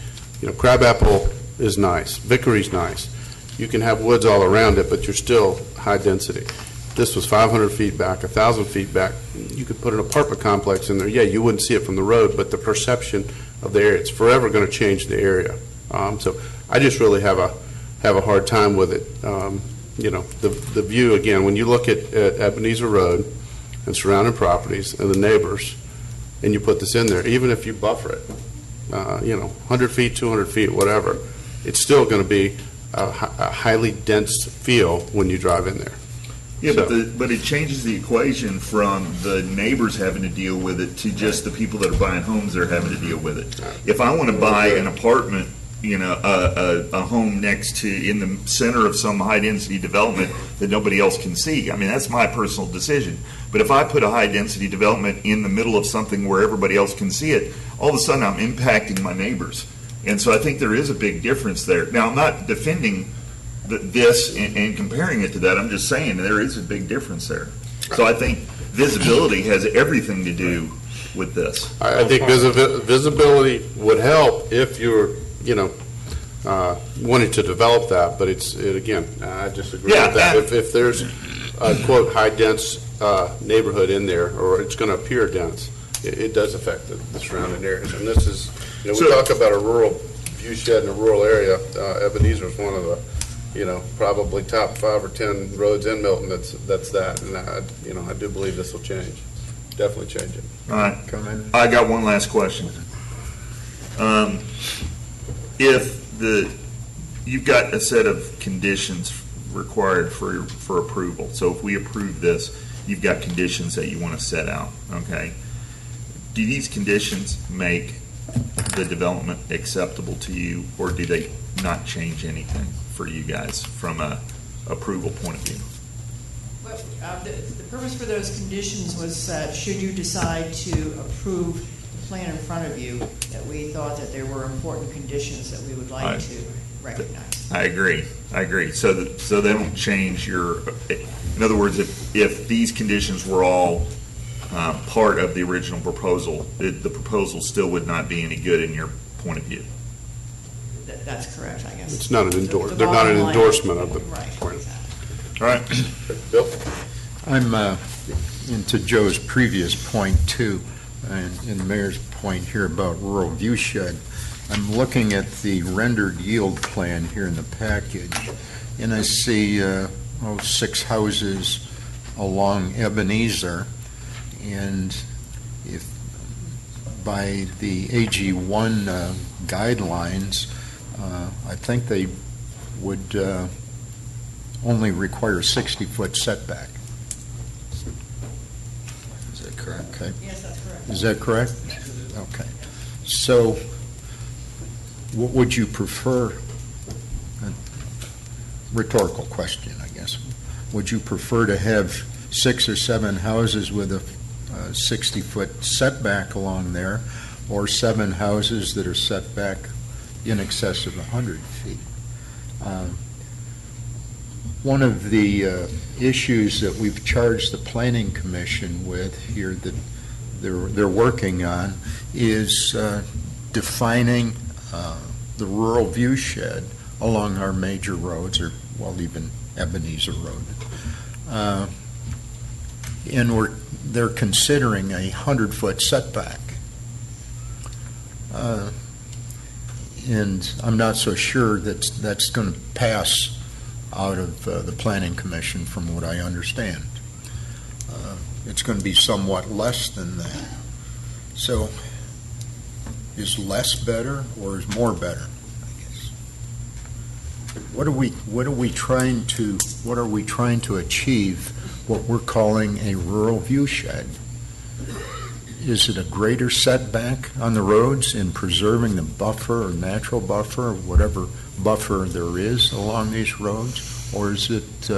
Crabapple is nice. Vickery's nice. You can have woods all around it, but you're still high density. This was 500 feet back, 1,000 feet back. You could put an apartment complex in there. Yeah, you wouldn't see it from the road, but the perception of the area, it's forever going to change the area. So I just really have a hard time with it. The view, again, when you look at Ebenezer Road and surrounding properties and the neighbors, and you put this in there, even if you buffer it, 100 feet, 200 feet, whatever, it's still going to be a highly dense feel when you drive in there. Yeah, but it changes the equation from the neighbors having to deal with it to just the people that are buying homes that are having to deal with it. If I want to buy an apartment, a home next to, in the center of some high-density development that nobody else can see, I mean, that's my personal decision. But if I put a high-density development in the middle of something where everybody else can see it, all of a sudden I'm impacting my neighbors. And so I think there is a big difference there. Now, I'm not defending this and comparing it to that. I'm just saying there is a big difference there. So I think visibility has everything to do with this. I think visibility would help if you're, wanting to develop that, but again, I disagree with that. If there's a, quote, high-dense neighborhood in there, or it's going to appear dense, it does affect the surrounding areas. And this is, we talk about a rural view shed in a rural area. Ebenezer is one of the, probably top 5 or 10 roads in Milton that's that. And I do believe this will change. Definitely change it. All right. I got one last question. If you've got a set of conditions required for approval, so if we approve this, you've got conditions that you want to set out, okay? Do these conditions make the development acceptable to you, or do they not change anything for you guys from a approval point of view? Well, the purpose for those conditions was that should you decide to approve the plan in front of you, that we thought that there were important conditions that we would like to recognize. I agree. So they don't change in other words, if these conditions were all part of the original proposal, the proposal still would not be any good in your point of view. That's correct, I guess. It's not an endorsement. They're not an endorsement of the plan. Exactly. All right. Bill? I'm into Joe's previous point, too, and the mayor's point here about rural view shed. I'm looking at the rendered yield plan here in the package, and I see 6 houses along Ebenezer, and if by the AG1 guidelines, I think they would only require 60-foot setback. Is that correct? Okay. Yes, that's correct. Is that correct? Okay. So, what would you prefer? A rhetorical question, I guess. Would you prefer to have 6 or 7 houses with a 60-foot setback along there, or 7 houses that are set back in excess of 100 feet? One of the issues that we've charged the Planning Commission with here that they're working on is defining the rural view shed along our major roads, or even Ebenezer Road. And they're considering a 100-foot setback. and I'm not so sure that's going to pass out of the Planning Commission from what I understand. It's going to be somewhat less than that. So is less better or is more better? I guess. What are we trying to achieve? What we're calling a rural view shed. Is it a greater setback on the roads in preserving the buffer or natural buffer or whatever buffer there is along these roads, or is it?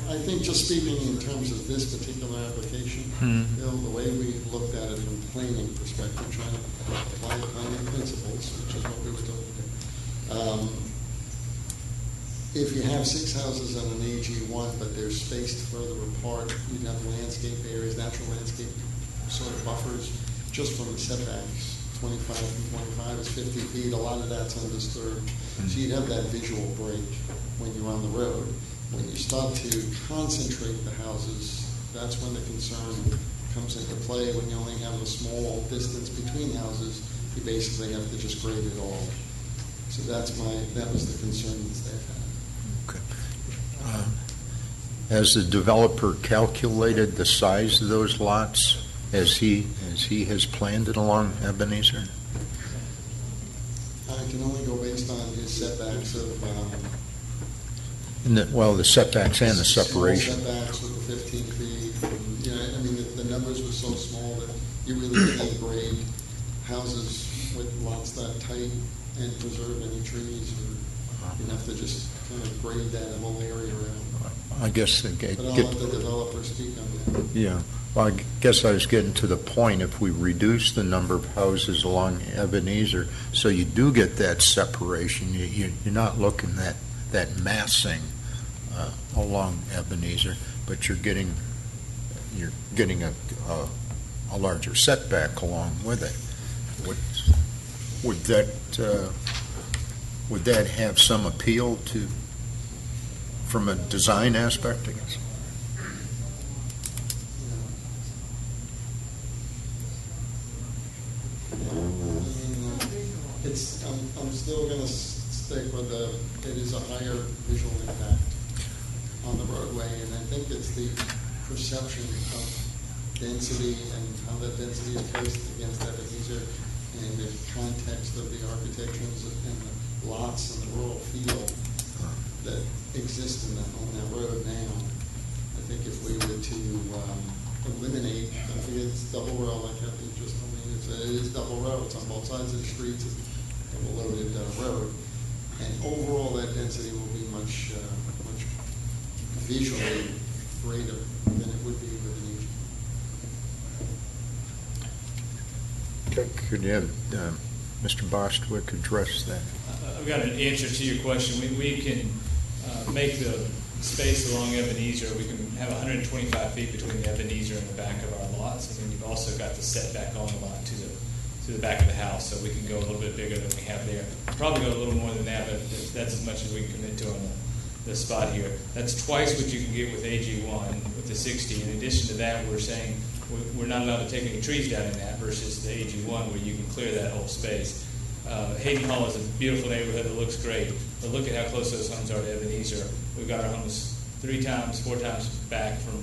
I think just speaking in terms of this particular application, Bill, the way we looked at it from a planning perspective, trying to apply the planning principles, which is what we were doing. If you have 6 houses on an AG1, but they're spaced further apart, you'd have landscape areas, natural landscape sort of buffers, just from the setbacks. 25 from 25 is 50 feet. A lot of that's undisturbed. So you'd have that visual break when you're on the road. When you start to concentrate the houses, that's when the concern comes into play. When you only have a small distance between houses, you basically have to just grade it all. So that was the concern that they've had. Has the developer calculated the size of those lots as he has planned it along Ebenezer? I can only go based on his setbacks of the setbacks and the separation. Setbacks with the 15 feet. I mean, the numbers were so small that you really can't grade houses with lots that tight and preserve any trees. You have to just kind of grade that whole area around. I guess But I'll let the developer speak on that. Yeah. Well, I guess I was getting to the point, if we reduce the number of houses along Ebenezer, so you do get that separation, you're not looking at that massing along Ebenezer, but you're getting a larger setback along with it. Would that have some appeal from a design aspect, I guess? I'm still going to stick with it is a higher visual impact on the roadway, and I think it's the perception of density and how that density is placed against Ebenezer and the context of the architectures and the lots and the rural feel that exist on that road now. I think if we were to eliminate, don't forget it's double row, like I think just told me, it is double row. It's on both sides of the street. It's a double-loaded road. And overall, that density will be much visually greater than it would be with an Okay, could you have Mr. Bostwick address that? I've got an answer to your question. We can make the space along Ebenezer. We can have 125 feet between the Ebenezer and the back of our lots, and then you've also got the setback on the lot to the back of the house, so we can go a little bit bigger than we have there. Probably go a little more than that, but that's as much as we can commit to on the spot here. That's twice what you can get with AG1 with the 60. In addition to that, we're saying we're not allowed to take any trees down in that versus the AG1 where you can clear that whole space. Hayden Hall is a beautiful neighborhood that looks great, but look at how close those homes are to Ebenezer. We've got our homes 4 times back from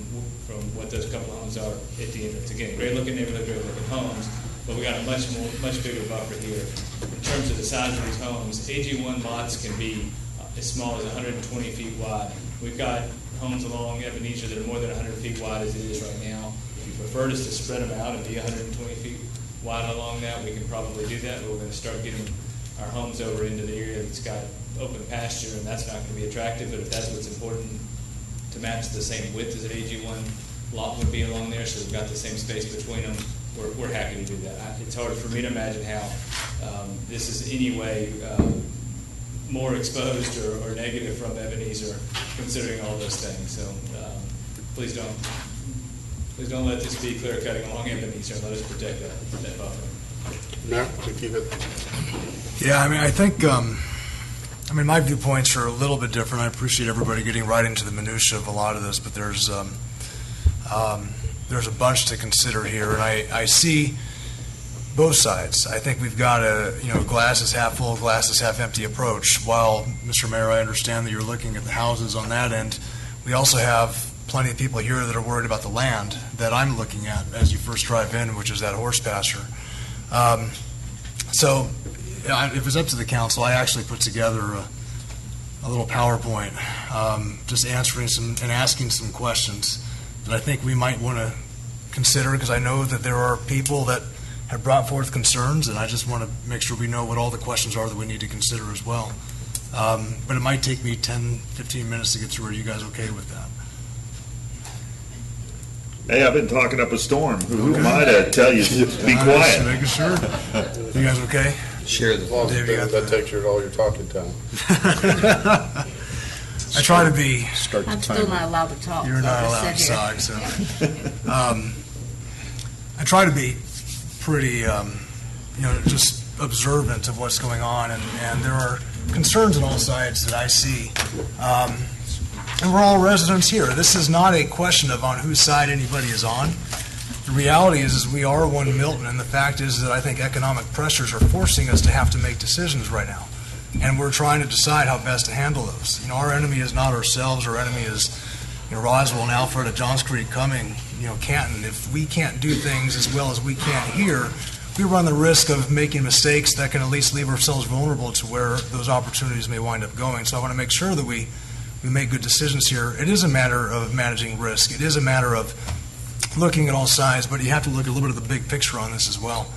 what those couple of homes are at the entrance. Again, great looking neighborhood, great looking homes, but we got a much bigger buffer here. In terms of the size of these homes, AG1 lots can be as small as 120 feet wide. We've got homes along Ebenezer that are more than 100 feet wide as it is right now. If you preferred us to spread them out and be 120 feet wide along that, we can probably do that, but we're going to start getting our homes over into the area that's got open pasture, and that's not going to be attractive, but if that's what's important to match the same width as an AG1 lot would be along there, so we've got the same space between them, we're happy to do that. It's hard for me to imagine how this is any way more exposed or negative from Ebenezer, considering all those things. So please don't let this be clear cutting along Ebenezer, and let us protect that buffer. No, if you had. Yeah, I mean, I think, my viewpoints are a little bit different. I appreciate everybody getting right into the minutia of a lot of this, but there's a bunch to consider here, and I see both sides. I think we've got a, glass is half full, glass is half empty approach. While, Mr. Mayor, I understand that you're looking at the houses on that end, we also have plenty of people here that are worried about the land that I'm looking at as you first drive in, which is that horse pasture. So if it's up to the council, I actually put together a little PowerPoint, just answering and asking some questions that I think we might want to consider, because I know that there are people that have brought forth concerns, and I just want to make sure we know what all the questions are that we need to consider as well. But it might take me 10, 15 minutes to get through. Are you guys okay with that? Hey, I've been talking up a storm. Who am I to tell you to be quiet? Just making sure. You guys okay? Share the Well, that takes you all your talking time. I try to be. I'm still not allowed to talk. You're not allowed to talk, so. I try to be pretty, just observant of what's going on, and there are concerns on all sides that I see. And we're all residents here. This is not a question of on whose side anybody is on. The reality is we are one Milton, and the fact is that I think economic pressures are forcing us to have to make decisions right now. And we're trying to decide how best to handle those. Our enemy is not ourselves. Our enemy is Roswell and Alpharetta, Johns Creek, Cumming, Canton. If we can't do things as well as we can here, we run the risk of making mistakes that can at least leave ourselves vulnerable to where those opportunities may wind up going. So I want to make sure that we make good decisions here. It is a matter of managing risk. It is a matter of looking at all sides, but you have to look at a little bit of the big picture on this as well.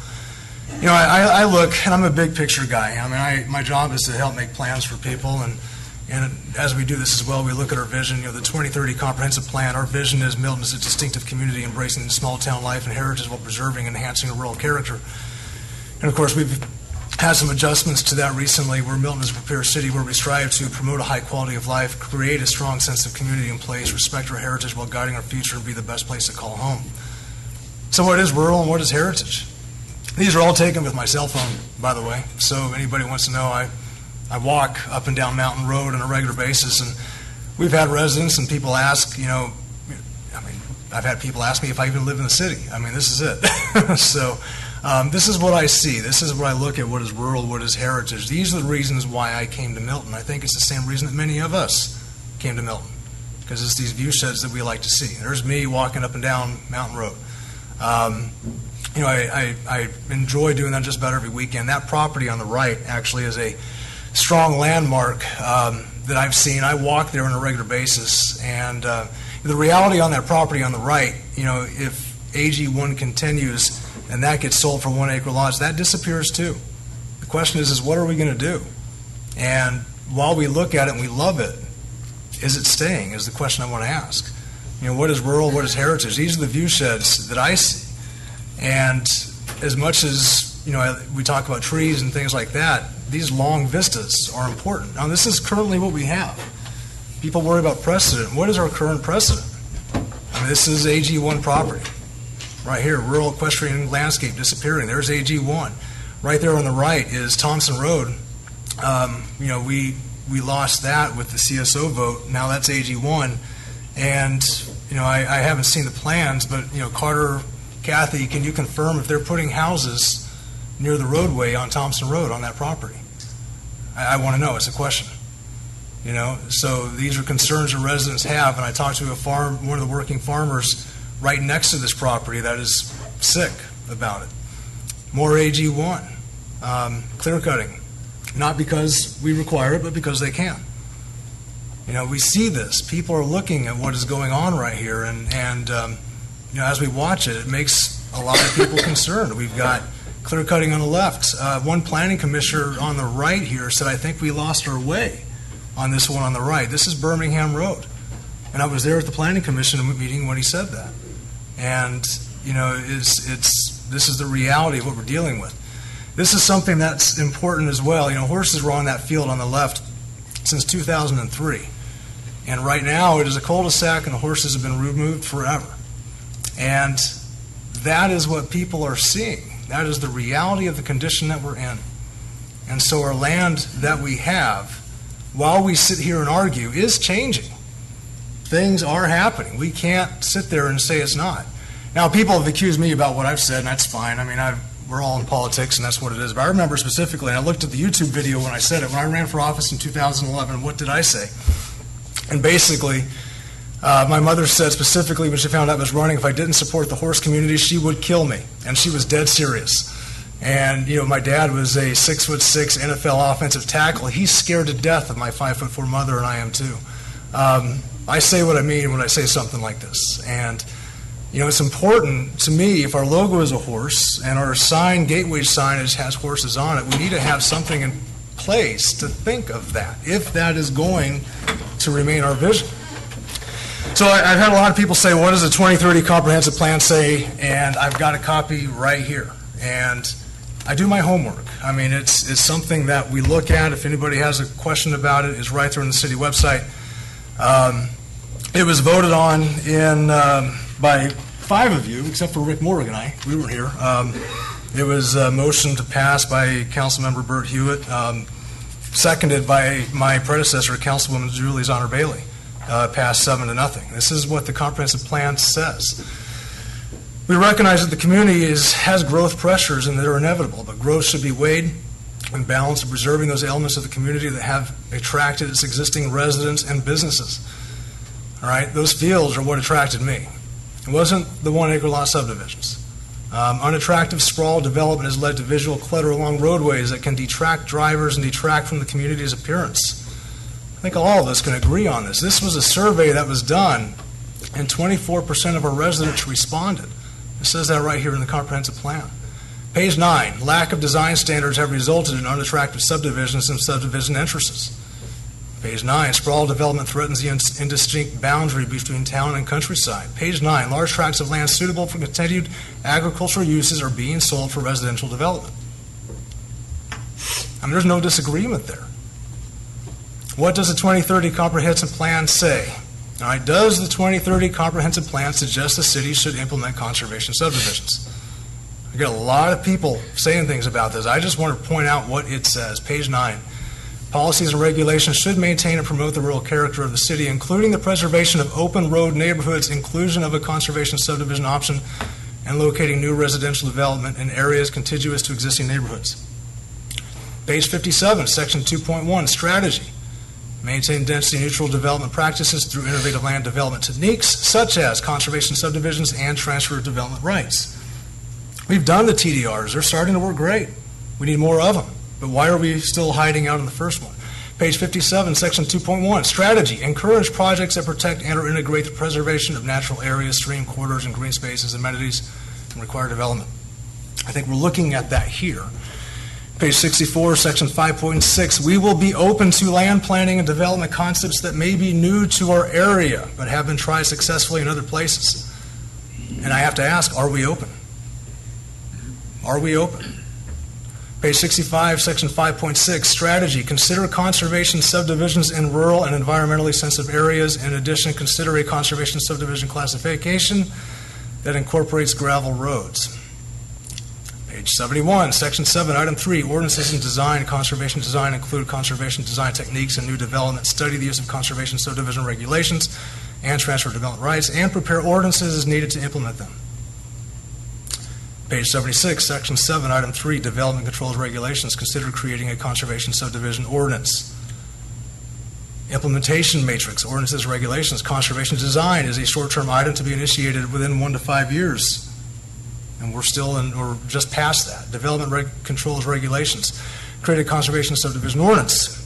I look, and I'm a big picture guy. My job is to help make plans for people, and as we do this as well, we look at our vision. The 2030 Comprehensive Plan, our vision is Milton is a distinctive community embracing small town life and heritage while preserving and enhancing a rural character. And of course, we've had some adjustments to that recently, where Milton is a prepared city where we strive to promote a high quality of life, create a strong sense of community in place, respect our heritage while guiding our future, and be the best place to call home. So what is rural and what is heritage? These are all taken with my cell phone, by the way. So if anybody wants to know, I walk up and down Mountain Road on a regular basis, and we've had residents and people ask, I've had people ask me if I even live in the city. This is it. So this is what I see. This is what I look at, what is rural, what is heritage. These are the reasons why I came to Milton. I think it's the same reason that many of us came to Milton, because it's these view sheds that we like to see. There's me walking up and down Mountain Road. I enjoy doing that just about every weekend. That property on the right actually is a strong landmark that I've seen. I walk there on a regular basis, and the reality on that property on the right, if AG1 continues and that gets sold for 1 acre lots, that disappears too. The question is what are we going to do? And while we look at it and we love it, is it staying, is the question I want to ask. What is rural, what is heritage? These are the view sheds that I see. And as much as, we talk about trees and things like that, these long vistas are important. Now, this is currently what we have. People worry about precedent. What is our current precedent? This is AG1 property. Right here, rural equestrian landscape disappearing. There's AG1. Right there on the right is Thompson Road. We lost that with the CSO vote. Now that's AG1. And, I haven't seen the plans, but, Carter, Kathy, can you confirm if they're putting houses near the roadway on Thompson Road on that property? I want to know. It's a question. So these are concerns that residents have, and I talked to one of the working farmers right next to this property that is sick about it. More AG1, clear cutting, not because we require it, but because they can. We see this. People are looking at what is going on right here, and as we watch it, it makes a lot of people concerned. We've got clear cutting on the left. One planning commissioner on the right here said, I think we lost our way on this one on the right. This is Birmingham Road. And I was there at the planning commission meeting when he said that. And, this is the reality of what we're dealing with. This is something that's important as well. Horses were on that field on the left since 2003. And right now it is a cul-de-sac and the horses have been removed forever. And that is what people are seeing. That is the reality of the condition that we're in. And so our land that we have, while we sit here and argue, is changing. Things are happening. We can't sit there and say it's not. Now, people have accused me about what I've said, and that's fine. we're all in politics, and that's what it is. But I remember specifically, and I looked at the YouTube video when I said it, when I ran for office in 2011, what did I say? And basically, my mother said specifically when she found out I was running, if I didn't support the horse community, she would kill me. And she was dead serious. And, my dad was a 6'6" NFL offensive tackle. He's scared to death of my 5'4" mother, and I am too. I say what I mean when I say something like this. And, it's important to me, if our logo is a horse and our sign, gateway signage has horses on it, we need to have something in place to think of that, if that is going to remain our vision. So I've had a lot of people say, what does the 2030 comprehensive plan say? And I've got a copy right here. And I do my homework. I mean, it's something that we look at. If anybody has a question about it, it's right there on the city website. It was voted on by 5 of you, except for Rick Moore and I. We weren't here. It was a motion to pass by Councilmember Burt Hewitt, seconded by my predecessor, Councilwoman Julie Zonner Bailey. Passed 7-0. This is what the comprehensive plan says. We recognize that the community has growth pressures and they're inevitable, but growth should be weighed in balance of preserving those elements of the community that have attracted its existing residents and businesses. All right, those fields are what attracted me. It wasn't the 1-acre lot subdivisions. Unattractive sprawl development has led to visual clutter along roadways that can detract drivers and detract from the community's appearance. I think all of us can agree on this. This was a survey that was done, and 24% of our residents responded. It says that right here in the comprehensive plan. Page 9, lack of design standards have resulted in unattractive subdivisions and subdivision entrances. Page 9, sprawl development threatens the indistinct boundary between town and countryside. Page 9, large tracts of land suitable for continued agricultural uses are being sold for residential development. I mean, there's no disagreement there. What does the 2030 comprehensive plan say? All right, does the 2030 comprehensive plan suggest the city should implement conservation subdivisions? I get a lot of people saying things about this. I just want to point out what it says. Page 9. Policies and regulations should maintain and promote the rural character of the city, including the preservation of open road neighborhoods, inclusion of a conservation subdivision option, and locating new residential development in areas contiguous to existing neighborhoods. Page 57, Section 2.1, strategy. Maintain density-neutral development practices through innovative land development techniques, such as conservation subdivisions and transfer of development rights. We've done the TDRs. They're starting to work great. We need more of them. But why are we still hiding out in the first one? Page 57, Section 2.1, strategy. Encourage projects that protect and or integrate the preservation of natural areas, stream corridors, and green spaces, amenities, and require development. I think we're looking at that here. Page 64, Section 5.6, we will be open to land planning and development concepts that may be new to our area, but have been tried successfully in other places. And I have to ask, are we open? Are we open? Page 65, Section 5.6, strategy. Consider conservation subdivisions in rural and environmentally sensitive areas. In addition, consider a conservation subdivision classification that incorporates gravel roads. Page 71, Section 7, Item 3, ordinances and design, conservation design include conservation design techniques and new development. Study the use of conservation subdivision regulations and transfer development rights, and prepare ordinances as needed to implement them. Page 76, Section 7, Item 3, development controls regulations. Consider creating a conservation subdivision ordinance. Implementation matrix, ordinances, regulations. Conservation design is a short-term item to be initiated within 1 to 5 years. And we're just past that. Development controls regulations. Create a conservation subdivision ordinance.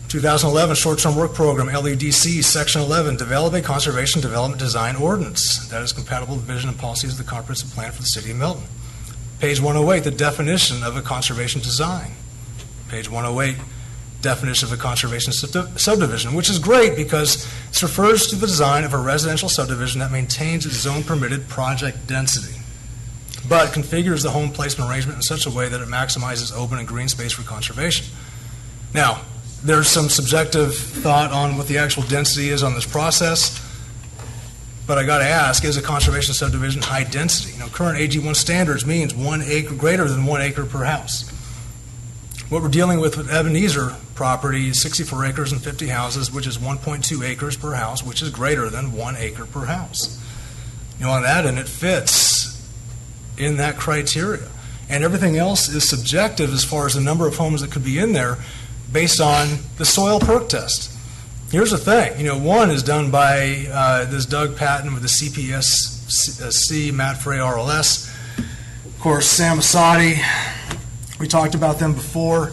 2011 short-term work program, LEDC, Section 11, develop a conservation development design ordinance that is compatible with the vision and policies of the comprehensive plan for the city of Milton. Page 108, the definition of a conservation design. Page 108, definition of a conservation subdivision, which is great because it refers to the design of a residential subdivision that maintains its zone-permitted project density, but configures the home placement arrangement in such a way that it maximizes open and green space for conservation. Now, there's some subjective thought on what the actual density is on this process, but I got to ask, is a conservation subdivision high density? Current AG1 standards means 1 acre, greater than 1 acre per house. What we're dealing with Ebenezer property is 64 acres and 50 houses, which is 1.2 acres per house, which is greater than 1 acre per house. On that end, it fits in that criteria. And everything else is subjective as far as the number of homes that could be in there based on the soil perk test. Here's the thing, one is done by this Doug Patton with the CPSC, Matt Frey, RLS. Of course, Sam Asadi, we talked about them before.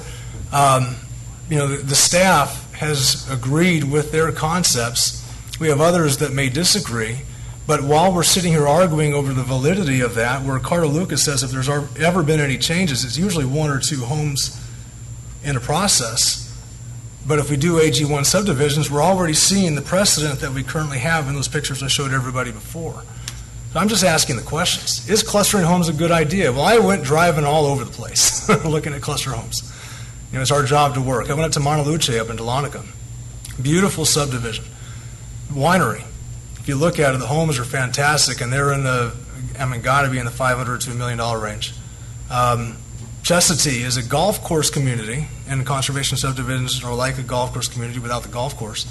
The staff has agreed with their concepts. We have others that may disagree. But while we're sitting here arguing over the validity of that, where Carter Lucas says if there's ever been any changes, it's usually 1 or 2 homes in a process. But if we do AG1 subdivisions, we're already seeing the precedent that we currently have in those pictures I showed everybody before. So I'm just asking the questions. Is clustering homes a good idea? Well, I went driving all over the place looking at cluster homes. It's our job to work. I went up to Montaluce up in Dahlonega. Beautiful subdivision. Winery. If you look at it, the homes are fantastic, and they're got to be in the $500 to $1 million range. Chestatee is a golf course community, and conservation subdivisions are like a golf course community without the golf course.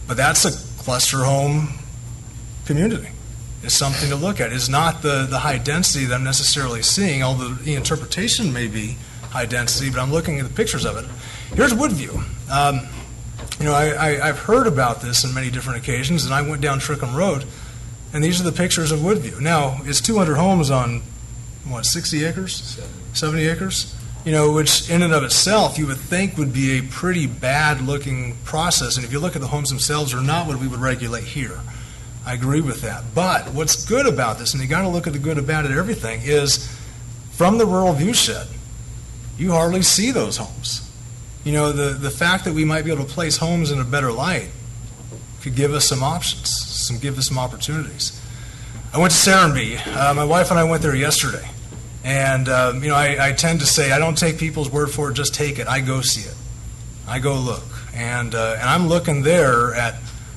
But that's a cluster home community. It's something to look at. It's not the high density that I'm necessarily seeing, although the interpretation may be high density, but I'm looking at the pictures of it. Here's Woodview. I've heard about this on many different occasions, and I went down Trickham Road, and these are the pictures of Woodview. Now, it's 200 homes on, 60 acres? 70 acres? Which in and of itself you would think would be a pretty bad-looking process, and if you look at the homes themselves, are not what we would regulate here. I agree with that. But what's good about this, and you got to look at the good about it, everything, is from the rural viewshed, you hardly see those homes. The fact that we might be able to place homes in a better light could give us some options, give us some opportunities. I went to Serenbe. My wife and I went there yesterday. And, I tend to say I don't take people's word for it, just take it. I go see it. I go look. And I'm looking there at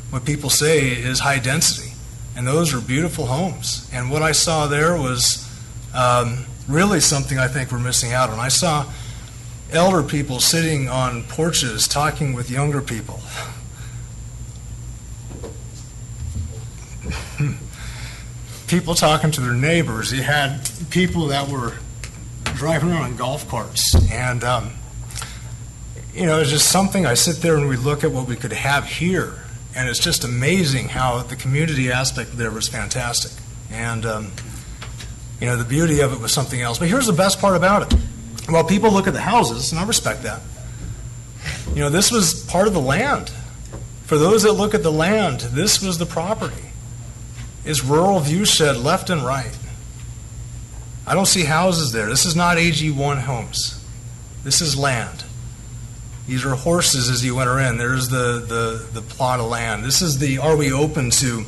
what people say is high density. And those are beautiful homes. And what I saw there was really something I think we're missing out on. I saw elder people sitting on porches talking with younger people. People talking to their neighbors. You had people that were driving around in golf carts. And, it's just something I sit there and we look at what we could have here. And it's just amazing how the community aspect there was fantastic. And, the beauty of it was something else. But here's the best part about it. Well, people look at the houses, and I respect that. This was part of the land. For those that look at the land, this was the property. It's rural viewshed left and right. I don't see houses there. This is not AG1 homes. This is land. These are horses as you enter in. There's the plot of land. This is are we open to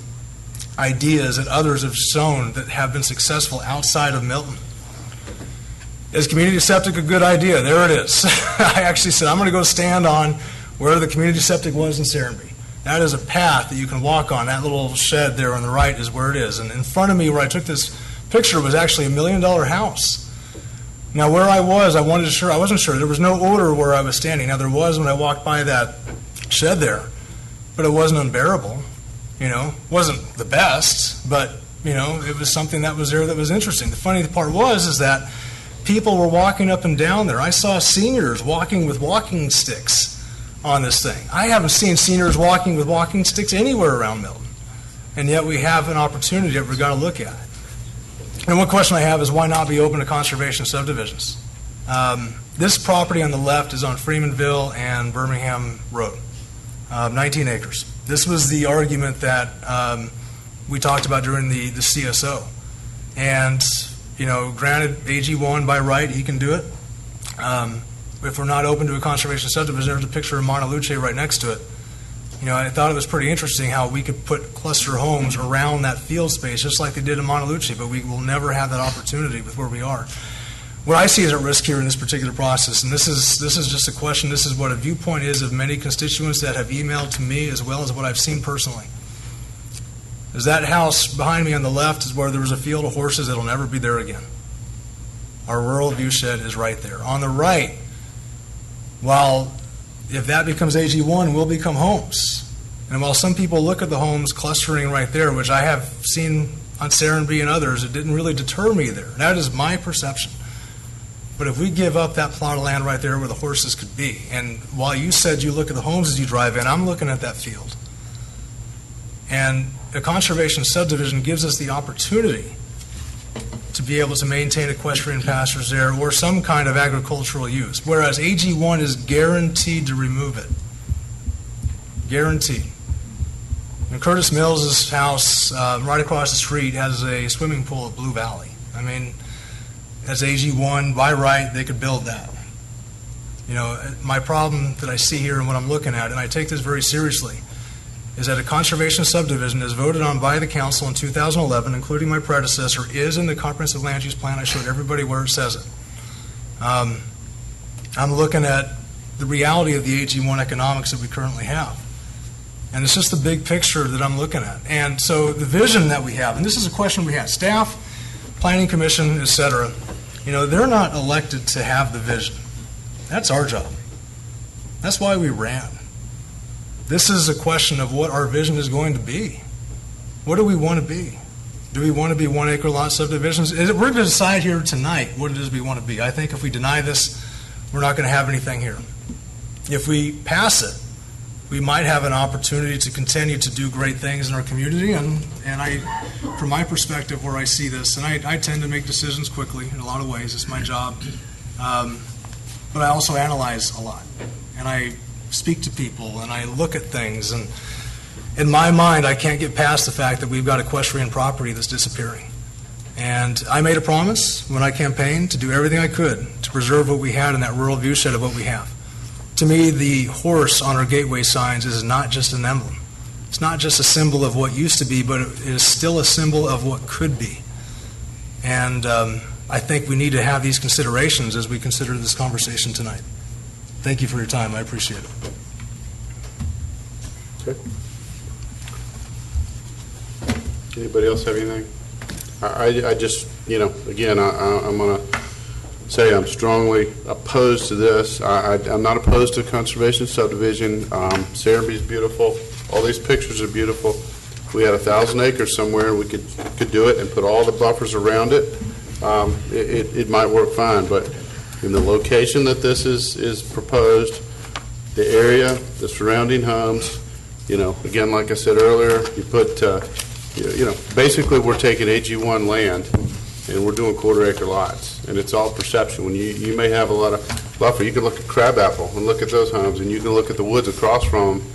ideas that others have shown that have been successful outside of Milton? Is community septic a good idea? There it is. I actually said, I'm going to go stand on where the community septic was in Serenbe. That is a path that you can walk on. That little shed there on the right is where it is. And in front of me where I took this picture was actually a $1 million house. Now where I was, I wasn't sure. There was no odor where I was standing. Now there was when I walked by that shed there, but it wasn't unbearable. Wasn't the best, but it was something that was there that was interesting. The funny part is that people were walking up and down there. I saw seniors walking with walking sticks on this thing. I haven't seen seniors walking with walking sticks anywhere around Milton. And yet we have an opportunity that we've got to look at. And one question I have is why not be open to conservation subdivisions? This property on the left is on Freemanville and Birmingham Road, 19 acres. This was the argument that we talked about during the CSO. And granted, AG1 by right, he can do it. If we're not open to a conservation subdivision, there's a picture of Montaluce right next to it. I thought it was pretty interesting how we could put cluster homes around that field space, just like they did in Montaluce, but we will never have that opportunity with where we are. What I see as at risk here in this particular process, and this is just a question, this is what a viewpoint is of many constituents that have emailed to me as well as what I've seen personally, is that house behind me on the left is where there was a field of horses that will never be there again. Our rural viewshed is right there. On the right, while if that becomes AG1, will become homes. And while some people look at the homes clustering right there, which I have seen on Serenby and others, it didn't really deter me there. That is my perception. But if we give up that plot of land right there where the horses could be, and while you said you look at the homes as you drive in, I'm looking at that field. And a conservation subdivision gives us the opportunity to be able to maintain equestrian pastures there or some kind of agricultural use, whereas AG1 is guaranteed to remove it. Guaranteed. And Curtis Mills' house right across the street has a swimming pool at Blue Valley. I mean, as AG1, by right, they could build that. You know, my problem that I see here and what I'm looking at, and I take this very seriously, is that a conservation subdivision is voted on by the council in 2011, including my predecessor, is in the comprehensive land use plan. I showed everybody where it says it. I'm looking at the reality of the AG1 economics that we currently have. And it's just the big picture that I'm looking at. And so the vision that we have, and this is a question we had, staff, planning commission, et cetera, you know, they're not elected to have the vision. That's our job. That's why we ran. This is a question of what our vision is going to be. What do we want to be? Do we want to be 1 acre lot subdivisions? We're going to decide here tonight what it is we want to be. I think if we deny this, we're not going to have anything here. If we pass it, we might have an opportunity to continue to do great things in our community. And I, from my perspective, where I see this, and I tend to make decisions quickly in a lot of ways. It's my job. But I also analyze a lot. And I speak to people, and I look at things. And in my mind, I can't get past the fact that we've got equestrian property that's disappearing. And I made a promise when I campaigned to do everything I could to preserve what we had in that rural viewshed of what we have. To me, the horse on our gateway signs is not just an emblem. It's not just a symbol of what used to be, but it is still a symbol of what could be. And I think we need to have these considerations as we consider this conversation tonight. Thank you for your time. I appreciate it. Okay. Anybody else have anything? I just, you know, again, I'm going to say I'm strongly opposed to this. I'm not opposed to conservation subdivision. Serenby's beautiful. All these pictures are beautiful. If we had 1,000 acres somewhere, we could do it and put all the buffers around it. It might work fine, but in the location that this is proposed, the area, the surrounding homes, you know, again, like I said earlier, you put, you know, basically we're taking AG1 land and we're doing 1/4 acre lots, and it's all perception. When you may have a lot of buffer, you can look at Crabapple and look at those homes, and you can look at the woods across from them,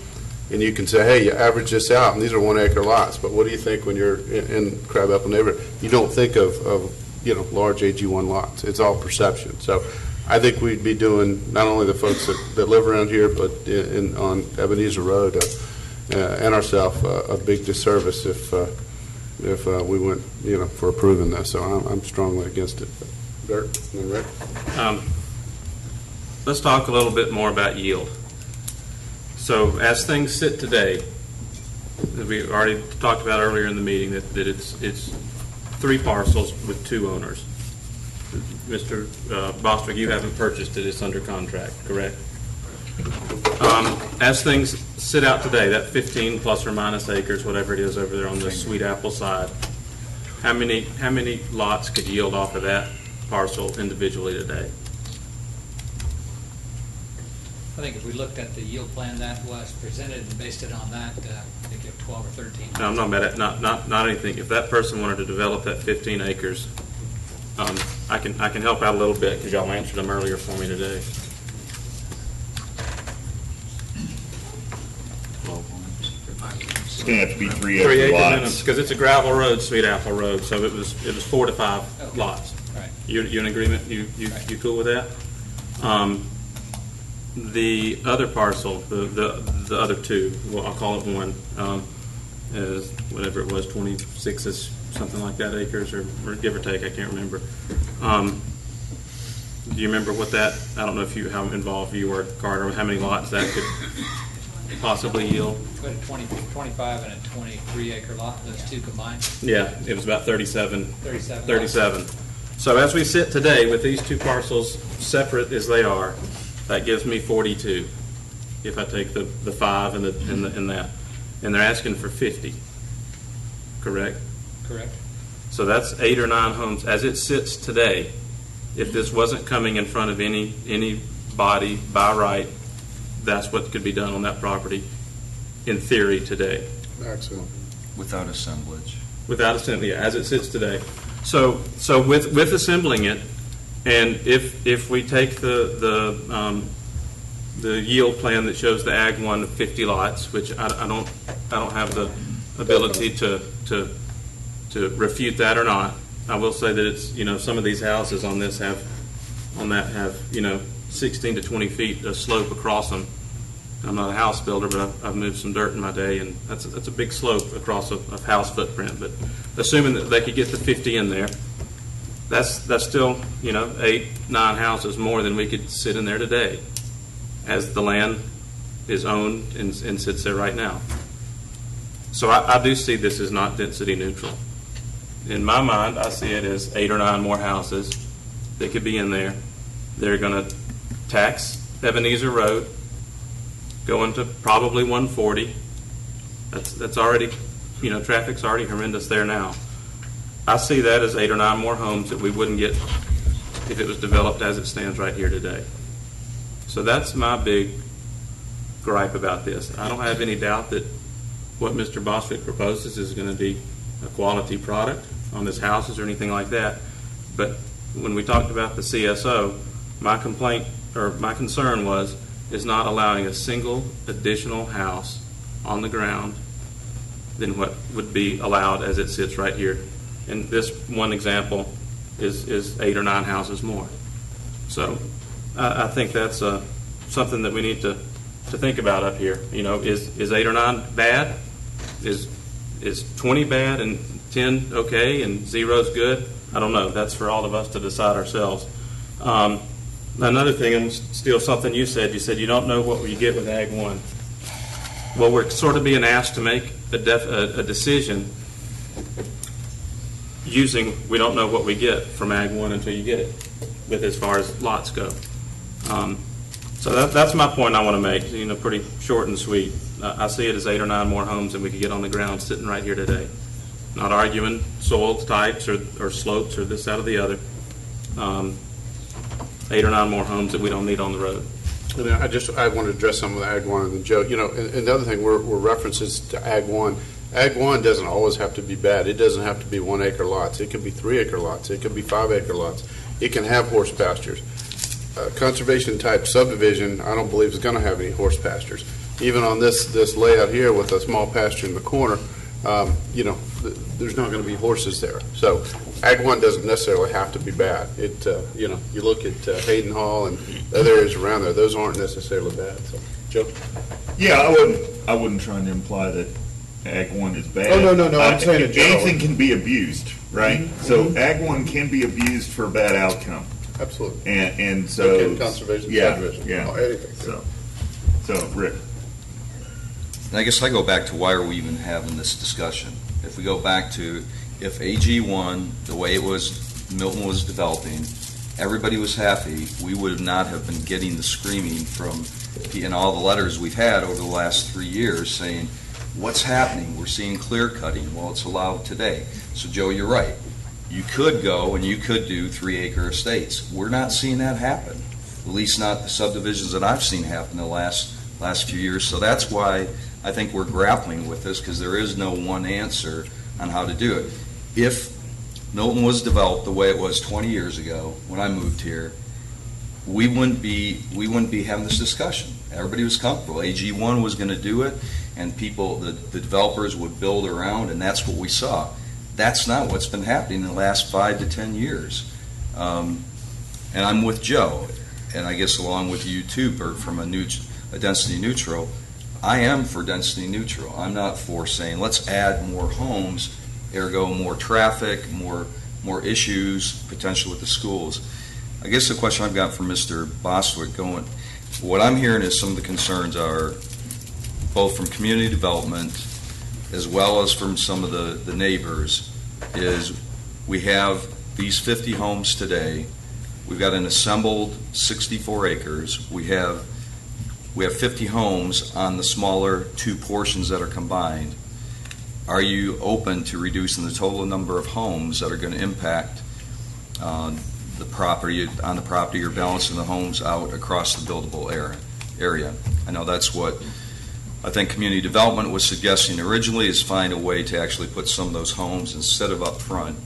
and you can say, hey, you average this out, and these are 1 acre lots. But what do you think when you're in Crabapple neighborhood? You don't think of you know, large AG1 lots. It's all perception. So I think we'd be doing not only the folks that live around here, but on Ebenezer Road and ourselves a big disservice if we went, you know, for approving this. So I'm strongly against it. Dirk and Rick? Let's talk a little bit more about yield. So as things sit today, we already talked about earlier in the meeting that it's 3 parcels with 2 owners. Mr. Bostwick, you haven't purchased it. It's under contract, correct? As things sit out today, that 15 plus or minus acres, whatever it is over there on the Sweet Apple side, how many lots could yield off of that parcel individually today? I think if we looked at the yield plan that was presented and based it on that, I think you have 12 or 13. No, I'm not about it. Not anything. If that person wanted to develop that 15 acres, I can help out a little bit because y'all answered them earlier for me today. It's going to have to be 3 3 acre acre lots. because it's a gravel road, Sweet Apple Road, so it was 4 to 5 lots. Right. You in agreement? You cool with that? The other parcel, the other 2, well, I'll call it 1, is whatever it was, 26-ish, something like that acres, or give or take, I can't remember. Do you remember what that? I don't know if how involved you were, Carter. How many lots that could possibly yield? We had a 25 and a 23 acre lot, those 2 combined. Yeah, it was about 37. 37. So as we sit today with these 2 parcels separate as they are, that gives me 42. If I take the 5 and that, and they're asking for 50. Correct. Correct. So that's 8 or 9 homes as it sits today. If this wasn't coming in front of anybody by right, that's what could be done on that property in theory today. Excellent. Without assemblage. Without assembly, as it sits today. So with assembling it, and if we take the yield plan that shows the Ag 1 50 lots, which I don't have the ability to refute that or not. I will say that it's, some of these houses on that have 16 to 20 feet of slope across them. I'm not a house builder, but I've moved some dirt in my day, and that's a big slope across a house footprint. But assuming that they could get the 50 in there, that's still 8, 9 houses more than we could sit in there today, as the land is owned and sits there right now. So I do see this as not density neutral. In my mind, I see it as 8 or 9 more houses that could be in there. They're going to tax Ebenezer Road, going to probably 140. That's already, traffic's already horrendous there now. I see that as 8 or 9 more homes that we wouldn't get if it was developed as it stands right here today. So that's my big gripe about this. I don't have any doubt that what Mr. Bostwick proposes is going to be a quality product on his houses or anything like that. But when we talked about the CSO, my complaint or my concern is not allowing a single additional house on the ground than what would be allowed as it sits right here. And this one example is 8 or 9 houses more. So I think that's something that we need to think about up here. Is 8 or 9 bad? Is 20 bad and 10 okay and 0 is good? I don't know. That's for all of us to decide ourselves. Another thing, and still something you said you don't know what you get with Ag 1. Well, we're sort of being asked to make a decision using we don't know what we get from Ag 1 until you get it, with as far as lots go. So that's my point I want to make, pretty short and sweet. I see it as 8 or 9 more homes than we could get on the ground sitting right here today. Not arguing soil types or slopes or this, that, or the other. 8 or 9 more homes that we don't need on the road. And I want to address some of the Ag 1 and Joe. And the other thing were references to Ag 1. Ag 1 doesn't always have to be bad. It doesn't have to be 1 acre lots. It can be 3 acre lots. It can be 5 acre lots. It can have horse pastures. Conservation type subdivision, I don't believe is going to have any horse pastures. Even on this layout here with a small pasture in the corner, there's not going to be horses there. So Ag 1 doesn't necessarily have to be bad. You look at Hayden Hall and other areas around there; those aren't necessarily bad. So, Joe? Yeah, I wouldn't try and imply that Ag 1 is bad. Oh, no. I'm saying it generally. Anything can be abused, right? Mm-hmm. So Ag 1 can be abused for a bad outcome. Absolutely. And so okay, conservation subdivision. Yeah. Anything. So Rick. And I guess I go back to why are we even having this discussion? If we go back to if AG1, the way Milton was developing, everybody was happy, we would not have been getting the screaming from in all the letters we've had over the last 3 years saying, what's happening? We're seeing clear cutting. Well, it's allowed today. So Joe, you're right. You could go and you could do 3 acre estates. We're not seeing that happen, at least not the subdivisions that I've seen happen the last few years. So that's why I think we're grappling with this, because there is no one answer on how to do it. If Milton was developed the way it was 20 years ago when I moved here, we wouldn't be having this discussion. Everybody was comfortable. AG1 was going to do it, and people, the developers would build around, and that's what we saw. That's not what's been happening in the last 5 to 10 years. And I'm with Joe, and I guess along with you too, Bert, from a density neutral. I am for density neutral. I'm not for saying let's add more homes, ergo more traffic, more issues, potential with the schools. I guess the question I've got for Mr. Bostwick what I'm hearing is some of the concerns are both from community development as well as from some of the neighbors, is we have these 50 homes today. We've got an assembled 64 acres. We have 50 homes on the smaller 2 portions that are combined. are you open to reducing the total number of homes that are going to impact the property, or balancing the homes out across the buildable area? I know that's what I think community development was suggesting originally, is find a way to actually put some of those homes instead of up front.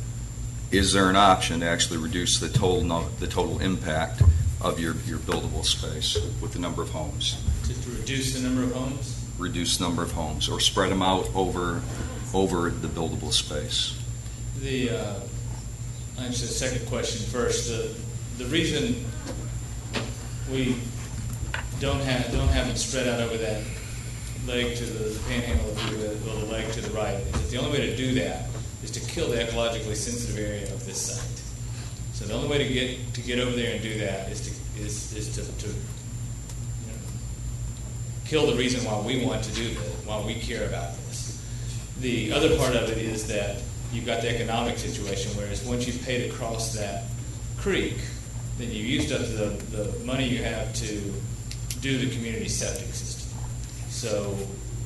Is there an option to actually reduce the total impact of your buildable space with the number of homes? To reduce the number of homes? Reduce number of homes, or spread them out over the buildable space. I'll answer the second question first. The reason we don't have them spread out over that leg to the panhandle, if you will, the leg to the right, is that the only way to do that is to kill the ecologically sensitive area of this site. So the only way to get over there and do that is to kill the reason why we want to do this, why we care about this. The other part of it is that you've got the economic situation, whereas once you've paid across that creek, then you used up the money you have to do the community septic system. So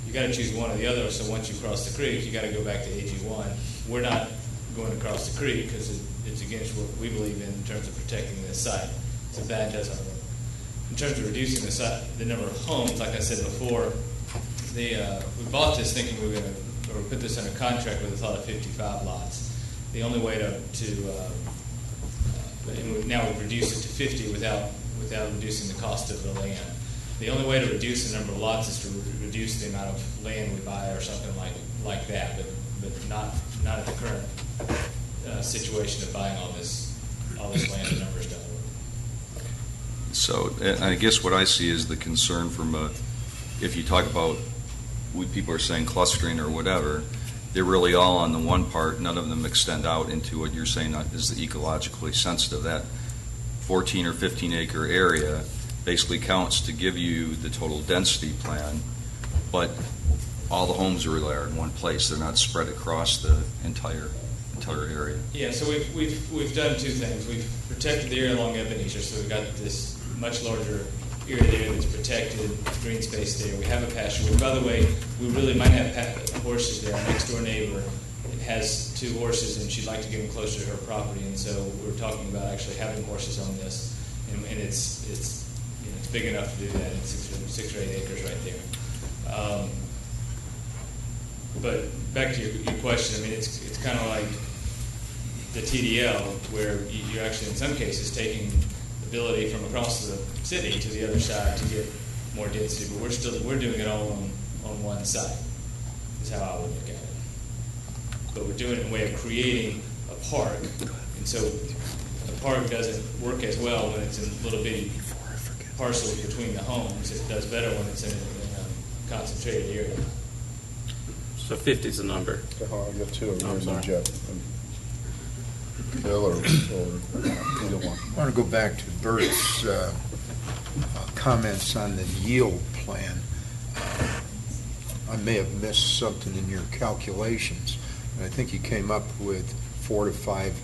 you got to choose one or the other. So once you cross the creek, you got to go back to AG1. We're not going to cross the creek because it's against what we believe in terms of protecting this site. So that doesn't work. In terms of reducing the number of homes, like I said before, we bought this thinking we were going to, or put this under contract with a thought of 55 lots. The only way now we've reduced it to 50 without reducing the cost of the land. The only way to reduce the number of lots is to reduce the amount of land we buy or something like that, but not at the current situation of buying all this land and numbers down. So, and I guess what I see is the concern from if you talk about, people are saying clustering or whatever, they're really all on the one part. None of them extend out into what you're saying is the ecologically sensitive. That 14 or 15 acre area basically counts to give you the total density plan, but all the homes are there in one place. They're not spread across the entire area. Yeah, so we've done two things. We've protected the area along Ebenezer, so we've got this much larger area there that's protected, green space there. We have a pasture. By the way, we really might have horses there. Our next door neighbor has 2 horses, and she'd like to get them closer to her property, and so we're talking about actually having horses on this, and it's big enough to do that. It's 6 or 8 acres right there. But back to your question, I mean, it's kind of like the TDL, where you're actually in some cases taking ability from across the city to the other side to get more density, but we're doing it all on one site, is how I would look at it. But we're doing it in a way of creating a park, and so a park doesn't work as well when it's in little bitty parcels between the homes. It does better when it's in a concentrated area. So 50 is the number. I got 2 over I'm there, sorry. Jeff. Bill or either one. I want to go back to Bert's comments on the yield plan. I may have missed something in your calculations. I think you came up with 4 to 5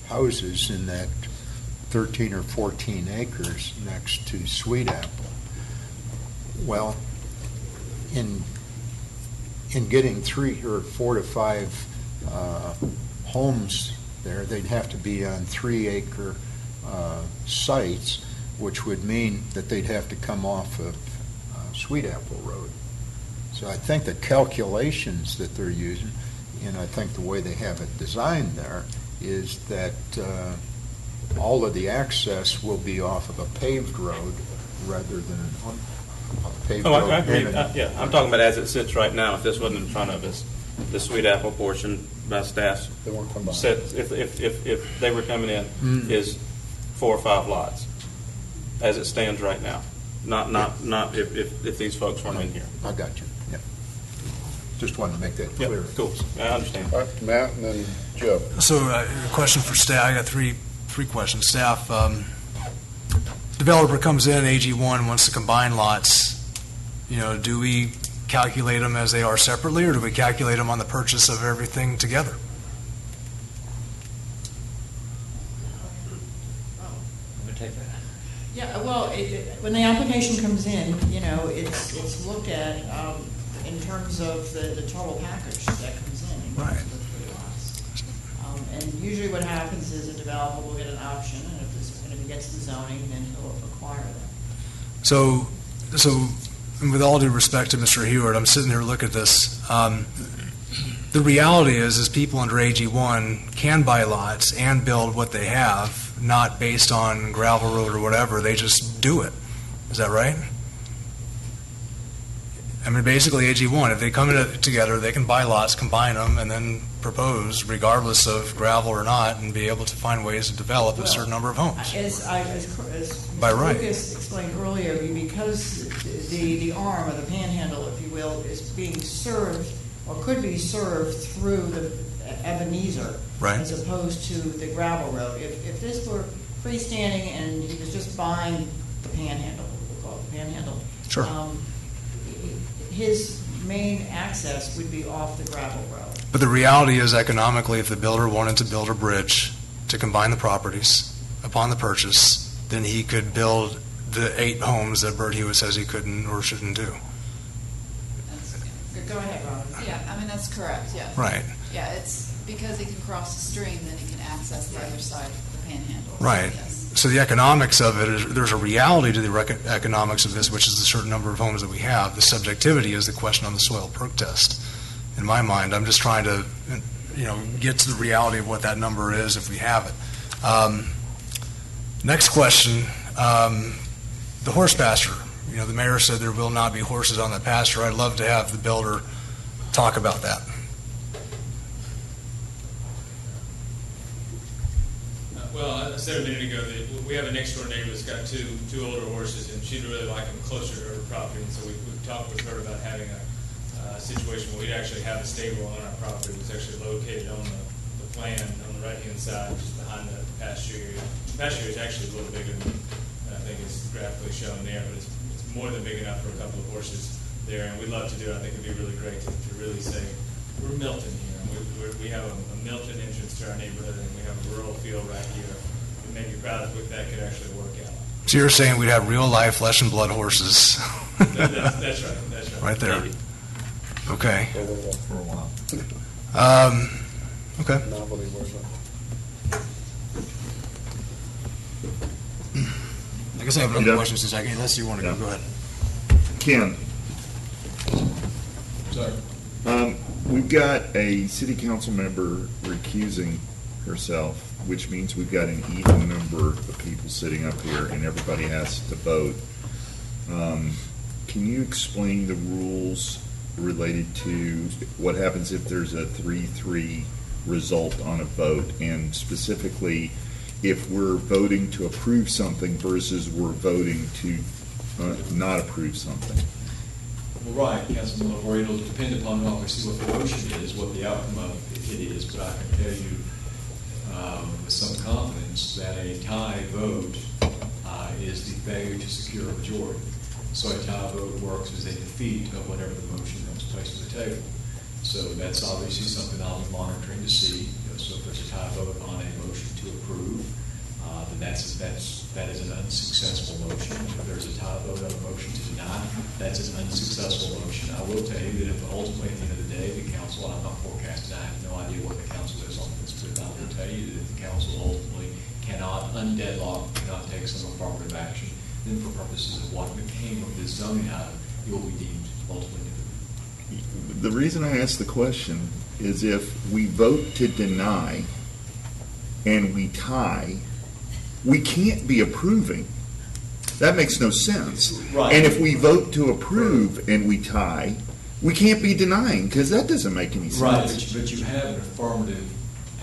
houses in that 13 or 14 acres next to Sweet Apple. Well, in getting 3 or 4 to 5 homes there, they'd have to be on 3 acre sites, which would mean that they'd have to come off of Sweet Apple Road. So I think the calculations that they're using, and I think the way they have it designed there, is that all of the access will be off of a paved road rather than a paved road. I agree. Yeah, I'm talking about as it sits right now. If this wasn't in front of us, the Sweet Apple portion by staff said if they were coming in is 4 or 5 lots as it stands right now. Not if these folks weren't in here. I got you. Yeah. Just wanted to make that clear. Cool. I understand. All right, Matt, and then Joe. So, a question for staff. I got three questions. Staff, developer comes in, AG1, wants to combine lots. Do we calculate them as they are separately, or do we calculate them on the purchase of everything together? Let me take that. Yeah, well, when the application comes in, it's looked at in terms of the total package that comes Right. And usually what happens is a developer will get an option, and if he gets the zoning, then he'll acquire them. So, and with all due respect to Mr. Heward, I'm sitting here looking at this. The reality is people under AG1 can buy lots and build what they have, not based on gravel road or whatever. They just do it. Is that right? I mean, basically AG1, if they come together, they can buy lots, combine them, and then propose, regardless of gravel or not, and be able to find ways to develop a certain number of homes. As By right. Lucas explained earlier, because the arm of the panhandle, if you will, is being served or could be served through the Ebenezer, right, as opposed to the gravel road. If this were freestanding and he was just buying the panhandle, we'll call it the panhandle, sure. His main access would be off the gravel road. But the reality is, economically, if the builder wanted to build a bridge to combine the properties upon the purchase, then he could build the 8 homes that Bert Hewitt says he couldn't or shouldn't do. Go ahead, Robin. Yeah, I mean, that's correct, yeah. Right. Yeah, it's because he can cross the stream, then he can access the other side of the panhandle. Right. Yes. So the economics of it is, there's a reality to the economics of this, which is the certain number of homes that we have. The subjectivity is the question on the soil perk test. In my mind, I'm just trying to, get to the reality of what that number is if we have it. Next question, the horse pasture. The mayor said there will not be horses on that pasture. I'd love to have the builder talk about that. Well, I said a minute ago that we have a next door neighbor that's got two older horses, and she'd really like them closer to her property. And so we've talked with her about having a situation where we'd actually have a stable on our property. It's actually located on the plan on the right-hand side, just behind the pasture area. The pasture area is actually a little bigger than I think it's graphically shown there, but it's more than big enough for a couple of horses there. And we'd love to do it. I think it'd be really great to really say, we're Milton here. We have a Milton entrance to our neighborhood, and we have a rural feel right here. It made me proud if that could actually work out. So you're saying we'd have real life flesh and blood horses? That's right. That's right. Right there. Okay. For a while. Okay. I guess I have another question since unless you want to go ahead. Ken. Sorry. We've got a city council member recusing herself, which means we've got an even number of people sitting up here, and everybody has to vote. Can you explain the rules related to what happens if there's a 3-3 result on a vote, and specifically if we're voting to approve something versus we're voting to not approve something? Well, right, Councilman LaVoy, it'll depend upon obviously what the motion is, what the outcome of it is, but I can tell you with some confidence that a tie vote is the failure to secure a majority. So a tie vote works as a defeat of whatever the motion that was placed on the table. So that's obviously something I'll be monitoring to see. So if there's a tie vote on a motion to approve, then that is an unsuccessful motion. If there's a tie vote on a motion to deny, that's an unsuccessful motion. I will tell you that if ultimately at the end of the day, the council, and I'm not forecasting, I have no idea what the council is on this, but I will tell you that if the council ultimately cannot undeadlock, cannot take some affirmative action, then for purposes of what became of this zoning item, it will be deemed ultimately defeated. The reason I ask the question is if we vote to deny and we tie, we can't be approving. That makes no sense. Right. And if we vote to approve and we tie, we can't be denying, because that doesn't make any sense. Right, but you have an affirmative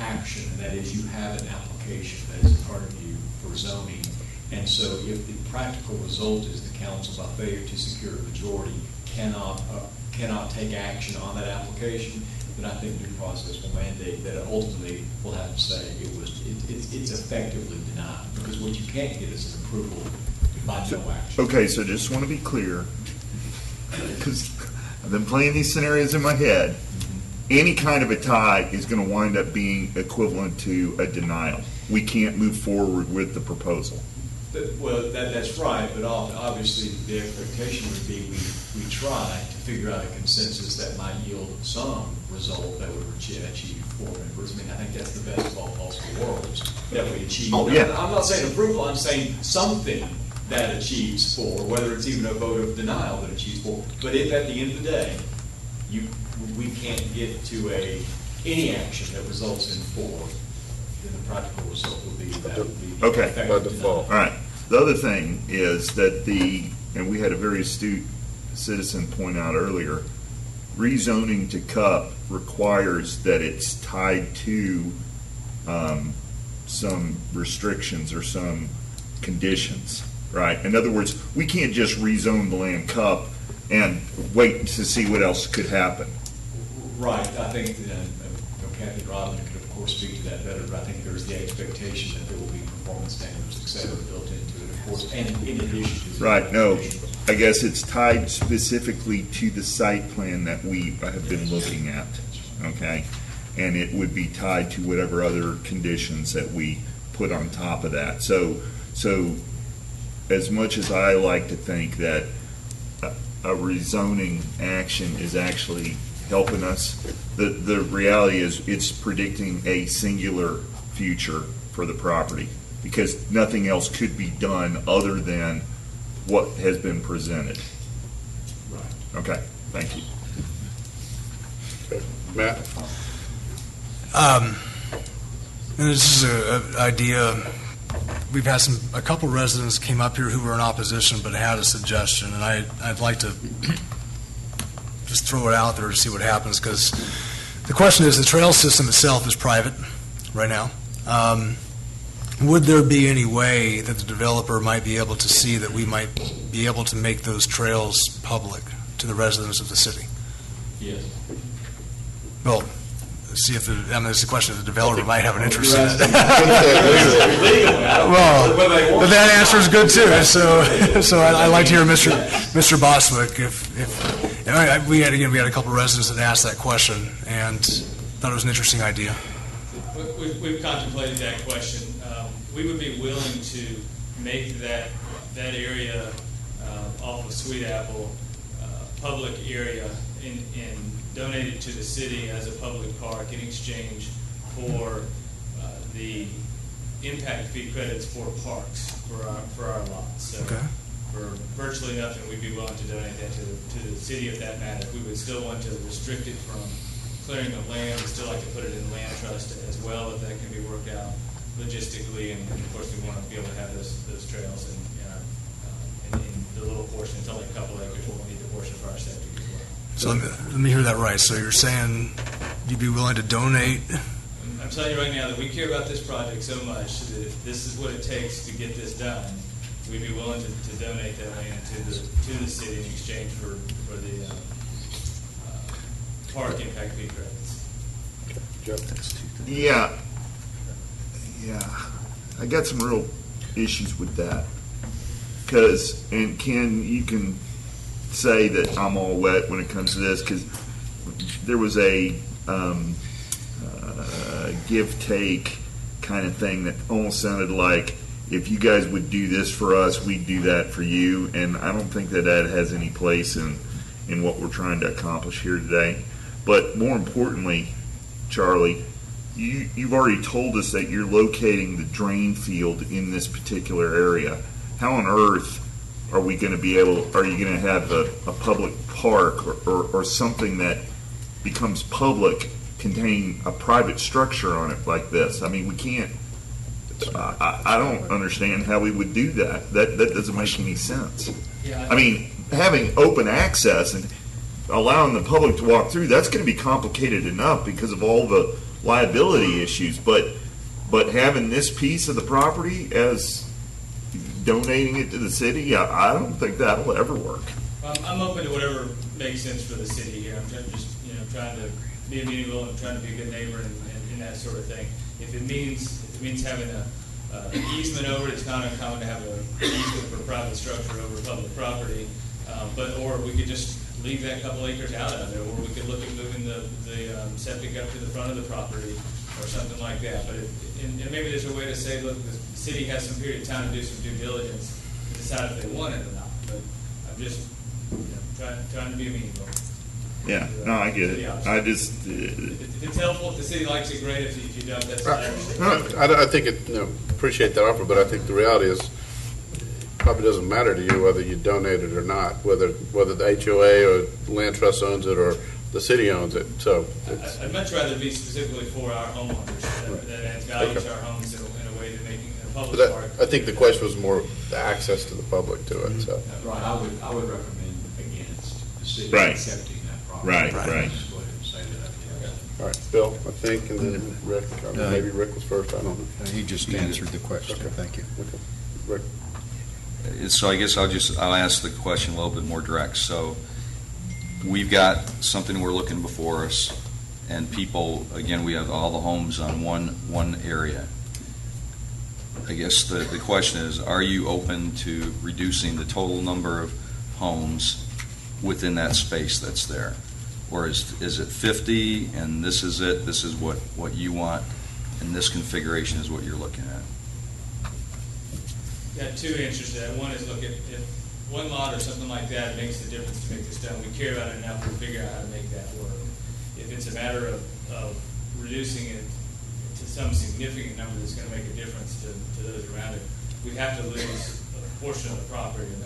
action, and that is you have an application that is in front of you for zoning. And so if the practical result is the council, by failure to secure a majority, cannot take action on that application, then I think due process will mandate that ultimately we'll have to say it's effectively denied, because what you can't get is an approval by no action. Okay, so just want to be clear, because I've been playing these scenarios in my head. Any kind of a tie is going to wind up being equivalent to a denial. We can't move forward with the proposal. Well, that's right, but obviously the expectation would be we try to figure out a consensus that might yield some result that would achieve 4 members. I mean, I think that's the best of all possible worlds that we achieve. Oh, yeah. I'm not saying approval, I'm saying something that achieves 4, whether it's even a vote of denial that achieves 4. But if at the end of the day, we can't get to any action that results in 4, then the practical result will be that would be Okay. by default. All right. The other thing is that and we had a very astute citizen point out earlier, rezoning to CUP requires that it's tied to some restrictions or some conditions, right? In other words, we can't just rezone the land CUP and wait to see what else could happen. Right. I think Captain Robin could, of course, speak to that better, but I think there's the expectation that there will be performance standards, et cetera, built into it, of course, and in addition to Right. No, I guess it's tied specifically to the site plan that we have been looking at, okay? And it would be tied to whatever other conditions that we put on top of that. So as much as I like to think that a rezoning action is actually helping us, the reality is it's predicting a singular future for the property because nothing else could be done other than what has been presented. Right. Okay, thank you. Okay. Matt? And this is an idea, we've had a couple residents came up here who were in opposition but had a suggestion, and I'd like to just throw it out there to see what happens, because the question is, the trail system itself is private right now. Would there be any way that the developer might be able to see that we might be able to make those trails public to the residents of the city? Yes. Well, see if it's a question if the developer might have an interest in it. Well, but that answer is good too. So I'd like to hear Mr. Boswick we had a couple of residents that asked that question and thought it was an interesting idea. We've contemplated that question. We would be willing to make that area off of Sweet Apple public area and donate it to the city as a public park in exchange for the impact fee credits for parks for our lots. So okay. For virtually nothing, we'd be willing to donate that to the city if that mattered. We would still want to restrict it from clearing of land. We'd still like to put it in land trust as well if that can be worked out logistically. And of course, we want to be able to have those trails in the little portion. It's only a couple acres. We'll need the portion for our septic as well. So let me hear that right. So you're saying you'd be willing to donate? I'm telling you right now that we care about this project so much that if this is what it takes to get this done, we'd be willing to donate that land to the city in exchange for the park impact fee credits. Yeah. I got some real issues with that. And Ken, you can say that I'm all wet when it comes to this, because there was a give-take kind of thing that almost sounded like, if you guys would do this for us, we'd do that for you. And I don't think that has any place in what we're trying to accomplish here today. But more importantly, Charlie, you've already told us that you're locating the drain field in this particular area. How on earth are you going to have a public park or something that becomes public contain a private structure on it like this? I mean, we can't. I don't understand how we would do that. That doesn't make any sense. Yeah, I mean, having open access and allowing the public to walk through, that's going to be complicated enough because of all the liability issues. But having this piece of the property as donating it to the city, I don't think that'll ever work. I'm open to whatever makes sense for the city here. I'm trying to be amenable and trying to be a good neighbor and that sort of thing. If it means having an easement over it, it's kind of common to have an easement for private structure over public property. Or we could just leave that couple acres out of there, or we could look at moving the septic up to the front of the property or something like that. But and maybe there's a way to say, look, the city has some period of time to do some due diligence to decide if they want it or not. But I'm just trying to be amenable. Yeah, no, I get it. I just, If it's helpful, if the city likes it, great. If you don't, that's fine. I think it, appreciate that offer, but I think the reality is, probably doesn't matter to you whether you donate it or not, whether the HOA or land trust owns it or the city owns it. So I'd much rather be specifically for our homeowners that adds value to our homes in a way that making a public but park. I think the question was more the access to the public to it. So Right, I would recommend against the city Right. accepting that property. Right. Just go ahead and say that. all right, Bill, I think, and then Rick. Maybe Rick was first. I don't know. He just answered the question. Thank you. Okay. Rick. So I guess I'll ask the question a little bit more direct. So we've got something we're looking before us, and people, again, we have all the homes on one area. I guess the question is, are you open to reducing the total number of homes within that space that's there? Or is it 50 and this is it, this is what you want, and this configuration is what you're looking at? Got two answers to that. One is, look, if one lot or something like that makes the difference to make this done, we care about it enough, we'll figure out how to make that work. If it's a matter of reducing it to some significant number that's going to make a difference to those around it, we have to lose a portion of the property to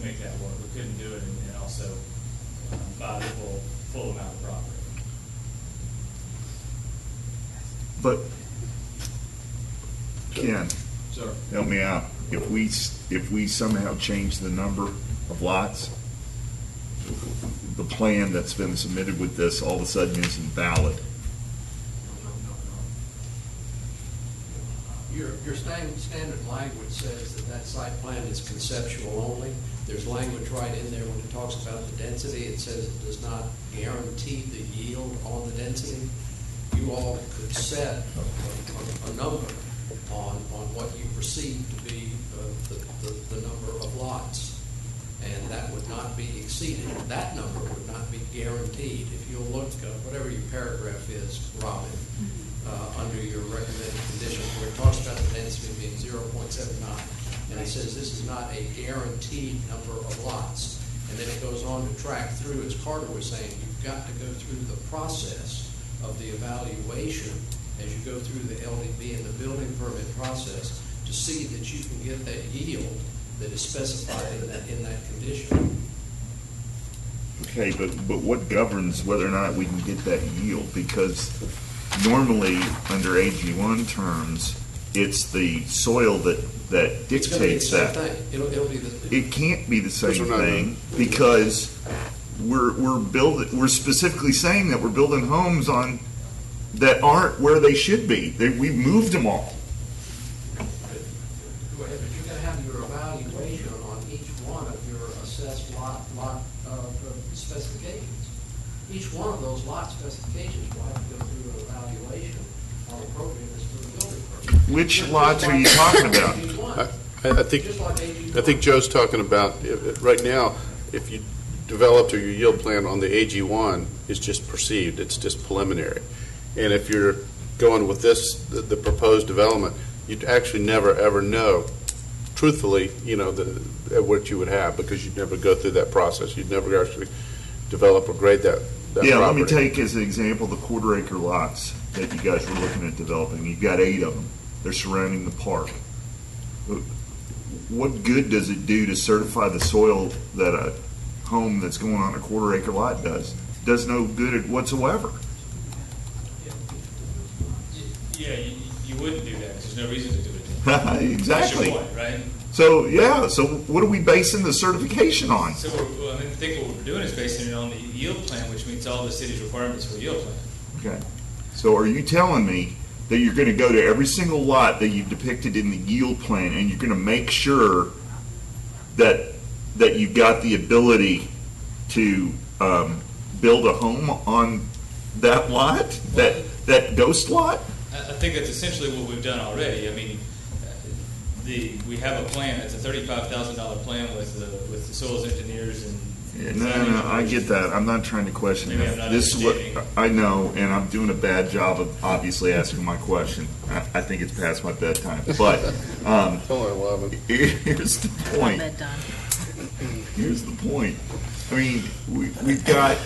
make that work. We couldn't do it and also buy the full amount of property. but Ken, Sir. help me out. If we somehow change the number of lots, the plan that's been submitted with this all of a sudden isn't valid. Your standard language says that site plan is conceptual only. There's language right in there when it talks about the density. It says it does not guarantee the yield on the density. You all could set a number on what you perceive to be the number of lots, and that would not be exceeded. That number would not be guaranteed. If you'll look, whatever your paragraph is, Robin, under your recommended conditions, where it talks about the density being 0.79, and it says this is not a guaranteed number of lots. And then it goes on to track through, as Carter was saying, you've got to go through the process of the evaluation as you go through the LDB and the building permit process to see that you can get that yield that is specified in that condition. Okay, but what governs whether or not we can get that yield? Because normally, under AG1 terms, it's the soil that dictates that. It'll be the It can't be the same thing because we're specifically saying that we're building homes on that aren't where they should be. We've moved them all. But you're going to have your evaluation on each one of your assessed lot specifications. Each one of those lot specifications will have to go through an evaluation on appropriateness for the building permit. Which lots are you talking about? I think Joe's talking about, right now, if you developed or your yield plan on the AG1 is just perceived, it's just preliminary. And if you're going with this, the proposed development, you'd actually never, ever know, truthfully, what you would have, because you'd never go through that process. You'd never actually develop or grade that Yeah, let me property. take as an example the quarter-acre lots that you guys were looking at developing. You've got 8 of them. They're surrounding the park. What good does it do to certify the soil that a home that's going on a quarter-acre lot does? Does no good whatsoever. Yeah, you wouldn't do that. There's no reason to do it. Exactly. That's your point, right? So, yeah, so what are we basing the certification on? So I think what we're doing is basing it on the yield plan, which meets all the city's requirements for yield plan. Okay. So are you telling me that you're going to go to every single lot that you've depicted in the yield plan and you're going to make sure that you've got the ability to build a home on that lot, that ghost lot? I think that's essentially what we've done already. I mean, we have a plan. It's a $35,000 plan with the soils engineers Yeah, no, I get that. I'm not trying to question Maybe I'm that. not This is what understanding. I know, and I'm doing a bad job of obviously asking my question. I think it's past my bedtime, but It's only 11. here's the point. Here's the point. I mean, we've got,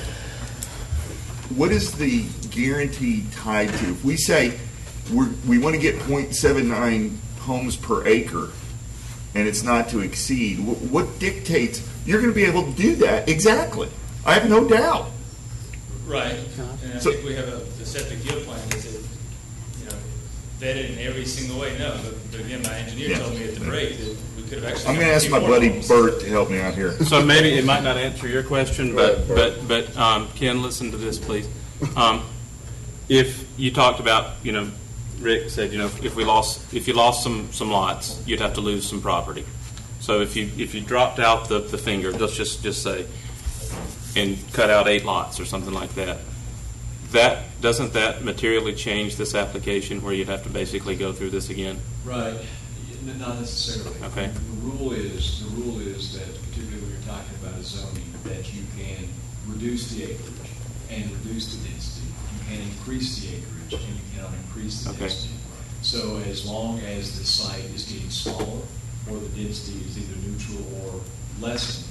what is the guarantee tied to? If we say we want to get 0.79 homes per acre, and it's not to exceed, what dictates you're going to be able to do that? Exactly. I have no doubt. Right, and I So- think we have the septic yield plan, is it, vetted in every single way? No, but again, my engineer Yeah. told me at the break that we could have actually. I'm going to ask my buddy Bert to help me out here. So maybe it might not answer your question, Go ahead, but Ken, listen to this, please. If you talked about, Rick said, if you lost some lots, you'd have to lose some property. So if you dropped out the finger, let's just say, and cut out 8 lots or something like that, doesn't that materially change this application where you'd have to basically go through this again? Right, not necessarily. Okay. The rule is that, particularly when you're talking about a zoning, that you can reduce the acreage and reduce the density. You can increase the acreage and you cannot increase the Okay. density. So as long as the site is getting smaller or the density is either neutral or lessened,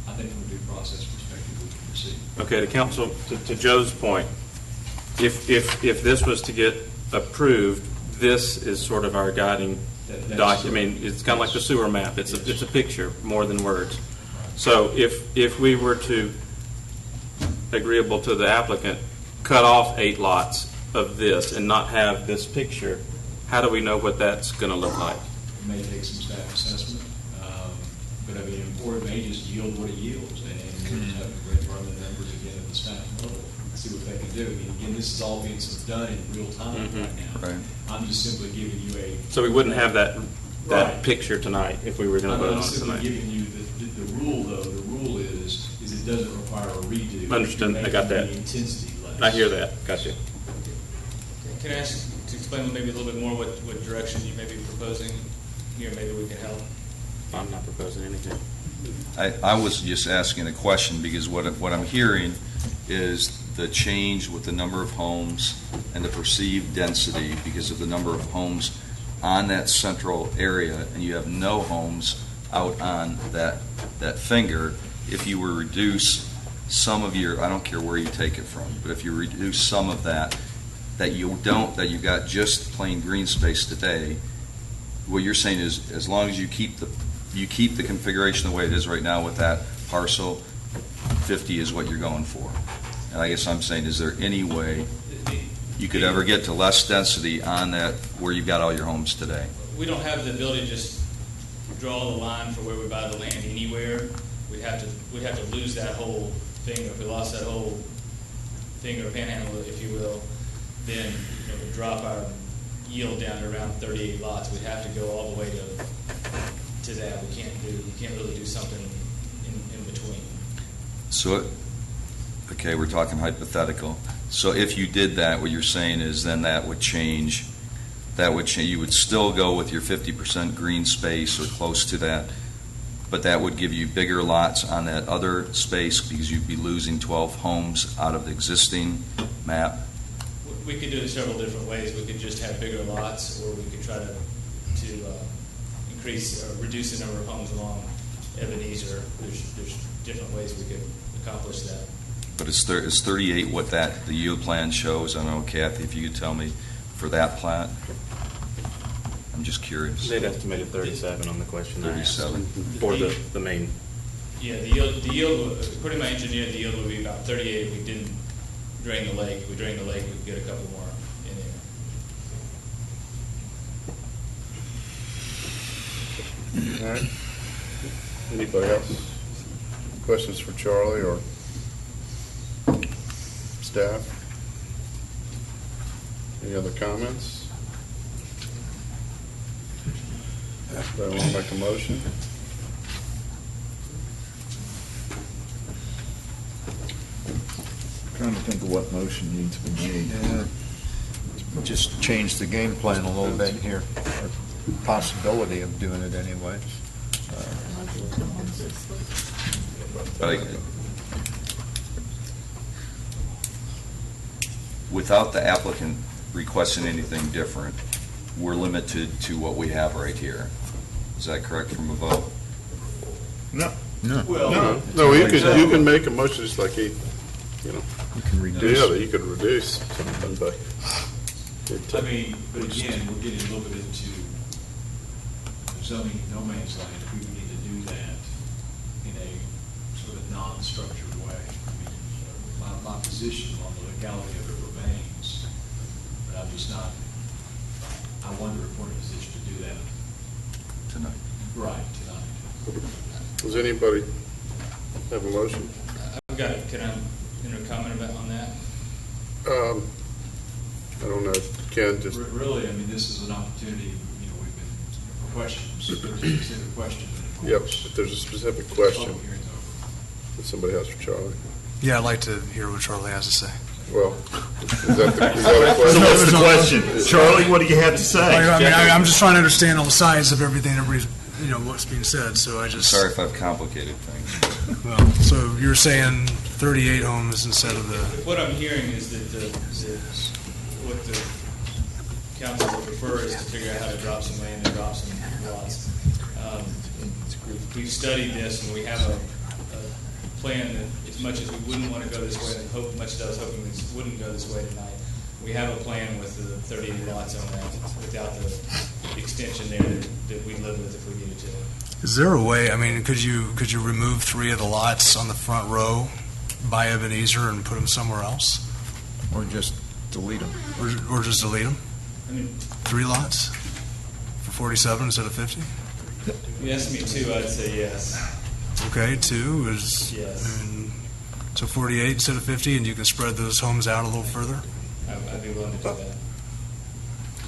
I think from a due process perspective, we can proceed. Okay, to council, to Joe's point, if this was to get approved, this is sort of our guiding document. I mean, it's kind of like the sewer map. It's a picture more than words. So if we were to, agreeable to the applicant, cut off 8 lots of this and not have this picture, how do we know what that's going to look like? It may take some staff assessment, but I mean, or it may just yield what it yields, and we'll just have to run the numbers again at the staff level, see what they can do. I mean, again, this is all being done in real time right now. Right. I'm just simply giving you a. So we wouldn't have that Right. picture tonight if we were going to vote I'm on it simply tonight. giving you the rule, though. The rule is it doesn't require a redo. Understood. You're I got making that. the intensity less. I hear that. Gotcha. Can I ask to explain maybe a little bit more what direction you may be proposing here? Maybe we can help. I'm not proposing anything. I was just asking a question because what I'm hearing is the change with the number of homes and the perceived density because of the number of homes on that central area, and you have no homes out on that finger. If you were to reduce some of your, I don't care where you take it from, but if you reduce some of that you got just plain green space today, what you're saying is as long as you keep the configuration the way it is right now with that parcel, 50 is what you're going for. And I guess I'm saying, is there any way you could ever get to less density on that where you've got all your homes today? We don't have the ability to just draw the line for where we buy the land anywhere. We'd have to lose that whole thing. If we lost that whole thing or panhandle, if you will, then we'd drop our yield down to around 38 lots. We'd have to go all the way to that. We can't really do something in between. So, okay, we're talking hypothetical. So if you did that, what you're saying is then that would change. You would still go with your 50% green space or close to that, but that would give you bigger lots on that other space because you'd be losing 12 homes out of the existing map. We could do it several different ways. We could just have bigger lots, or we could try to increase or reduce the number of homes along Ebenezer. There's different ways we could accomplish that. But is 38 what the yield plan shows? I don't know, Kathy, if you could tell me for that plat. I'm just curious. They'd estimated 37 on the question. 37 for the main. Yeah, the yield, according to my engineer, the yield would be about 38 if we didn't drain the lake. If we drain the lake, we could get a couple more in there. All right. Anybody else? Questions for Charlie or staff? Any other comments? Anybody want to make a motion? Trying to think of what motion needs to be made. Yeah. Just change the game plan a little bit here, or possibility of doing it anyways. But without the applicant requesting anything different, we're limited to what we have right here. Is that correct from a vote? No. No, you can make a motion just like he, you know. You can reduce. Yeah, you could reduce something, but. I mean, but again, we're getting a little bit into zoning no man's land. If we would need to do that in a sort of non-structured way. I mean, my position on the legality of it remains, but I'm just not, I wonder if we're in a position to do that. Tonight. Right, tonight. Does anybody have a motion? I've got, can I comment about on that? I don't know. Ken, just. Really, I mean, this is an opportunity, we've been, for questions, if there's a specific question. Yep, if there's a specific question that somebody has for Charlie. Yeah, I'd like to hear what Charlie has to say. Well, is that a question? So what's the question? Charlie, what do you have to say? I'm just trying to understand all the sides of everything, what's being said, so I just. Sorry if I've complicated things. Well, so you're saying 38 homes instead of the. What I'm hearing is that what the council would prefer is to figure out how to drop some land and drop some lots. We've studied this, and we have a plan that, as much as we wouldn't want to go this way, and much as I was hoping this wouldn't go this way tonight, we have a plan with the 38 lots on that without the extension there that we'd live with if we needed to. Is there a way, I mean, could you remove 3 of the lots on the front row by Ebenezer and put them somewhere else? Or just delete them. Or just delete them? I mean, 3 lots for 47 instead of 50? If you asked me 2, I'd say yes. Okay, 2 is. Yes. So 48 instead of 50, and you can spread those homes out a little further? I'd be willing to do that.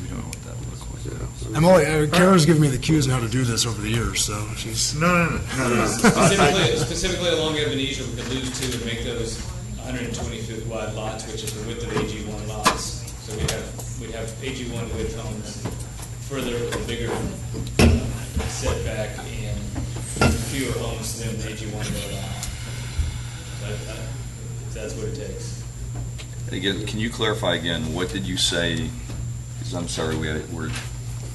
We don't know what that would look like. Karen's given me the cues on how to do this over the years, so she's. No. Specifically along Ebenezer, we could lose 2 and make those 120-foot wide lots, which is the width of AG1 lots. So we'd have AG1 width homes further with a bigger setback and fewer homes than AG1 would allow. If that's what it takes. Again, can you clarify again, what did you say? Because I'm sorry, we're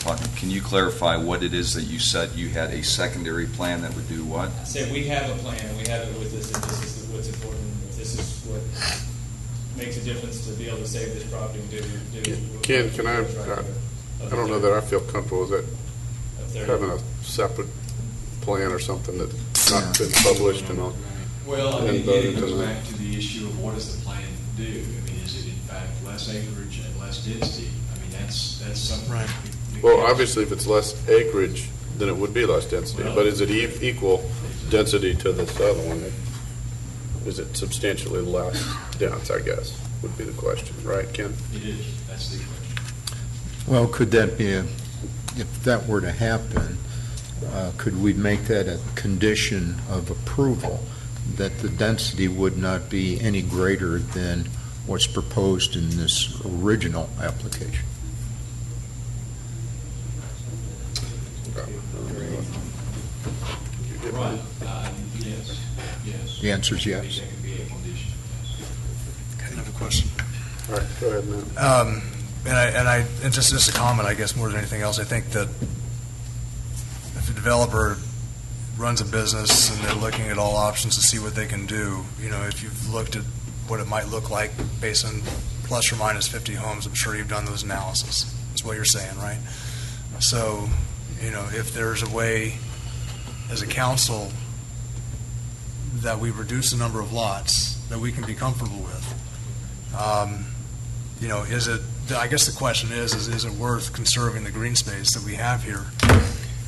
talking. Can you clarify what it is that you said you had a secondary plan that would do what? Say we have a plan, we have it with this, if this is what's important, if this is what makes a difference to be able to save this property and do. Ken, can I don't know that I feel comfortable with it, having a separate plan or something that's not been published and all. Well, I mean, again, it goes back to the issue of what does the plan do? I mean, is it in fact less acreage and less density? I mean, that's something. Right. Well, obviously, if it's less acreage, then it would be less density. But is it equal density to this other one? Is it substantially less dense, I guess, would be the question. Right, Ken? It is. That's the question. Well, could that be, if that were to happen, could we make that a condition of approval, that the density would not be any greater than what's proposed in this original application? Right. Yes. The answer is yes. That could be a condition. Okay, another question. All right, go ahead, Matt. And just a comment, I guess, more than anything else. I think that if a developer runs a business and they're looking at all options to see what they can do, if you've looked at what it might look like based on plus or minus 50 homes, I'm sure you've done those analysis. That's what you're saying, right? So, if there's a way as a council that we reduce the number of lots that we can be comfortable with, is it, I guess the question is it worth conserving the green space that we have here,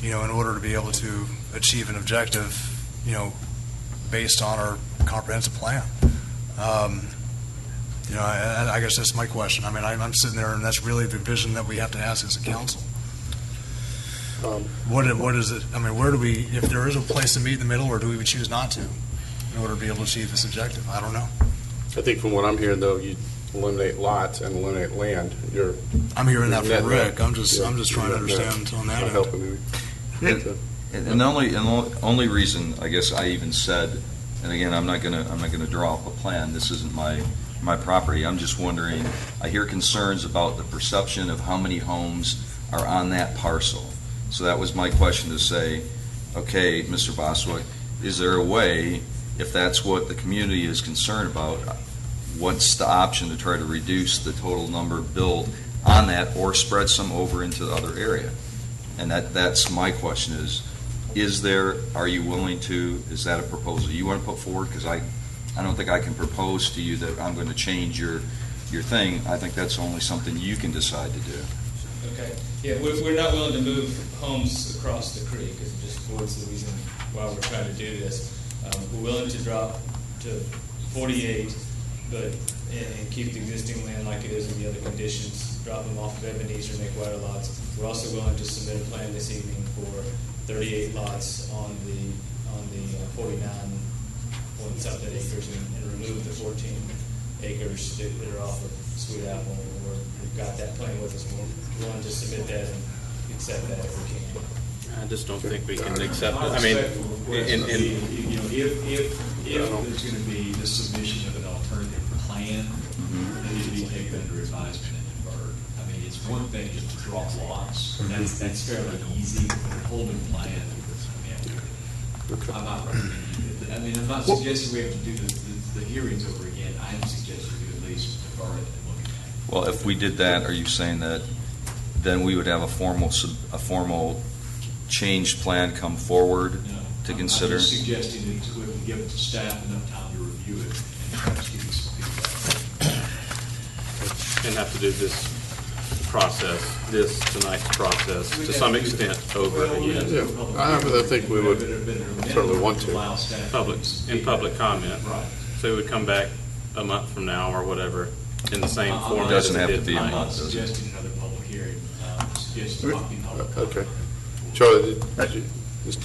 in order to be able to achieve an objective, based on our comprehensive plan? I guess that's my question. I mean, I'm sitting there, and that's really the vision that we have to ask as a council. What is it? I mean, where do we, if there is a place to meet in the middle, or do we choose not to in order to be able to achieve this objective? I don't know. I think from what I'm hearing, though, you eliminate lots and eliminate land. I'm hearing that from Rick. I'm just trying to understand on that end. And the only reason, I guess, I even said, and again, I'm not gonna draw up a plan. This isn't my property. I'm just wondering. I hear concerns about the perception of how many homes are on that parcel. So that was my question to say, okay, Mr. Boswick, is there a way, if that's what the community is concerned about, what's the option to try to reduce the total number built on that, or spread some over into the other area? And that's my question is there, are you willing to, is that a proposal you want to put forward? Because I don't think I can propose to you that I'm going to change your thing. I think that's only something you can decide to do. Okay. Yeah, we're not willing to move homes across the creek, because it just avoids the reason why we're trying to do this. We're willing to drop to 48, and keep the existing land like it is in the other conditions, drop them off of Ebenezer, make wider lots. We're also willing to submit a plan this evening for 38 lots on the 49 point something acres and remove the 14 acres that are off of Sweet Apple. We've got that plan with us. We're willing to submit that and accept that if we can. I just don't think we can accept it. I mean, if there's going to be the submission of an alternative plan, it needs to be taken under advisement and deferred. I mean, it's one thing just to draw lots. That's fairly easy. But a whole new plan. I'm not recommending it. I mean, I'm not suggesting we have to do the hearings over again. I am suggesting we at least defer it and look at it. Well, if we did that, are you saying that then we would have a formal changed plan come forward to consider? I'm just suggesting that we would give staff enough time to review it and perhaps give you some feedback. And have to do tonight's process to some extent over again. Yeah, I think we would certainly want to. Public comment. Right. So it would come back a month from now or whatever in the same format. It doesn't have to be a I'm not month, does it? suggesting another public hearing. I'm suggesting talking public comment. Okay. Charlie, Mr.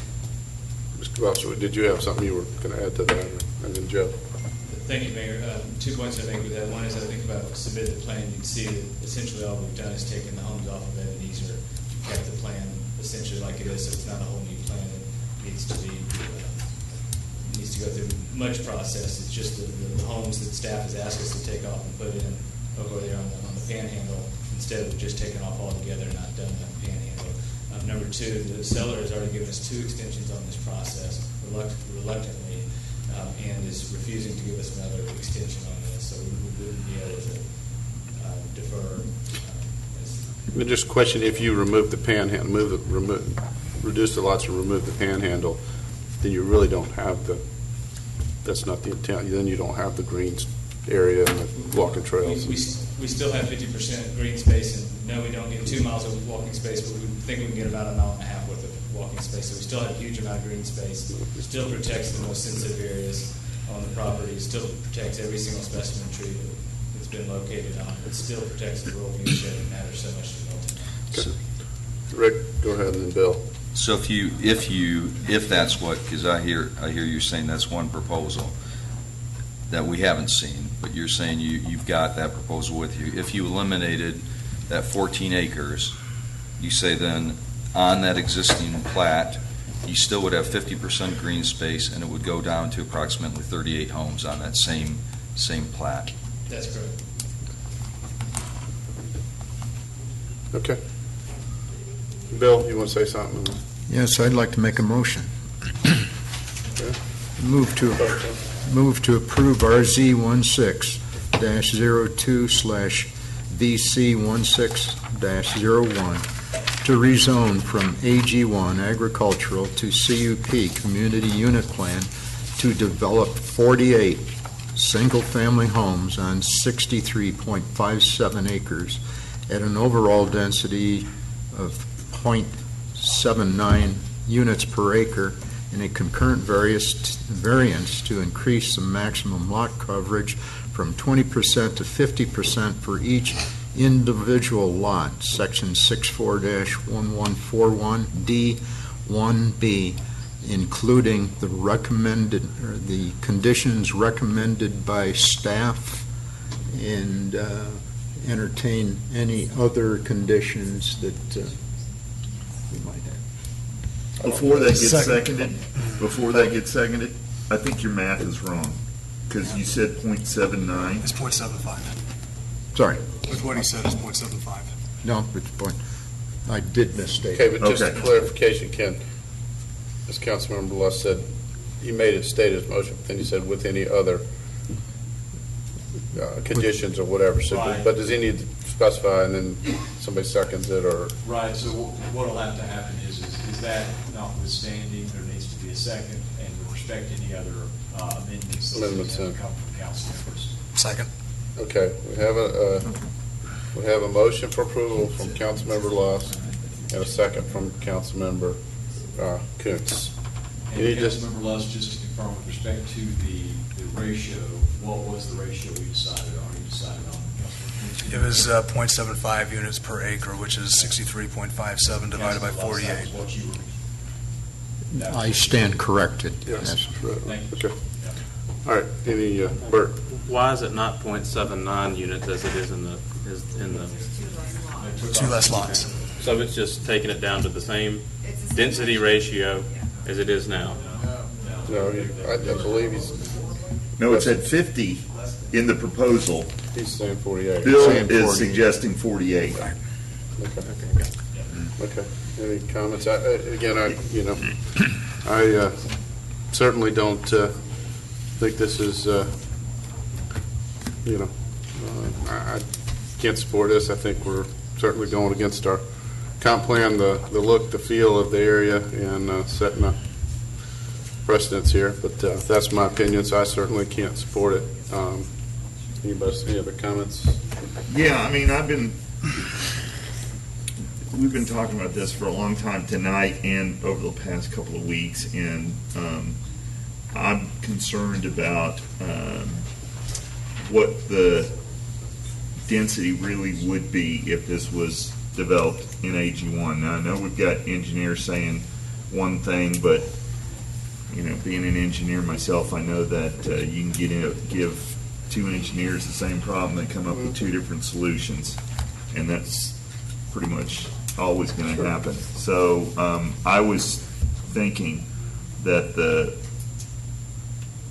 Boswick, did you have something you were going to add to that? And then Joe? Thank you, Mayor. 2 points I make with that. One is I think about submit the plan. You'd see that essentially all we've done is taken the homes off of Ebenezer, kept the plan essentially like it is, so it's not a whole new plan. It needs to go through much process. It's just the homes that staff has asked us to take off and put in over there on the panhandle, instead of just taking off altogether and not done the panhandle. Number two, the seller has already given us 2 extensions on this process, reluctantly, and is refusing to give us another extension on this, so we wouldn't be able to defer. Just a question, if you remove the panhandle, reduce the lots and remove the panhandle, then you really don't have that's not the intent, then you don't have the greens area and the walking trails. We still have 50% green space, and no, we don't get 2 miles of walking space, but we think we can get about 1.5 miles worth of walking space. So we still have a huge amount of green space. It still protects the most sensitive areas on the property. It still protects every single specimen tree that's been located on. It still protects the rural viewshed that matters so much to Milton. Okay. Rick, go ahead, and then Bill. So if that's what, because I hear you saying that's one proposal that we haven't seen, but you're saying you've got that proposal with you. If you eliminated that 14 acres, you say then on that existing plat, you still would have 50% green space, and it would go down to approximately 38 homes on that same plat. That's correct. Okay. Bill, you want to say something? Yes, I'd like to make a motion. Okay. Move to approve RZ 16-02/VC16-01 to rezone from AG1 agricultural to CUP community unit plan to develop 48 single-family homes on 63.57 acres at an overall density of 0.79 units per acre in a concurrent variance to increase the maximum lot coverage from 20% to 50% for each individual lot, section 64-1141D1B, including the conditions recommended by staff, and entertain any other conditions that we might have. Before that gets Second. seconded, I think your math is wrong, because you said .79. It's .75. Sorry. With what he said is .75. No, it's point. I did misstate. Okay, but just Okay. a clarification, Ken, as Councilmember Luss said, you made it state his motion, but then you said with any other conditions or whatever. So, Right. but does he need to specify, and then somebody seconds it, or? Right, so what'll have to happen is that notwithstanding, there needs to be a second, and with respect to any other amendments, those Amendments, have to yeah. come from council members. Second. Okay, we have a motion for approval from Councilmember Luss and a second from Councilmember Kuntz. And You just- Councilmember Luss, just to confirm, with respect to the ratio, what was the ratio we decided on? You decided on, Councilmember? It was .75 units per acre, which is 63.57 divided by 48. What you were, I stand corrected. Yes. thank you. Okay. All right, any, Bert? Why is it not .79 units as it is in the, Two less lots. so it's just taking it down to the same density ratio as it is now? No, I believe No, it's at 50 in the proposal. he's saying 48. Bill Saying is 48. suggesting 48. Okay. Any comments? Again, I certainly don't think this is, I can't support this. I think we're certainly going against our comp plan, the look, the feel of the area, and setting a precedence here. But that's my opinion, so I certainly can't support it. Anybody, any other comments? Yeah, I mean, we've been talking about this for a long time tonight and over the past couple of weeks, and I'm concerned about what the density really would be if this was developed in AG1. Now, I know we've got engineers saying one thing, but, being an engineer myself, I know that you can give two engineers the same problem and come up with two different solutions, and that's pretty much always going to happen. So I was thinking that the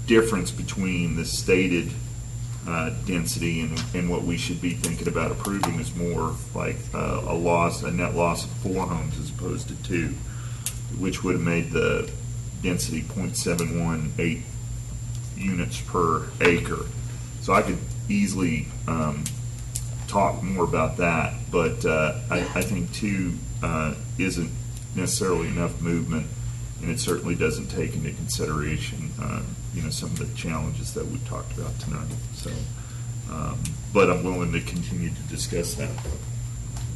difference between the stated density and what we should be thinking about approving is more like a net loss of 4 homes as opposed to 2, which would have made the density 0.718 units per acre. So I could easily talk more about that, but I think 2 isn't necessarily enough movement, and it certainly doesn't take into consideration some of the challenges that we've talked about tonight. So, but I'm willing to continue to discuss that.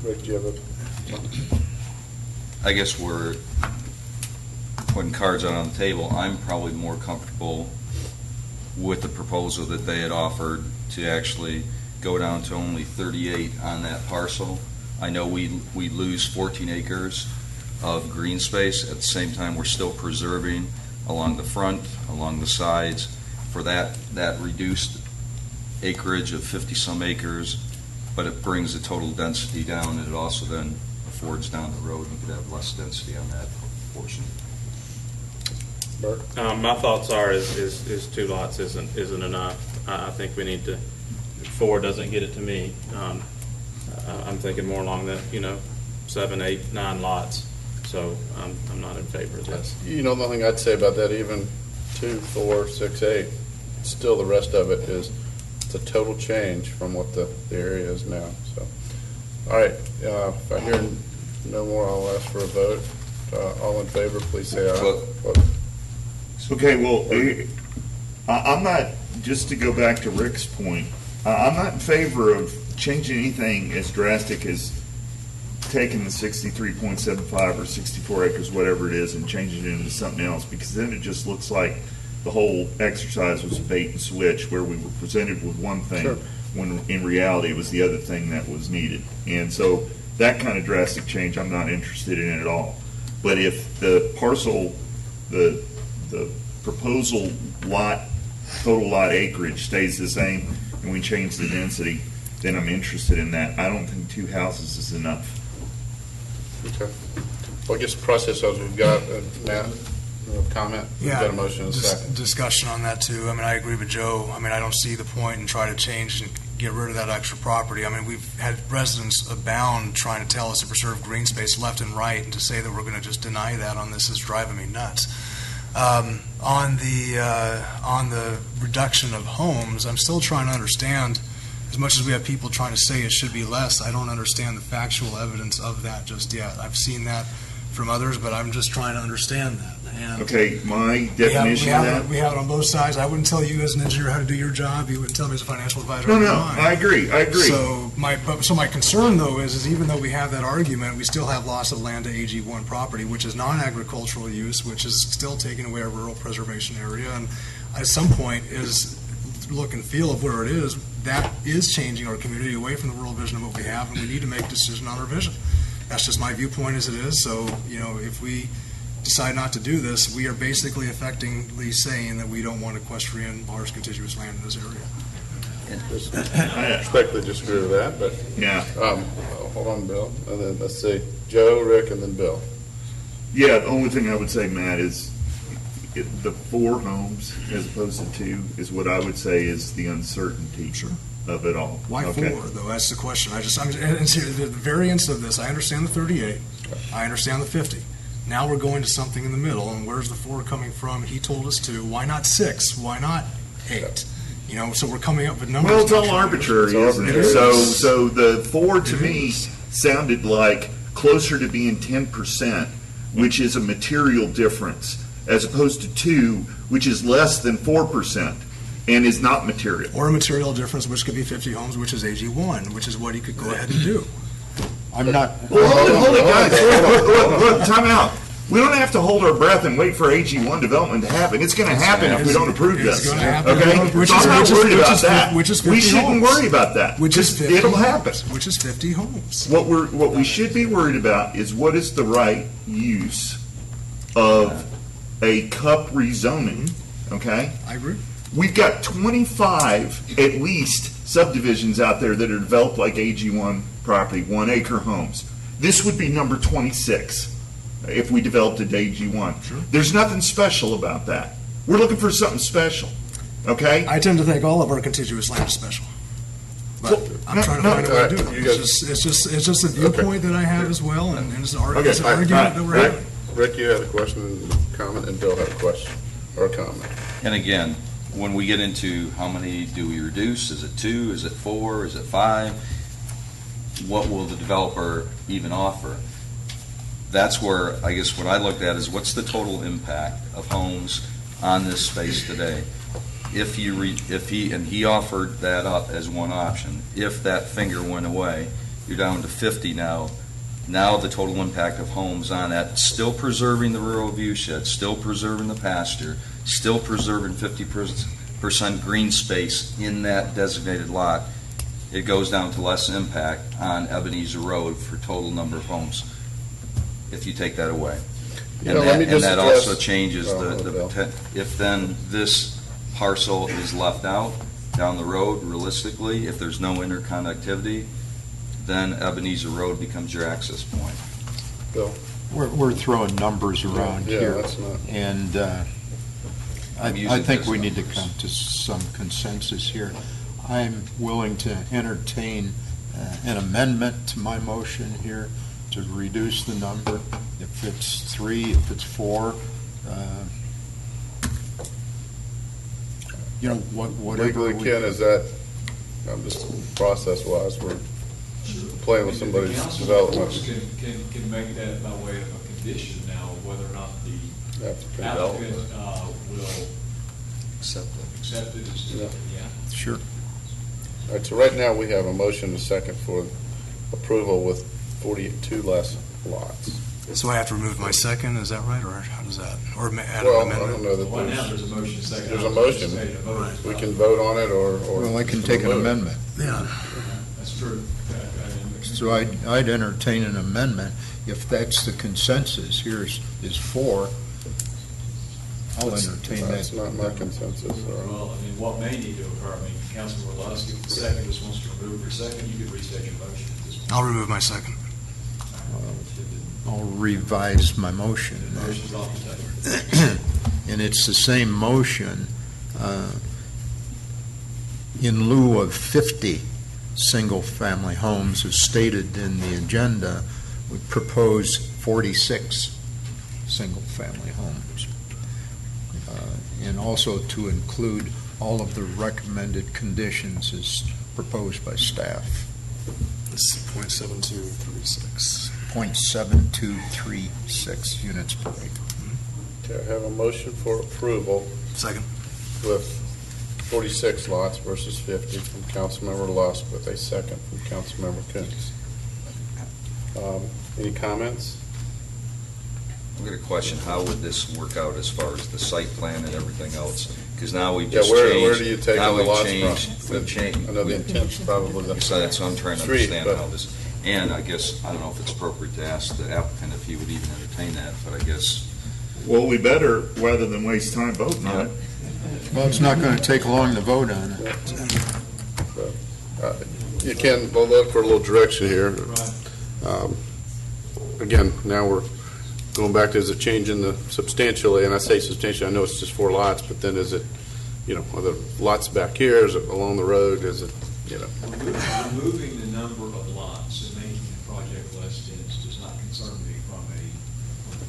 Rick, do you have a? I guess we're putting cards out on the table. I'm probably more comfortable with the proposal that they had offered to actually go down to only 38 on that parcel. I know we lose 14 acres of green space. At the same time, we're still preserving along the front, along the sides, for that reduced acreage of 50-some acres, but it brings the total density down, and it also then affords down the road, you could have less density on that portion. Bert? My thoughts are is 2 lots isn't enough. I think we need to, 4 doesn't get it to me. I'm thinking more along the 7, 8, 9 lots. So I'm not in favor of this. The only thing I'd say about that, even 2, 4, 6, 8, still the rest of it is, it's a total change from what the area is now. So, all right, if I hear no more, I'll ask for a vote. All in favor, please say aye. Okay, well, I'm not, just to go back to Rick's point, I'm not in favor of changing anything as drastic as taking the 63.75 or 64 acres, whatever it is, and changing it into something else, because then it just looks like the whole exercise was a bait and switch, where we were presented with one thing, Sure. when in reality it was the other thing that was needed. And so that kind of drastic change I'm not interested in at all. But if the parcel, the proposal lot, total lot acreage stays the same, and we change the density, then I'm interested in that. I don't think 2 houses is enough. Okay. Well, I guess the process is we've got, Matt, comment? We've Yeah, got a motion and a second. discussion on that too. I mean, I agree with Joe. I mean, I don't see the point in trying to change and get rid of that extra property. I mean, we've had residents abound trying to tell us to preserve green space left and right, and to say that we're going to just deny that on this is driving me nuts. On the reduction of homes, I'm still trying to understand, as much as we have people trying to say it should be less, I don't understand the factual evidence of that just yet. I've seen that from others, but I'm just trying to understand that. And Okay, my definition of that. we have it on both sides. I wouldn't tell you as an engineer how to do your job. You wouldn't tell me as a financial advisor. No, how to do mine. I agree. So my concern though is even though we have that argument, we still have loss of land to AG1 property, which is non-agricultural use, which is still taking away our rural preservation area, and at some point is look and feel of where it is. That is changing our community away from the rural vision of what we have, and we need to make a decision on our vision. That's just my viewpoint as it is. So, if we decide not to do this, we are basically effectively saying that we don't want equestrian large contiguous land in this area. I respectfully disagree with that, but yeah. Hold on, Bill, and then let's say Joe, Rick, and then Bill. Yeah, the only thing I would say, Matt, is the 4 homes as opposed to 2 is what I would say is the uncertainty of it all. Why 4, though? That's the question. And see, the variance of this, I understand the 38, I understand the 50. Now we're going to something in the middle, and where's the 4 coming from? He told us 2. Why not 6? Why not 8? So we're coming up with numbers. Well, it's all arbitrary, isn't it? So the 4 to me sounded like closer to being 10%, which is a material difference, as opposed to 2, which is less than 4%. And is not material. Or a material difference, which could be 50 homes, which is AG1, which is what he could go ahead and do. I'm not. Well, hold it, guys. Look, time out. We don't have to hold our breath and wait for AG1 development to happen. It's going to happen if we don't approve this. It's going to happen. Okay? Which so is, I'm not worried about that. Which is 50 we shouldn't homes. worry about that. Which is 50 It'll happen. Which is 50 homes. What we should be worried about is what is the right use of a CUP rezoning. Okay? I agree. We've got 25 at least subdivisions out there that are developed like AG1 property, 1-acre homes. This would be number 26 if we developed it to AG1. Sure. There's nothing special about that. We're looking for something special, okay? I tend to think all of our contiguous land is special. But I'm trying to find a way to do it. It's just a viewpoint that I have as well, and it's an argument that we're having. Rick, you had a question and comment, and Bill had a question or a comment. And again, when we get into how many do we reduce, is it 2, is it 4, is it 5? What will the developer even offer? That's where, I guess, what I looked at is what's the total impact of homes on this space today? If he offered that up as one option, if that finger went away, you're down to 50 now. Now the total impact of homes on that, still preserving the rural view shed, still preserving the pasture, still preserving 50% green space in that designated lot, it goes down to less impact on Ebenezer Road for total number of homes, if you take that away. And that also changes if then this parcel is left out down the road, realistically, if there's no interconnectivity, then Ebenezer Road becomes your access point. Bill? We're throwing numbers around here. That's not. And I think we need to come to some consensus here. I'm willing to entertain an amendment to my motion here to reduce the number. If it's 3, if it's 4, whatever. Legally, Ken, is that, just process-wise, we're playing with somebody's development. Can make that by way of a condition now, whether or not the applicant will accept it. Sure. All right, so right now we have a motion and a second for approval with 42 less lots. So I have to remove my second, is that right, or how does that, or add Well, an I amendment? don't know that Right now, there's a motion second. There's a motion. We can vote on it, or. Well, I can take an amendment. Yeah. That's true. So I'd entertain an amendment. If that's the consensus, is 4, I'll entertain that. That's not my consensus. Well, I mean, what may need to occur, Councilor Orlowski, if the second just wants to remove your second, you could restate your motion at this point. I'll remove my second. I'll revise my motion. Motion's off the table. And it's the same motion. In lieu of 50 single-family homes as stated in the agenda, we propose 46 single-family homes. And also to include all of the recommended conditions as proposed by staff. It's .7236. 0.7236 units per acre. Okay, I have a motion for approval Second. with 46 lots versus 50 from Councilmember Lusk, with a second from Councilmember Coons. Any comments? I've got a question. How would this work out as far as the site plan and everything else? Because now we've Yeah, just where changed. do you take now the we've lots changed, from? We've changed. I know the intent's probably the So that's what I'm trying to street, understand but- how this. And I guess, I don't know if it's appropriate to ask the applicant if he would even entertain that, but I guess. Well, we better, rather than waste time voting on it. Well, it's not going to take long to vote on it. You can, we'll look for a little direction here. Again, now we're going back to, is it changing the substantially, and I say substantially, I know it's just 4 lots, but then is it, are the lots back here, is it along the road, is it, Removing the number of lots and making the project less dense does not concern me from a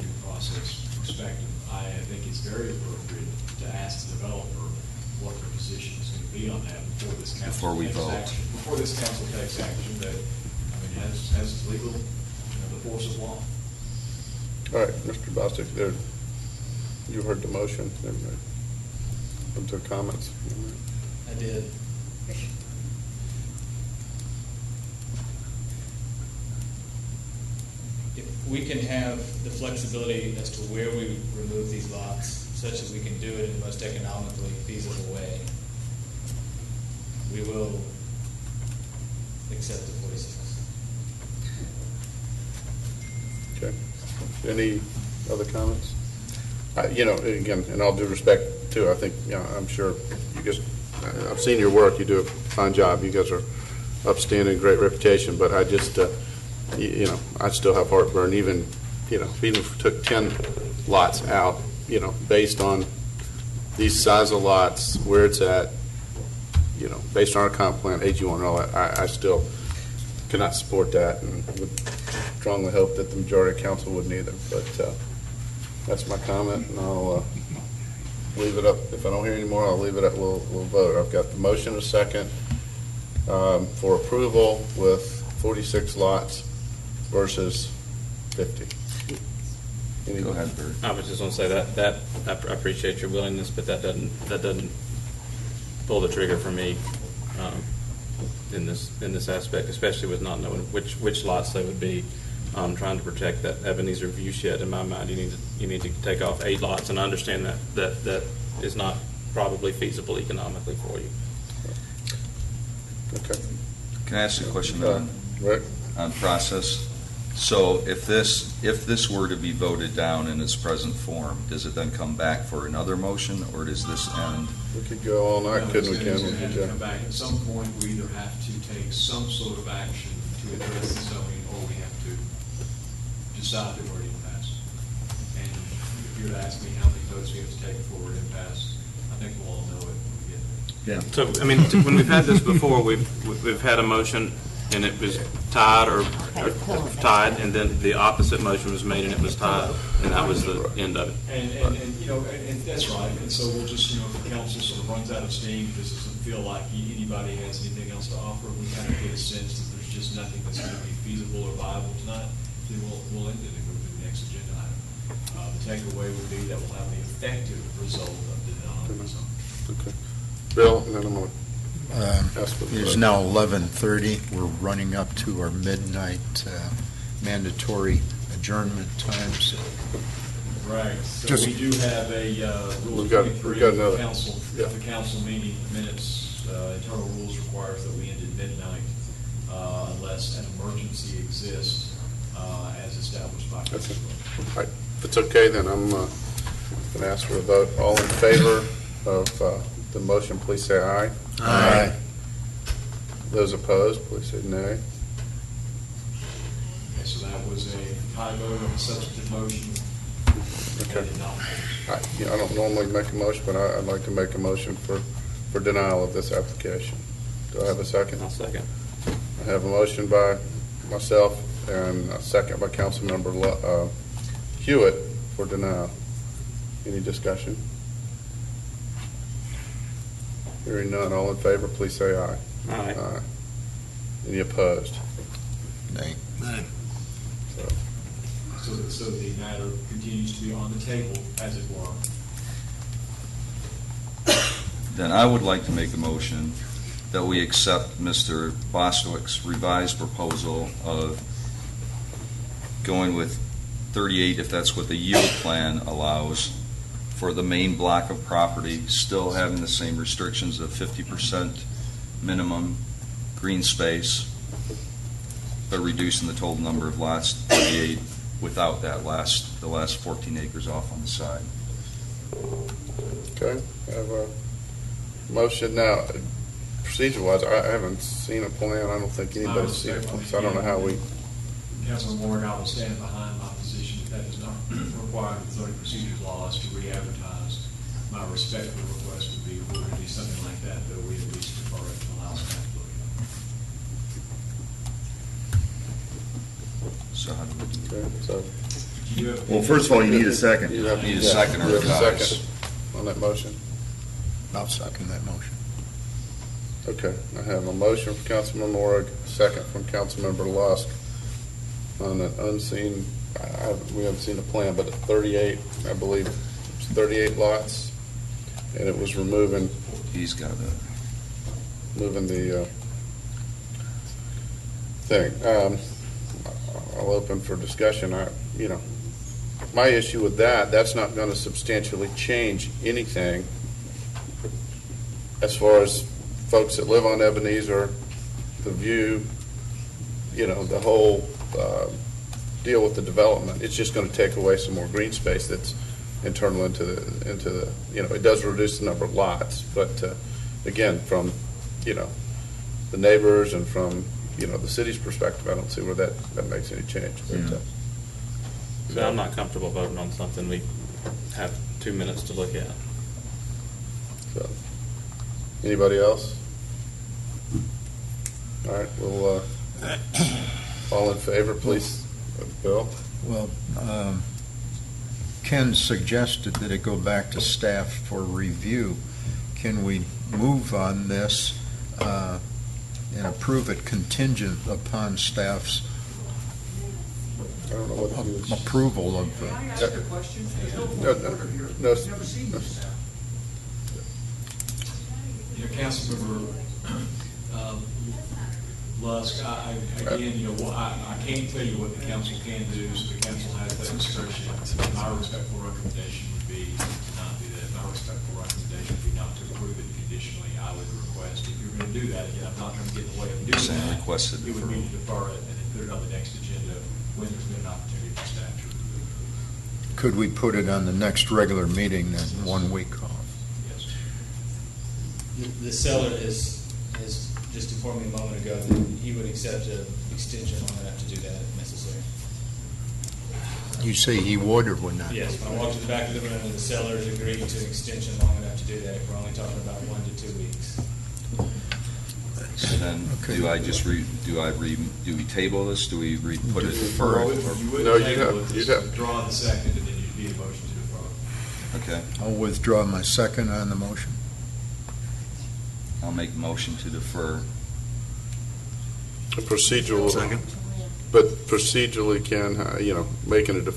due process perspective. I think it's very appropriate to ask the developer what their position is going to be on that before this council Before we takes vote. action. Before this council takes action that, has legal, the force of law. all right, Mr. Bostic, there, you heard the motion, everybody, come to comments. I did. If we can have the flexibility as to where we remove these lots, such that we can do it in the most economically feasible way, we will accept the 46. Okay. Any other comments? Again, in all due respect, too, I think, I'm sure you guys, I've seen your work, you do a fine job, you guys are upstanding, great reputation, but I just, I still have heartburn, even if we took 10 lots out, based on these size of lots, where it's at, based on our comp plan, AG1 and all that, I still cannot support that, and would strongly hope that the majority of council wouldn't either. But that's my comment, and I'll leave it up. If I don't hear any more, I'll leave it up. We'll vote. I've got the motion, a second, for approval with 46 lots versus 50. Go ahead, Bert. I was just going to say that I appreciate your willingness, but that doesn't pull the trigger for me in this aspect, especially with not knowing which lots they would be. Trying to protect that Ebenezer view shed. In my mind, you need to take off 8 lots, and I understand that is not probably feasible economically for you. Okay. Can I ask you a question Rick? on process? So if this were to be voted down in its present form, does it then come back for another motion, or does this end? We could go all night, couldn't we, Ken? It's going to have to come back. At some point, we either have to take some sort of action to address the zoning, or we have to decide that we're going to pass. And if you were to ask me how many votes we have to take before we're going to pass, I think we'll all know it when we get there. So, I mean, when we've had this before, we've had a motion and it was tied or tied, and then the opposite motion was made and it was tied, and that was the end of it. And that's right. And so we'll just, if the council sort of runs out of steam, because it doesn't feel like anybody has anything else to offer, we kind of get a sense that there's just nothing that's going to be feasible or viable tonight, then we'll end it and go to the next agenda item. The takeaway would be that we'll have the effective result of denying the zone. Okay. Bill, and then I'm going to It's now 11:30. We're running up to our midnight mandatory adjournment times. Right. So we do have a Rule We've got 23 another. of the council meeting minutes. Internal rules requires that we end at midnight unless an emergency exists as established by council. All right. If it's okay, then I'm going to ask for a vote. All in favor of the motion, please say aye. Aye. Those opposed, please say nay. So that was a tie vote on a substantive motion. Okay. And not- I don't normally make a motion, but I'd like to make a motion for denial of this application. Do I have a second? I'll second. I have a motion by myself and a second by Councilmember Hewitt for denial. Any discussion? Hearing none, all in favor, please say aye. Aye. Any opposed? Nay. So the matter continues to be on the table, as it were. Then I would like to make a motion that we accept Mr. Bostwick's revised proposal of going with 38, if that's what the yield plan allows, for the main block of property, still having the same restrictions of 50% minimum green space, but reducing the total number of lots to 38 without that the last 14 acres off on the side. Okay, I have a motion now. Procedure-wise, I haven't seen a plan. I don't think anybody's seen a plan, so I don't know how we. Councilman Ward, I will stand behind my position that does not require the zoning procedures laws to re-advertise. My respectful request would be if we were to do something like that, though we at least defer it to allow staff to look at it. So how do we do Okay, so. Well, first of all, you need a second. You have Need a second or you have a advise. second on that motion? I'll second that motion. Okay, I have a motion from Councilmember Morrig, a second from Councilmember Lusk on an unseen, we haven't seen a plan, but at 38, I believe, it's 38 lots, and it was removing. He's got a. Moving the thing. I'll open for discussion. My issue with that's not going to substantially change anything as far as folks that live on Ebenezer, the view, the whole deal with the development. It's just going to take away some more green space that's internal into the it does reduce the number of lots, but again, from the neighbors and from the city's perspective, I don't see where that makes any change. But, So I'm not comfortable voting on something we have 2 minutes to look at. so, anybody else? All right, well, all in favor, please. Bill? Well, Ken suggested that it go back to staff for review. Can we move on this and approve it contingent upon staff's I don't know what to do. approval of Can I ask a question? There's no No, point no, order here. no. I've never seen this. Councilmember Lusk, I can't tell you what the council can do, so the council has that discretion. My respectful recommendation would be to not do that. My respectful recommendation would be not to approve it conditionally. I would request, if you're going to do that, again, I'm not going to get in the way of doing Saying that. requested You would deferral. need to defer it and then put it on the next agenda when there's been an opportunity for staff to review it. Could we put it on the next regular meeting then, 1 week off? Yes. The seller has just informed me a moment ago that he would accept an extension long enough to do that if necessary. You say he would or would not? Yes, when I walked to the back of the room, the sellers agreed to an extension long enough to do that. We're only talking about 1 to 2 weeks. So then, Okay. do we table this? Do we put it defer Well, it? you would No, you'd table have- it, you'd just have- withdraw the second, and then you'd be a motion to defer. Okay, I'll withdraw my second on the motion. I'll make a motion to defer. A procedural. But procedurally, Ken, making a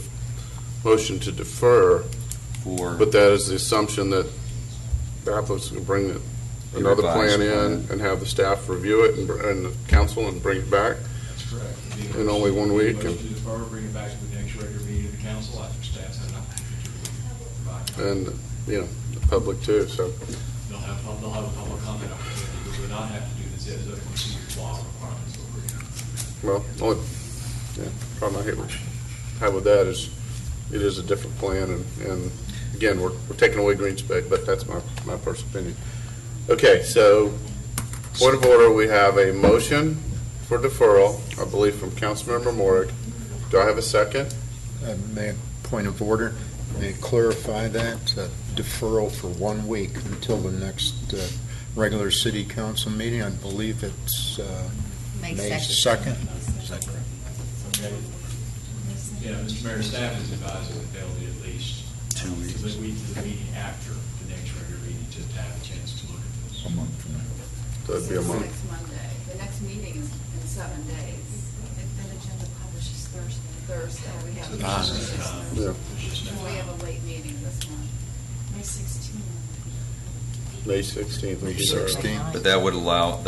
motion to defer, For but that is the assumption that the applicant's going to bring another revised plan in plan. and have the staff review it and the council and bring it back. That's correct. In only 1 week, Motion and- to defer, bring it back to the next regular meeting of the council after staff's had an opportunity to provide. And, the public too, so. They'll have a public comment opportunity, but we'll not have to do this as a procedure law requirements. Well, only problem I have with that is it is a different plan, and again, we're taking away green space, but that's my personal opinion. Okay, so point of order, we have a motion for deferral, I believe from Councilmember Morrig, Do I have a second? Point of order, may I clarify that? Deferral for 1 week until the next regular city council meeting. I believe it's May May 2nd. 2nd. Is that correct? Okay. Yeah, Mr. Mayor, staff is advising that there'll be at least 2 weeks. to the meeting after the next regular meeting, just to have a chance to look at this. A month from now. So it'd be a month. Next Monday. The next meeting is in 7 days. That agenda publishes Thursday. Thursday. We have, So there's just no time. Yeah. There's just no we have time. a late meeting this month. May 16th. May 16th. would be the- 16th. But that would allow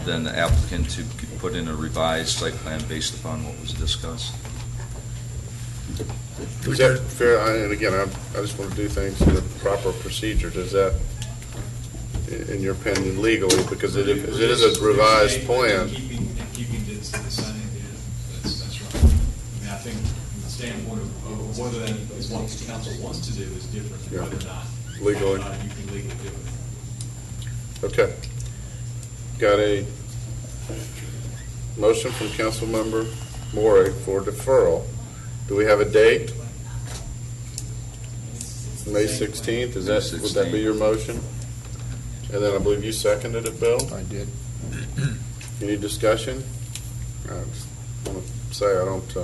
then the applicant to put in a revised site plan based upon what was discussed. Is that fair? And again, I just want to do things in the proper procedure. Does that, in your opinion, legally, because it is a revised plan? Keeping this the same, yeah, that's right. I mean, I think from the standpoint of whether that is what the council wants to do is different than Yeah. whether or not Legally. you can legally do it. Okay. Got a motion from Councilmember Morey for deferral. Do we have a date? May 16th, is that, would that be your motion? And then I believe you seconded it, Bill? I did. Any discussion? I just want to say I don't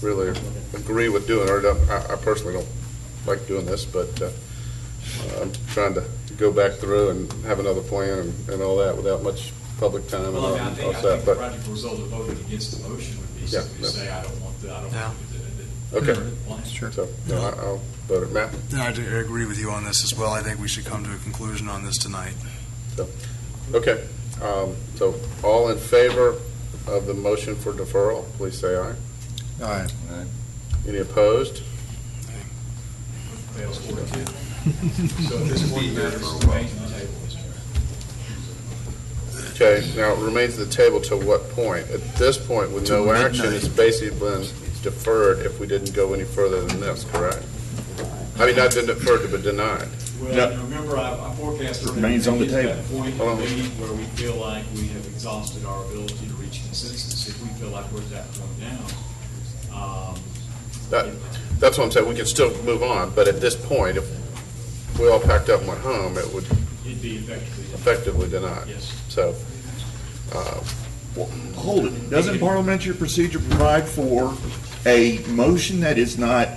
really agree with doing it. I personally don't like doing this, but I'm trying to go back through and have another plan and all that without much public time and Well, all I mean, I that. think the practical result of voting against the motion would be simply to say, I don't want the Okay. plan. Sure. So, no, I'll vote it. Matt? I agree with you on this as well. I think we should come to a conclusion on this tonight. So, okay. So, all in favor of the motion for deferral, please say aye. Aye. Any opposed? Fails 4-2. So at this point, matters remain on the table, Mr. Mayor. Okay, now it remains at the table to what point? At this point, with no action, it's basically been deferred if we didn't go any further than this, correct? I mean, not deferred, but denied. Well, remember, I forecast. Remains on the table. At that point in the meeting where we feel like we have exhausted our ability to reach consensus, if we feel like we're at that point now. That's what I'm saying, we can still move on, but at this point, if we all packed up and went home, it would It'd be effectively. effectively denied. Yes. So, Hold it. Doesn't parliamentary procedure provide for a motion that is not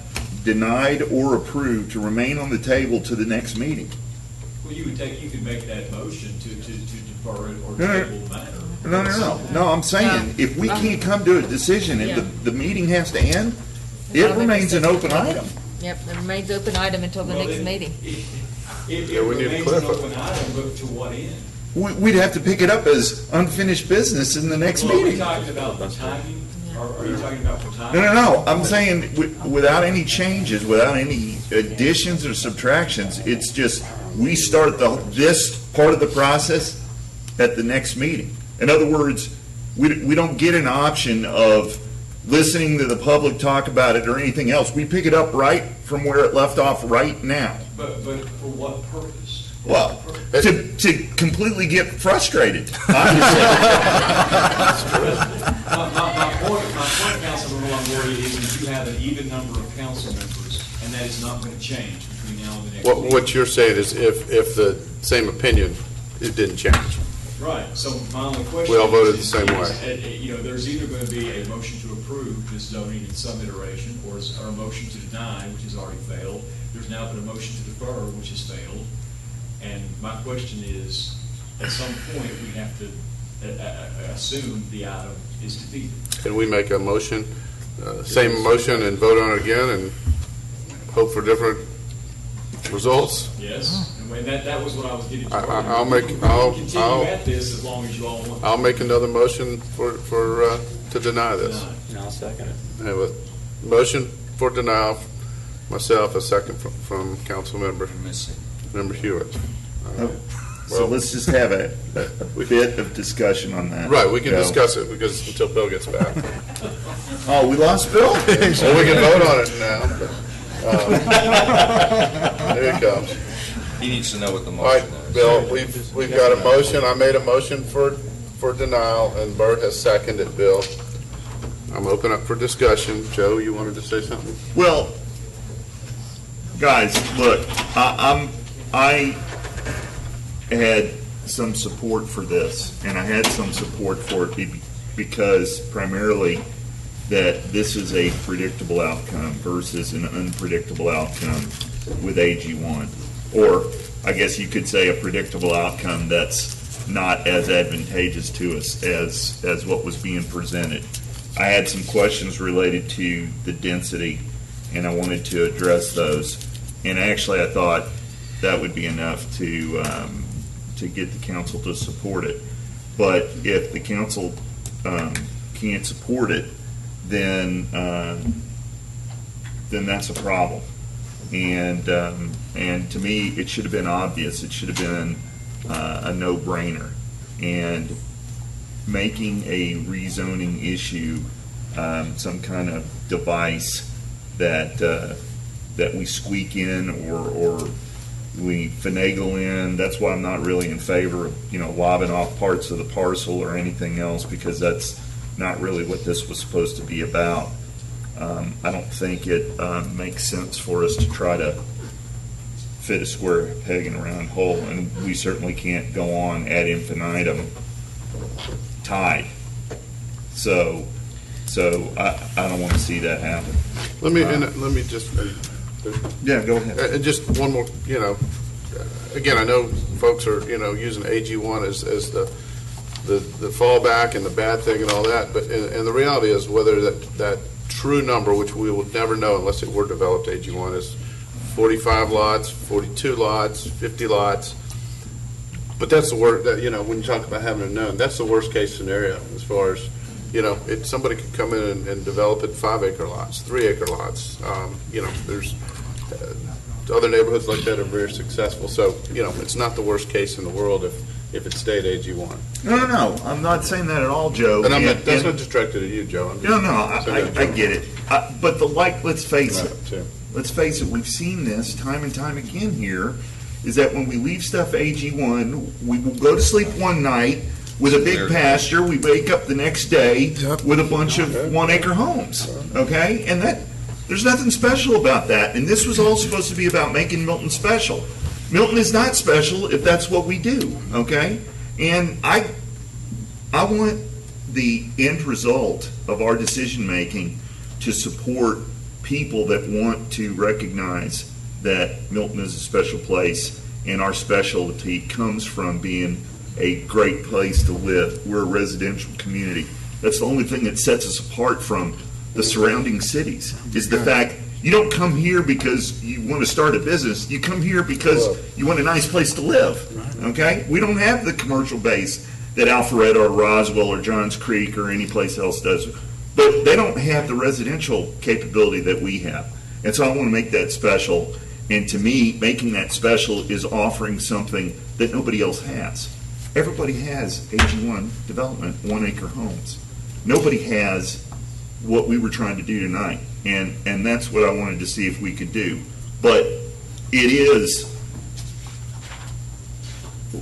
denied or approved to remain on the table to the next meeting? Well, you could make that motion to defer it or No, no. table the matter. No, I'm saying, if we can't come to a decision and the meeting has to end, it remains an open item. Yep, it remains open item until the Well, next it- meeting. It Yeah, we need to remains an clarify. open item, but to what end? We'd have to pick it up as unfinished business in the next Well, are we meeting. talking about the timing, or are you talking about the timing? No, I'm saying without any changes, without any additions or subtractions, it's just, we start this part of the process at the next meeting. In other words, we don't get an option of listening to the public talk about it or anything else. We pick it up right from where it left off right now. But for what purpose? Well, to completely get frustrated, obviously. My point, Councilman Longoria, is that you have an even number of council members, and that is not going to change between now and the next meeting. what you're saying is if the same opinion, it didn't change. Right, so my only question. We all voted the is, same way. You know, there's either going to be a motion to approve this zoning in some iteration, or a motion to deny, which has already failed. There's now been a motion to defer, which has failed. And my question is, at some point, we have to assume the item is defeated. Can we make a motion, same motion, and vote on it again and hope for different results? Yes, and that was what I was getting to. I'll We can continue at this as long as you all want. I'll make another motion to deny this. I'll second it. I have a motion for denial, myself, a second from Councilmember Hewitt. So let's just have a bit of discussion on that. Right, we can Bill. discuss it because until Bill gets back. Oh, we lost Bill? Well, we can vote on it now. There it comes. He needs to know what the All right, motion is. Bill, we've got a motion. I made a motion for denial, and Bert has seconded. Bill, I'm open up for discussion. Joe, you wanted to say something? Well, guys, look, I had some support for this, and I had some support for it because primarily that this is a predictable outcome versus an unpredictable outcome with AG1. Or I guess you could say a predictable outcome that's not as advantageous to us as what was being presented. I had some questions related to the density, and I wanted to address those. And actually, I thought that would be enough to get the council to support it. But if the council can't support it, then that's a problem. And to me, it should have been obvious. It should have been a no-brainer. And making a rezoning issue some kind of device that we squeak in or we finagle in. That's why I'm not really in favor of lobbing off parts of the parcel or anything else, because that's not really what this was supposed to be about. I don't think it makes sense for us to try to fit a square peg in a round hole, and we certainly can't go on ad infinitum tied. So I don't want to see that happen. Let me just. Yeah, go ahead. And just one more. Again, I know folks are using AG1 as the fallback and the bad thing and all that, but and the reality is whether that true number, which we will never know unless it were developed, AG1 is 45 lots, 42 lots, 50 lots. But that's the word that when you talk about having it known, that's the worst case scenario as far as somebody could come in and develop it 5-acre lots, 3-acre lots. There's other neighborhoods like that are very successful. So it's not the worst case in the world if it stayed AG1. No, I'm not saying that at all, Joe. And that's not directed at you, Joe. I get it. But let's face it. Let's face it. We've seen this time and time again here. Is that when we leave stuff AG1, we will go to sleep one night with a big pasture. We wake up the next day with a bunch of 1-acre homes. Okay, and there's nothing special about that. And this was all supposed to be about making Milton special. Milton is not special if that's what we do, okay? And I want the end result of our decision-making to support people that want to recognize that Milton is a special place, and our specialty comes from being a great place to live. We're a residential community. That's the only thing that sets us apart from the surrounding cities, is the fact you don't come here because you want to start a business. You come here because you want a nice place to live, okay? We don't have the commercial base that Alpharetta or Roswell or Johns Creek or any place else does. But they don't have the residential capability that we have. And so I want to make that special. And to me, making that special is offering something that nobody else has. Everybody has AG1 development, 1-acre homes. Nobody has what we were trying to do tonight. And that's what I wanted to see if we could do. But it is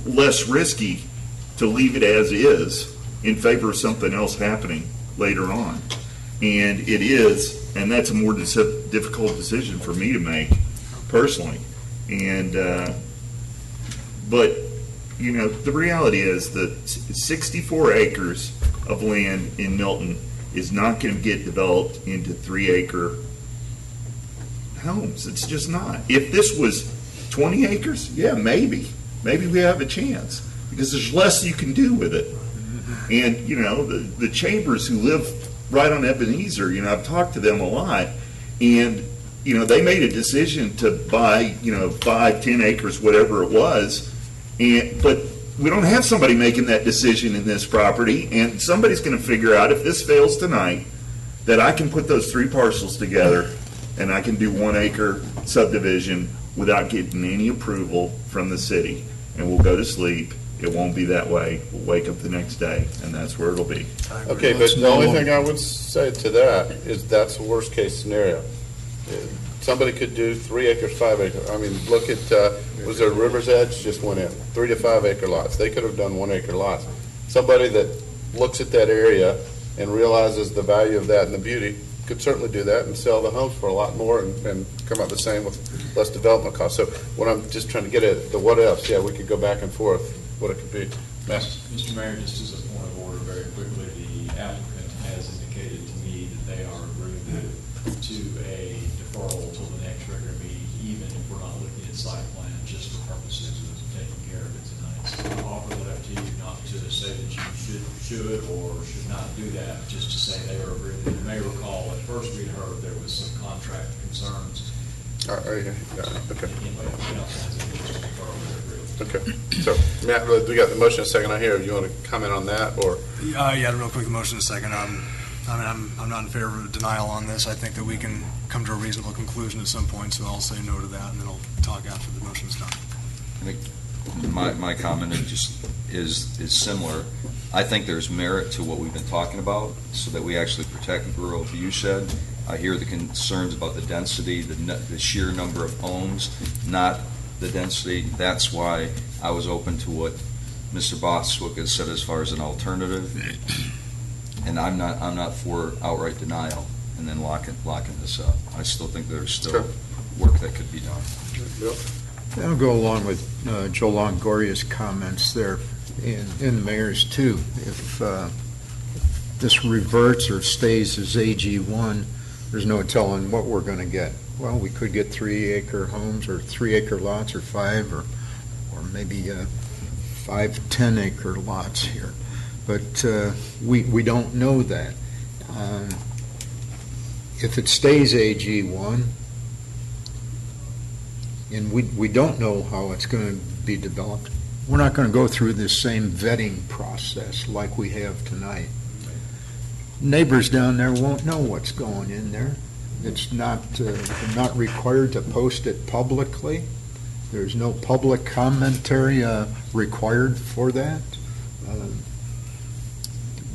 less risky to leave it as is in favor of something else happening later on. And it is, and that's a more difficult decision for me to make personally. And but the reality is that 64 acres of land in Milton is not going to get developed into 3-acre homes. It's just not. If this was 20 acres, yeah, maybe we have a chance, because there's less you can do with it. And the Chambers who live right on Ebenezer, I've talked to them a lot, and they made a decision to buy 5-10 acres, whatever it was, but we don't have somebody making that decision in this property, and somebody's going to figure out, if this fails tonight, that I can put those 3 parcels together and I can do 1-acre subdivision without getting any approval from the city, and we'll go to sleep. It won't be that way. We'll wake up the next day, and that's where it'll be. Okay, but the only thing I would say to that is that's the worst case scenario. Somebody could do 3 acres, 5 acres. I mean, look at, was there River's Edge just went in, 3 to 5 acre lots. They could have done 1-acre lots. Somebody that looks at that area and realizes the value of that and the beauty, could certainly do that and sell the homes for a lot more and come out the same with less development costs. So what I'm just trying to get at, the what ifs, yeah, we could go back and forth, what it could be. Matt? Mr. Mayor, just as a point of order, very quickly, the applicant has indicated to me that they are agreeing to a deferral till the next regular meeting, even if we're not looking at site plan, just for purposes of taking care of it tonight. So I'll offer that up to you, not to say that you should or should not do that, just to say they are agreeing. You may recall, at first we heard there was some contract concerns. Okay. Anyway, if else has any interest in deferral, they're agreeing. Okay. So, Matt, we got the motion and second on here. Do you want to comment on that, or? Yeah, real quick, the motion and second. I'm not in favor of denial on this. I think that we can come to a reasonable conclusion at some point, so I'll say no to that, and then I'll talk after the motion's done. I think my comment is similar. I think there's merit to what we've been talking about, so that we actually protect rural viewshed. I hear the concerns about the density, the sheer number of homes, not the density. That's why I was open to what Mr. Bostwick has said as far as an alternative. And I'm not for outright denial and then locking this up. I still think there's still work that could be done. Bill? I'll go along with Joe Longoria's comments there, and the mayor's too. If this reverts or stays as AG1, there's no telling what we're going to get. Well, we could get 3-acre homes or 3-acre lots or 5 or maybe 5 10-acre lots here. But we don't know that. If it stays AG1, and we don't know how it's going to be developed, we're not going to go through this same vetting process like we have tonight. Neighbors down there won't know what's going in there. It's not required to post it publicly. There's no public commentary required for that.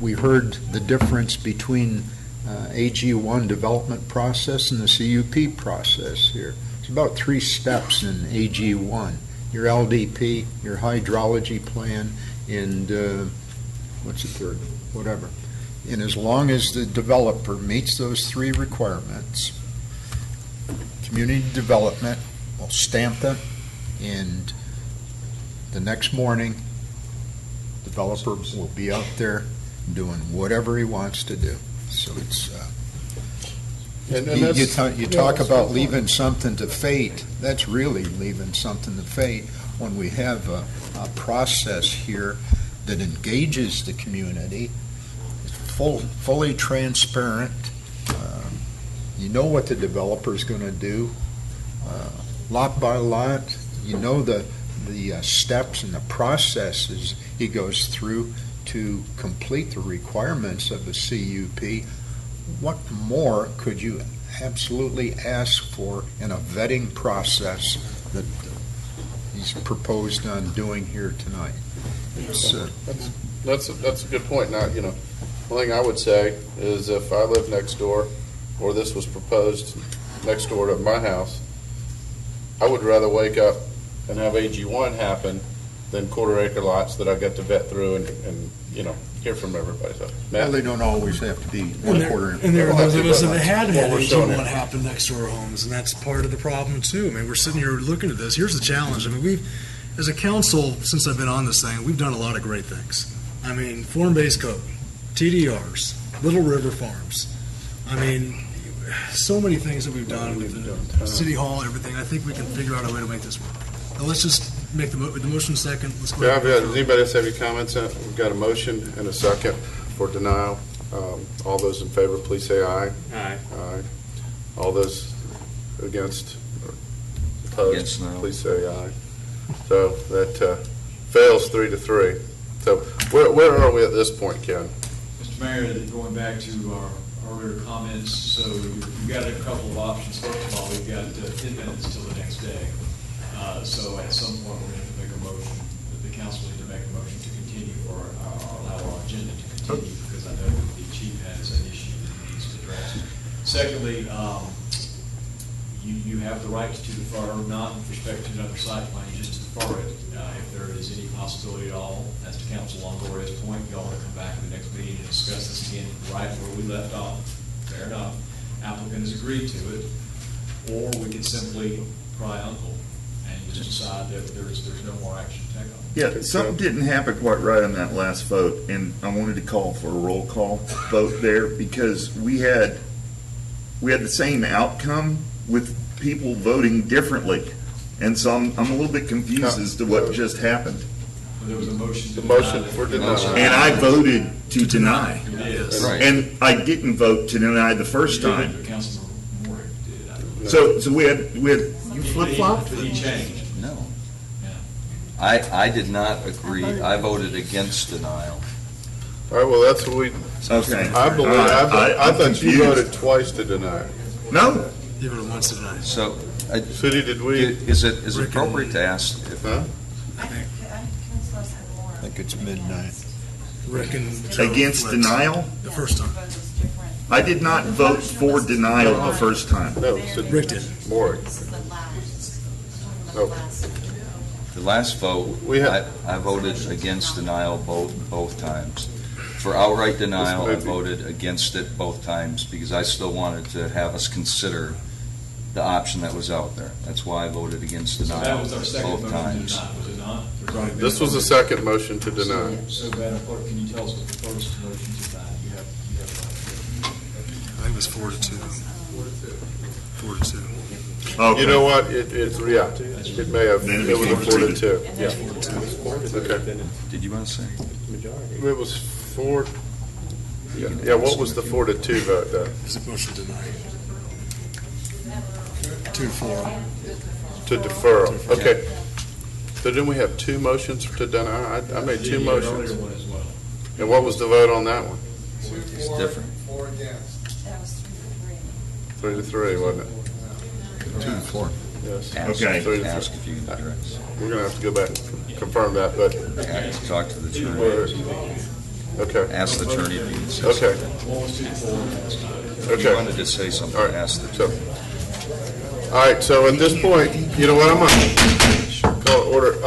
We heard the difference between AG1 development process and the CUP process here. It's about 3 steps in AG1. Your LDP, your hydrology plan, and what's the third? Whatever. And as long as the developer meets those 3 requirements, community development will stamp them, and the next morning, developer will be out there doing whatever he wants to do. So it's you talk about leaving something to fate. That's really leaving something to fate when we have a process here that engages the community, fully transparent. You know what the developer is going to do, lot by lot. You know the steps and the processes he goes through to complete the requirements of the CUP. What more could you absolutely ask for in a vetting process that he's proposed on doing here tonight? That's a good point. Now, one thing I would say is if I lived next door, or this was proposed next door to my house, I would rather wake up and have AG1 happen than 1/4-acre lots that I got to vet through and hear from everybody. So, Well, they don't always have to be 1/4. And there are those of us that had What we're showing AG1 it. happen next to our homes, and that's part of the problem too. I mean, we're sitting here looking at this. Here's the challenge. I mean, we've, as a council, since I've been on this thing, we've done a lot of great things. I mean, form-based code, TDRs, Little River Farms. I mean, so many things that we've done with the city hall, everything. I think we can figure out a way to make this work. Now, let's just make the motion second. Let's go. Yeah, does anybody else have any comments? We've got a motion and a second for denial. All those in favor, please say aye. Aye. Aye. All those against or opposed, Against, no. please say aye. So that fails 3-3. So where are we at this point, Ken? Mr. Mayor, going back to our earlier comments, so you've got a couple of options. First of all, we've got 10 minutes till the next day. So at some point, we're going to have to make a motion, the council need to make a motion to continue or allow our agenda to continue, because I know that the chief has an issue that he needs to address. Secondly, you have the right to defer, not with respect to another site plan, just to defer it if there is is any possibility at all, as to Council Longoria's point, y'all want to come back at the next meeting and discuss this again right where we left off. Fair enough. Applicant has agreed to it. Or we could simply cry uncle and just decide that there's no more action to take on. Yeah, something didn't happen quite right on that last vote, and I wanted to call for a roll call vote there because we had the same outcome with people voting differently. And so I'm a little bit confused as to what just happened. Well, there was a motion to The motion deny for that- denial. And I voted to deny. Yes. Right. And I didn't vote to deny the first You did, time. but Councilman Moore did. So we had you flip-flopped? He changed. No. Yeah. I did not agree. I voted against denial. All right, well, that's what we, Okay. I believe, I I'm thought you confused. voted twice to deny. No. You voted once tonight. So, City, did we? is it appropriate to ask if Huh? I think it's midnight. Rick and Against denial? the first time. I did not vote for denial the first time. No, City. Rick did. Maury. No. the last vote, We had- I voted against denial both times. For outright denial, I This may be- voted against it both times because I still wanted to have us consider the option that was out there. That's why I voted against So that denial was our second both motion to times. deny, was it not? There's already been This was the motion. second motion to deny. So, Madam Clerk, can you tell us what the first motion to deny? You have. I think it was 4-2. 4-2. Okay. You know what, it's, yeah, it may have, Then it it was a became 4-2. Yeah. Okay. Did you want to say? It was 4, yeah, what was the 4-2 vote though? Is it motion denied? 2-4. To defer, okay. So didn't we have two motions to deny? I made two You did an motions. earlier one as well. And what was the vote on that one? It's different. 3-3, wasn't it? 2-4. Yes. Ask- Okay. 3-3. Ask if you can address. We're gonna have to go back and confirm that, but, Talk to the attorney. okay, Ask the attorney if he can say okay, something. One was 2-4. If you okay. wanted to say something, All right, ask the so, attorney. all right, so at this point, you know what, I'm gonna call it order.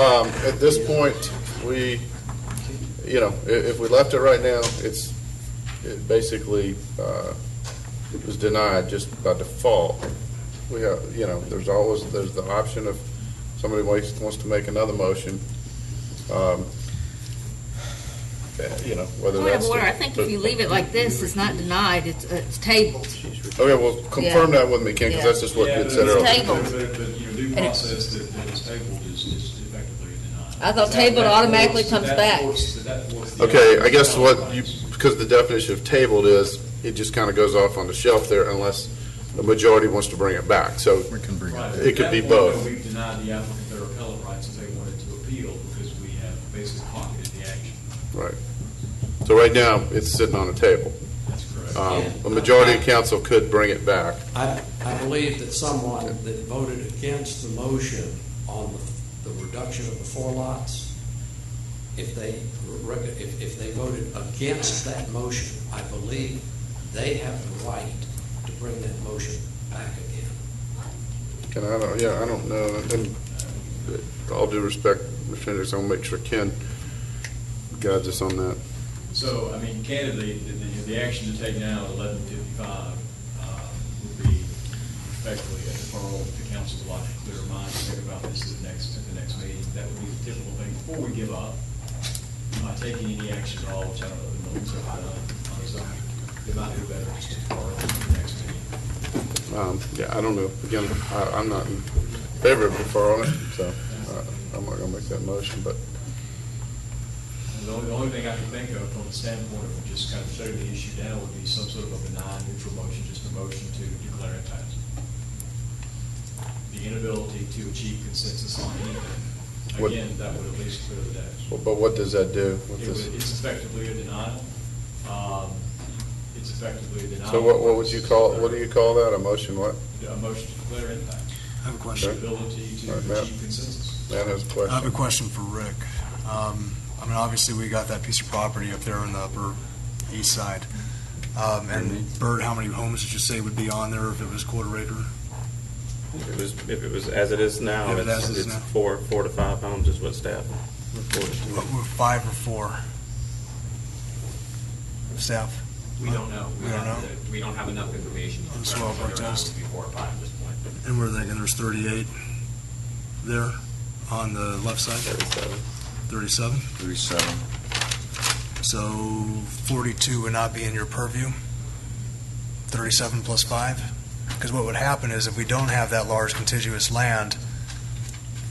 At this point, we, you know, if we left it right now, it basically, it was denied just by default. We have, you know, there's the option of somebody wants to make another motion. You know, whether Point of that's. order, I think if you leave it like this, it's not denied, it's tabled. Okay, well, confirm that with me, Ken, because that's just what you had said earlier. tabled. But, you know, due process that is tabled is effectively denied. I thought tabled automatically comes back. Okay, I guess because the definition of tabled is, it just kind of goes off on the shelf there unless the majority wants to bring it back. So We can bring it. it could be both. We've denied the applicant their appellate rights if they wanted to appeal because we have basically pocketed the action. Right. So right now, it's sitting on a table. That's correct. A majority of council could bring it back. I believe that someone that voted against the motion on the reduction of the 4 lots, if they voted against that motion, I believe they have the right to bring that motion back again. And I don't know, and all due respect, Mr. Hendricks, I want to make sure Ken guides us on that. So, I mean, candidly, the action to take now at 11:55 would be effectively a deferral to council's logic, clear mind to think about this at the next meeting. That would be the typical thing before we give up, taking any action at all, which I don't know the Milton have done on his own. It might be better just to defer to the next meeting. Yeah, I don't know. Again, I'm not in favor of deferral on it, so I'm not going to make that motion, but. The only thing I can think of from the standpoint of just kind of shutting the issue down would be some sort of a benign neutral motion, just a motion to declare it passed. The inability to achieve consensus on anything, again, that would at least clear the decks. But what does that do with this? It's effectively a denial. It's effectively a denial. So what would you call, what do you call that? A motion what? A motion to declare impact. I have a question. The ability to All right, Matt. achieve consensus. Matt has a question. I have a question for Rick. I mean, obviously, we got that piece of property up there on the upper east side. And Bert, how many homes did you say would be on there if it was quarter acre? If it was as it is now, If it as it is it's now. 4 to 5 homes is what staff 5 or 4? Staff? We don't know. We don't know? We don't have enough information. On the soil protest. Before 5 at this point. And we're thinking there's 38 there on the left side? 37. 37. So 42 would not be in your purview? 37 plus 5? Because what would happen is if we don't have that large contiguous land,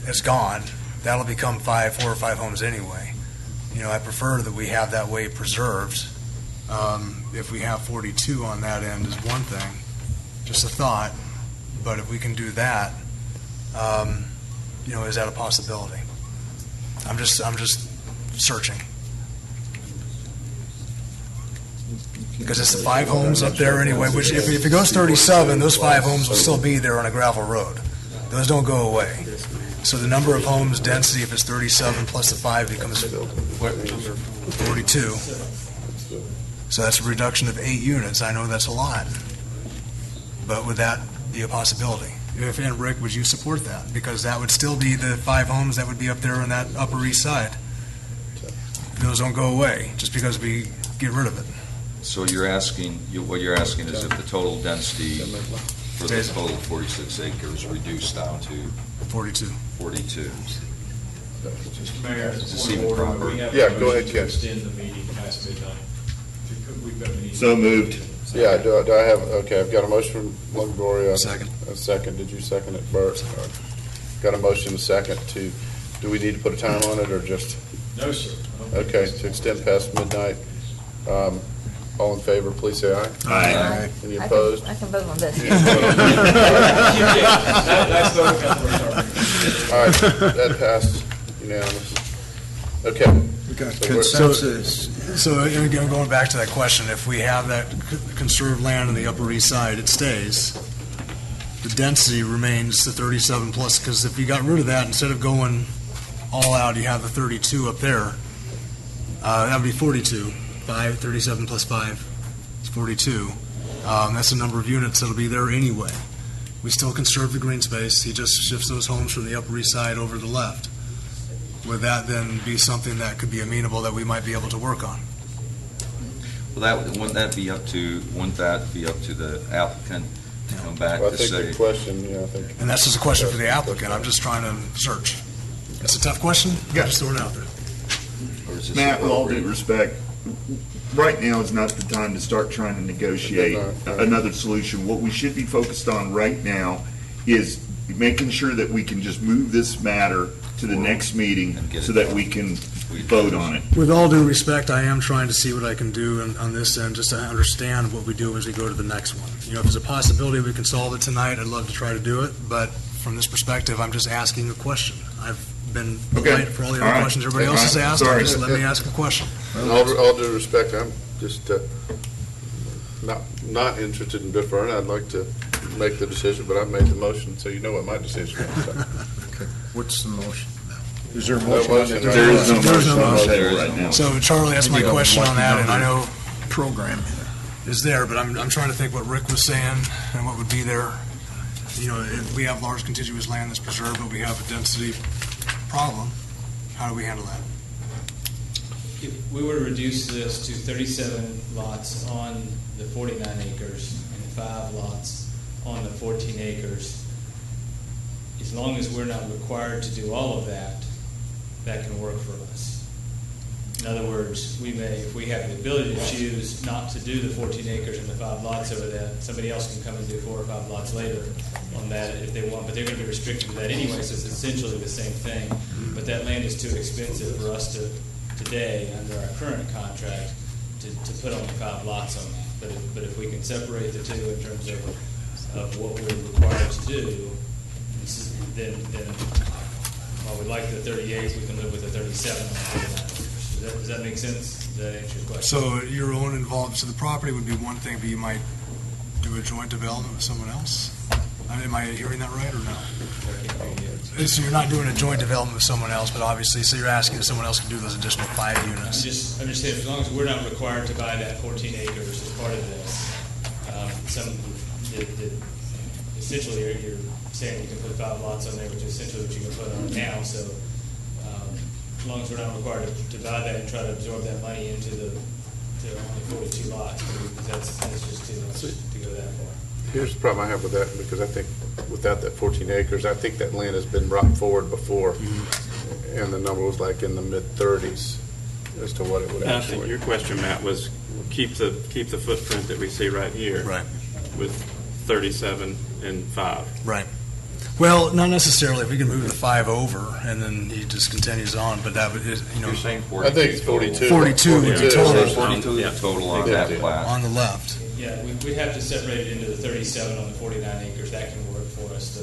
it's gone. That'll become 4 or 5 homes anyway. I prefer that we have that way preserved. If we have 42 on that end is one thing, just a thought. But if we can do that, is that a possibility? I'm just searching. Because it's the 5 homes up there anyway, which if it goes 37, those 5 homes will still be there on a gravel road. Those don't go away. So the number of homes density, if it's 37 plus the 5, becomes 42. So that's a reduction of 8 units. I know that's a lot. But would that be a possibility? And Rick, would you support that? Because that would still be the 5 homes that would be up there on that Upper East Side. Those don't go away just because we get rid of it. So what you're asking is if the total density for the total 46 acres reduced down to 42. 42. Mr. Mayor, Is this point of even order, proper? we have Yeah, a go ahead, motion to Ken. extend the meeting past midnight. So moved. Yeah, do I have, okay, I've got a motion from Longoria. Second. A second. Did you second it, Bert? Got a motion, a second do we need to put a time on it or just? No, sir. I don't think Okay, so. to extend past midnight. All in favor, please say aye. Aye. Any opposed? I can vote on this. That's the All right, that passed unanimous. Okay. We got So we're- consensus. So again, going back to that question, if we have that conserved land on the Upper East Side, it stays. The density remains the 37 plus, because if you got rid of that, instead of going all out, you have the 32 up there. That would be 42. 37 plus 5 is 42. That's the number of units that'll be there anyway. We still conserve the green space. He just shifts those homes from the Upper East Side over to the left. Would that then be something that could be amenable that we might be able to work on? Well, wouldn't that be up to the applicant to come back Well, I to think say? the question, I think. And that's just a question for the applicant. I'm just trying to search. It's a tough question. Yeah. Just throw it out there. Or is this Matt, with all due appropriate? respect, right now is not the time to start trying to negotiate another solution. What we should be focused on right now is making sure that we can just move this matter to the next meeting And get it so that done. we can vote on it. With all due respect, I am trying to see what I can do on this end, just to understand what we do as we go to the next one. If there's a possibility we can solve it tonight, I'd love to try to do it, but from this perspective, I'm just asking a question. I've been Okay. polite for all the All other right. questions everybody else has All right. asked. Sorry. Just let me ask a question. All due respect, I'm just not interested in deferring. I'd like to make the decision, but I've made the motion, so you know what my decision is. So. What's the motion? Is there a No motion? on motion, the right? There is no There's no motion on the motion. table right now. So Charlie, that's my We need a question on that, and I know Program. is there, but I'm trying to think what Rick was saying and what would be there. If we have large contiguous land that's preserved, but we have a density problem, how do we handle that? If we were to reduce this to 37 lots on the 49 acres and 5 lots on the 14 acres, as long as we're not required to do all of that, that can work for us. In other words, if we have the ability to choose not to do the 14 acres and the 5 lots over that, somebody else can come and do 4 or 5 lots later on that if they want, but they're going to be restricted to that anyway, so it's essentially the same thing. But that land is too expensive for us to, today, under our current contract, to put only 5 lots on that. But if we can separate the two in terms of what we're required to do, then while we like the 38, we can live with the 37 on the 49 acres. Does that make sense? Does that answer your question? So your own involvement, so the property would be one thing, but you might do a joint development with someone else? Am I hearing that right or no? So you're not doing a joint development with someone else, but obviously, so you're asking if someone else can do those additional 5 units? I'm just saying, as long as we're not required to buy that 14 acres as part of this, essentially you're saying you can put 5 lots on there, which is essentially what you can put on it now. So as long as we're not required to buy that and try to absorb that money into to only 42 lots, because that's just too much to go that far. Here's the problem I have with that, because I think without that 14 acres, I think that land has been brought forward before, and the number was like in the mid-30s as to what it would I think actually. your question, Matt, was keep the footprint that we see right here. Right. With 37 and 5. Right. Well, not necessarily. If we can move the 5 over, and then he just continues on, but that would, you know. You're saying 42. I think it's 42. 42 would be total. 42 is total on that plat. On the left. Yeah, we'd have to separate it into the 37 on the 49 acres. That can work for us.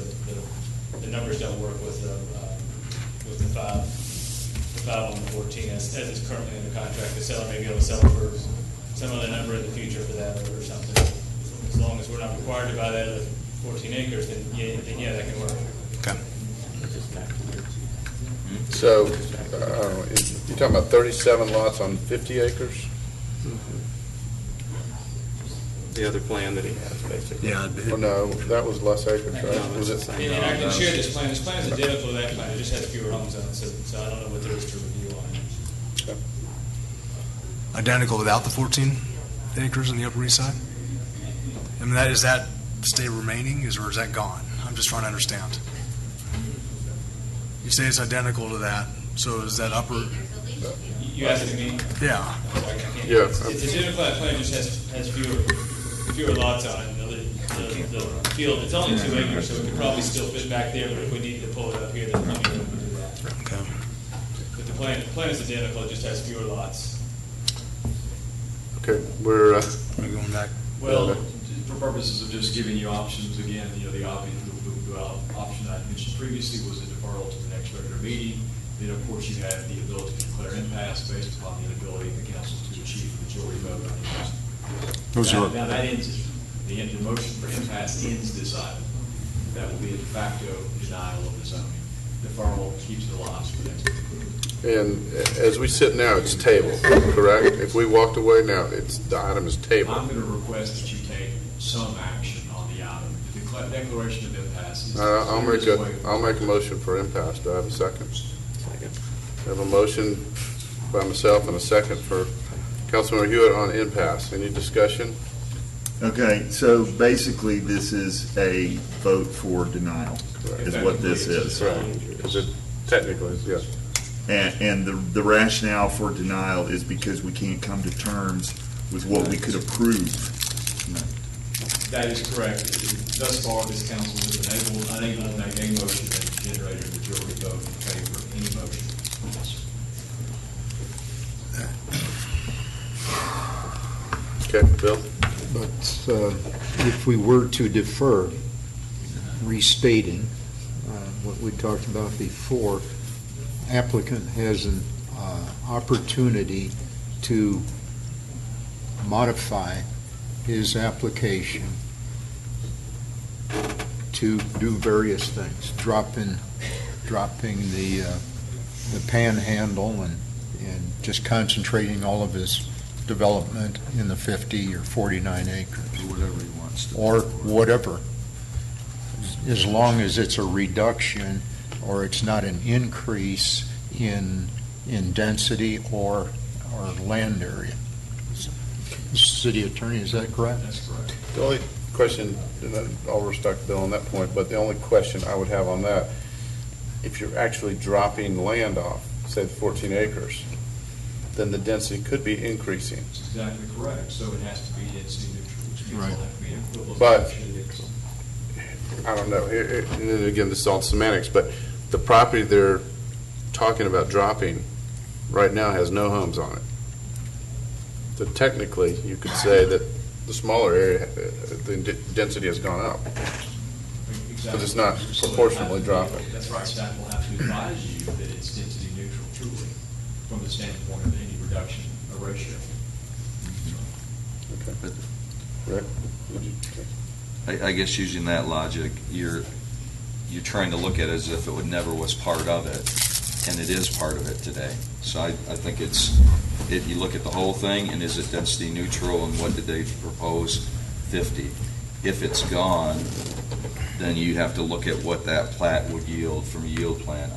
The numbers don't work with the 5 on the 14 as it's currently under contract. The seller may be able to sell it for some other number in the future for that or something. As long as we're not required to buy that other 14 acres, then yeah, that can work. Okay. So, you're talking about 37 lots on 50 acres? The other plan that he has, basically. Yeah. Oh, no, that was less acres, right? Was it? And I can share this plan. This plan is identical to that plan. It just has fewer homes on it, so I don't know what there is to review on it. Okay. Identical without the 14 acres in the Upper East Side? I mean, does that stay remaining, or is that gone? I'm just trying to understand. You say it's identical to that, so is that upper? You asking me? Yeah. Yeah. It's identical. That plan just has fewer lots on it. The field, it's only 2 acres, so we could probably still fit back there, but if we need to pull it up here, then we can do that. Okay. But the plan is identical, it just has fewer lots. Okay, we're, going back. Well, for purposes of just giving you options, again, the option I mentioned previously was a deferral to the next regular meeting. Then, of course, you have the ability to declare impasse based upon the inability of the council to achieve a majority vote on the Now, that ends it. The motion for impasse ends this item. That will be a de facto denial of the zoning. Deferral keeps it alive for the next meeting. and as we sit now, it's tabled, correct? If we walked away now, the item is tabled. I'm going to request that you take some action on the item. The declaration of impasse is. I'll make a motion for impasse. Do I have a second? Second. I have a motion by myself and a second for Councilmember Hewitt on impasse. Any discussion? Okay, so basically, this is a vote for denial, is what this is. Right, because it technically is, yes. And the rationale for denial is because we can't come to terms with what we could approve. That is correct. Thus far, this council has been unable to make a motion that has generated a majority vote in favor of any motion. Okay, Bill? But if we were to defer, restating what we talked about before, applicant has an opportunity to modify his application to do various things, dropping the panhandle and just concentrating all of his development in the 50 or 49 acres. Whatever he wants to. Or whatever, as long as it's a reduction or it's not an increase in density or land area. City Attorney, is that correct? That's correct. The only question, and I'll respect Bill on that point, but the only question I would have on that, if you're actually dropping land off, say the 14 acres, then the density could be increasing. That's exactly correct. So it has to be density neutral, which means Right. it'll have to be an equivalent. But- density neutral. I don't know, and then again, this is all semantics, but the property they're talking about dropping right now has no homes on it. So technically, you could say that the smaller area, the density has gone up. Because it's not proportionally dropping. That's right. Staff will have to advise you that it's density neutral truly from the standpoint of any reduction of ratio. Okay. Rick? Would you- I guess using that logic, you're trying to look at it as if it would never was part of it, and it is part of it today. So I think you look at the whole thing, and is it density neutral, and what did they propose? 50. If it's gone, then you have to look at what that plat would yield from a yield plan.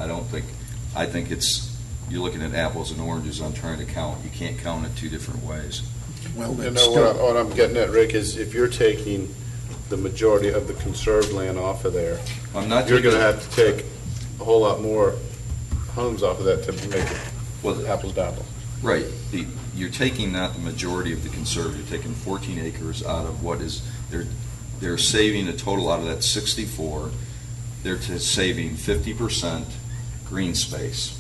I think it's you're looking at apples and oranges on trying to count. You can't count it two different ways. Well, You then know, what I'm getting at, Rick, is if you're taking the majority of the conserved land off of there, I'm not you're going to taking- have to take a whole lot more homes off of that to make it Well, apples to apples. Right. You're taking not the majority of the conserved, you're taking 14 acres out of what is, they're saving a total out of that 64, they're saving 50% green space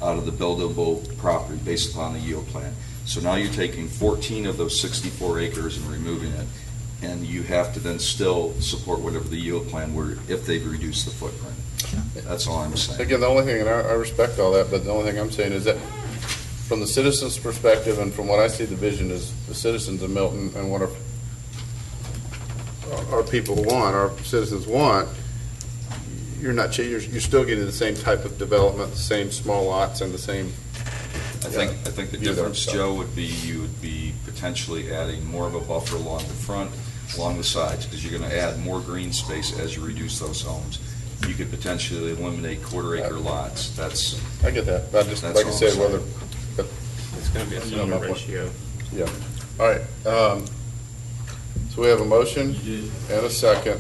out of the buildable property based upon the yield plan. So now you're taking 14 of those 64 acres and removing it, and you have to then still support whatever the yield plan were if they've reduced the footprint. That's all I'm saying. Again, the only thing, and I respect all that, but the only thing I'm saying is that from the citizens' perspective and from what I see the vision is the citizens of Milton and what our people want, our citizens want, you're still getting the same type of development, the same small lots and the same. I think the difference, Joe, would be you would be potentially adding more of a buffer along the front, along the sides, because you're going to add more green space as you reduce those homes. You could potentially eliminate quarter-acre lots. I get that. But I just, like I said, whether. It's going to be a similar ratio. Yeah. All right. So we have a motion and a second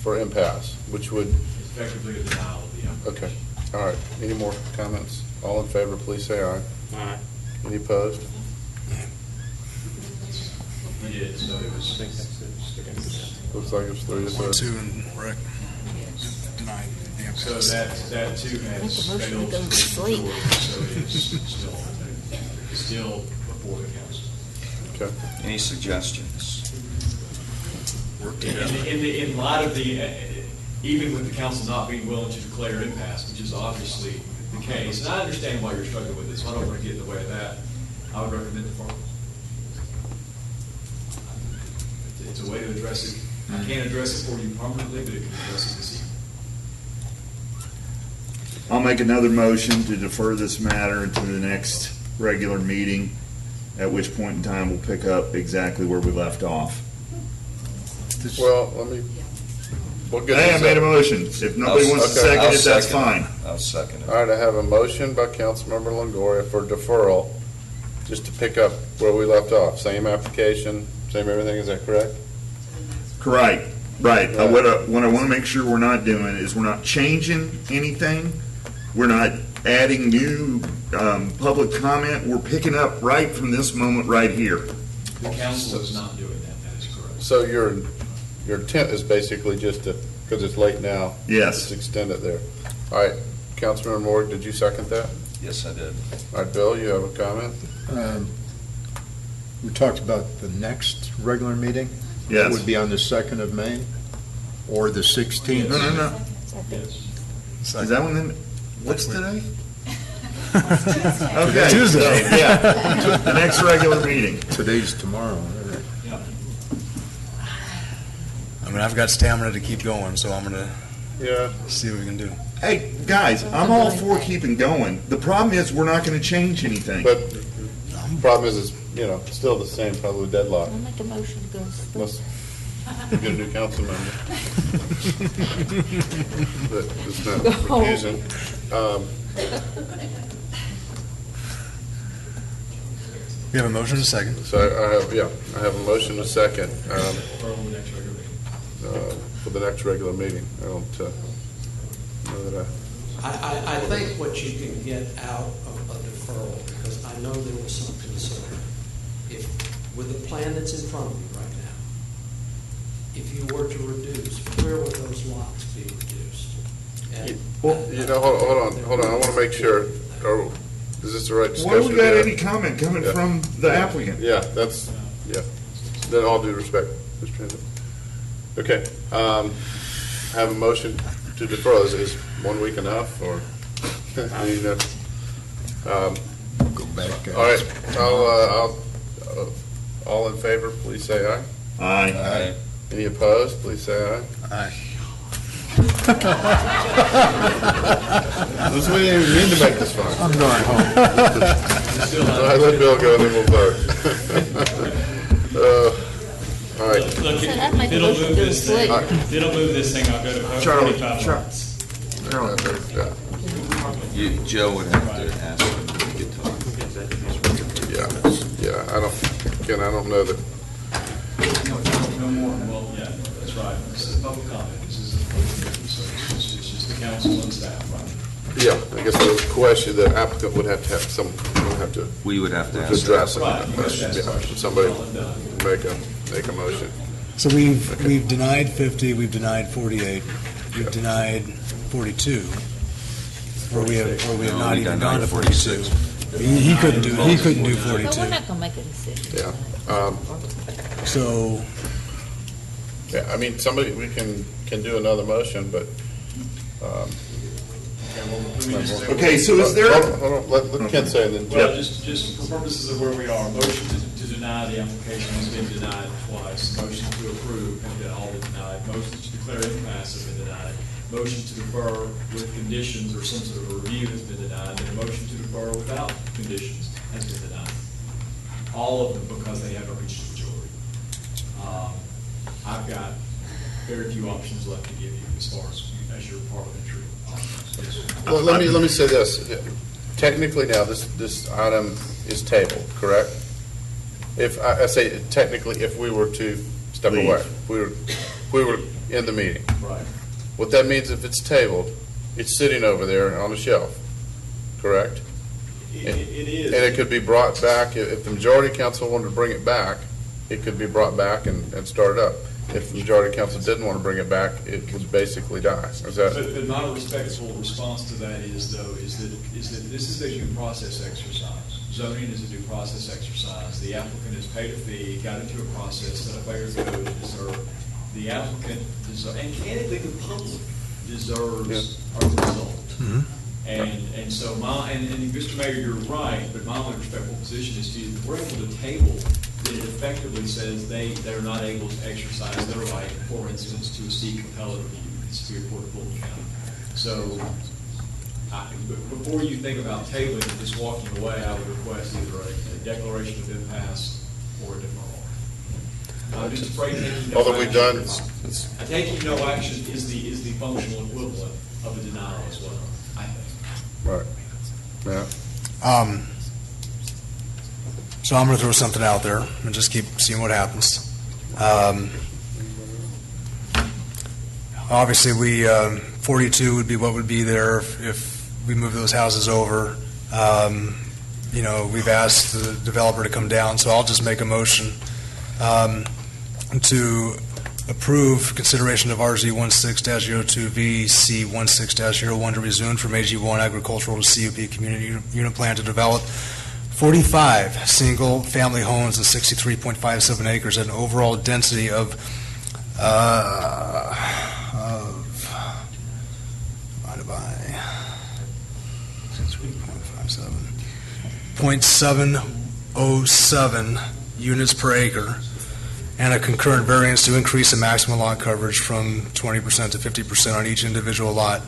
for impasse, which would. Effectively a denial of the application. Okay. All right. Any more comments? All in favor, please say aye. Aye. Any opposed? He did, so it was. Looks like it's 3-3. Two and Rick denied the impasse. So that too has Make a motion to failed go to sleep. so it is still before the council. Okay. Any suggestions? In light of even with the council not being willing to declare impasse, which is obviously the case, and I understand why you're struggling with this, so I don't want to get in the way of that, I would recommend the farm. It's a way to address it. I can't address it for you permanently, but it can address it this evening. I'll make another motion to defer this matter to the next regular meeting, at which point in time we'll pick up exactly where we left off. Well, we'll get Hey, I this made a up. motion. If nobody wants to Okay. second it, that's fine. I'll second it. All right, I have a motion by Councilmember Longoria for deferral, just to pick up where we left off. Same application, same everything, is that correct? Correct, right. What I want to make sure we're not doing is we're not changing anything. We're not adding new public comment. We're picking up right from this moment right here. The council is not doing that, that is correct. So your intent is basically just to, because it's late now. Yes. Just extend it there. All right, Councilmember Morg, did you second that? Yes, I did. All right, Bill, you have a comment? We talked about the next regular meeting. Yes. It would be on the 2nd of May or the 16th. No. Yes. Is that when, what's today? Tuesday. Okay. Tuesday. Yeah, the next regular meeting. Today's tomorrow. I mean, I've got stamina to keep going, so I'm going to see what we can do. Hey, guys, I'm all for keeping going. The problem is, we're not going to change anything. But the problem is, it's, still the same, probably deadlock. I'll make a motion to go to sleep. Unless we get a new council member. But it's not refusing. We have a motion and a second. So I have a motion and a second for the next regular meeting. I don't know that I think what you can get out of a deferral, because I know there was some concern, if, with the plan that's in front of you right now, if you were to reduce, where would those lots be reduced? And Hold on. I want to make sure, is this the right discussion? What do we got here? any comment coming from the applicant? Yeah, then all due respect, Mr. President. Okay, I have a motion to defer. Is 1 week enough, or? Go back. All right, all in favor, please say aye. Aye. Any opposed, please say aye. Aye. We didn't even mean to make this fun. I'm going home. All right, let Bill go, and then we'll vote. All right. Look, So that might if it'll motion move to this thing, sleep. if it'll move this thing, I'll go to vote Charlie, 25 Charlie. months. Joe would have to ask him to get to Yeah, I don't know that, No more, well, yeah, that's right. This is public comment. This is a public hearing, so it's just the council and staff, right? yeah, I guess the question, the applicant would have to have some, we would have to ask address it. Right, you have to ask Yeah, questions. somebody Well done. make a motion. So we've denied 50, we've denied 48, we've denied 42, or we have No, not we even denied gone to 46. 42. He couldn't do But 42. we're not gonna make a decision. Yeah. So, Yeah, I mean, somebody, we can do another motion, but, Okay, so is there? Hold on, let Ken say, and then Well, Jeff. just for purposes of where we are, motion to deny the application has been denied twice. Motion to approve have been all been denied. Motion to declare impasse have been denied. Motion to defer with conditions or some sort of a review has been denied. And a motion to defer without conditions has been denied. All of them because they haven't reached a majority. I've got very few options left to give you as far as your parliamentary options. Well, let me say this. Technically now, this item is tabled, correct? If, I say technically, if we were to step Leave. away, we were in the meeting. Right. What that means, if it's tabled, it's sitting over there on the shelf, correct? It is. And it could be brought back, if the majority council wanted to bring it back, it could be brought back and started up. If the majority council didn't want to bring it back, it would basically die. Is that? But my respectful response to that is that this is a due process exercise. Zoning is a due process exercise. The applicant has paid a fee, got into a process, set up a code to deserve. The applicant deserves, and candidly, the public deserves a result. And so and Mr. Mayor, you're right, but my only respectful position is if we're able to table, then it effectively says they're not able to exercise their right, for instance, to seek appellate review in Superior Court of Fulton County. So before you think about tabling and just walking away, I would request either a declaration of impasse or a deferral. I'm just afraid taking no Although we've done, action. Taking no action is the functional equivalent of a denial as well, I think. right, yeah. So I'm going to throw something out there and just keep seeing what happens. Obviously, 42 would be what would be there if we move those houses over. We've asked the developer to come down, so I'll just make a motion to approve consideration of RZ 16-02V C 16-01 to rezone from AG1 agricultural to CUP community unit plan to develop 45 single-family homes and 63.57 acres at an overall density of divided by 0.707 units per acre, and a concurrent variance to increase the maximum lot coverage from 20% to 50% on each individual lot.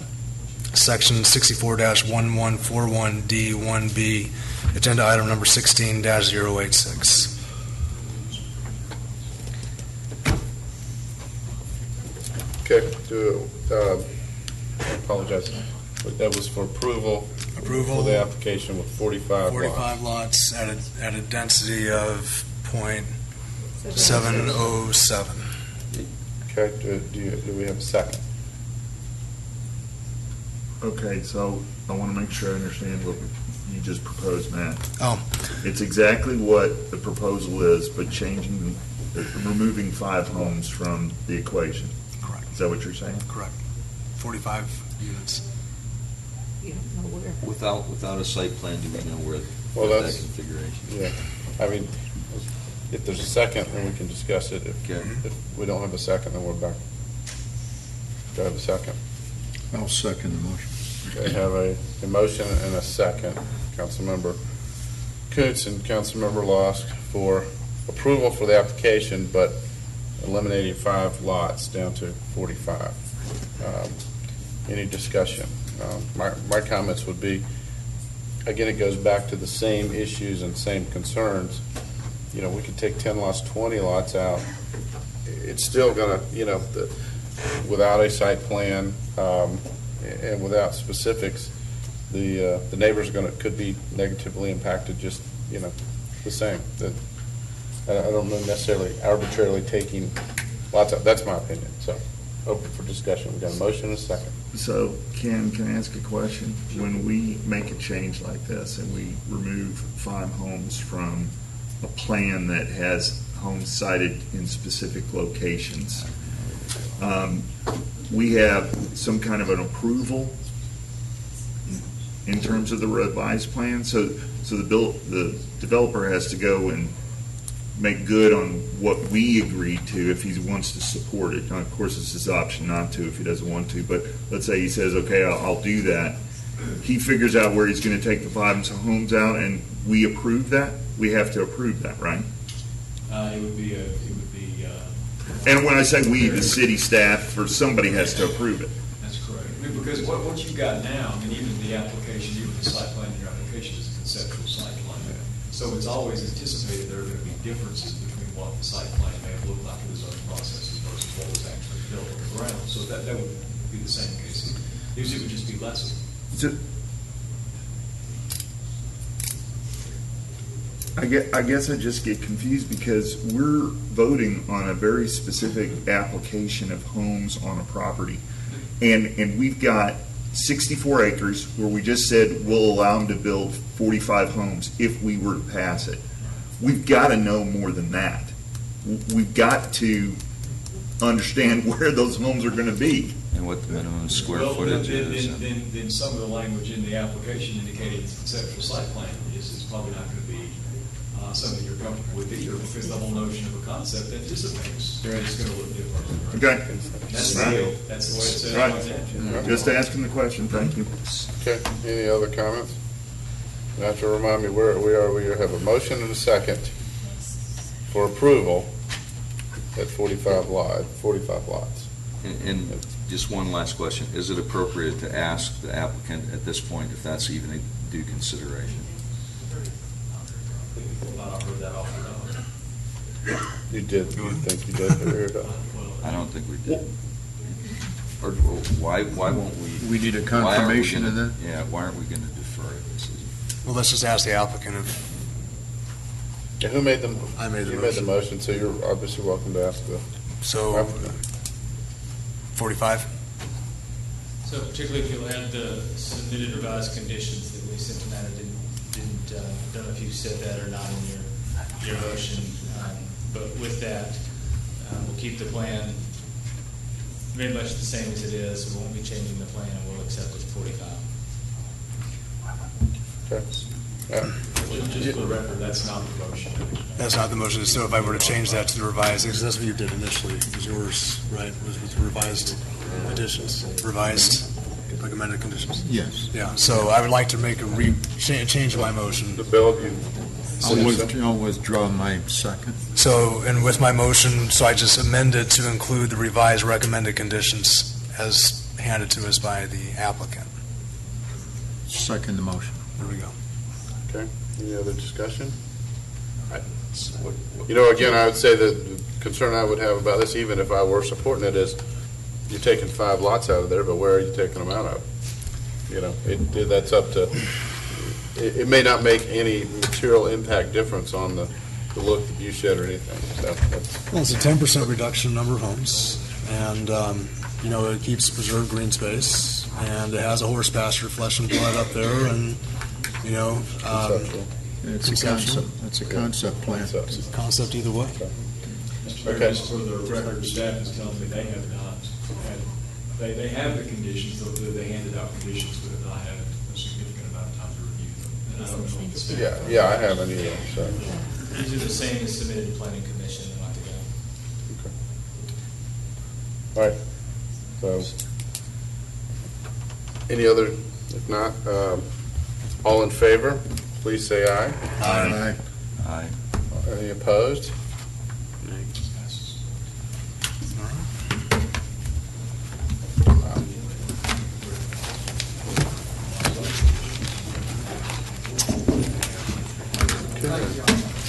Section 64-1141D1B, agenda item number 16-086. Okay, I apologize. But that was for approval. For the application with 45 lots. 45 lots at a density of .707. Okay, do we have a second? Okay, so I want to make sure I understand what you just proposed, Matt. Oh. It's exactly what the proposal is, but removing 5 homes from the equation. Correct. Is that what you're saying? Correct. 45 units. You don't know where. Without a site plan, do we know where Well, that that's configuration? Yeah, I mean, if there's a second, then we can discuss it. If we don't have a second, then we're back. Do I have a second? I'll second the motion. Okay, have a motion and a second. Councilmember Coots and Councilmember Lusk for approval for the application, but eliminating 5 lots down to 45. Any discussion? My comments would be, again, it goes back to the same issues and same concerns. We could take 10 lots, 20 lots out. It's still going to, without a site plan and without specifics, the neighbors are could be negatively impacted just, the same. I don't know necessarily arbitrarily taking lots of, that's my opinion, so open for discussion. We've got a motion and a second. So, Ken, can I ask a question? When we make a change like this and we remove 5 homes from a plan that has homes sited in specific locations, we have some kind of an approval in terms of the revised plan? So the developer has to go and make good on what we agreed to if he wants to support it. Now, of course, it's his option not to if he doesn't want to, but let's say he says, okay, I'll do that. He figures out where he's going to take the 5 homes out, and we approve that? We have to approve that, right? It would be and when I say we, the city staff, or somebody has to approve it. That's correct. I mean, because what you've got now, I mean, even the application, even the site plan in your application is a conceptual site plan. So it's always anticipated there are going to be differences between what the site plan may have looked like in the zoning processes versus what was actually built on the ground. So that would be the same case. Usually it would just be less. I guess I just get confused because we're voting on a very specific application of homes on a property. And we've got 64 acres where we just said we'll allow them to build 45 homes if we were to pass it. We've got to know more than that. We've got to understand where those homes are going to be. And what the minimum square footage is. Then some of the language in the application indicating it's conceptual site plan is probably not going to be something you're comfortable with either, because the whole notion of a concept anticipates it's going to look different. Okay. That's the way it says. Right. Just asking the question. Thank you. Okay. Any other comments? You have to remind me where we are. We have a motion and a second for approval at 45 lots. And just one last question. Is it appropriate to ask the applicant at this point if that's even a due consideration? I've heard that often. You did. You think you did? I don't think we did. Or why won't we? We need a confirmation of that? Yeah, why aren't we going to defer it? Well, let's just ask the applicant if. Yeah, who made the? I made the motion. You made the motion, so you're obviously welcome to ask the. So, applicant. 45? So particularly if you'll add the submitted revised conditions that we sent tonight, I don't know if you said that or not in your motion, but with that, we'll keep the plan very much the same as it is. We won't be changing the plan, and we'll accept it 45. Okay. Just for the record, that's not the motion. That's not the motion. So if I were to change that to the revised, because that's what you did initially, it was yours, right? Was with revised additions, revised recommended conditions. Yes. Yeah. So I would like to make a change my motion. The bill, I'll withdraw my second. So, and with my motion, so I just amended to include the revised recommended conditions as handed to us by the applicant. Second the motion. There we go. Okay. Any other discussion? Again, I would say that the concern I would have about this, even if I were supporting it, is you're taking 5 lots out of there, but where are you taking them out of? That's up to. It may not make any material impact difference on the look, the view shed, or anything. So well, it's a 10% reduction in number of homes, and it keeps preserved green space, and it has a horse pasture, flesh and blood up there, and conceptual. It's a concept. It's a concept plan. It's a concept either way. Mr. Mayor, just for the record, staff is telling me they have not had, they have the conditions, they handed out conditions, but have not had a significant amount of time to review them. And I don't know if the staff. Yeah, I haven't either. So. These are the same as submitted to Planning Commission a month ago. Okay. All right. So, any other? If not, all in favor, please say aye. Aye. Aye. Any opposed?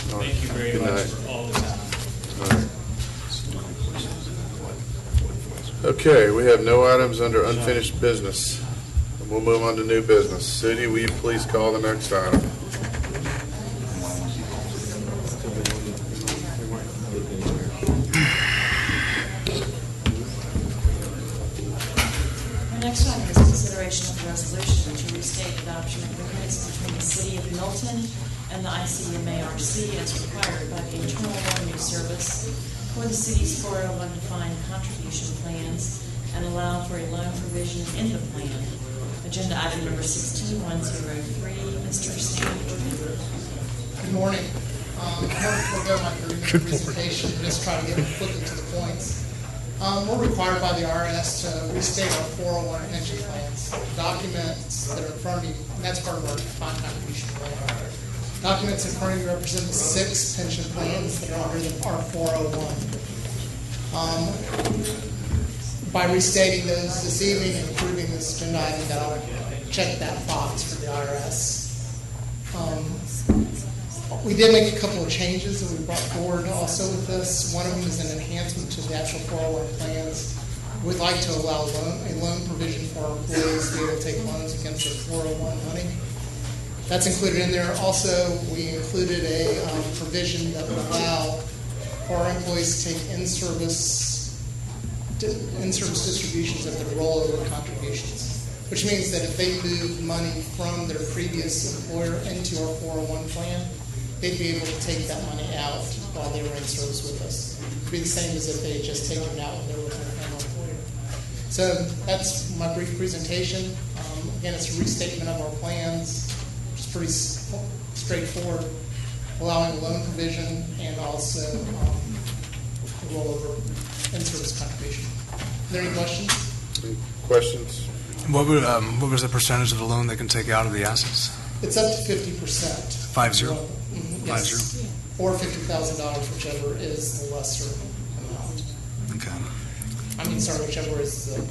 Thank you very much for all the time. Okay, we have no items under unfinished business. we'll move on to new business. Cindy, will you please call the next item? Our next item is consideration of the resolution to restate adoption agreements between the City of Milton and the ICMARC as required by the Internal Revenue Service for the city's 401 defined contribution plans and allow for a loan provision in the plan. Agenda item number 16103, Mr. Stanley. Good morning. I'm going to forego my 30-minute presentation, just try to get quickly to the points. We're required by the IRS to restate our 401 pension plans. Documents that are in front of you, and that's part of our defined contribution plan. Documents in front of you represent the 6 pension plans that are under our 401. By restating those this evening and approving this agenda item, that I'll check that box for the IRS. We did make a couple of changes that we brought forward also with this. One of them is an enhancement to the actual 401 plans. We'd like to allow a loan provision for our employees to be able to take loans against their 401 money. That's included in there. Also, we included a provision that would allow for our employees to take in-service distributions of their rollover contributions, which means that if they move money from their previous employer into our 401 plan, they'd be able to take that money out while they were in service with us. It'd be the same as if they had just taken it out when they were with their former employer. So that's my brief presentation. Again, it's a restatement of our plans, which is pretty straightforward, allowing a loan provision and also a rollover in-service contribution. Are there any questions? Any questions? What was the percentage of the loan they can take out of the assets? It's up to 50%. 50? Yes. 50? Or $50,000, whichever is the lesser amount. Okay. I mean, sorry, whichever is the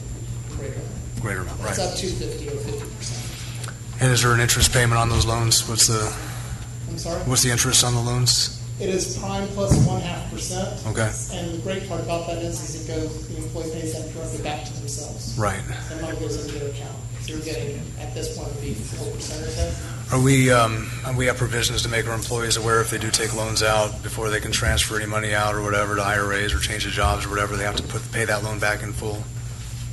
greater. Greater amount, right. It's up to 50 or 50%. And is there an interest payment on those loans? I'm sorry? What's the interest on the loans? It is prime plus 0.5%. Okay. And the great part about that is it goes, the employee pays that directly back to themselves. Right. The money goes into their account. So you're getting, at this point, would be 4% or so. Are we have provisions to make our employees aware if they do take loans out before they can transfer any money out or whatever to IRAs or change of jobs or whatever, they have to pay that loan back in full?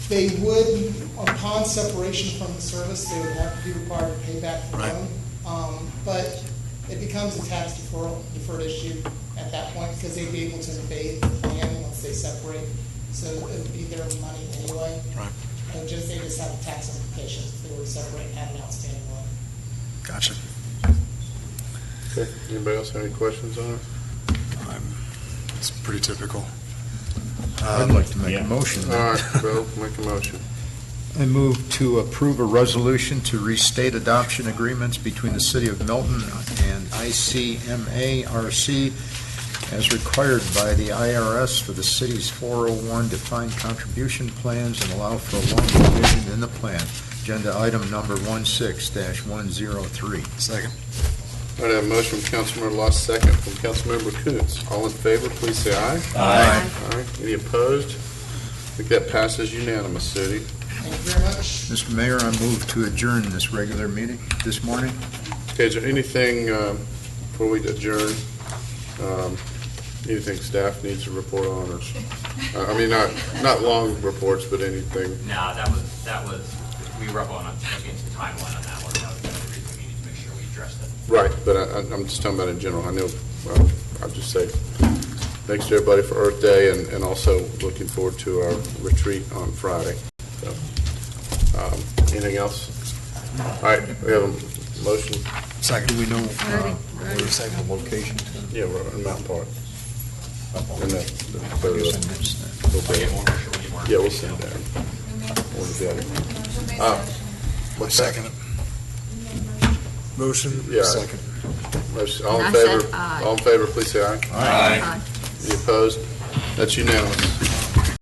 They would, upon separation from the service, they would have to be required to pay back the loan. But it becomes a tax deferred issue at that point because they'd be able to evade the plan once they separate. So it would be their money anyway. Right. They just have tax implications if they were to separate and have an outstanding loan. Gotcha. Okay. Anybody else have any questions on it? It's pretty typical. I'd like to make a motion. All right, Bill, make a motion. I move to approve a resolution to restate adoption agreements between the City of Milton and ICMARC as required by the IRS for the city's 401 defined contribution plans and allow for a loan provision in the plan. Agenda item number 16-103. Second. All right, I have a motion from Councilmember Lost, second from Councilmember Coons. All in favor, please say aye. Aye. Aye. Any opposed? I think that passes unanimous, City. Thank you very much. Mr. Mayor, I move to adjourn this regular meeting this morning. Okay, is there anything, before we adjourn, anything staff needs to report on, or, I mean, not long reports, but anything? No, that was, we were up against the timeline on that one. That was the other reason we needed to make sure we addressed it. Right, but I'm just talking about in general. I know, I'll just say thanks to everybody for Earth Day and also looking forward to our retreat on Friday. So, anything else? All right, we have a motion. Second. Do we know Ready. the location? Yeah, we're in Mountain Park. And yeah, we'll send that. What's Second. Motion. Yeah. Second. All in And I favor? said aye. All in favor, please say aye. Aye. Any opposed? That's unanimous.